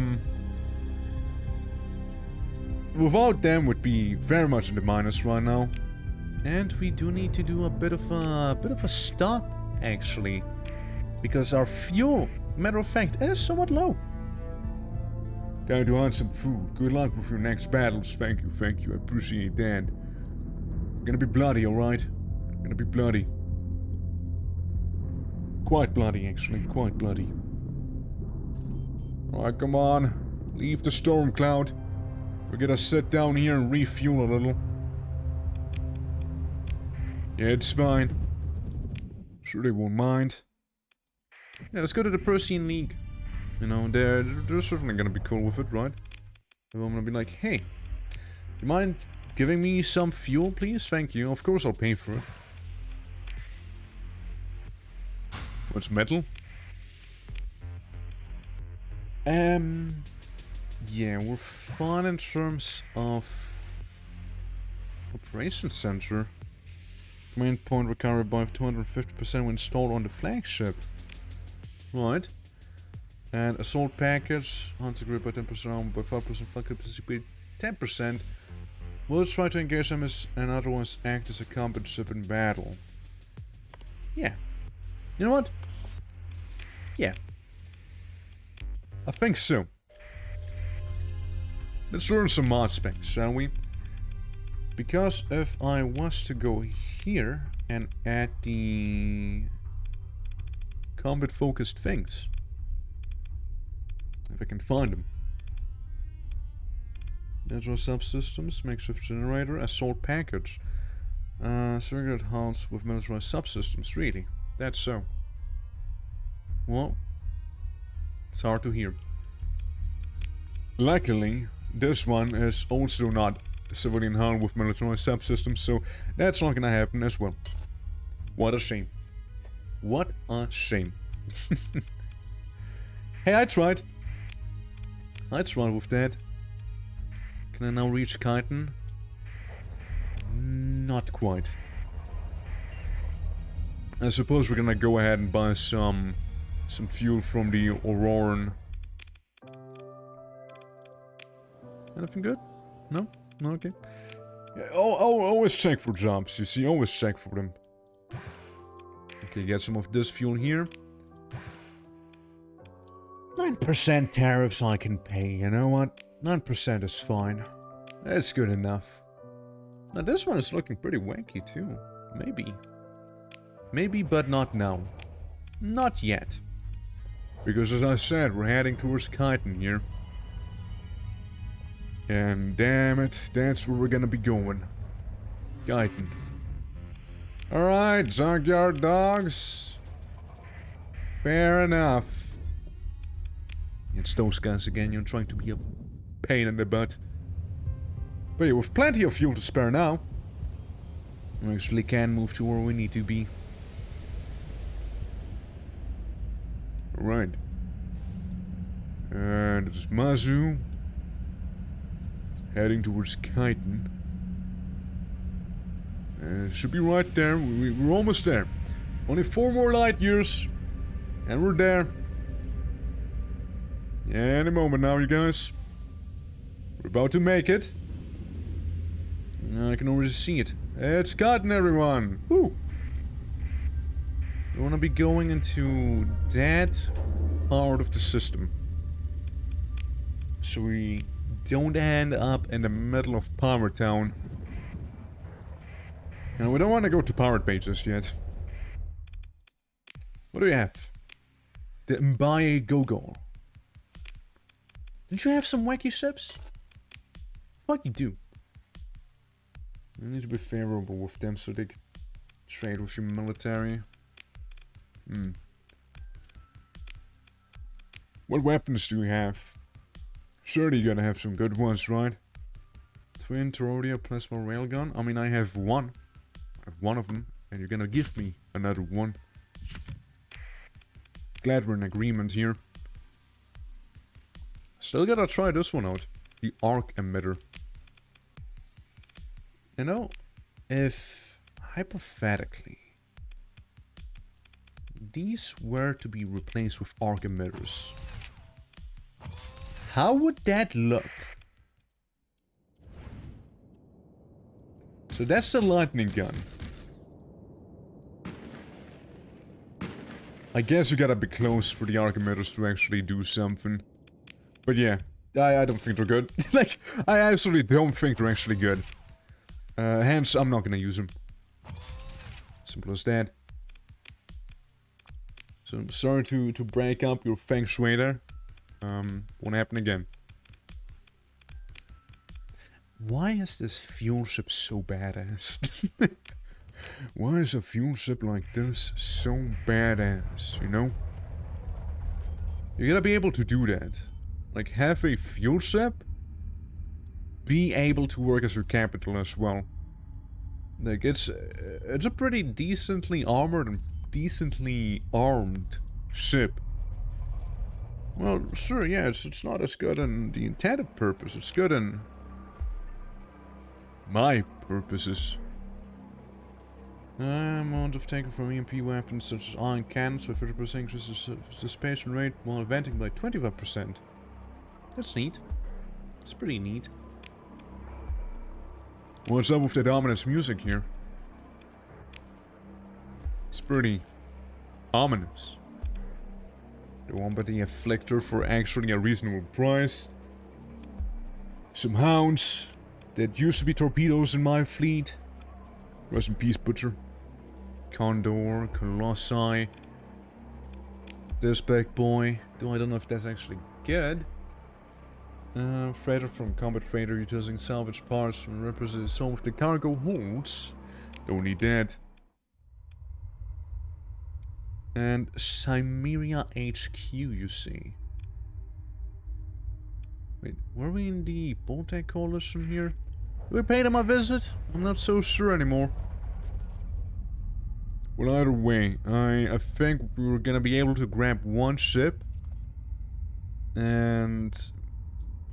without them would be very much in the minus right now. And we do need to do a bit of a stop, actually. Because our fuel, matter of fact, is somewhat low. Time to hunt some food. Good luck with your next battles. Thank you, thank you. I appreciate that. Gonna be bloody, alright? Gonna be bloody. Quite bloody, actually. Quite bloody. Alright, come on. Leave the storm cloud. We're gonna sit down here and refuel a little. Yeah, it's fine. Sure they won't mind. Yeah, let's go to the Persian League. You know, they're certainly gonna be cool with it, right? I'm gonna be like, hey, you mind giving me some fuel, please? Thank you. Of course I'll pay for it. What's metal? Yeah, we're fine in terms of Operation Center. Command point recovered by 250% when installed on the flagship. Right. And assault package, hunter grip by 10%, armor by 5%, flank capacity by 10%. We'll try to engage them and otherwise act as a combat ship in battle. Yeah. You know what? Yeah. I think so. Let's learn some mod specs, shall we? Because if I was to go here and add the combat focused things, if I can find them. Natural subsystems, makeshift generator, assault package. Segregated hulls with militarized subsystems, really? That's so. Well, it's hard to hear. Luckily, this one is also not a civilian hull with militarized subsystems, so that's not gonna happen as well. What a shame. What a shame. Hey, I tried. I tried with that. Can I now reach Chitin? Not quite. I suppose we're gonna go ahead and buy some fuel from the Auroran. Anything good? No? No, okay. Yeah, always check for jobs, you see, always check for them. Okay, get some of this fuel here. 9% tariffs I can pay, you know what? 9% is fine. That's good enough. Now this one is looking pretty wacky too. Maybe. Maybe, but not now. Not yet. Because as I said, we're heading towards Chitin here. And damn it, that's where we're gonna be going. Chitin. Alright, junkyard dogs. Fair enough. It's those guys again, you're trying to be a pain in the butt. But yeah, with plenty of fuel to spare now. We actually can move to where we need to be. Alright. And this is Mazu. Heading towards Chitin. Should be right there. We're almost there. Only 4 more light years. And we're there. Any moment now, you guys. We're about to make it. I can already see it. It's Chitin, everyone! Woo! We want to be going into that part of the system. So we don't end up in the middle of Power Town. And we don't want to go to Pirate Bay just yet. What do we have? The Mbaye Gogol. Didn't you have some wacky ships? Fuck you do. You need to be favorable with them so they can trade with your military. What weapons do you have? Surely you gotta have some good ones, right? Twin Torodia Plasma Railgun? I mean, I have one. I have one of them, and you're gonna give me another one. Glad we're in agreement here. Still gotta try this one out. The arc emitter. You know, if hypothetically these were to be replaced with arc emitters, how would that look? So that's the lightning gun. I guess you gotta be close for the arc emitters to actually do something. But yeah, I don't think they're good. Like, I absolutely don't think they're actually good. Hence, I'm not gonna use them. Simple as that. So I'm sorry to break up your feng shui there. Won't happen again. Why is this fuel ship so badass? Why is a fuel ship like this so badass, you know? You gotta be able to do that. Like, have a fuel ship, be able to work as your capital as well. Like, it's a pretty decently armored and decently armed ship. Well, sure, yeah, it's not as good in the intended purpose. It's good in my purposes. Amount of taken from EMP weapons such as ion cannons by 30% increases dissipation rate while venting by 25%. That's neat. It's pretty neat. What's up with that ominous music here? It's pretty ominous. The one by the afflictor for actually a reasonable price. Some hounds that used to be torpedoes in my fleet. Rest in peace, Butcher. Condor, Colossi. This big boy. Though I don't know if that's actually good. Freighter from combat freighter utilizing salvage parts from represents some of the cargo holds. Don't need that. And Cimmeria HQ, you see. Wait, were we in the Baltic Coalition here? Did we pay them a visit? I'm not so sure anymore. Well, either way, I think we were gonna be able to grab one ship. And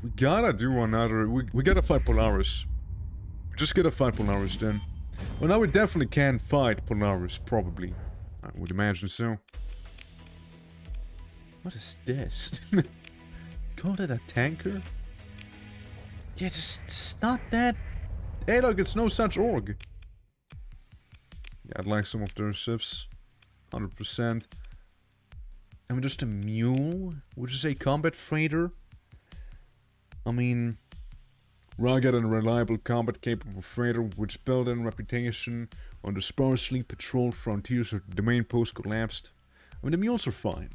we gotta do another. We gotta fight Polaris. We just gotta fight Polaris then. Well, now we definitely can fight Polaris, probably. I would imagine so. What is this? Call that a tanker? Yeah, it's not that. Hey, look, it's no such org. Yeah, I'd like some of their ships. 100%. I mean, just a mule, which is a combat freighter. I mean, rugged and reliable combat-capable freighter which built in reputation on the sparsely patrolled frontiers of the domain post collapsed. I mean, the mules are fine.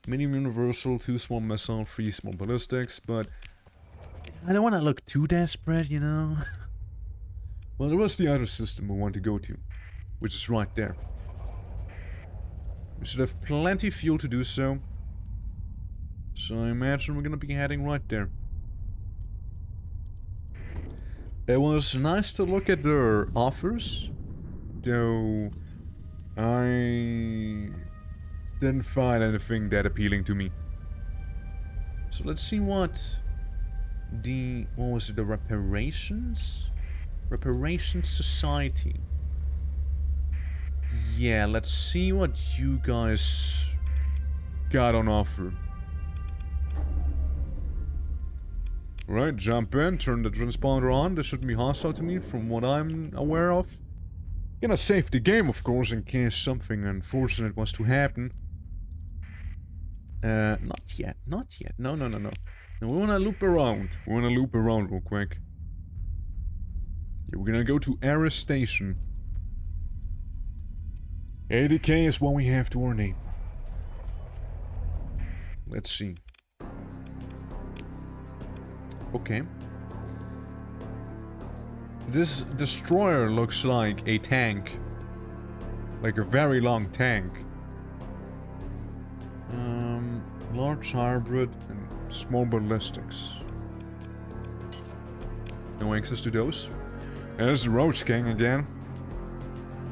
Medium universal, 2 small missile, 3 small ballistics, but I don't want to look too desperate, you know? Well, there was the other system we want to go to, which is right there. We should have plenty of fuel to do so. So I imagine we're gonna be heading right there. It was nice to look at their offers, though I didn't find anything that appealing to me. So let's see what was it, the reparations? Reparations Society. Yeah, let's see what you guys got on offer. Right, jump in, turn the transponder on. This shouldn't be hostile to me from what I'm aware of. Gonna save the game, of course, in case something unfortunate was to happen. Not yet, not yet. No. No, we wanna loop around. We wanna loop around real quick. Yeah, we're gonna go to Ares Station. 80k is what we have to our name. Let's see. Okay. This destroyer looks like a tank. Like a very long tank. Large hybrid and small ballistics. No access to those. There's the Roach King again.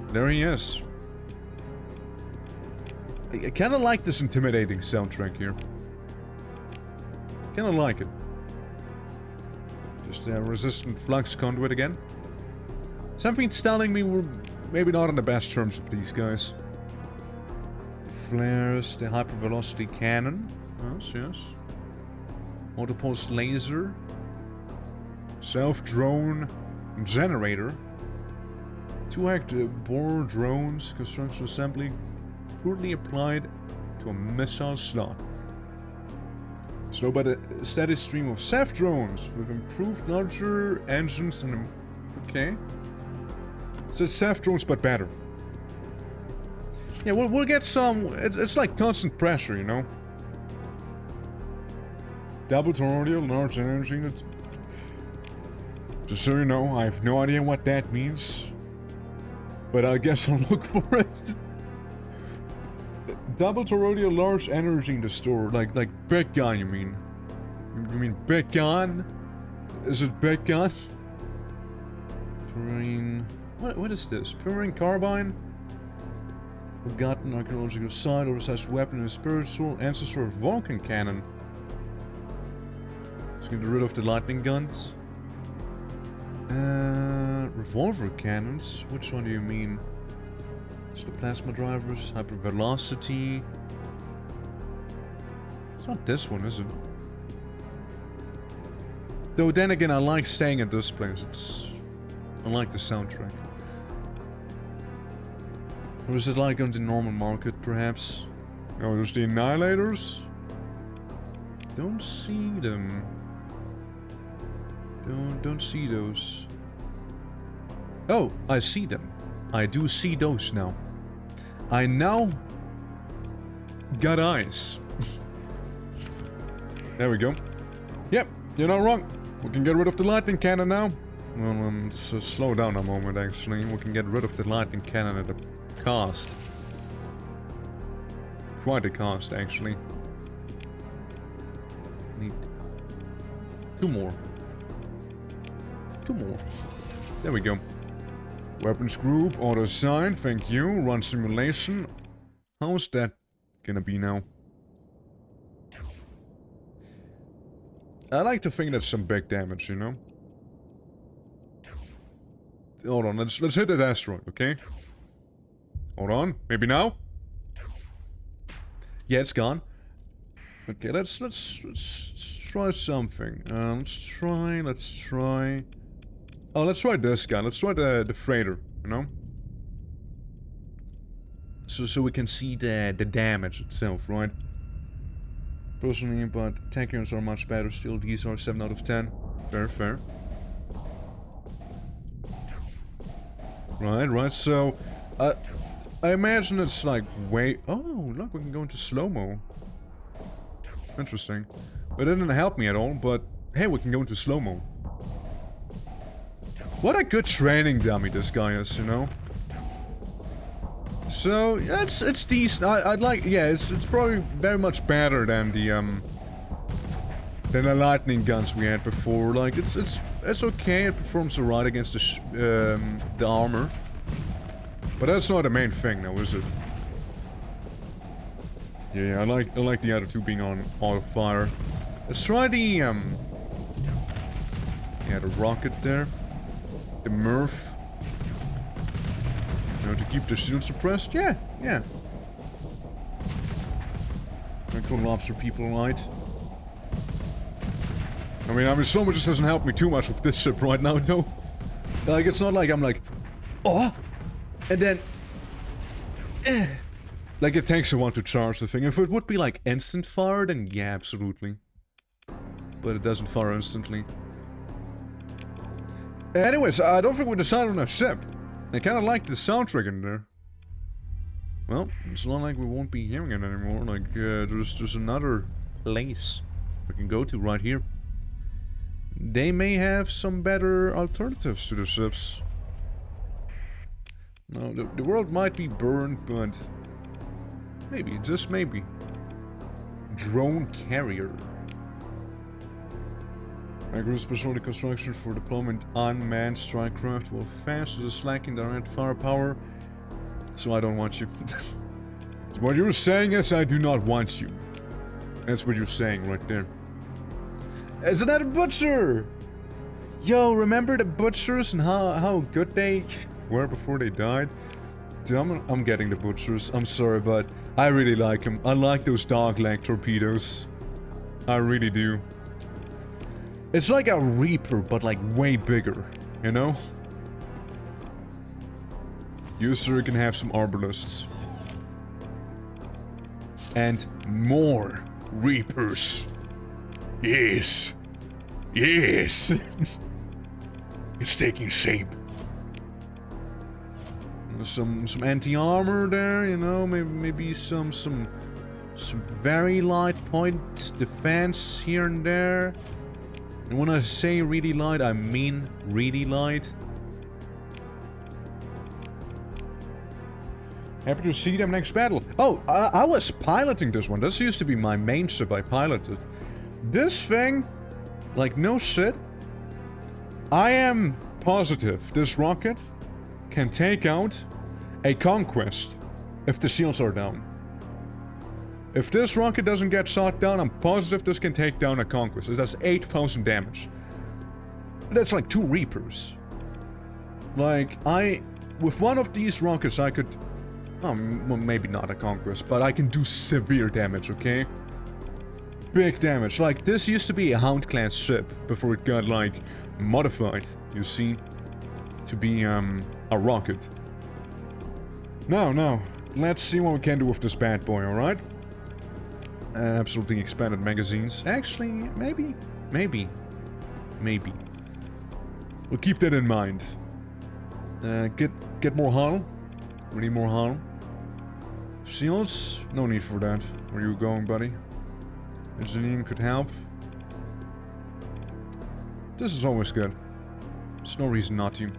There he is. I kinda like this intimidating soundtrack here. Kinda like it. Just a resistant flux conduit again. Something's telling me we're maybe not on the best terms with these guys. The flares, the hypervelocity cannon. Yes. Autopulse laser. Self-drone generator. 2-act bore drones. Construction assembly. Poorly applied to a missile slot. Slowed by the steady stream of SAF drones with improved larger engines and... Okay. So it's SAF drones but better. Yeah, we'll get some... It's like constant pressure, you know? Double tornado, large energy... Just so you know, I have no idea what that means. But I guess I'll look for it. Double tornado, large energy in the store. Like big gun, you mean? You mean big gun? Is it big gun? Purine... What is this? Purine carbine? Forgotten archaeological site, oversized weapon, and spiritual ancestor of Vulcan cannon. Let's get rid of the lightning guns. Revolver cannons? Which one do you mean? It's the plasma drivers, hypervelocity. It's not this one, is it? Though then again, I like staying at this place. I like the soundtrack. Or is it like on the normal market, perhaps? Oh, there's the Annihilators? Don't see them. Don't see those. Oh, I see them. I do see those now. I now got eyes. There we go. Yep, you're not wrong. We can get rid of the lightning cannon now. Well, slow down a moment, actually. We can get rid of the lightning cannon at the cost. Quite a cost, actually. Need 2 more. 2 more. There we go. Weapons group, auto assign, thank you. Run simulation. How's that gonna be now? I like to think that's some big damage, you know? Hold on, let's hit that asteroid, okay? Hold on, maybe now? Yeah, it's gone. Okay, let's try something. Let's try. Oh, let's try this guy. Let's try the freighter, you know? So we can see the damage itself, right? Personally, but tank units are much better still. These are 7 out of 10. Fair. Right, so... I imagine it's like way... Oh, look, we can go into slow-mo. Interesting. It didn't help me at all, but... Hey, we can go into slow-mo. What a good training dummy this guy is, you know? So, yeah, it's decent. I'd like... Yeah, it's probably very much better than the lightning guns we had before. Like, it's okay. It performs alright against the armor. But that's not the main thing, though, is it? Yeah, I like the other two being on auto fire. Let's try the yeah, the rocket there, the Murph. You know, to keep the shield suppressed. Yeah. Cool lobster people, right? I mean, so much just doesn't help me too much with this ship right now, though. Like, it's not like I'm like, oh. And then... Like, it takes a while to charge the thing. If it would be, like, instant fire, then yeah, absolutely. But it doesn't fire instantly. Anyways, I don't think we decided on a ship. I kinda like the soundtrack in there. Well, it's not like we won't be hearing it anymore. Like, there's another place we can go to right here. They may have some better alternatives to the ships. No, the world might be burned, but maybe, just maybe. Drone carrier. Agro specialty construction for deployment unmanned strike craft will fast the slack in direct firepower. So I don't want you. What you're saying is I do not want you. That's what you're saying right there. Isn't that a butcher? Yo, remember the butchers and how good they were before they died? Dude, I'm getting the butchers. I'm sorry, but I really like them. I like those dog leg torpedoes. I really do. It's like a Reaper, but like way bigger, you know? You, sir, can have some arbalists. And more Reapers. Yes. Yes. It's taking shape. Some anti-armor there, you know, maybe some very light point defense here and there. And when I say really light, I mean really light. Happy to see them next battle. Oh, I was piloting this one. This used to be my main ship I piloted. This thing, like no shit, I am positive this rocket can take out a conquest if the shields are down. If this rocket doesn't get shot down, I'm positive this can take down a conquest. It does 8,000 damage. That's like 2 Reapers. Like, with one of these rockets I could... well, maybe not a conquest, but I can do severe damage, okay? Big damage. Like, this used to be a Hound-class ship before it got, like, modified, you see? To be, a rocket. Now, let's see what we can do with this bad boy, alright? Absolutely expanded magazines. Actually, maybe. We'll keep that in mind. Get more hull. We need more hull. Shields? No need for that. Where are you going, buddy? Engineering could help. This is always good. There's no reason not to.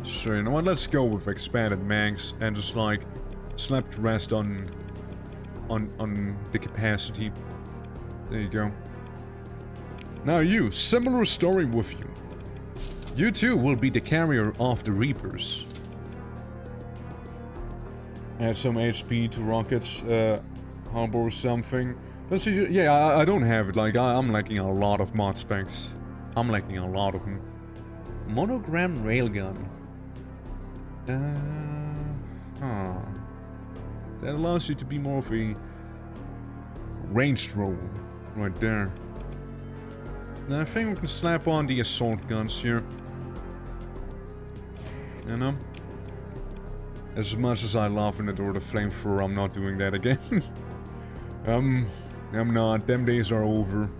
Sure, you know what? Let's go with expanded mags and just like slap the rest on the capacity. There you go. Now you, similar story with you. You too will be the carrier of the Reapers. Add some HP to rockets, harbor or something. Let's see, yeah, I don't have it. Like, I'm lacking a lot of mod specs. I'm lacking a lot of them. Monogram railgun. That allows you to be more of a ranged role. Right there. Now, I think we can slap on the assault guns here. You know? As much as I love it or the flamethrower, I'm not doing that again. I'm not. Them days are over.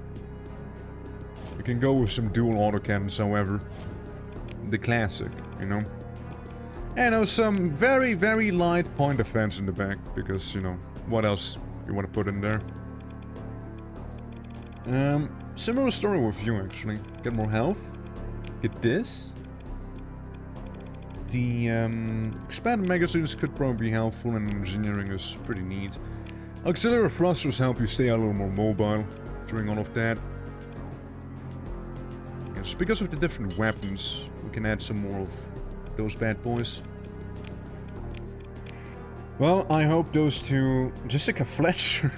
We can go with some dual autocannons, however. The classic, you know? And some very, very light point defense in the back, because, you know, what else you want to put in there? Similar story with you, actually. Get more health. Get this. The, expanded magazines could probably be helpful, and engineering is pretty neat. Auxiliary thrusters help you stay a little more mobile during all of that. Yes, because of the different weapons, we can add some more of those bad boys. Well, I hope those two... Jessica Fletcher.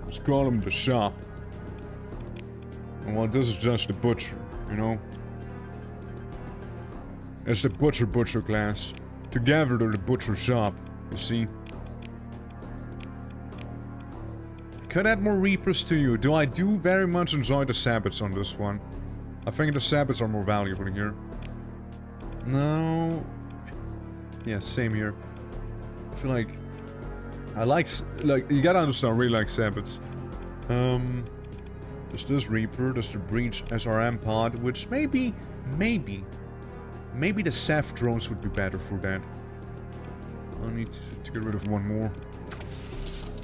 Let's call him the shop. Well, this is just the butcher, you know? It's the butcher class. Together they're the butcher shop, you see? Could add more Reapers to you. I do very much enjoy the Sabbats on this one. I think the Sabbats are more valuable here. No... Yeah, same here. I feel like... you gotta understand, I really like Sabbats. There's this Reaper, there's the Breach SRM pod, which maybe the Seth drones would be better for that. I need to get rid of one more.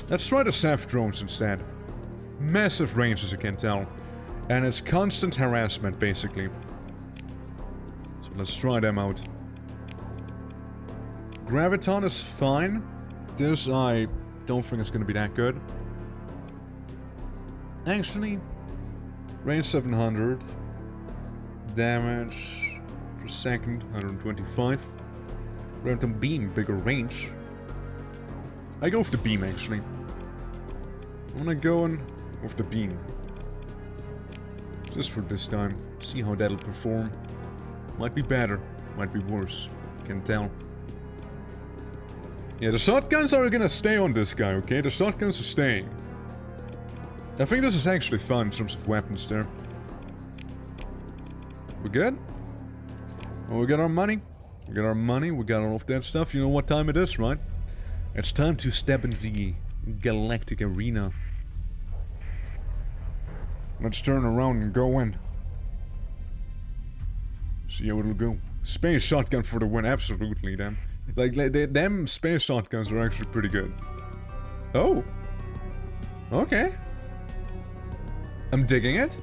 Let's try the Seth drones instead. Massive range, as you can tell. And it's constant harassment, basically. So let's try them out. Graviton is fine. This, I don't think it's gonna be that good. Actually, range 700. Damage per second, 125. Random beam, bigger range. I go with the beam, actually. I'm gonna go in with the beam. Just for this time. See how that'll perform. Might be better, might be worse. Can't tell. Yeah, the shotguns are gonna stay on this guy, okay? The shotguns are staying. I think this is actually fun in terms of weapons there. We good? Well, we got our money. We got our money, we got all of that stuff. You know what time it is, right? It's time to step into the galactic arena. Let's turn around and go in. See how it'll go. Space shotgun for the win, absolutely, damn. Like them space shotguns are actually pretty good. Oh. Okay. I'm digging it.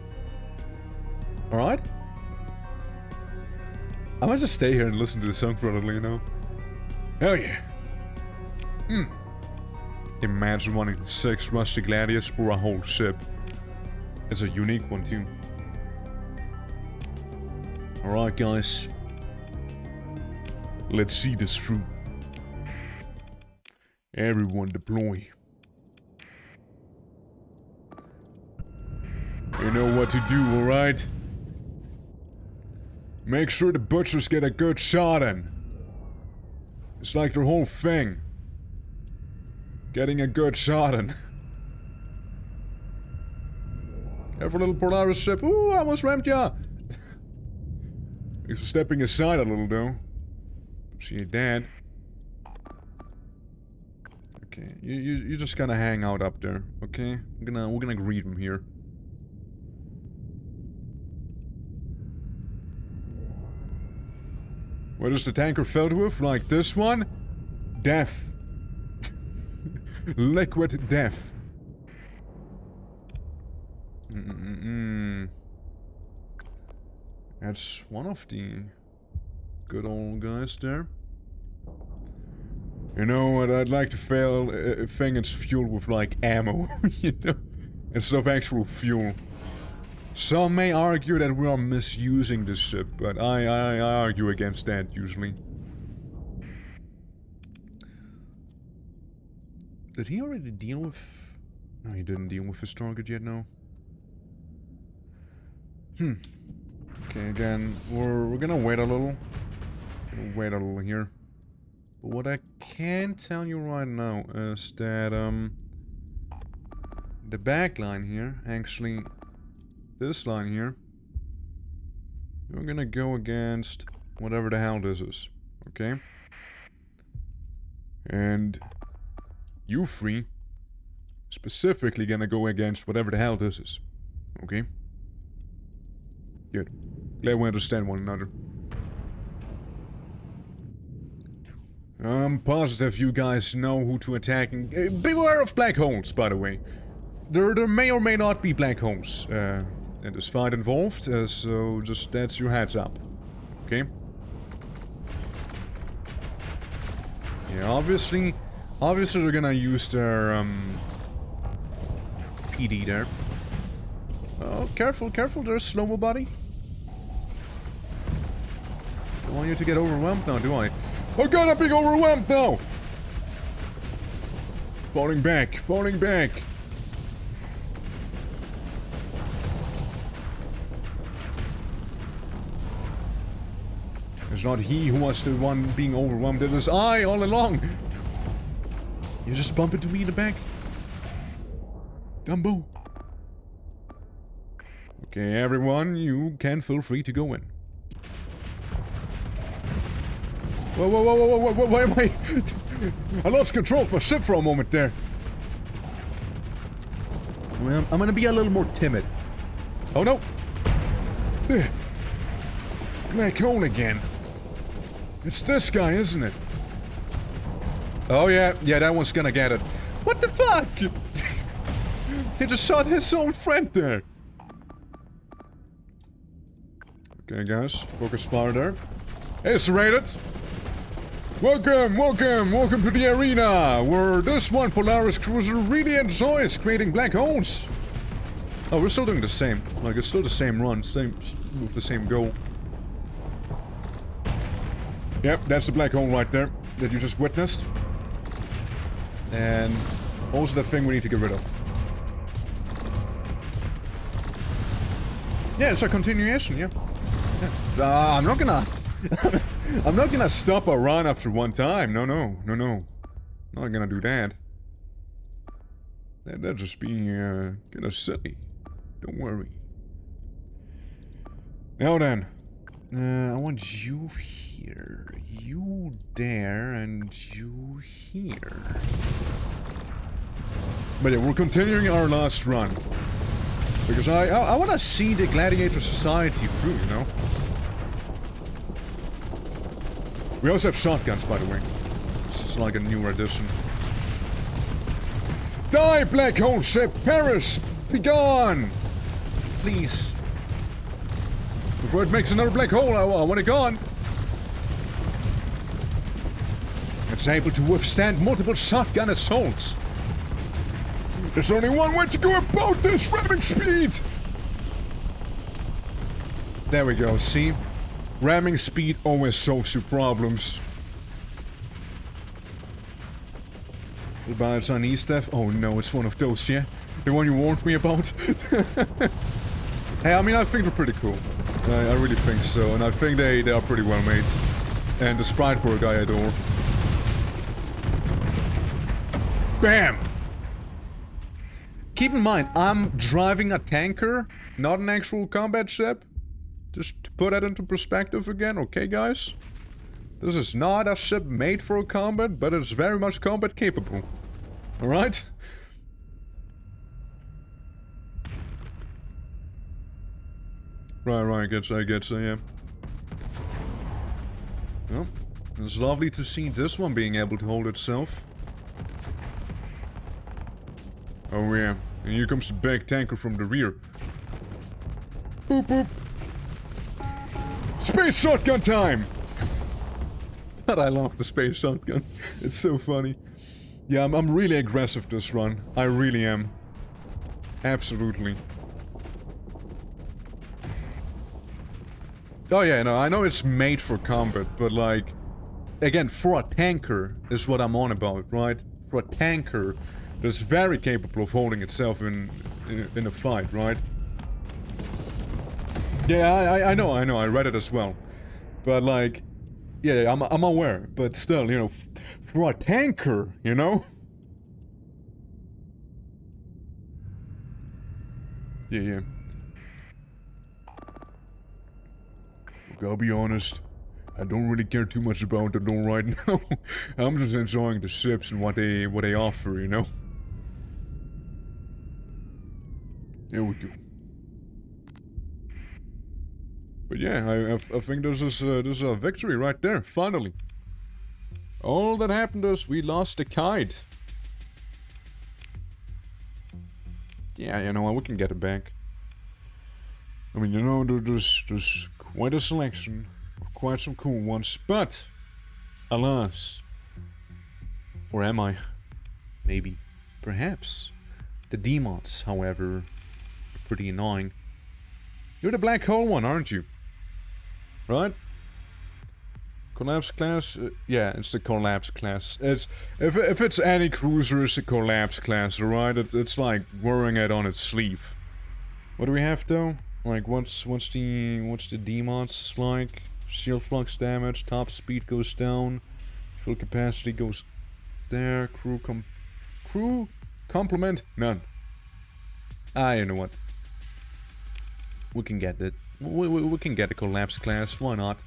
Alright. I might just stay here and listen to the song for a little, you know? Hell yeah. Imagine wanting 6 rusty gladiators or a whole ship. It's a unique one too. Alright guys. Let's see this through. Everyone deploy. You know what to do, alright? Make sure the butchers get a good shot in. It's like their whole thing. Getting a good shot in. Careful, little Polaris ship. Ooh, I almost rammed ya! Thanks for stepping aside a little, though. She ain't dead. Okay, you just gotta hang out up there, okay? We're gonna greet him here. What is the tanker filled with? Like this one? Death. Liquid death. That's one of the good old guys there. You know what, I'd like to think it's fueled with like ammo, you know? Instead of actual fuel. Some may argue that we are misusing this ship, but I argue against that usually. Did he already deal with... No, he didn't deal with his target yet, no. Okay, again, we're gonna wait a little. Wait a little here. But what I can tell you right now is that, the back line here, actually, this line here, we're gonna go against whatever the hell this is, okay? And you three, specifically gonna go against whatever the hell this is, okay? Good. Glad we understand one another. I'm positive you guys know who to attack. And, beware of black holes, by the way. There may or may not be black holes in this fight involved, so just that's your heads up. Okay? Yeah, obviously they're gonna use their PD there. Oh, careful, there's slow-mo buddy. Don't want you to get overwhelmed now, do I? Oh god, I'm being overwhelmed now! Falling back. It's not he who was the one being overwhelmed, it was I all along! You just bump into me in the back. Dumbo. Okay, everyone, you can feel free to go in. Whoa, why am I... I lost control of my ship for a moment there. Well, I'm gonna be a little more timid. Oh no! Black hole again. It's this guy, isn't it? Oh yeah, that one's gonna get it. What the fuck? He just shot his own friend there. Okay guys, focus fire there. It's rated. Welcome to the arena, where this one Polaris cruiser really enjoys creating black holes. Oh, we're still doing the same. Like, it's still the same run, with the same goal. Yep, that's the black hole right there, that you just witnessed. And also that thing we need to get rid of. Yeah, it's a continuation, yeah. I'm not gonna stop a run after one time. No. Not gonna do that. That'd just be, kinda silly. Don't worry. Now then, I want you here, you there, and you here. But yeah, we're continuing our last run. Because I want to see the Gladiator Society through, you know? We also have shotguns, by the way. This is like a newer addition. Die, black hole ship! Perish! Be gone! Please. Before it makes another black hole, I want it gone. It's able to withstand multiple shotgun assaults. There's only one way to go about this, ramming speed! There we go, see? Ramming speed always solves your problems. About Chinese stuff? Oh no, it's one of those, yeah? The one you warned me about? Hey, I mean, I think they're pretty cool. I really think so, and I think they are pretty well made. And the sprite work I adore. BAM! Keep in mind, I'm driving a tanker, not an actual combat ship. Just to put that into perspective again, okay guys? This is not a ship made for combat, but it's very much combat capable. Alright? Right, I guess I am. Well, it's lovely to see this one being able to hold itself. Oh yeah, and here comes the big tanker from the rear. Boop boop! Space shotgun time! But I love the space shotgun. It's so funny. Yeah, I'm really aggressive this run. I really am. Absolutely. Oh yeah, no, I know it's made for combat, but like... Again, for a tanker is what I'm on about, right? For a tanker that's very capable of holding itself in a fight, right? Yeah, I know, I read it as well. But like... Yeah, I'm aware, but still, you know, for a tanker, you know? Yeah. Look, I'll be honest, I don't really care too much about the lore right now. I'm just enjoying the ships and what they offer, you know? There we go. But yeah, I think there's a victory right there, finally. All that happened is we lost the kite. Yeah, you know what, we can get it back. I mean, you know, there's quite a selection of quite some cool ones, but alas, or am I? Maybe, perhaps. The demons, however, are pretty annoying. You're the black hole one, aren't you? Right? Collapse class? Yeah, it's the collapse class. It's if it's any cruiser, it's a collapse class, alright? It's like wearing it on its sleeve. What do we have though? Like what's the demons like? Shield flux damage, top speed goes down, fuel capacity goes there, crew complement none. You know what? We can get it. We can get a collapse class. Why not?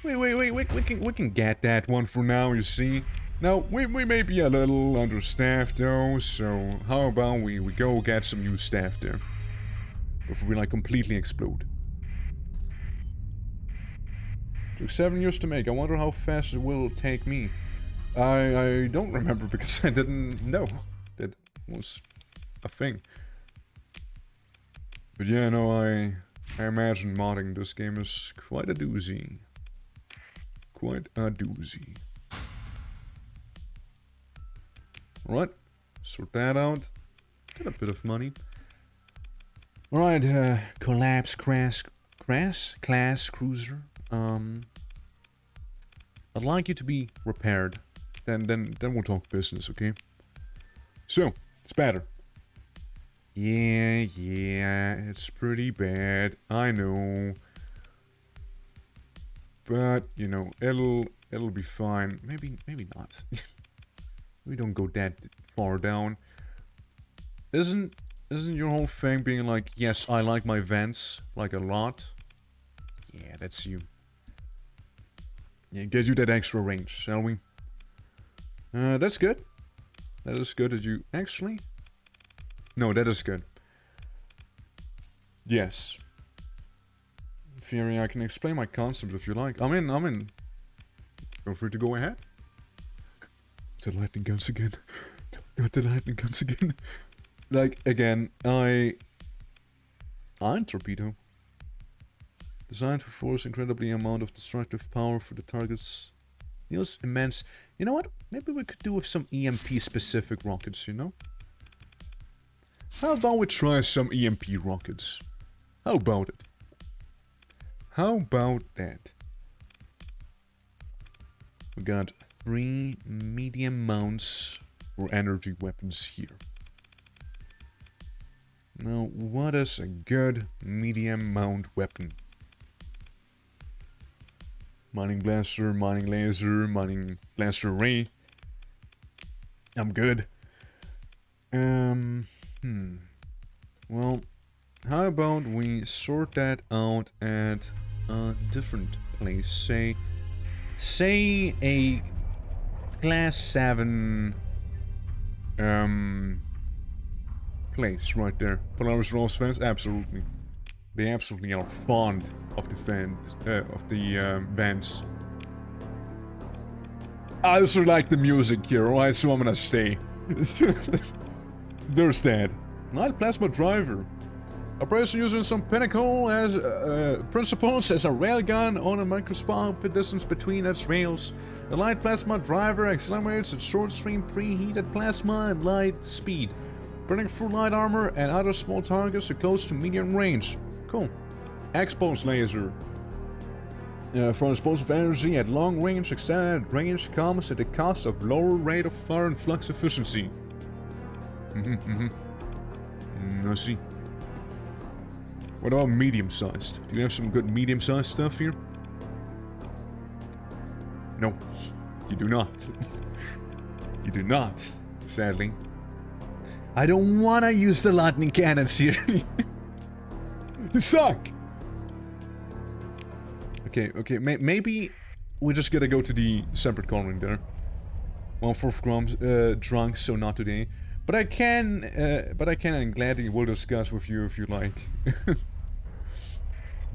Wait. We can get that one for now. You see. Now we may be a little understaffed though. So how about we go get some new staff there before we like completely explode. Took 7 years to make. I wonder how fast it will take me. I don't remember because I didn't know that was a thing. But yeah, no, I imagine modding this game is quite a doozy. Quite a doozy. Alright, sort that out. Get a bit of money. Alright, collapse class cruiser. I'd like you to be repaired. Then we'll talk business, okay? So, it's better. Yeah, it's pretty bad. I know. But, you know, it'll be fine. Maybe not. We don't go that far down. Isn't your whole thing being like, yes, I like my vents, like a lot? Yeah, that's you. Yeah, get you that extra range, shall we? That's good. That is good that you actually... No, that is good. Yes. Fury, I can explain my concept if you like. I'm in. Feel free to go ahead. The lightning guns again. Not the lightning guns again. Like, again, Iron Torpedo. Designed to force incredibly amount of destructive power for the targets. Deals immense. You know what? Maybe we could do with some EMP specific rockets, you know? How about we try some EMP rockets? How about it? How about that? We got 3 medium mounts for energy weapons here. Now, what is a good medium mount weapon? Mining blaster, mining laser, mining blaster ray. I'm good. Well, how about we sort that out at a different place? Say a class 7 place right there. Polaris Rolls fans, absolutely. They absolutely are fond of the vans. I also like the music here, alright, so I'm gonna stay. There's that. Light plasma driver. Operator using some pinnacle as principles as a railgun on a microscopic distance between its rails. The light plasma driver accelerates at short stream preheated plasma and light speed, burning through light armor and other small targets at close to medium range. Cool. Expose laser. For explosive energy at long range, extended range comes at the cost of lower rate of fire and flux efficiency. I see. What about medium-sized? Do you have some good medium-sized stuff here? No, you do not. You do not, sadly. I don't wanna use the lightning cannons here. They suck! Okay, maybe we just gotta go to the separate cornering there. 1/4 grams drunk, so not today. But I can and gladly will discuss with you if you like.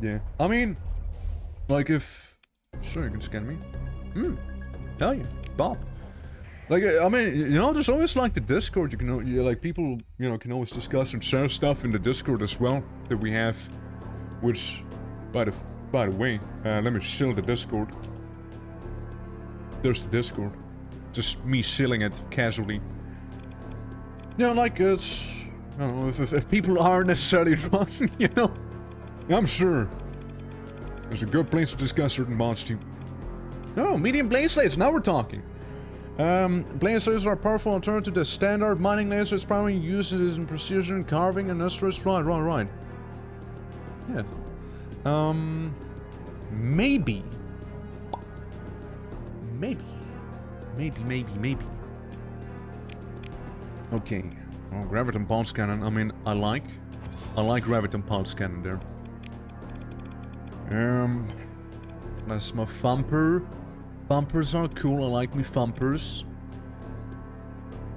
Yeah, I mean, like if... Sure, you can scan me. Hell yeah, Bob. Like, I mean, you know, there's always like the Discord, you can, like, people, you know, can always discuss and share stuff in the Discord as well, that we have, which, by the way, let me shill the Discord. There's the Discord. Just me shilling it casually. You know, like, it's, I don't know, if people aren't necessarily drunk, you know, I'm sure there's a good place to discuss certain mods too. Oh, medium blaze lasers, now we're talking. Blaze lasers are a powerful alternative to standard mining lasers, primarily used in precision carving and industrials. Right. Yeah. Maybe. Okay. Oh, graviton pulse cannon. I mean, I like graviton pulse cannon there. Plasma thumper. Thumpers are cool. I like me thumpers.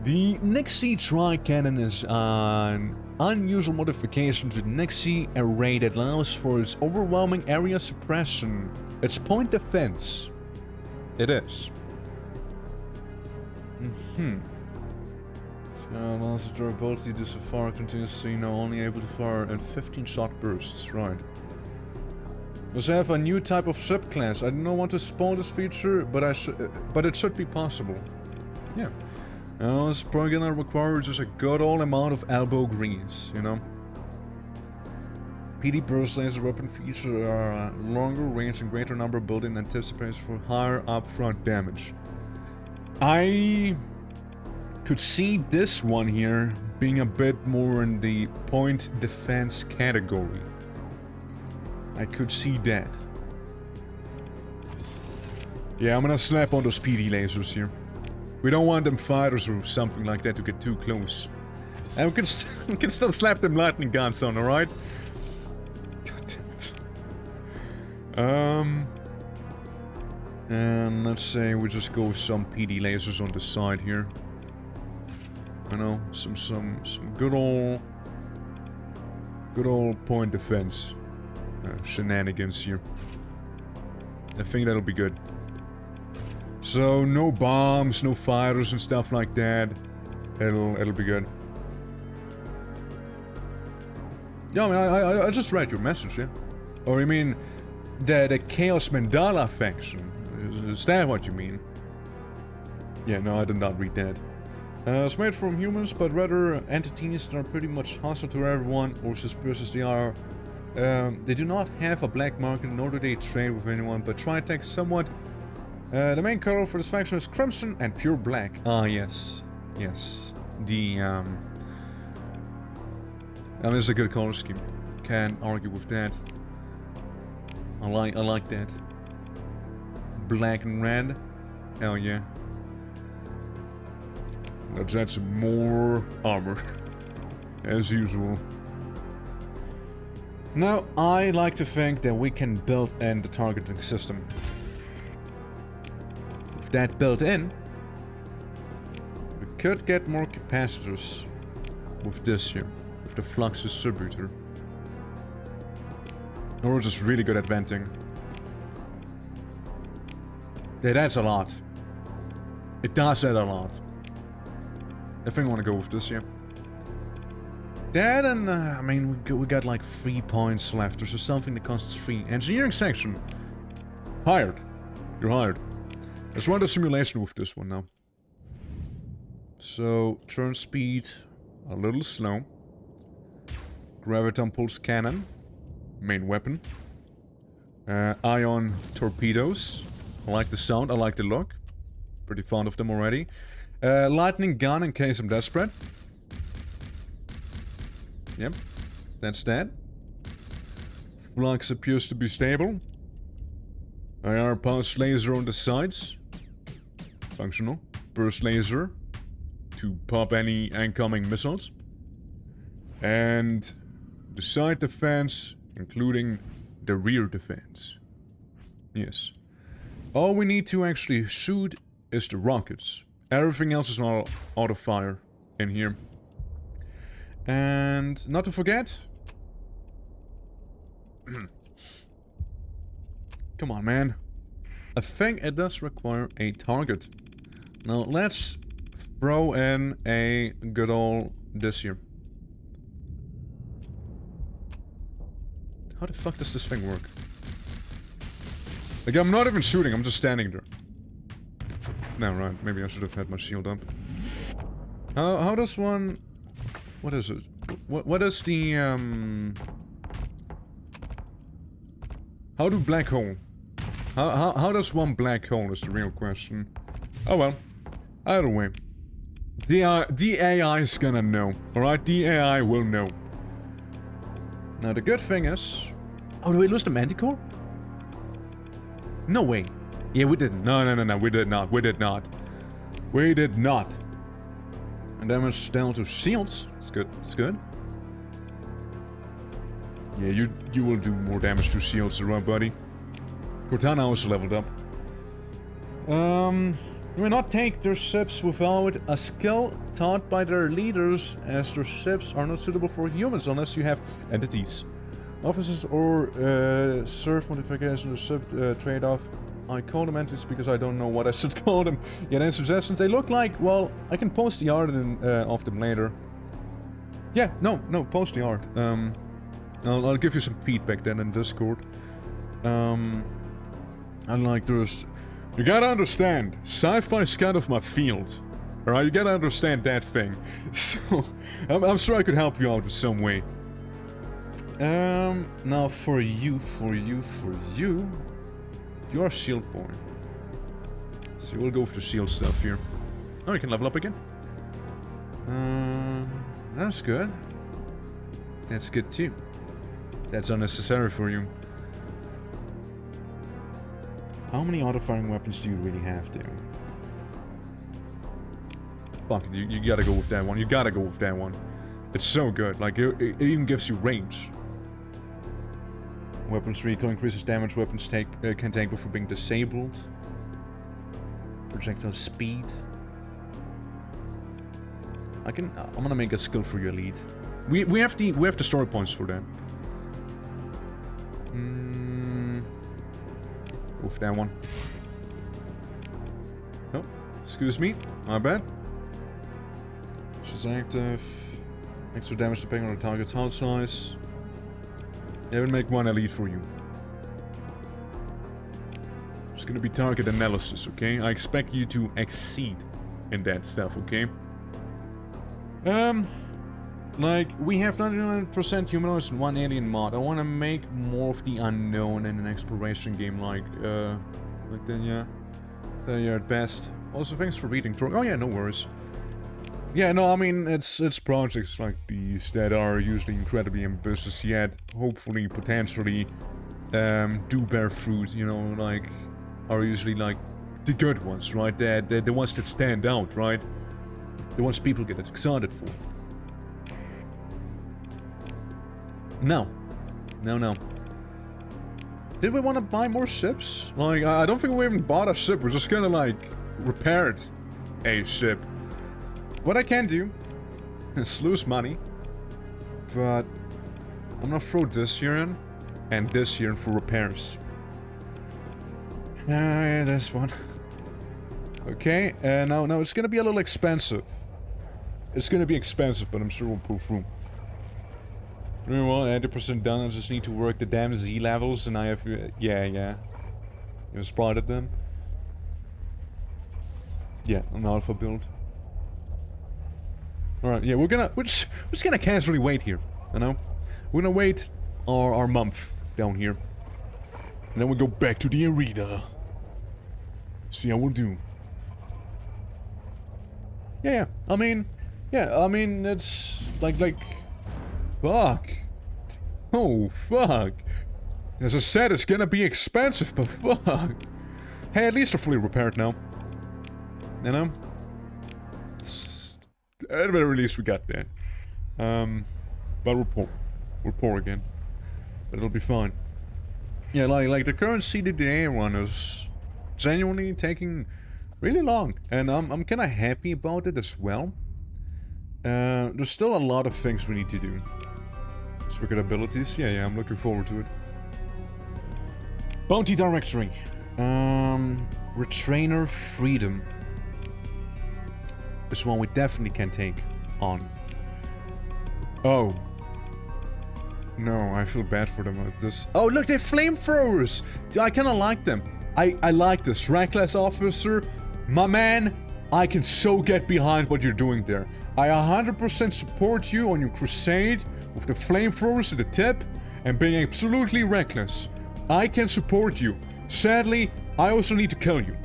The Nixie Tri-Cannon is an unusual modification to the Nixie array that allows for its overwhelming area suppression. It's point defense. It is. Allows the durability to so far continuously, now only able to fire in 15 shot bursts, right. Does have a new type of ship class. I don't want to spoil this feature, but it should be possible. Yeah. This program requires just a good old amount of elbow grease, you know. PD burst laser weapon feature are longer range and greater number of building anticipates for higher upfront damage. I could see this one here being a bit more in the point defense category. I could see that. Yeah, I'm gonna slap on those PD lasers here. We don't want them fighters or something like that to get too close. And we can still slap them lightning guns on, alright? God damn it. And let's say we just go with some PD lasers on the side here. You know, some good old point defense shenanigans here. I think that'll be good. So no bombs, no fighters and stuff like that. It'll be good. Yeah, I mean, I just read your message, yeah. Or you mean the Chaos Mandala faction? Is that what you mean? Yeah, no, I did not read that. It's made from humans, but rather entities that are pretty much hostile to everyone, or suspicious they are. They do not have a black market, nor do they trade with anyone, but try to attack somewhat. The main color for this faction is crimson and pure black. Ah, yes. Yes. The, I mean, it's a good color scheme. Can't argue with that. I like that. Black and red. Hell yeah. Let's add some more armor. As usual. Now, I like to think that we can build in the targeting system. With that built in, we could get more capacitors with this here. With the Fluxus Subrouter. Or we're just really good at venting. Yeah, that's a lot. It does add a lot. I think I want to go with this, yeah. That and, I mean, we got like 3 points left. There's something that costs 3. Engineering section. Hired. You're hired. Let's run the simulation with this one now. So, turn speed a little slow. Graviton pulse cannon. Main weapon. Ion torpedoes. I like the sound, I like the look. Pretty fond of them already. Lightning gun in case I'm desperate. Yep, that's that. Flux appears to be stable. IR pulse laser on the sides. Functional. Burst laser to pop any incoming missiles. And the side defense, including the rear defense. Yes. All we need to actually shoot is the rockets. Everything else is all auto fire in here. And not to forget... Come on, man. I think it does require a target. Now, let's throw in a good old this here. How the fuck does this thing work? Like, I'm not even shooting, I'm just standing there. No, right, maybe I should have had my shield up. How does one... What is it? What is the, How do black hole? How does one black hole is the real question. Oh well. Either way. The AI is gonna know. Alright, the AI will know. Now the good thing is... Oh, do we lose the Manticore? No way. Yeah, we didn't. No, we did not. We did not. We did not. And damage down to shields. It's good. It's good. Yeah, you will do more damage to shields, right, buddy? Cortana also leveled up. You may not take their ships without a skill taught by their leaders, as their ships are not suitable for humans unless you have entities. Officers or serve modification or sub trade-off. I call them entities because I don't know what I should call them. Yeah, then suggestions. They look like, well, I can post the art of them later. Yeah, no, post the art. I'll give you some feedback then in Discord. And like there's... You gotta understand, sci-fi's kind of my field. Alright, you gotta understand that thing. So, I'm sure I could help you out in some way. Now for you, you're a shield boy. So we'll go with the shield stuff here. Oh, you can level up again. That's good. That's good too. That's unnecessary for you. How many auto-firing weapons do you really have to? Fuck it, you gotta go with that one. You gotta go with that one. It's so good. Like, it even gives you range. Weapons recoil increases damage weapons can take before being disabled. Projectile speed. I'm gonna make a skill for you, elite. We have the story points for that. Oof, that one. Oh, excuse me, my bad. She's active. Extra damage depending on the target's heart size. I will make one elite for you. It's gonna be target analysis, okay? I expect you to exceed in that stuff, okay? Like, we have 99% humanoids and 1 alien mod. I want to make more of the unknown in an exploration game like then yeah. Then you're at best. Also, thanks for reading through. Oh yeah, no worries. Yeah, no, I mean, it's projects like these that are usually incredibly ambitious, yet hopefully, potentially, do bear fruit, you know, like, are usually like the good ones, right? The ones that stand out, right? The ones people get excited for. No. No. Did we want to buy more ships? Like, I don't think we even bought a ship. We're just gonna, like, repaired a ship. What I can do is lose money, but I'm gonna throw this here in, and this here in for repairs. Yeah, this one. Okay, now it's gonna be a little expensive. It's gonna be expensive, but I'm sure we'll pull through. Well, 80% done, I just need to work the damn Z levels, and I have... yeah. You spotted them? Yeah, an alpha build. Alright, yeah, we're just gonna casually wait here, you know? We're gonna wait our month down here. And then we go back to the arena. See how we'll do. Yeah, I mean, it's like... Fuck. Oh, fuck. As I said, it's gonna be expensive, but fuck. Hey, at least they're fully repaired now. You know? At the very least, we got that. But we're poor again. But it'll be fine. Yeah, like the current CDDA run is genuinely taking really long. And I'm kinda happy about it as well. There's still a lot of things we need to do. Swigert abilities, yeah, I'm looking forward to it. Bounty directory. Retrainer freedom. This one we definitely can take on. Oh. No, I feel bad for them like this. Oh, look, they're flamethrowers! I kinda like them. I like this. Reckless officer. My man, I can so get behind what you're doing there. I 100% support you on your crusade with the flamethrowers at the tip and being absolutely reckless. I can support you. Sadly, I also need to kill you.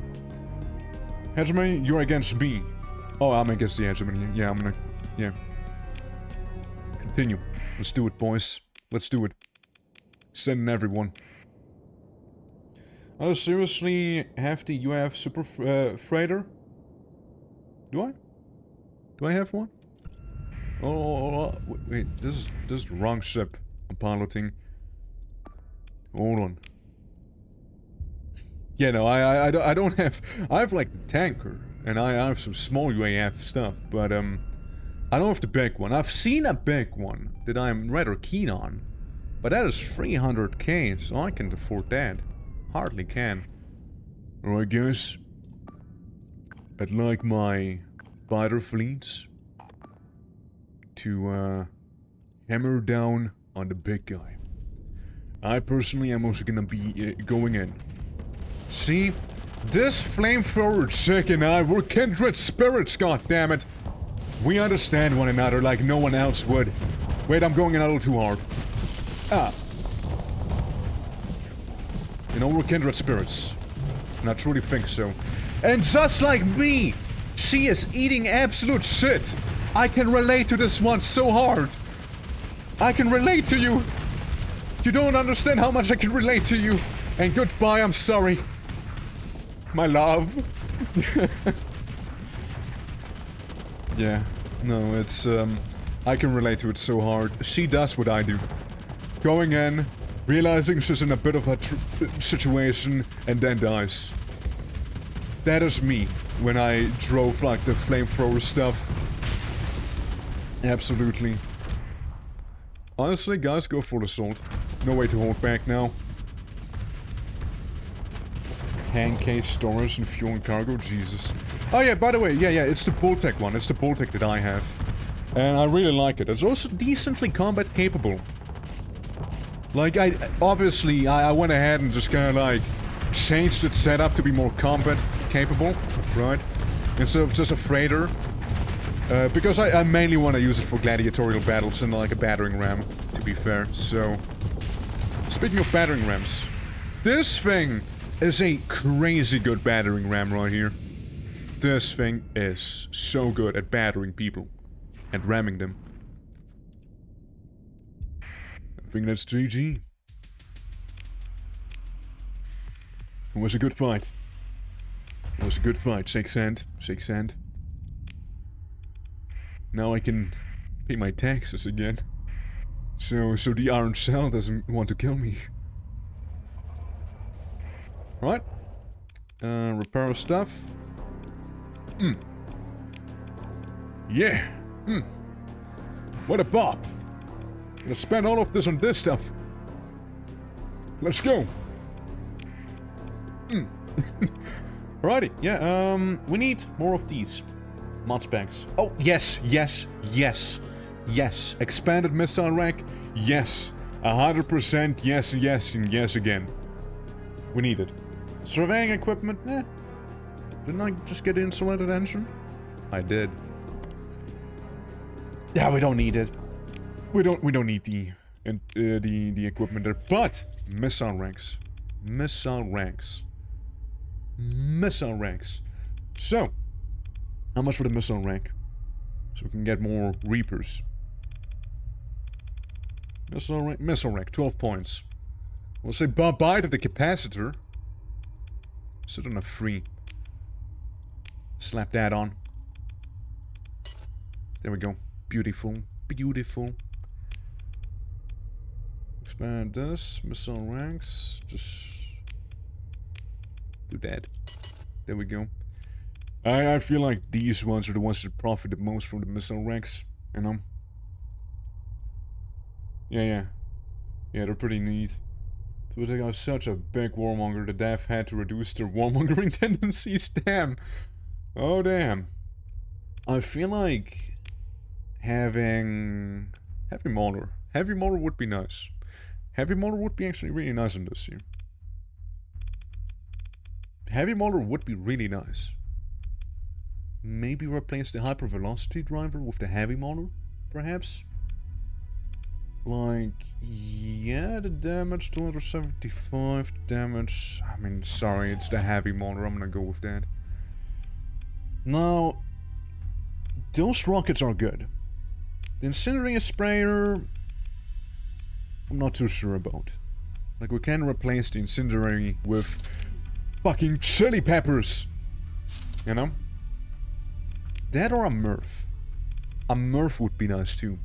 Hegemony, you're against me. Oh, I'm against the hegemony. Yeah, yeah. Continue. Let's do it, boys. Let's do it. Send in everyone. Oh, seriously, have the UAF super freighter? Do I? Do I have one? Oh, wait, this is the wrong ship I'm piloting. Hold on. Yeah, no, I don't have... I have, like, the tanker, and I have some small UAF stuff, but, I don't have the big one. I've seen a big one that I'm rather keen on, but that is 300k, so I can afford that. Hardly can. Alright, guys. I'd like my fighter fleets to hammer down on the big guy. I personally am also gonna be going in. See? This flamethrower chick and I, we're kindred spirits, goddammit! We understand one another like no one else would. Wait, I'm going in a little too hard. Ah. You know, we're kindred spirits. And I truly think so. And just like me, she is eating absolute shit. I can relate to this one so hard. I can relate to you. You don't understand how much I can relate to you. And goodbye, I'm sorry. My love. Yeah. No, it's, I can relate to it so hard. She does what I do. Going in, realizing she's in a bit of a situation and then dies. That is me when I drove like the flamethrower stuff. Absolutely. Honestly, guys, go for the assault. No way to hold back now. 10k storage and fuel and cargo, Jesus. Oh yeah, by the way, yeah, it's the Boltec one. It's the Boltec that I have. And I really like it. It's also decently combat capable. Like, obviously, I went ahead and just kind of like changed its setup to be more combat capable, right? Instead of just a freighter. Because I mainly want to use it for gladiatorial battles and like a battering ram, to be fair, so... Speaking of battering rams, this thing is a crazy good battering ram right here. This thing is so good at battering people and ramming them. I think that's GG. It was a good fight. It was a good fight, shake hand, shake hand. Now I can pay my taxes again. So the Iron Cell doesn't want to kill me. Right. Repair stuff. Yeah. What a bop. Gonna spend all of this on this stuff. Let's go. Alrighty, yeah, we need more of these mod specs. Oh, yes. Expanded missile rack, yes. 100% yes, and yes again. We need it. Surveying equipment, Didn't I just get insulated engine? I did. Yeah, we don't need it. We don't need the equipment there. But missile ranks. So, how much for the missile rank? So we can get more Reapers. Missile rank, 12 points. We'll say bye-bye to the capacitor. Sit on a 3. Slap that on. There we go. Beautiful. Expand this. Missile ranks. Just do that. There we go. I feel like these ones are the ones that profit the most from the missile ranks. You know? Yeah, they're pretty neat. So they got such a big warmonger that they've had to reduce their warmongering tendencies. Damn. Oh, damn. I feel like having heavy motor. Heavy motor would be nice. Heavy motor would be actually really nice in this here. Heavy motor would be really nice. Maybe replace the hypervelocity driver with the heavy motor, perhaps? Like, yeah, the damage, 275 damage. I mean, sorry, it's the heavy motor, I'm gonna go with that. Now, those rockets are good. The incinerator sprayer, I'm not too sure about. Like, we can replace the incendiary with fucking chili peppers. You know? That or a Murph. A Murph would be nice too.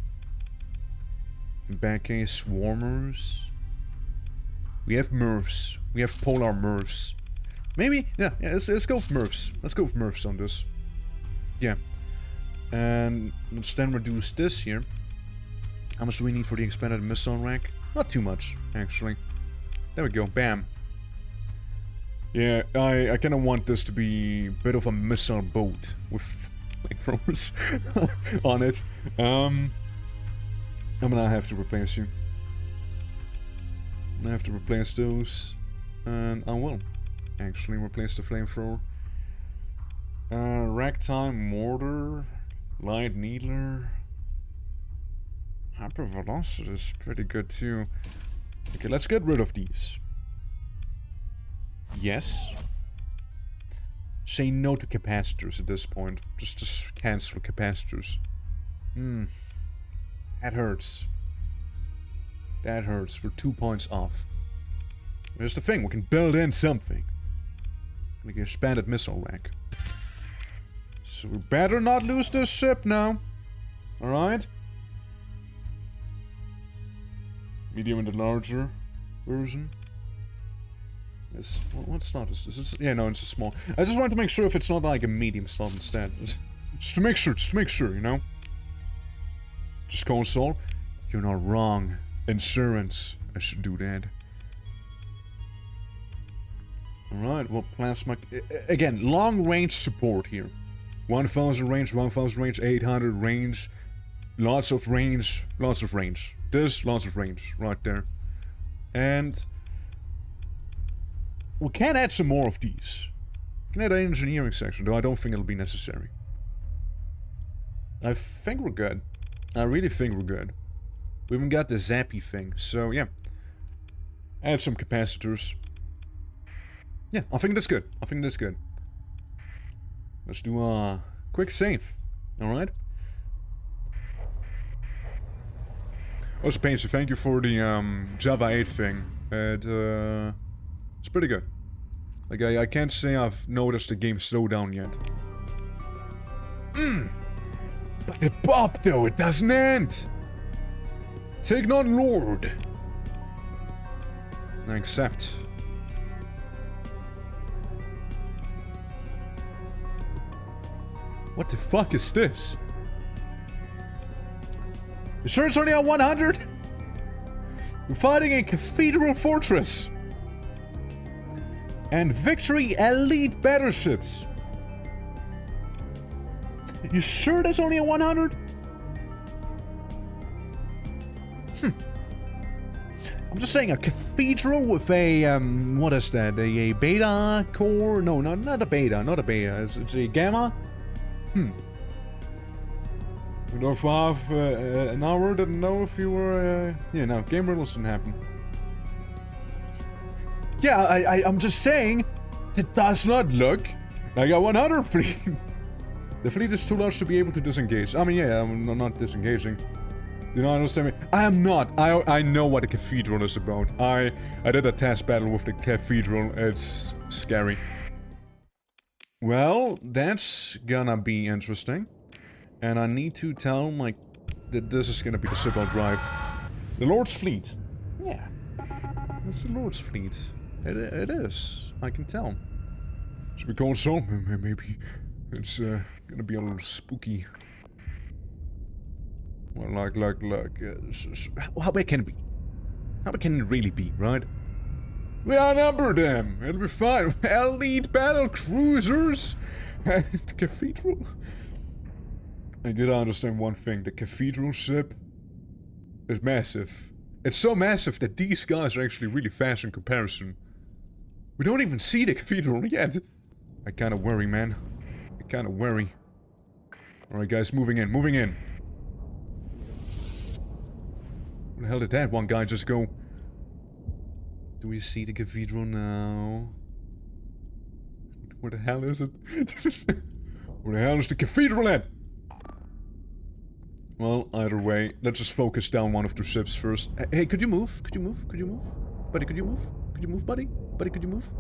In that case, swarmers. We have Murphs. We have polar Murphs. Maybe, yeah, let's go with Murphs. Let's go with Murphs on this. Yeah. And let's then reduce this here. How much do we need for the expanded missile rack? Not too much, actually. There we go, bam. Yeah, I kind of want this to be a bit of a missile boat with flamethrowers on it. I'm gonna have to replace you. I have to replace those, and I will actually replace the flamethrower. Ragtime mortar, light needler, hypervelocity is pretty good too. Okay, let's get rid of these. Yes. Say no to capacitors at this point. Just cancel capacitors. That hurts. That hurts. We're 2 points off. Here's the thing, we can build in something. Like an expanded missile rack. So we better not lose this ship now. Alright? Medium and the larger. version. It's, what's not this? Is yeah, no, it's a small. I just wanted to make sure if it's not like a medium slot instead. Just to make sure, you know? Just console. You're not wrong. Insurance. I should do that. Alright, well, plasma... Again, long range support here. 1000 range, 800 range. Lots of range, lots of range. This, lots of range, right there. And... we can add some more of these. We can add an engineering section, though I don't think it'll be necessary. I think we're good. I really think we're good. We even got the zappy thing, so yeah. Add some capacitors. Yeah, I think that's good. I think that's good. Let's do a quick save. Alright? Also, Painter, thank you for the Java 8 thing. It's pretty good. Like, I can't say I've noticed the game slow down yet. But the pop, though, it doesn't end! Take not Lord! I accept. What the fuck is this? You sure it's only on 100? We're fighting a Cathedral Fortress. And Victory Elite battleships. You sure that's only a 100? I'm just saying a cathedral with a, what is that? A beta core? No, not a beta, not a beta. It's a gamma? We don't have an hour, didn't know if you were, yeah, no, game riddles didn't happen. Yeah, I'm just saying, it does not look like a 100 fleet. The fleet is too large to be able to disengage. I mean, yeah, I'm not disengaging. Do you not understand me? I am not. I know what a cathedral is about. I did a test battle with the cathedral. It's scary. Well, that's gonna be interesting. And I need to tell my... that this is gonna be the Sub Drive. The Lord's Fleet. Yeah. It's the Lord's Fleet. It is. I can tell. Should we call so? Maybe it's gonna be a little spooky. Well, like, how big can it be? How big can it really be, right? We outnumber them. It'll be fine. Elite battle cruisers and the cathedral. I gotta understand one thing. The cathedral ship is massive. It's so massive that these guys are actually really fast in comparison. We don't even see the cathedral yet. I kinda worry, man. I kinda worry. Alright, guys, moving in, moving in. Where the hell did that one guy just go? Do we see the cathedral now? Where the hell is it? Where the hell is the cathedral at? Well, either way, let's just focus down one of the ships first. Hey, could you move? Could you move? Could you move? Buddy, could you move? Could you move, buddy? Buddy, could you move?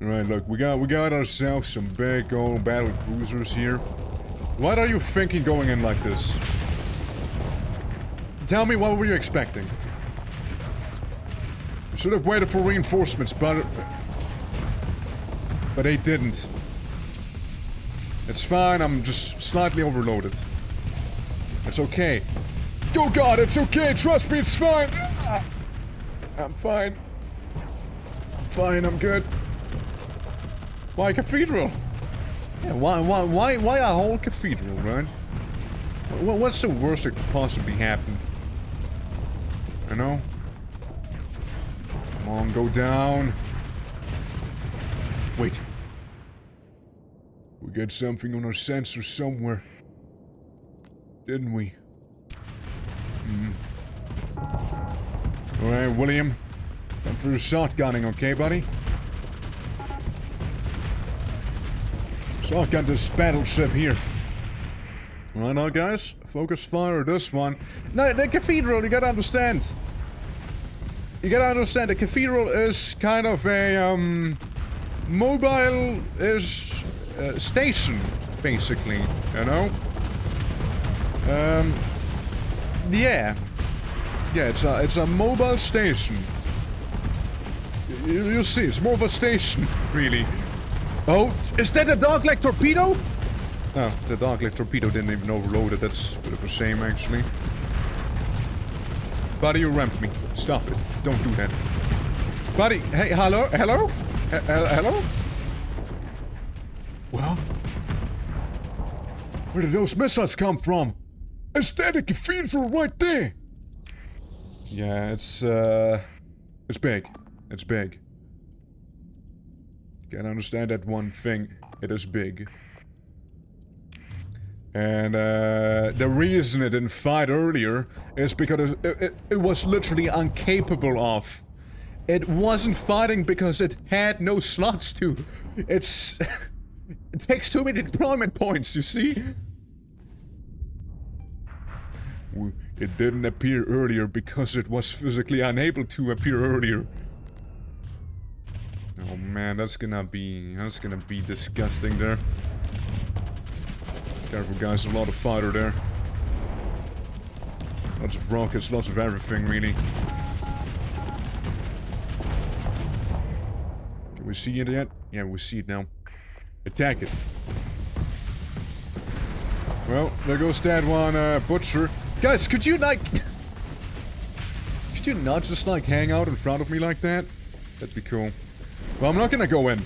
Alright, look, we got ourselves some big old battle cruisers here. What are you thinking going in like this? Tell me, what were you expecting? You should have waited for reinforcements, but they didn't. It's fine, I'm just slightly overloaded. It's okay. Oh god, it's okay, trust me, it's fine! I'm fine. I'm fine, I'm good. Why a cathedral? Yeah, why a whole cathedral, right? What's the worst that could possibly happen? You know? Come on, go down. Wait. We got something on our sensor somewhere. Didn't we? Alright, William. Time for your shotgunning, okay, buddy? Shotgun this battleship here. Right now, guys. Focus fire this one. No, the cathedral, you gotta understand. You gotta understand, the cathedral is kind of a, mobile-ish station, basically, you know? Yeah. Yeah, it's a mobile station. You see, it's more of a station, really. Oh, is that a dog-leg torpedo? Oh, the dog-leg torpedo didn't even overload it. That's a bit of a shame, actually. Buddy, you ramped me. Stop it. Don't do that. Buddy, hey, hello? Hello? Hello? Well? Where did those missiles come from? A static cathedral right there! Yeah, it's big. It's big. Can't understand that one thing. It is big. And, the reason it didn't fight earlier is because it was literally incapable of. It wasn't fighting because it had no slots to. It's... it takes too many deployment points, you see? It didn't appear earlier because it was physically unable to appear earlier. Oh man, that's gonna be disgusting there. Careful guys, a lot of fighter there. Lots of rockets, lots of everything really. Can we see it yet? Yeah, we see it now. Attack it. Well, there goes that one, Butcher. Guys, could you, like... could you not just, like, hang out in front of me like that? That'd be cool. Well, I'm not gonna go in.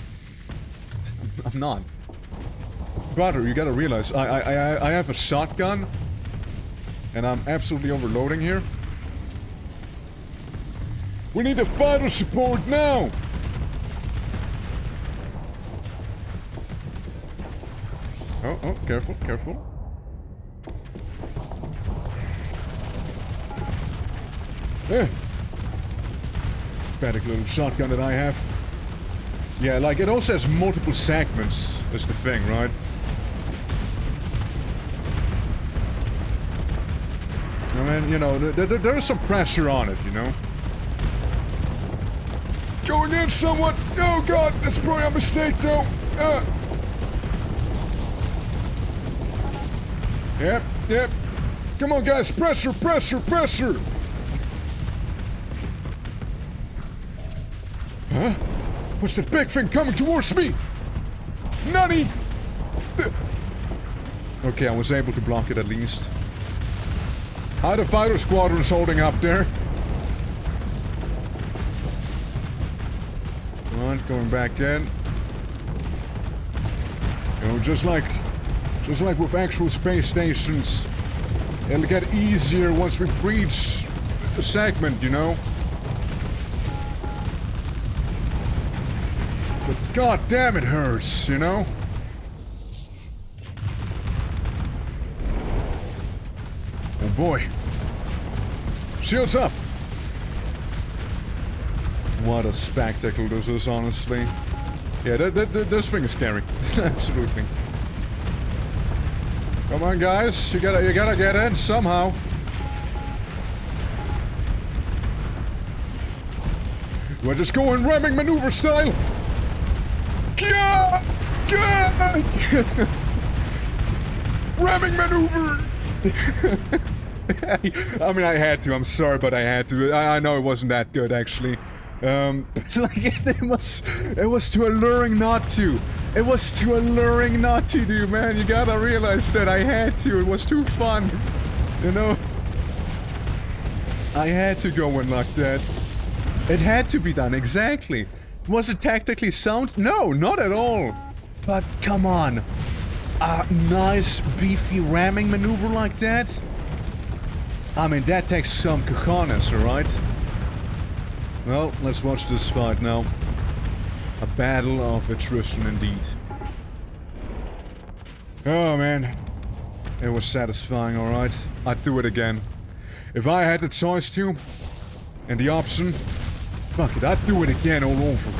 I'm not. Brother, you gotta realize, I have a shotgun. And I'm absolutely overloading here. We need a fighter support now! Oh, careful, careful. Eh. Pathetic little shotgun that I have. Yeah, like, it also has multiple segments, that's the thing, right? I mean, you know, there's some pressure on it, you know? Going in somewhat! Oh god, that's probably a mistake, though! Yep. Come on, guys, pressure! Huh? What's that big thing coming towards me? Nutty! Okay, I was able to block it at least. How the fighter squadron's holding up there? Alright, going back in. You know, just like with actual space stations, it'll get easier once we breach a segment, you know? But god damn it hurts, you know? Oh boy. Shields up! What a spectacle this is, honestly. Yeah, this thing is scary. Absolutely. Come on, guys. You gotta get in somehow. We're just going ramming maneuver style. Ramming maneuver! I mean, I had to. I'm sorry, but I had to. I know it wasn't that good, actually. Like, it was too alluring not to. It was too alluring not to do, man. You gotta realize that I had to. It was too fun. You know? I had to go in like that. It had to be done, exactly. Was it tactically sound? No, not at all. But come on. A nice, beefy ramming maneuver like that? I mean, that takes some cojones, alright? Well, let's watch this fight now. A battle of attrition indeed. Oh man. It was satisfying, alright? I'd do it again. If I had the choice to, and the option, fuck it, I'd do it again all over.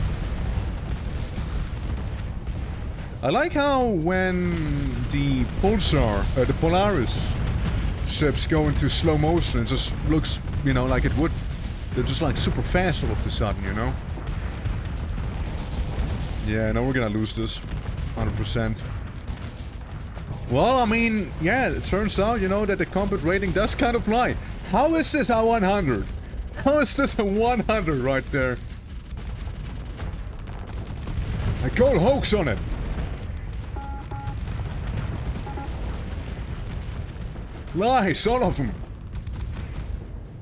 I like how when the Pulsar, the Polaris ships go into slow motion, it just looks, you know, like it would. They're just like super fast all of a sudden, you know? Yeah, no, we're gonna lose this. 100%. Well, I mean, yeah, it turns out, you know, that the combat rating does kind of lie. How is this a 100? How is this a 100 right there? I call hoax on it. Lies, all of them.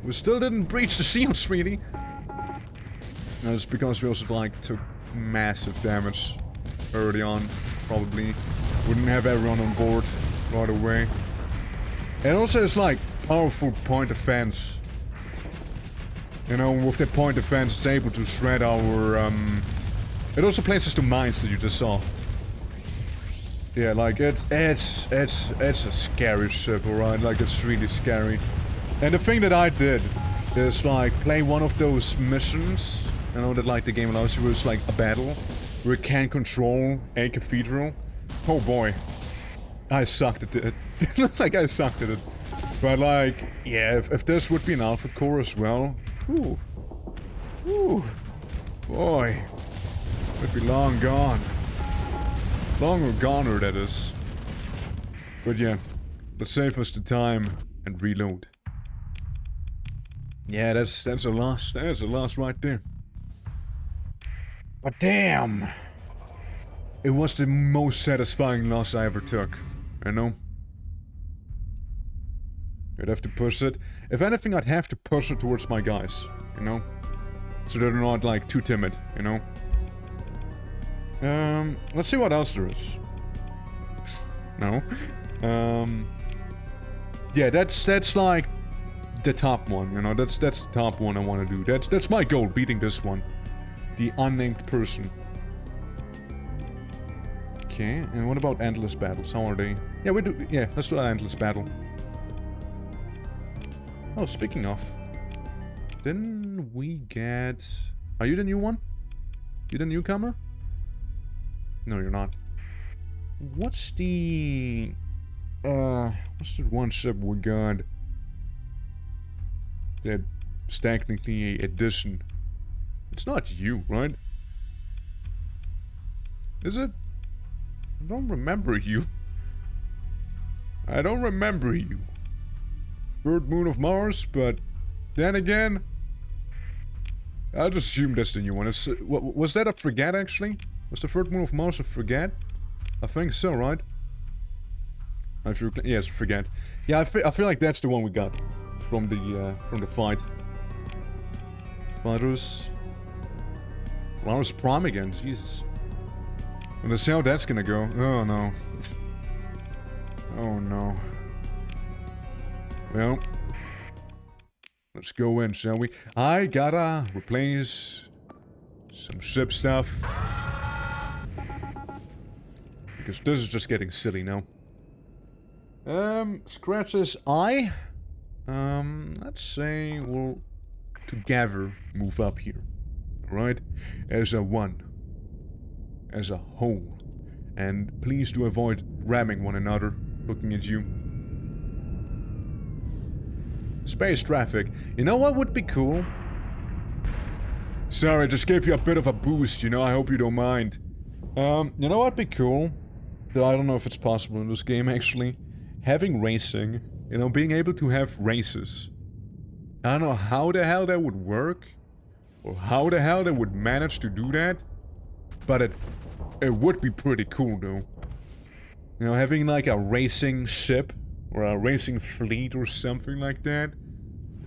We still didn't breach the seal, sweetie. That's because we also like took massive damage early on. Probably wouldn't have everyone on board right away. And also it's like powerful point defense. You know, with the point defense it's able to shred our it also places the mines that you just saw. Yeah, like it's a scary ship, alright? Like it's really scary. And the thing that I did is like play one of those missions. I know that like the game allows you, where it's like a battle where you can control a cathedral. Oh boy. I sucked at it. Like I sucked at it. But like, yeah, if this would be an alpha core as well. Ooh. Ooh. Boy. Would be long gone. Longer goner, that is. But yeah, let's save us the time and reload. Yeah, that's a loss. That's a loss right there. But damn! It was the most satisfying loss I ever took. I know. I'd have to push it. If anything, I'd have to push it towards my guys, you know? So they're not, like, too timid, you know? Let's see what else there is. No. Yeah, that's like the top one, you know? That's the top one I want to do. That's my goal, beating this one. The unnamed person. Okay, and what about endless battles? How are they? Yeah, let's do an endless battle. Oh, speaking of. Didn't we get... Are you the new one? You the newcomer? No, you're not. What's the one ship we got that's technically a addition? It's not you, right? Is it? I don't remember you. I don't remember you. Third moon of Mars, but then again, I'll just assume that's the new one. Was that a frigate, actually? Was the third moon of Mars a frigate? I think so, right? Yes, a frigate. Yeah, I feel like that's the one we got from the fight. Polaris Prime again, Jesus. And let's see how that's gonna go. Oh no. Oh no. Well, let's go in, shall we? I gotta replace some ship stuff. Because this is just getting silly now. Scratch this eye. Let's say we'll together move up here. Right? As a one. As a whole. And please do avoid ramming one another. Looking at you. Space traffic. You know what would be cool? Sorry, just gave you a bit of a boost, you know, I hope you don't mind. You know what'd be cool? Though I don't know if it's possible in this game, actually. Having racing. You know, being able to have races. I don't know how the hell that would work. Or how the hell they would manage to do that. But it would be pretty cool, though. You know, having like a racing ship. Or a racing fleet or something like that.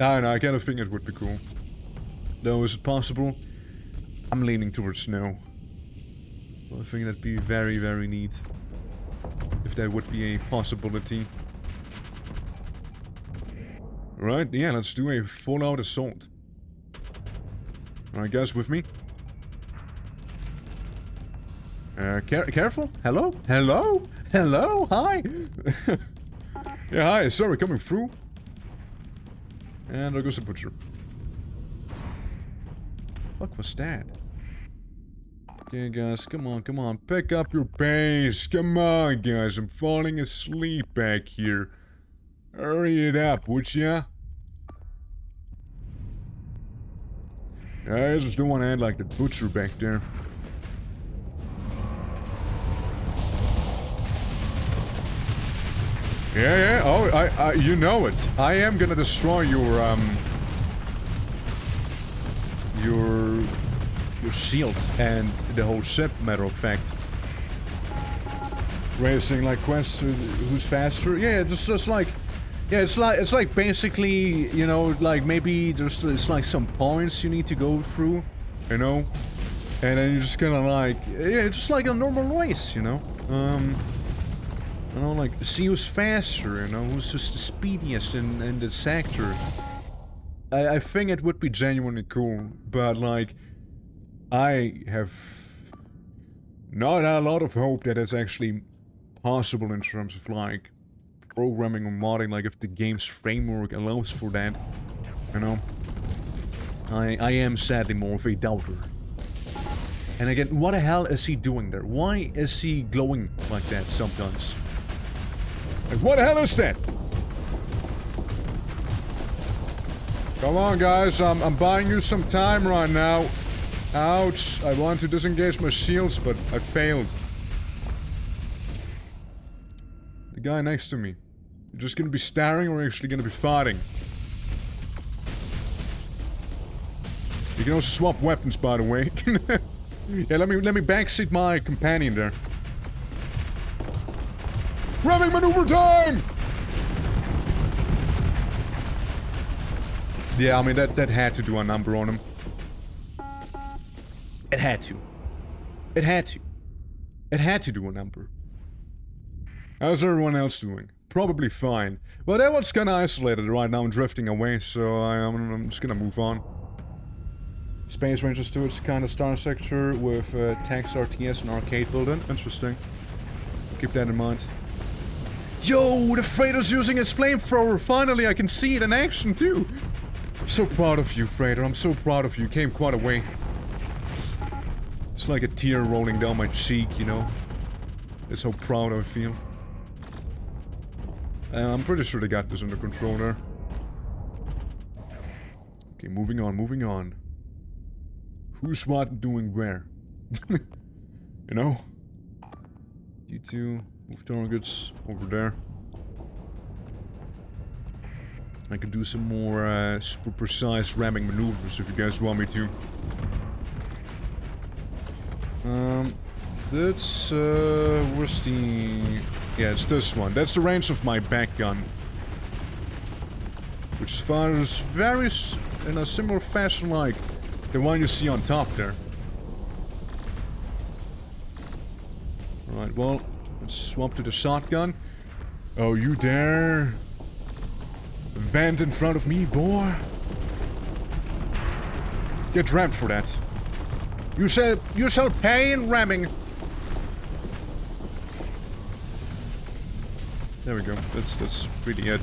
I don't know, I kind of think it would be cool. Though, is it possible? I'm leaning towards no. Well, I think that'd be very, very neat. If that would be a possibility. Right, yeah, let's do a full-out assault. Alright, guys, with me? Careful? Hello? Hello? Hello? Hi? Yeah, hi, sorry, coming through. And there goes the butcher. What was that? Okay, guys, come on, pick up your pace. Come on, guys, I'm falling asleep back here. Hurry it up, would ya? I just don't want to end like the butcher back there. Yeah, yeah. Oh, you know it. I am gonna destroy your shield and the whole ship, matter of fact. Racing like quests, who's faster? Yeah, just like, yeah, it's like basically, you know, like maybe it's like some points you need to go through, you know, and then you're just gonna like, yeah, just like a normal race, you know, you know, like see who's faster, you know, who's just the speediest in the sector. I think it would be genuinely cool, but like, I have not a lot of hope that it's actually possible in terms of like programming or modding, like if the game's framework allows for that, you know. I am sadly more of a doubter. And again, what the hell is he doing there? Why is he glowing like that sometimes? Like, what the hell is that? Come on, guys, I'm buying you some time right now. Ouch, I want to disengage my shields, but I failed. The guy next to me. You're just gonna be staring or actually gonna be fighting? You can also swap weapons, by the way. Yeah, let me backseat my companion there. Ramming maneuver time! Yeah, I mean, that had to do a number on him. It had to. It had to. It had to do a number. How's everyone else doing? Probably fine. Well, that one's kinda isolated right now and drifting away, so I'm just gonna move on. Space Rangers 2, it's kinda Starsector with text RTS and arcade built-in. Interesting. Keep that in mind. Yo, the freighter's using his flamethrower! Finally, I can see it in action, too! I'm so proud of you, freighter. I'm so proud of you. You came quite a way. It's like a tear rolling down my cheek, you know? That's how proud I feel. I'm pretty sure they got this under control there. Okay, moving on, moving on. Who's what doing where? You know? You two, move targets over there. I can do some more super precise ramming maneuvers if you guys want me to. That's, where's the... Yeah, it's this one. That's the range of my back gun. Which fires very in a similar fashion like the one you see on top there. Alright, well, let's swap to the shotgun. Oh, you dare vent in front of me, boy? Get rammed for that. You shall pay in ramming. There we go. That's really it.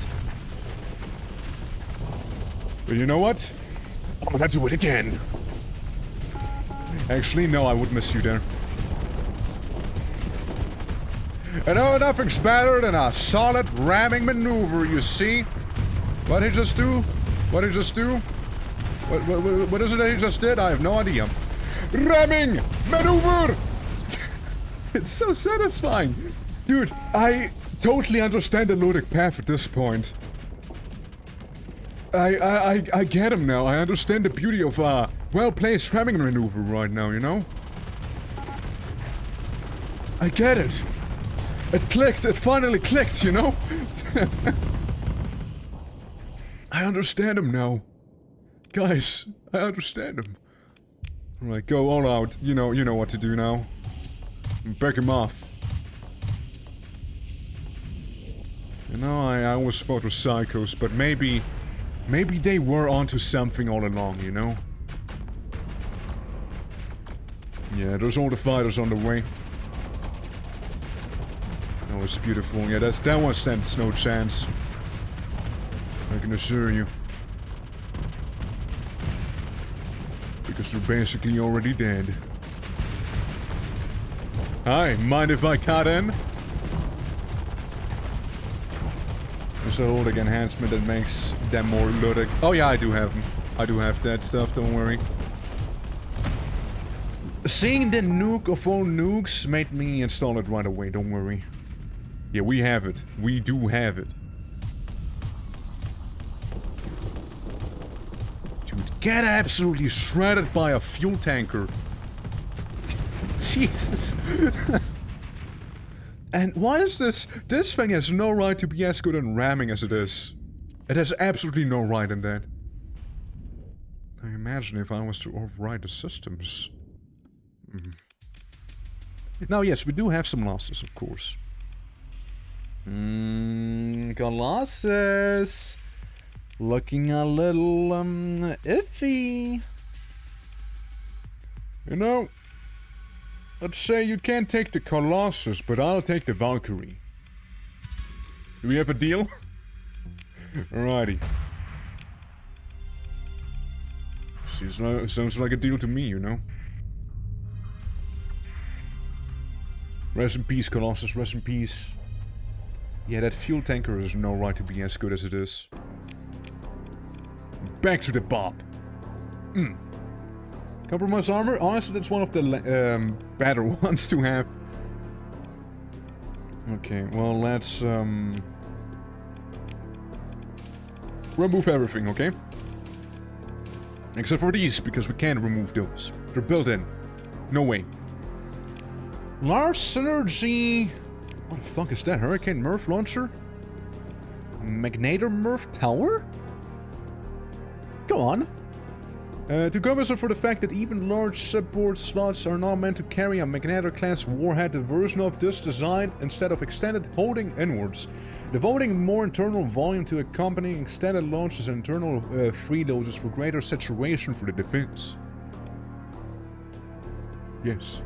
But you know what? I'm gonna do it again. Actually, no, I would miss you there. You know, nothing's better than a solid ramming maneuver, you see? What did he just do? What did he just do? What is it that he just did? I have no idea. Ramming maneuver! It's so satisfying. Dude, I totally understand the logic path at this point. I get him now. I understand the beauty of a well-placed ramming maneuver right now, you know? I get it. It clicked. It finally clicked, you know? I understand him now. Guys, I understand him. Alright, go all out. You know what to do now. Back him off. You know, I always thought of psychos, but maybe they were onto something all along, you know? Yeah, there's all the fighters on the way. Oh, it's beautiful. Yeah, that one stands no chance. I can assure you. Because they're basically already dead. Hi, mind if I cut in? There's a loading enhancement that makes them more ludic. Oh yeah, I do have them. I do have that stuff, don't worry. Seeing the nuke of all nukes made me install it right away, don't worry. Yeah, we have it. We do have it. Dude, get absolutely shredded by a fuel tanker. Jesus. And why is this? This thing has no right to be as good in ramming as it is. It has absolutely no right in that. I imagine if I was to override the systems. Now, yes, we do have some losses, of course. Colossus. Looking a little, iffy. You know, let's say you can't take the Colossus, but I'll take the Valkyrie. Do we have a deal? Alrighty. Sounds like a deal to me, you know? Rest in peace, Colossus, rest in peace. Yeah, that fuel tanker has no right to be as good as it is. Back to the Bob. Compromise armor? Honestly, that's one of the better ones to have. Okay, well, let's remove everything, okay? Except for these, because we can't remove those. They're built in. No way. Large synergy. What the fuck is that? Hurricane Murph launcher? Magnator Murph tower? Go on. To compensate for the fact that even large subboard slots are not meant to carry a Magnator class warhead, the version of this design, instead of extended holding inwards, devoting more internal volume to accompanying extended launches and internal freeloaders for greater saturation for the defense. Yes.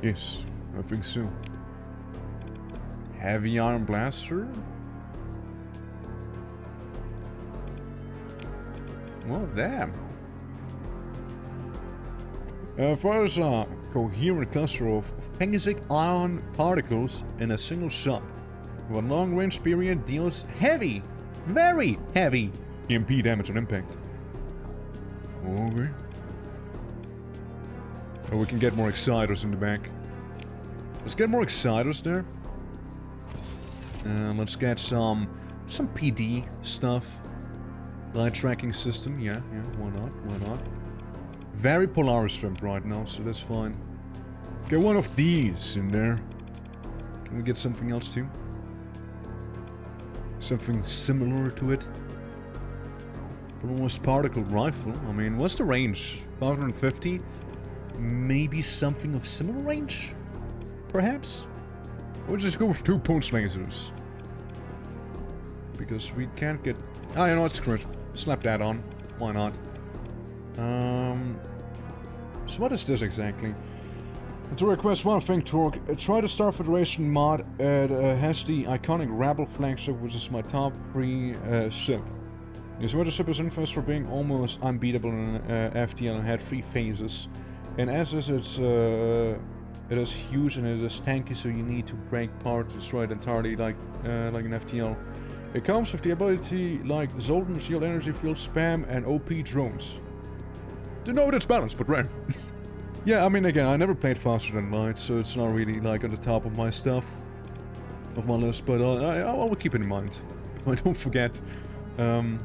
Yes, I think so. Heavy Iron Blaster? Well, damn. Fires a coherent cluster of phasic ion particles in a single shot. With a long-range period deals heavy, very heavy EMP damage on impact. Okay. Oh, we can get more exciters in the back. Let's get more exciters there. Let's get some PD stuff. Light tracking system, yeah, why not? Very Polaris trimmed right now, so that's fine. Get one of these in there. Can we get something else too? Something similar to it? Almost particle rifle. I mean, what's the range? 550? Maybe something of similar range? Perhaps? We'll just go with 2 punch lasers. Because we can't get... Oh, you know what? Screw it. Slap that on. Why not? So what is this exactly? To request one thing, Torque. Try the Star Federation mod. It has the iconic Rebel flagship, which is my top 3 ship. This weather ship is infamous for being almost unbeatable in FTL and had 3 phases. In essence, it is huge and it is tanky, so you need to break parts to destroy it entirely, like an FTL. It comes with the ability like Zoltan, Shield Energy Field, Spam, and OP drones. To know that's balanced, but rare. Yeah, I mean, again, I never played Faster Than Light, so it's not really like on the top of my stuff, of my list, but I will keep it in mind. If I don't forget. Yeah, I'm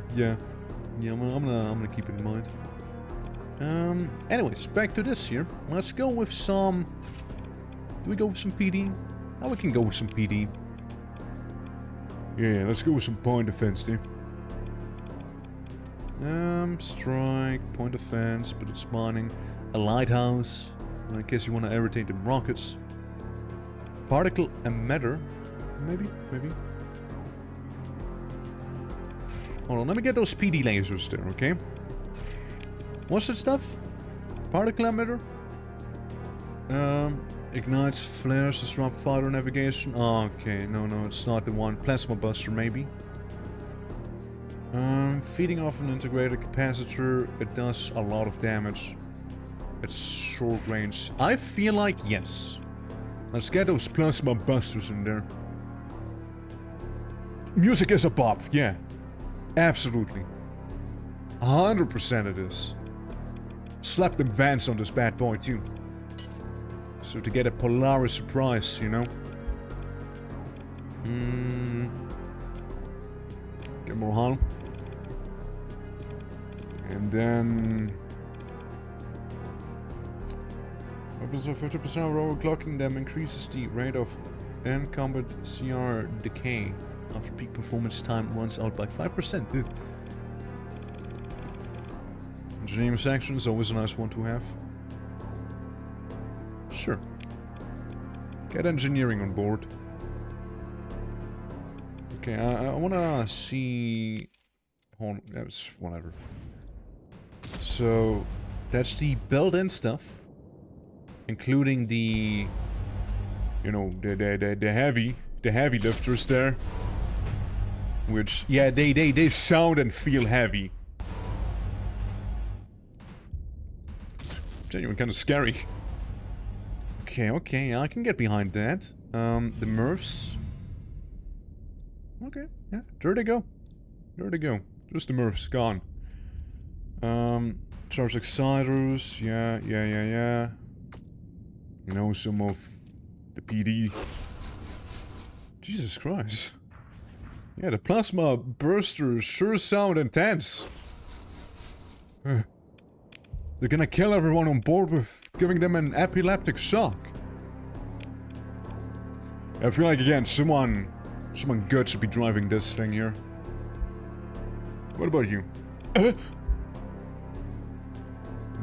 gonna keep it in mind. Anyways, back to this here. Let's go with some... Do we go with some PD? Oh, we can go with some PD. Yeah, let's go with some point defense, dude. Strike, point defense, but it's mining. A lighthouse, in case you want to irritate the rockets. Particle emitter, maybe. Hold on, let me get those PD lasers there, okay? What's that stuff? Particle emitter? Ignites flares, disrupt fighter navigation. Oh, okay, no, it's not the one. Plasma buster, maybe. Feeding off an integrated capacitor. It does a lot of damage. It's short range. I feel like yes. Let's get those plasma busters in there. Music is a pop, yeah. Absolutely. 100% it is. Slap them Vans on this bad boy too. So to get a Polaris surprise, you know? Get more hull. And then... Weapons of 50% of overclocking them increases the rate of in-combat CR decay after peak performance time runs out by 5%. Engineering section is always a nice one to have. Sure. Get engineering on board. Okay, I wanna see... Hold on, that's whatever. So, that's the built-in stuff. Including the... You know, the heavy lifters there. Which, yeah, they sound and feel heavy. Genuinely kind of scary. Okay, I can get behind that. The Murphs. Okay, yeah, there they go. There they go. Just the Murphs, gone. Charge Exciters, yeah. You know, some of the PD. Jesus Christ. Yeah, the plasma bursters sure sound intense. They're gonna kill everyone on board with giving them an epileptic shock. I feel like, again, someone good should be driving this thing here. What about you? I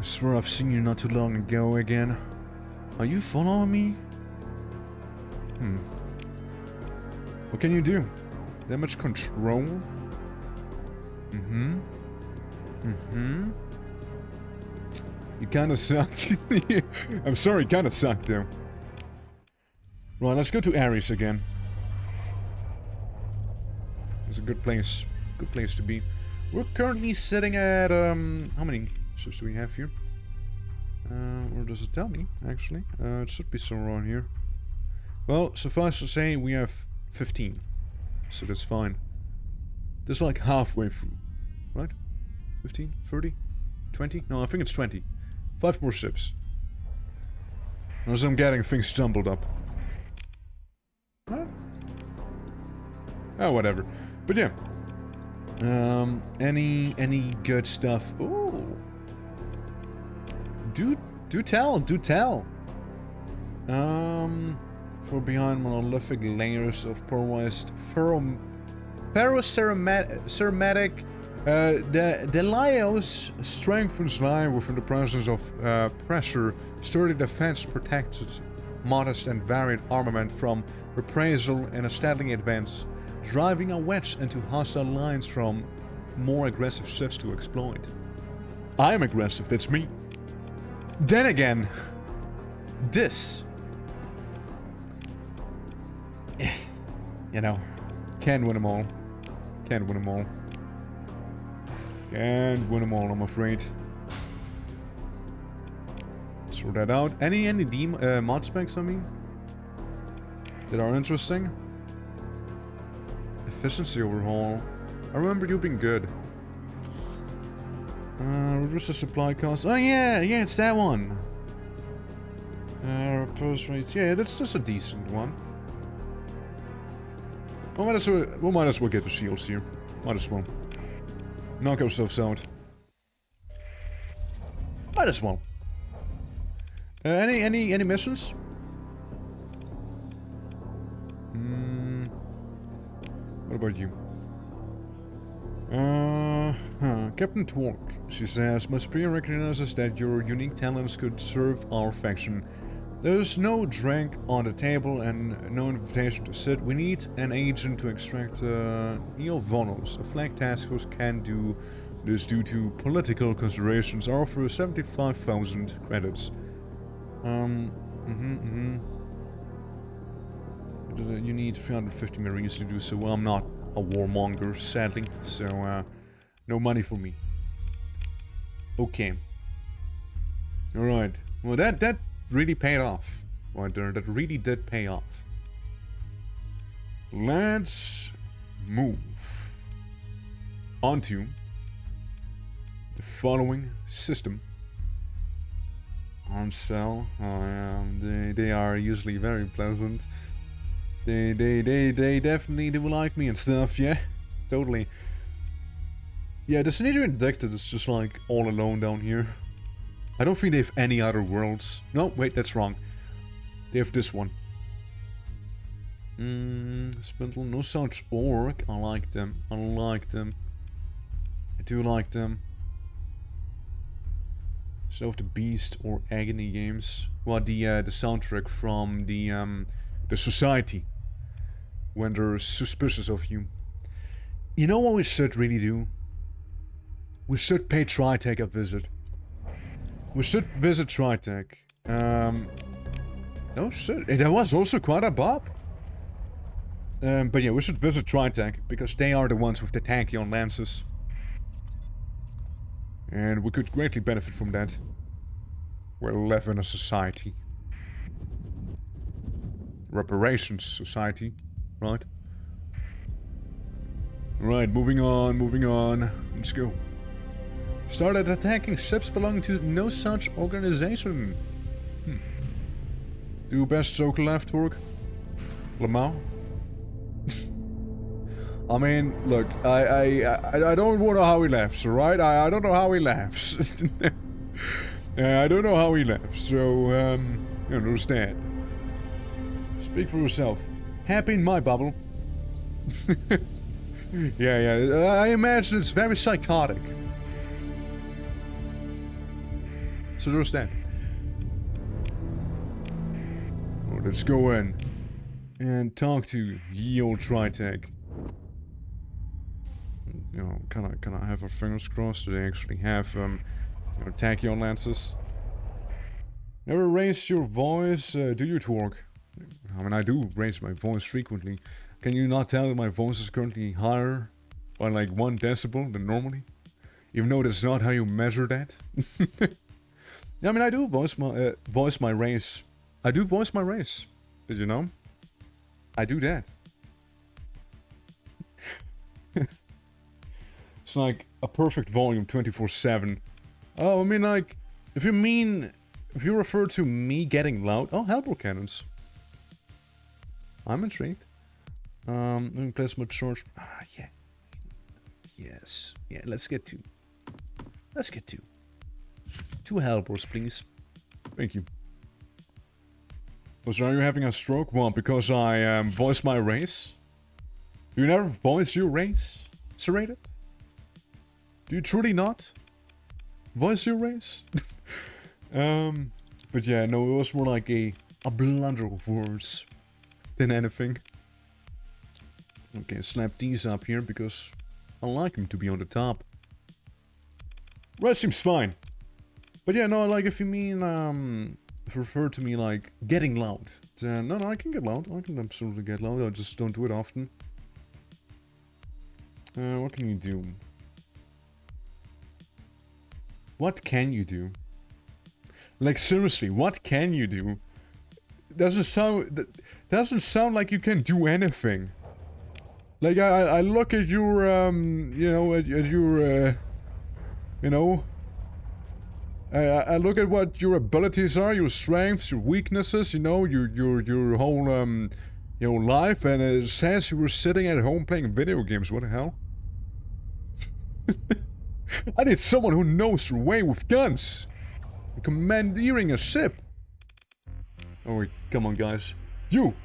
swear I've seen you not too long ago again. Are you following me? What can you do? Damage control? You kinda sucked. I'm sorry, kinda sucked though. Right, let's go to Ares again. It's a good place to be. We're currently sitting at, how many ships do we have here? Or does it tell me, actually? It should be somewhere on here. Well, suffice to say, we have 15. So that's fine. That's like halfway through, right? 15? 30? 20? No, I think it's 20. 5 more ships. As I'm getting things jumbled up. What? Oh, whatever. But yeah. Any good stuff? Ooh. Do tell. For behind monolithic layers of polarized ferroceramatic, the Laios strengthens lie within the presence of pressure. Sturdy defense protected modest and varied armament from reprisal in a steadily advance, driving a wedge into hostile lines from more aggressive ships to exploit. I am aggressive, that's me. Then again, this, you know, can't win them all. Can't win them all. Can't win them all, I'm afraid. Sort that out. Any mod specs, I mean, that are interesting? Efficiency overhaul. I remember you being good. Reduce the supply cost. Oh yeah, it's that one. Repose rates. Yeah, that's just a decent one. We might as well get the shields here. Might as well. Knock ourselves out. Might as well. Any missions? What about you? Captain Twark. She says, my superior recognizes that your unique talents could serve our faction. There's no drink on the table and no invitation to sit. We need an agent to extract Neovonos. A flag task force can do this due to political considerations. I offer 75,000 credits. You need 350 Marines to do so. Well, I'm not a warmonger, sadly, so no money for me. Okay. Alright. Well, that really paid off. Right there, that really did pay off. Let's move onto the following system. Arm cell. They are usually very pleasant. They definitely do like me and stuff, yeah. Totally. Yeah, the Sneaker Indicted is just like all alone down here. I don't think they have any other worlds. No, wait, that's wrong. They have this one. Spindle, no such orc. I like them. I like them. I do like them. Show of the Beast or Agony games. Well, the soundtrack from the Society. When they're suspicious of you. You know what we should really do? We should pay Tritech a visit. We should visit Tritech. Oh shit, that was also quite a bop. But yeah, we should visit Tritech, because they are the ones with the tachyon lances. And we could greatly benefit from that. We live in a society. Reparations society, right? Right, moving on. Let's go. Started attacking ships belonging to no such organization. Do best soak left, Torque. Lamau. I mean, look, I don't know how he laughs, alright? I don't know how he laughs. I don't know how he laughs, so, you understand. Speak for yourself. Happy in my bubble. Yeah, I imagine it's very psychotic. So there's that. Oh, let's go in and talk to ye old Tritech. You know, can I have our fingers crossed that they actually have you know, tachyon lances? Never raise your voice, do you, Torque? I mean, I do raise my voice frequently. Can you not tell that my voice is currently higher by like 1 decibel than normally? Even though that's not how you measure that. I mean, I do voice my race. I do voice my race. Did you know? I do that. It's like a perfect volume 24/7. Oh, I mean, like, if you refer to me getting loud. Oh, Hellbore cannons. I'm intrigued. Let me plasma charge. Yeah. Yes. Yeah, let's get 2. Let's get 2. 2 Hellbores, please. Thank you. So are you having a stroke? Well, because I voiced my race? Do you never voice your race? Serrated? Do you truly not voice your race? But yeah, no, it was more like a blunder of words than anything. Okay, slap these up here because I like them to be on the top. Rest seems fine. But yeah, no, like if you mean, refer to me like getting loud, then no, I can get loud. I can absolutely get loud. I just don't do it often. What can you do? What can you do? Like seriously, what can you do? Doesn't sound like you can do anything. Like I look at your you know, at your you know, I look at what your abilities are, your strengths, your weaknesses, you know, your whole your life, and it says you were sitting at home playing video games. What the hell? I need someone who knows their way with guns. Commandeering a ship. Oh wait, come on guys. You!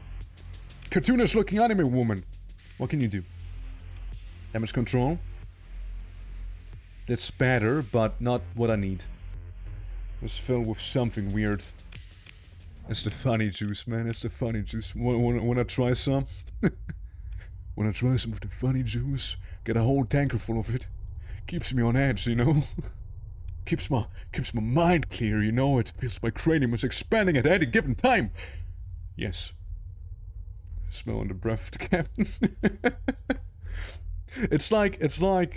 Cartoonish looking anime woman. What can you do? Damage control. That's better, but not what I need. It's filled with something weird. It's the funny juice, man. It's the funny juice. Wanna try some? Wanna try some of the funny juice? Get a whole tanker full of it. Keeps me on edge, you know? keeps my mind clear, you know? It feels my cranium is expanding at any given time. Yes. Smelling the breath of the captain. It's like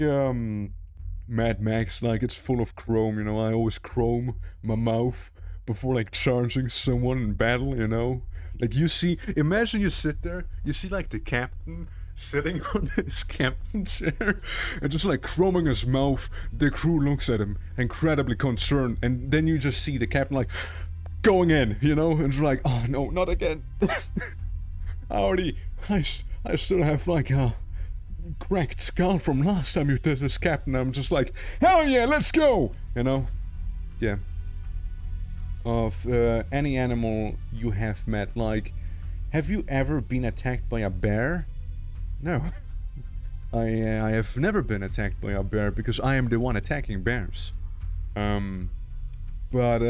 Mad Max, like it's full of chrome, you know? I always chrome my mouth before like charging someone in battle, you know? Like you see, imagine you sit there, you see like the captain, sitting on his captain chair and just like crumbing his mouth. The crew looks at him, incredibly concerned, and then you just see the captain like going in, you know, and it's like, oh no, not again. I still have like a cracked skull from last time you did this, Captain. I'm just like, hell yeah, let's go, you know. Yeah. Of any animal you have met, like, have you ever been attacked by a bear? No. I have never been attacked by a bear because I am the one attacking bears. But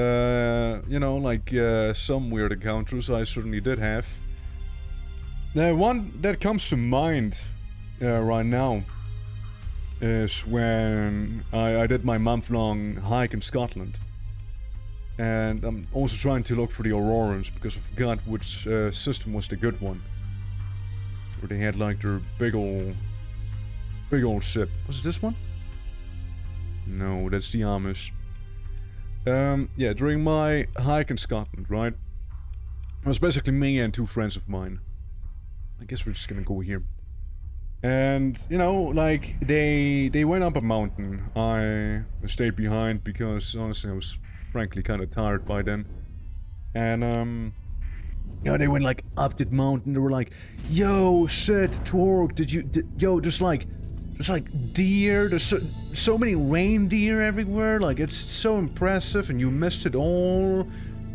you know, like some weird encounters I certainly did have. The one that comes to mind right now is when I did my month-long hike in Scotland. And I'm also trying to look for the auroras because I forgot which system was the good one. Where they had like their big old ship. Was it this one? No, that's the Amish. Yeah, during my hike in Scotland, right? It was basically me and two friends of mine. I guess we're just gonna go here. And, you know, like, they went up a mountain. I stayed behind because, honestly, I was frankly kind of tired by then. And, you know, they went, like, up that mountain. They were like, yo, shit, Torque, yo, there's like deer, there's so many reindeer everywhere. Like, it's so impressive, and you missed it all.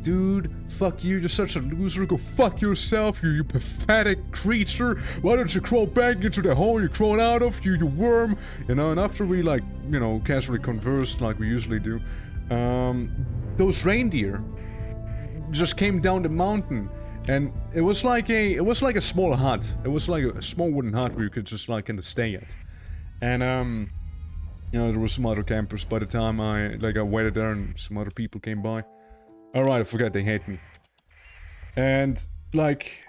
Dude, fuck you, you're such a loser. Go fuck yourself, you pathetic creature. Why don't you crawl back into the hole you crawled out of, you worm? You know, and after we, like, you know, casually conversed like we usually do, those reindeer just came down the mountain. And it was like a small hut. It was like a small wooden hut where you could just, like, kind of stay at. And, you know, there were some other campers by the time I waited there and some other people came by. Alright, I forgot they hate me. And, like...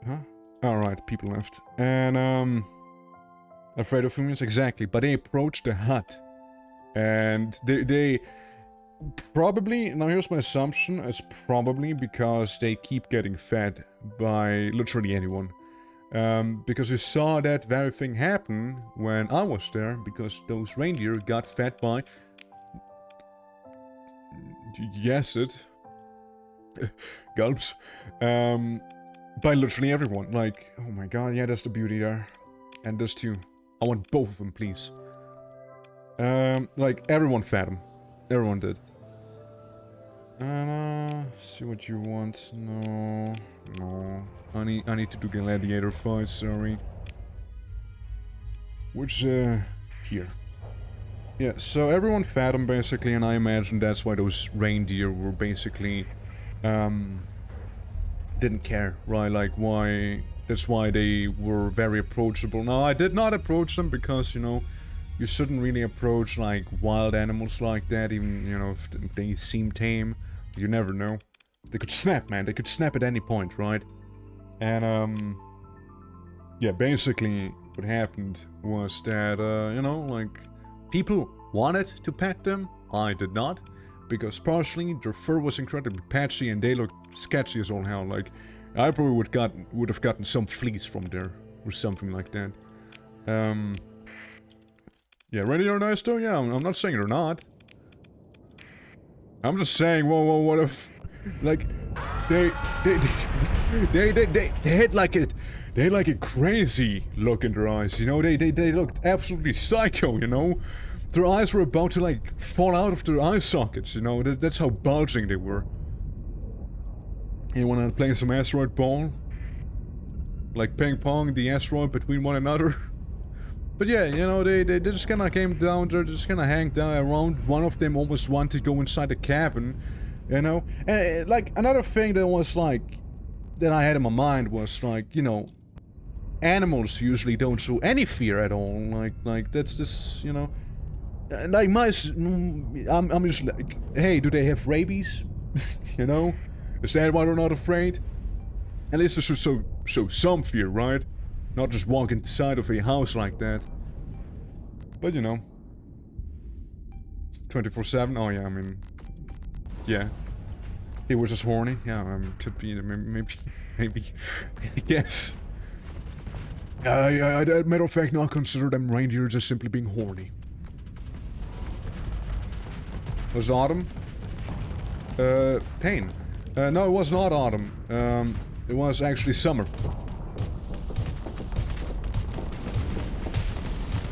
Huh? Alright, people left. And, afraid of humans? Exactly. But they approached the hut. And they probably... Now here's my assumption. It's probably because they keep getting fed by literally anyone. Because we saw that very thing happen when I was there. Because those reindeer got fed by... Yes, it... Gulps. By literally everyone. Like, oh my god, yeah, that's the beauty there. And this too. I want both of them, please. Like, everyone fed them. Everyone did. See what you want. No. I need to do gladiator fight, sorry. Which, here. Yeah, so everyone fed them, basically, and I imagine that's why those reindeer were basically... didn't care, right? Like, why... That's why they were very approachable. Now, I did not approach them because, you know, you shouldn't really approach, like, wild animals like that, even, you know, if they seem tame. You never know. They could snap, man. They could snap at any point, right? And, yeah, basically, what happened was that, you know, like, people wanted to pet them. I did not. Because partially, their fur was incredibly patchy and they looked sketchy as all hell. Like, I probably would have gotten some fleas from there. Or something like that. Yeah, ready or nice though? Yeah, I'm not saying they're not. I'm just saying, whoa, what if... Like, they had like a crazy look in their eyes, you know? They looked absolutely psycho, you know? Their eyes were about to, like, fall out of their eye sockets, you know? That's how bulging they were. You wanna play some asteroid ball? Like ping-pong the asteroid between one another? But yeah, you know, they just kinda came down there, just kinda hang down around. One of them almost wanted to go inside the cabin, you know? And, like, another thing that was, like, that I had in my mind was, like, you know, animals usually don't show any fear at all. Like, that's just, you know... Like mice, I'm just like, hey, do they have rabies? You know? Is that why they're not afraid? At least they should show some fear, right? Not just walk inside of a house like that. But you know. 24/7? Oh yeah, I mean... Yeah. He was just horny? Yeah, could be, maybe, I guess. Matter of fact, now I consider them reindeer just simply being horny. Was it autumn? Pain. No, it was not autumn. It was actually summer.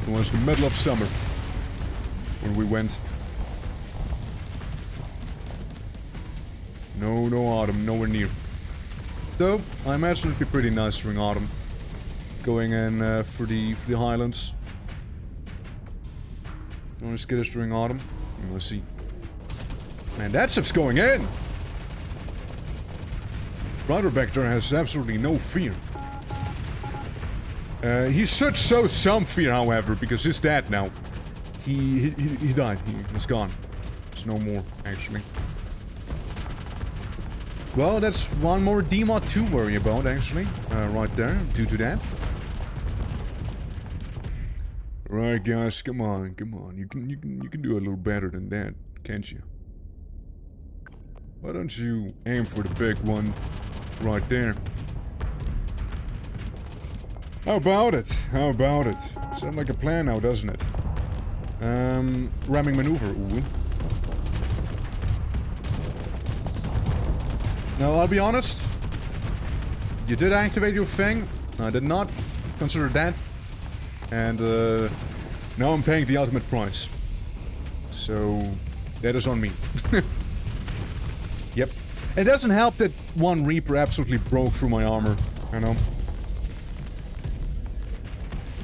It was the middle of summer when we went. No autumn, nowhere near. Though, I imagine it'd be pretty nice during autumn. Going in for the highlands. You want to skid us during autumn? Let's see. Man, that ship's going in! Ryder back there has absolutely no fear. He should show some fear, however, because he's dead now. He died. He's gone. There's no more, actually. Well, that's one more DMod to worry about, actually. Right there, due to that. Right, guys, come on. You can do a little better than that, can't you? Why don't you aim for the big one right there? How about it? Sounds like a plan now, doesn't it? Ramming maneuver, ooh. Now, I'll be honest. You did activate your thing. I did not consider that. And, now I'm paying the ultimate price. So, that is on me. Yep. It doesn't help that one Reaper absolutely broke through my armor, you know?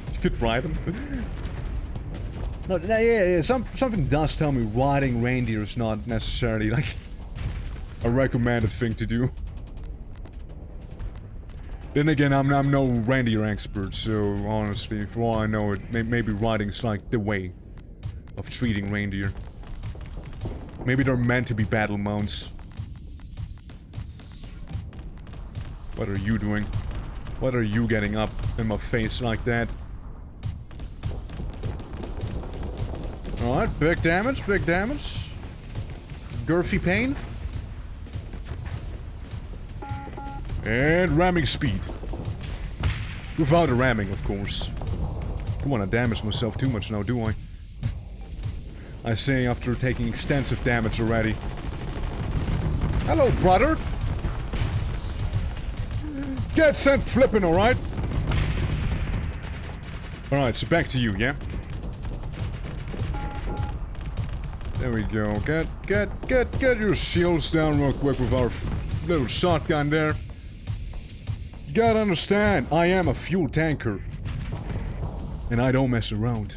It's good riding. No, yeah, something does tell me riding reindeer is not necessarily, like, a recommended thing to do. Then again, I'm no reindeer expert, so honestly, for all I know, maybe riding's like the way of treating reindeer. Maybe they're meant to be battle mounts. What are you doing? What are you getting up in my face like that? Alright, big damage. Girthy pain. And ramming speed. Without a ramming, of course. Don't want to damage myself too much now, do I? I say after taking extensive damage already. Hello, brother! Get sent flipping, alright? Alright, so back to you, yeah? There we go. Get your shields down real quick with our little shotgun there. You gotta understand, I am a fuel tanker. And I don't mess around.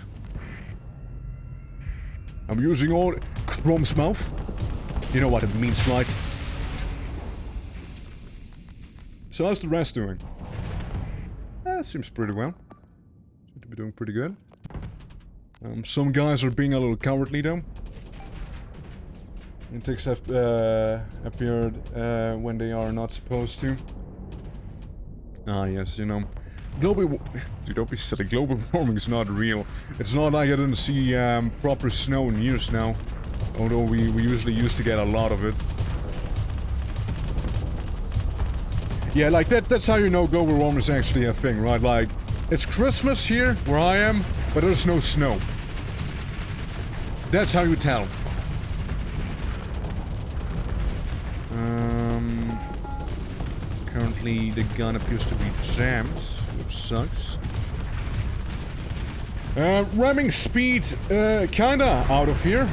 I'm using all Chrome's mouth. You know what it means, right? So how's the rest doing? Seems pretty well. Seem to be doing pretty good. Some guys are being a little cowardly though. Intakes have appeared when they are not supposed to. Ah, yes, you know. Dude, don't be silly. Global warming is not real. It's not like I didn't see proper snow in years now. Although we usually used to get a lot of it. Yeah, like that's how you know global warming is actually a thing, right? Like, it's Christmas here, where I am, but there's no snow. That's how you tell. Currently the gun appears to be jammed, which sucks. Ramming speed, kinda out of here.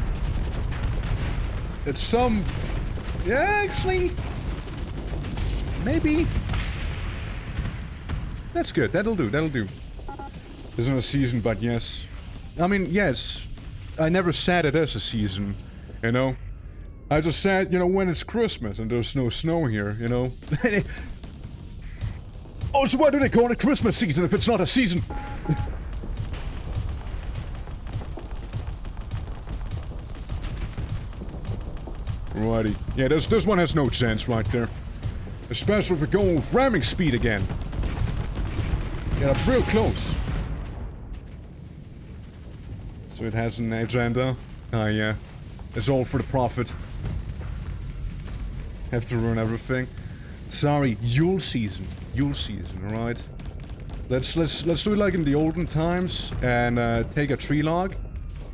It's some... Yeah, actually... Maybe... That's good, that'll do. Isn't a season, but yes. I mean, yes. I never said it is a season, you know? I just said, you know, when it's Christmas and there's no snow here, you know? Oh, so why do they call it Christmas season if it's not a season? Righty. Yeah, this one has no chance right there. Especially if we're going with ramming speed again. Get up real close. So it has an agenda. Ah, yeah. It's all for the profit. Have to ruin everything. Sorry, Yule season, alright? Let's do it like in the olden times and take a tree log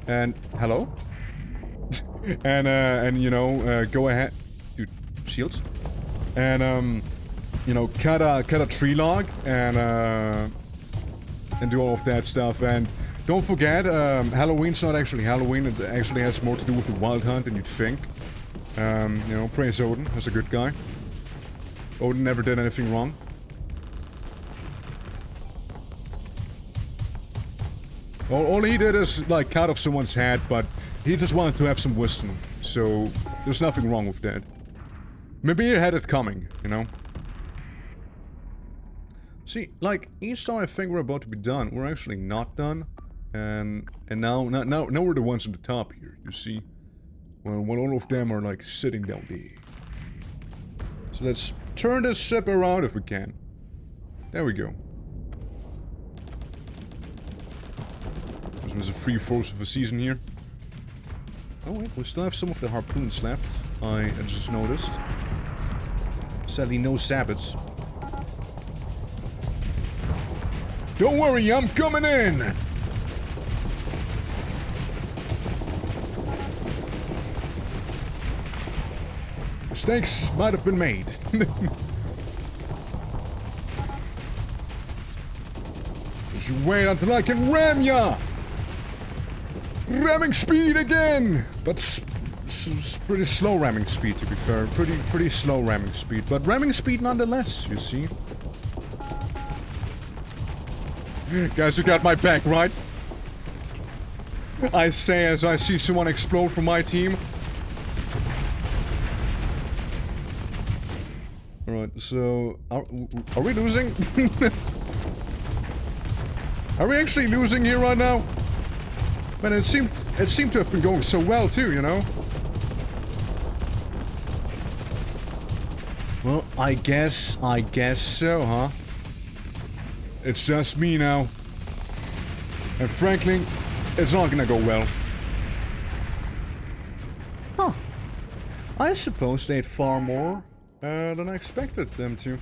and hello? and you know, go ahead. Dude, shields. And you know, cut a tree log and do all of that stuff. And don't forget, Halloween's not actually Halloween. It actually has more to do with the Wild Hunt than you'd think. You know, praise Odin. That's a good guy. Odin never did anything wrong. All he did is, like, cut off someone's head, but he just wanted to have some wisdom. So, there's nothing wrong with that. Maybe he had it coming, you know? See, like, each time I think we're about to be done, we're actually not done. And now we're the ones on the top here, you see? When all of them are, like, sitting down there. So let's turn this ship around if we can. There we go. This was a free-fourth of a season here. Oh wait, we still have some of the harpoons left. I just noticed. Sadly, no sabots. Don't worry, I'm coming in! Mistakes might have been made. Just you wait until I can ram ya! Ramming speed again! But it's pretty slow ramming speed, to be fair. Pretty slow ramming speed. But ramming speed nonetheless, you see. Guys, you got my back, right? I say as I see someone explode from my team. Alright, so... Are we losing? Are we actually losing here right now? Man, it seemed to have been going so well too, you know? Well, I guess so, huh? It's just me now. And frankly, it's not gonna go well. Huh. I suppose they ate far more than I expected them to.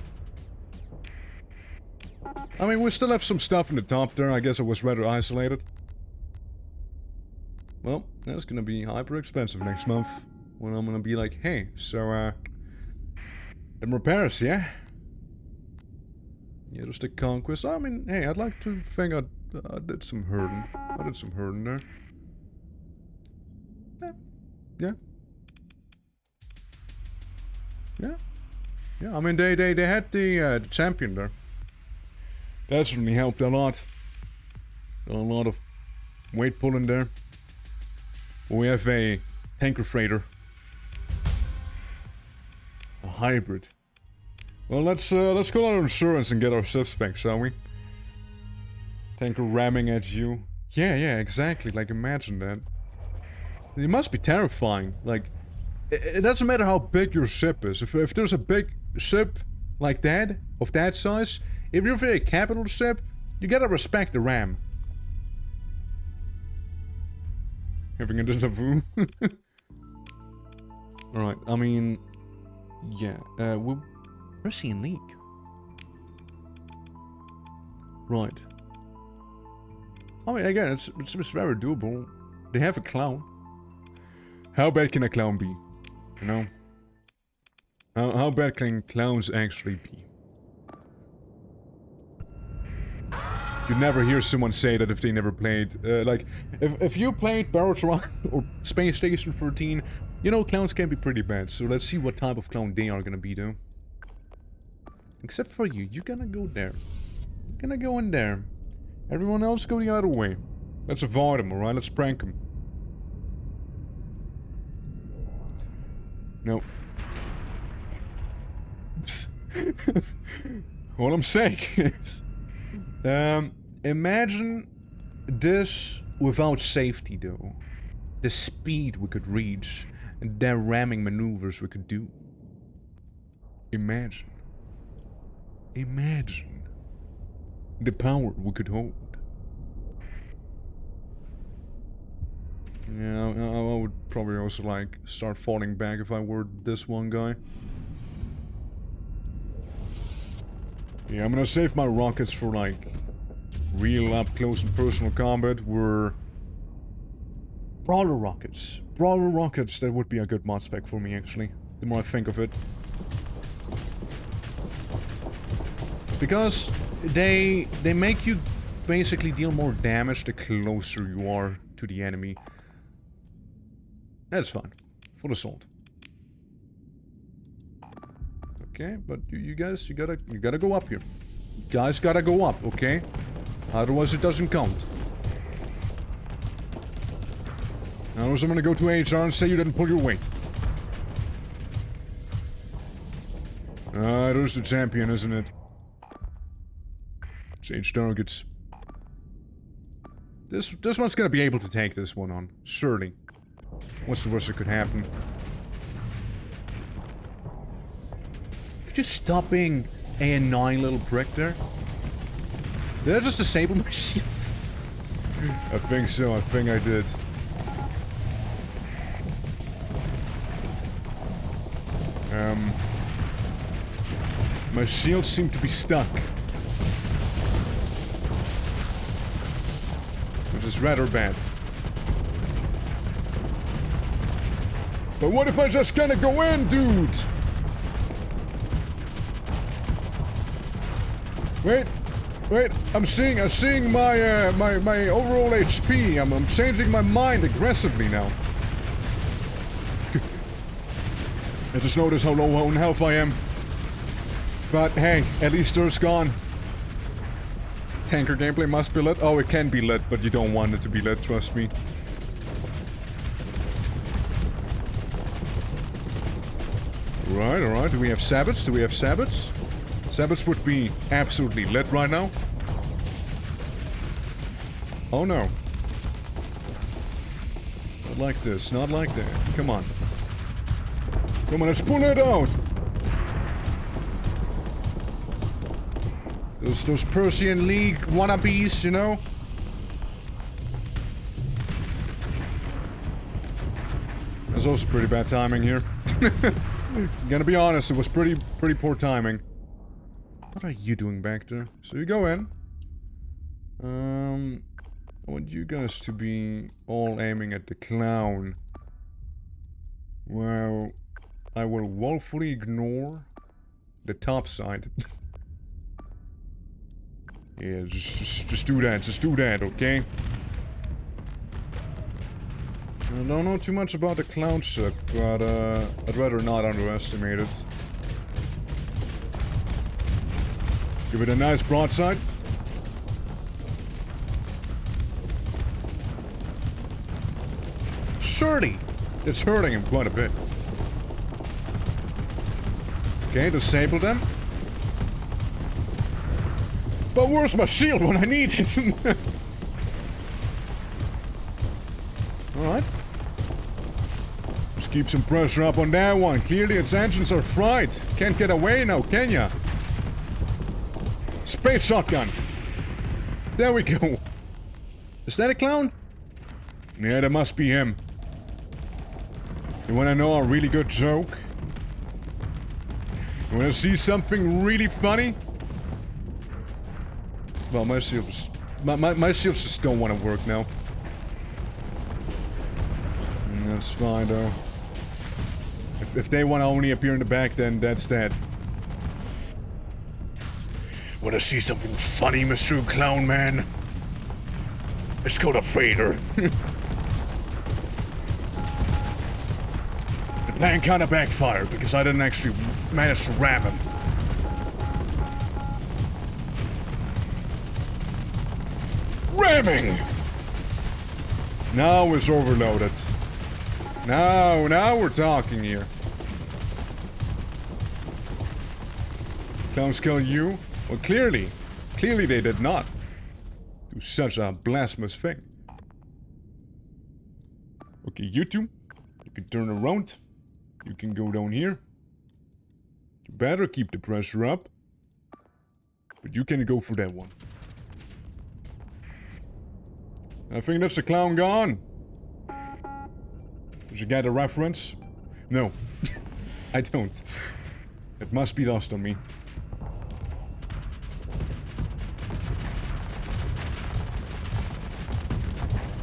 I mean, we still have some stuff in the top there. I guess it was rather isolated. Well, that's gonna be hyper expensive next month. When I'm gonna be like, hey, so, them repairs, yeah? Yeah, just a conquest. I mean, hey, I'd like to think I did some hurting. I did some hurting there. Yeah. Yeah. Yeah, I mean, they had the champion there. That certainly helped a lot. A lot of weight pulling there. We have a tanker freighter. A hybrid. Well, let's call our insurance and get our ship spec, shall we? Tanker ramming at you. Yeah, exactly. Like, imagine that. It must be terrifying. Like, it doesn't matter how big your ship is. If there's a big ship like that, of that size, if you're a very capital ship, you gotta respect the ram. Having a déjà vu. Alright, I mean... Yeah, where's he in league? Right. I mean, again, it's very doable. They have a clown. How bad can a clown be? You know? How bad can clowns actually be? You never hear someone say that if they never played. Like, if you played Battletron or Space Station 13, you know clowns can be pretty bad. So let's see what type of clown they are gonna be, though. Except for you, you're gonna go there. You're gonna go in there. Everyone else go the other way. Let's avoid them, alright? Let's prank them. No. All I'm saying is... imagine this without safety, though. The speed we could reach, and the ramming maneuvers we could do. Imagine. Imagine. The power we could hold. Yeah, I would probably also, like, start falling back if I were this one guy. Yeah, I'm gonna save my rockets for, like, real up-close and personal combat, where... Brawler rockets. Brawler rockets, that would be a good mod spec for me, actually. The more I think of it. Because they make you basically deal more damage the closer you are to the enemy. That's fine. Full assault. Okay, but you guys, you gotta go up here. You guys gotta go up, okay? Otherwise it doesn't count. Otherwise I'm gonna go to HR and say you didn't pull your weight. There's the champion, isn't it? Change targets. This one's gonna be able to take this one on. Surely. What's the worst that could happen? Could you stop being a annoying little prick there? Did I just disable my shields? I think so, I think I did. My shields seem to be stuck. Which is rather bad. But what if I just kinda go in, dude? Wait, I'm seeing my, my overall HP. I'm changing my mind aggressively now. I just noticed how low on health I am. But hey, at least there's gone. Tanker gameplay must be lit. Oh, it can be lit, but you don't want it to be lit, trust me. Alright. Do we have Sabbats? Sabbats would be absolutely lit right now. Oh no. Not like this, not like that. Come on. Come on, let's pull it out! Those Persian League wannabes, you know? That's also pretty bad timing here. Gonna be honest, it was pretty poor timing. What are you doing back there? So you go in. I want you guys to be all aiming at the clown. Well, I will woefully ignore the top side. Yeah, just do that, okay? I don't know too much about the clown ship, but I'd rather not underestimate it. Give it a nice broadside. Surely, it's hurting him quite a bit. Okay, disable them. But where's my shield when I need it? Alright. Just keep some pressure up on that one. Clearly its engines are fried. Can't get away now, can ya? Space shotgun. There we go. Is that a clown? Yeah, that must be him. You wanna know a really good joke? You wanna see something really funny? Well, my shields... My shields just don't want to work now. That's fine, though. If they want to only appear in the back, then that's that. Wanna see something funny, Mr. Clown Man? It's called a freighter. The plan kinda backfired, because I didn't actually manage to ram him. Ramming! Now it's overloaded. Now we're talking here. Clowns kill you? Well, clearly they did not do such a blasphemous thing. Okay, you two, you can turn around. You can go down here. You better keep the pressure up. But you can go for that one. I think that's the clown gone. Did you get a reference? No. I don't. It must be lost on me.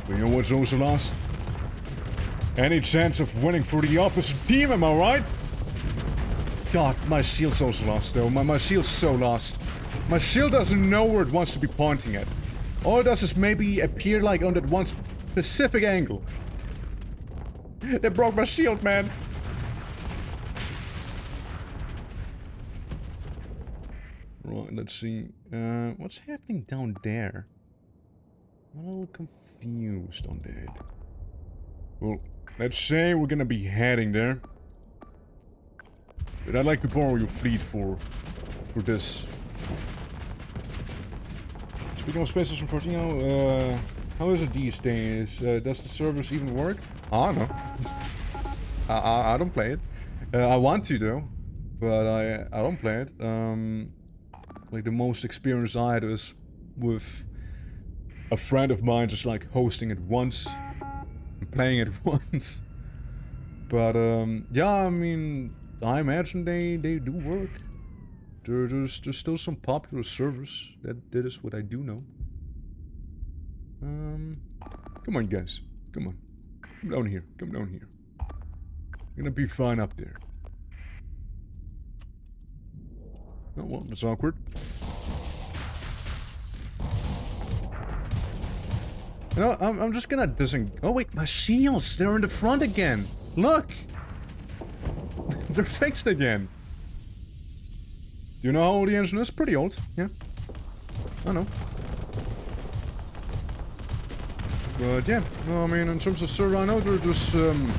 But you know what's also lost? Any chance of winning for the opposite team, am I right? God, my shield's also lost though. My shield's so lost. My shield doesn't know where it wants to be pointing at. All it does is maybe appear like on that one specific angle. They broke my shield, man. Right, let's see. What's happening down there? I'm a little confused on that. Well, let's say we're gonna be heading there. But I'd like to borrow your fleet for this. Speaking of Space Station 14, how is it these days? Does the service even work? I don't know. I don't play it. I want to though, but I don't play it. Like the most experience I had was with a friend of mine just like hosting it once and playing it once. But yeah, I mean, I imagine they do work. There's still some popular servers. That is what I do know. Come on, guys. Come on. Come down here. Come down here. You're gonna be fine up there. Oh, well, that's awkward. No, I'm just gonna oh wait, my shields! They're in the front again! Look! They're fixed again! Do you know how old the engine is? Pretty old, yeah. I know. But yeah, no, I mean, in terms of server, I know there's some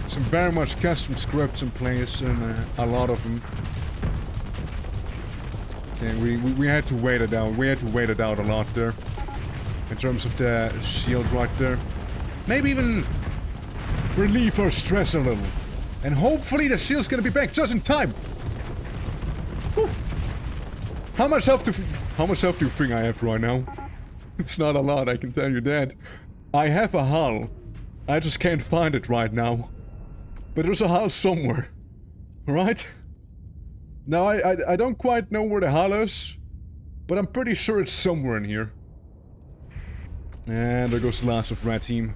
very much custom scripts in place, and a lot of them. Okay, we had to wait it out. We had to wait it out a lot there. In terms of the shield right there. Maybe even relieve our stress a little. And hopefully the shield's gonna be back just in time. Whew. How much health do you think I have right now? It's not a lot, I can tell you that. I have a hull. I just can't find it right now. But there's a hull somewhere. Right? Now, I don't quite know where the hull is. But I'm pretty sure it's somewhere in here. And there goes the last of Red Team.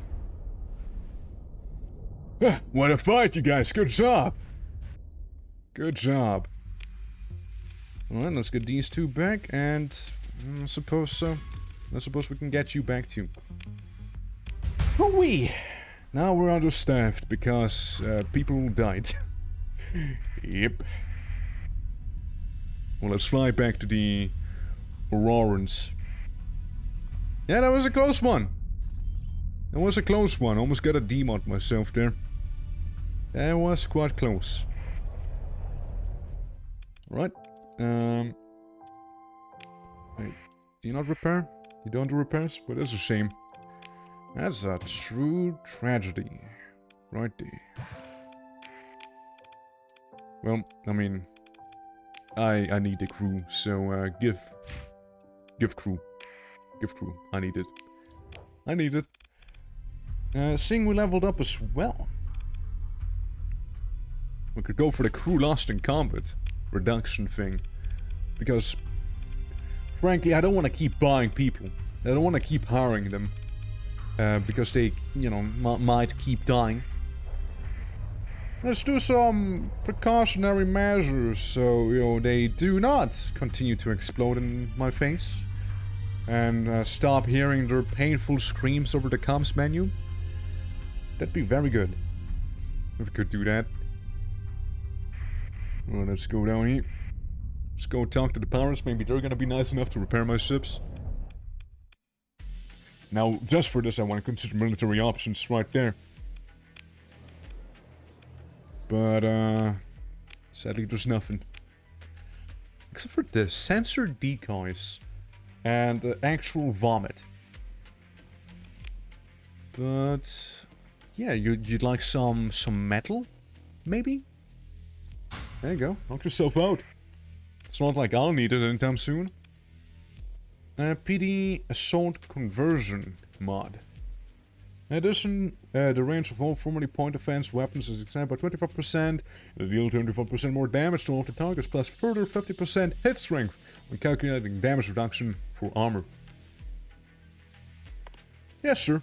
What a fight, you guys. Good job. Good job. Alright, let's get these two back, and I suppose we can get you back too. Hoo-wee! Now we're understaffed because people died. Yep. Well, let's fly back to the Aurorans. Yeah, that was a close one. That was a close one. Almost got a demod myself there. That was quite close. Right. Wait. Do you not repair? You don't do repairs? But that's a shame. That's a true tragedy. Right there. Well, I mean... I need a crew, so give crew. Give crew. I need it. I need it. Seeing we leveled up as well. We could go for the crew lost in combat reduction thing. Because, frankly, I don't want to keep buying people. I don't want to keep hiring them. Because they, you know, might keep dying. Let's do some precautionary measures so, you know, they do not continue to explode in my face. And stop hearing their painful screams over the comms menu. That'd be very good. If we could do that. Well, let's go down here. Let's go talk to the pirates. Maybe they're gonna be nice enough to repair my ships. Now, just for this, I want to consider military options right there. But, sadly, there's nothing. Except for the sensor decoys. And the actual vomit. But... yeah, you'd like some metal? Maybe? There you go. Knock yourself out. It's not like I'll need it anytime soon. PD Assault Conversion mod. In addition, the range of all formerly point-defense weapons is expanded by 25%. It deals 25% more damage to all of the targets, plus further 50% hit strength when calculating damage reduction for armor. Yeah, sure.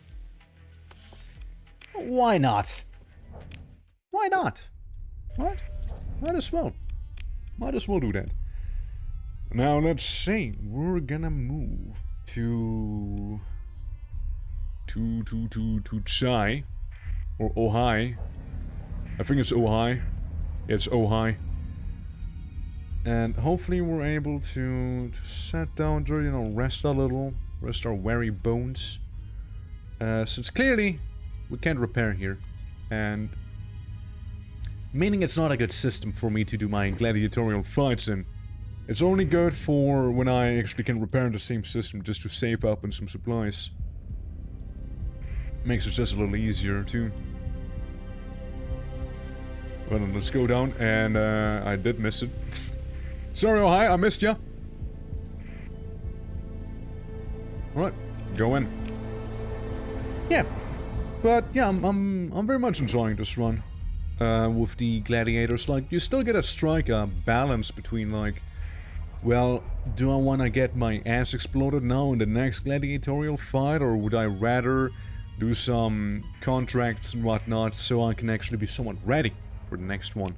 Why not? Why not? What? Might as well. Might as well do that. Now let's see. We're gonna move to Chai or Ojai. I think it's Ojai. It's Ojai. And hopefully we're able to sit down there, you know, rest a little, rest our weary bones. Since clearly we can't repair here, and meaning it's not a good system for me to do my gladiatorial fights in. It's only good for when I actually can repair in the same system just to save up on some supplies. Makes it just a little easier too. Well, then let's go down, and I did miss it. Sorry, Ojai, I missed ya. Alright, go in. Yeah, but yeah, I'm very much enjoying this run. With the gladiators, like, you still get to strike a balance between, like, well, do I want to get my ass exploded now in the next gladiatorial fight, or would I rather do some contracts and whatnot so I can actually be somewhat ready for the next one?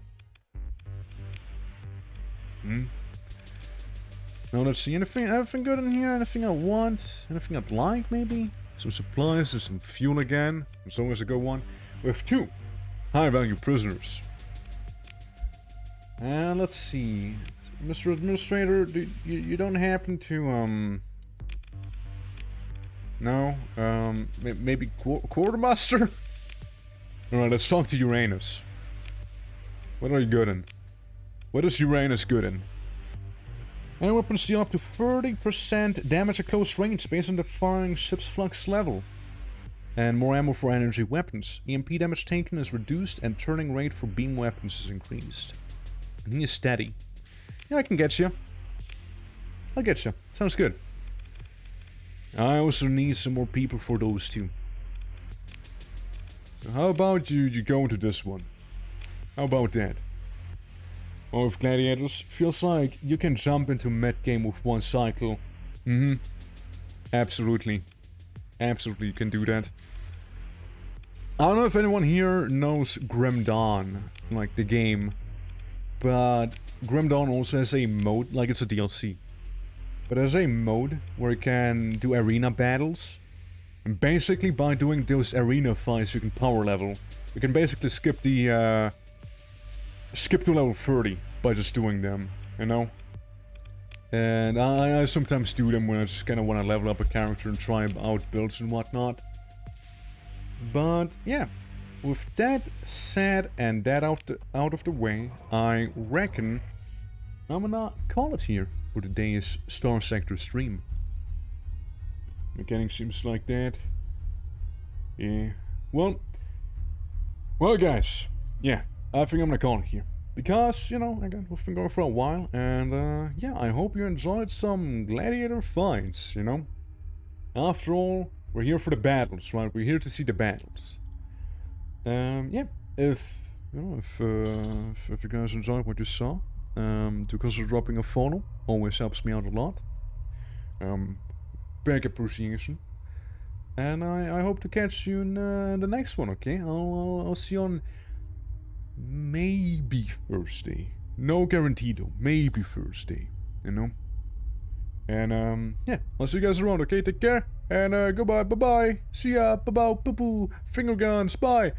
Now let's see, anything good in here? Anything I want? Anything I'd like, maybe? Some supplies and some fuel again. As long as I go one. We have 2 high-value prisoners. And let's see. Mr. Administrator, you don't happen to, no? Maybe Quartermaster? Alright, let's talk to Uranus. What are you good in? What is Uranus good in? Any weapons deal up to 30% damage at close range based on the firing ship's flux level. And more ammo for energy weapons. EMP damage taken is reduced and turning rate for beam weapons is increased. And he is steady. Yeah, I can get you. I'll get you. Sounds good. I also need some more people for those 2. So how about you go into this one? How about that? Well, with gladiators, feels like you can jump into mid-game with 1 cycle. Absolutely. Absolutely, you can do that. I don't know if anyone here knows Grim Dawn, like the game. But Grim Dawn also has a mode, like it's a DLC. But there's a mode where you can do arena battles. And basically by doing those arena fights you can power level. You can basically skip the skip to level 30 by just doing them, you know? And I sometimes do them when I just kind of want to level up a character and try out builds and whatnot. But yeah, with that said and that out of the way, I reckon I'm gonna call it here for today's Starsector stream. Mechanic seems like that. Yeah. Well guys, yeah, I think I'm gonna call it here. Because, you know, again, we've been going for a while, and yeah, I hope you enjoyed some gladiator fights, you know? After all, we're here for the battles, right? We're here to see the battles. Yeah, if you guys enjoyed what you saw, do consider dropping a follow, always helps me out a lot. Big appreciation. And I hope to catch you in the next one, okay? I'll see you on maybe Thursday. No guarantee though, maybe Thursday, you know? And yeah, I'll see you guys around, okay? Take care, and goodbye, bye-bye, see ya, bye-bye, poo-poo, finger guns, bye!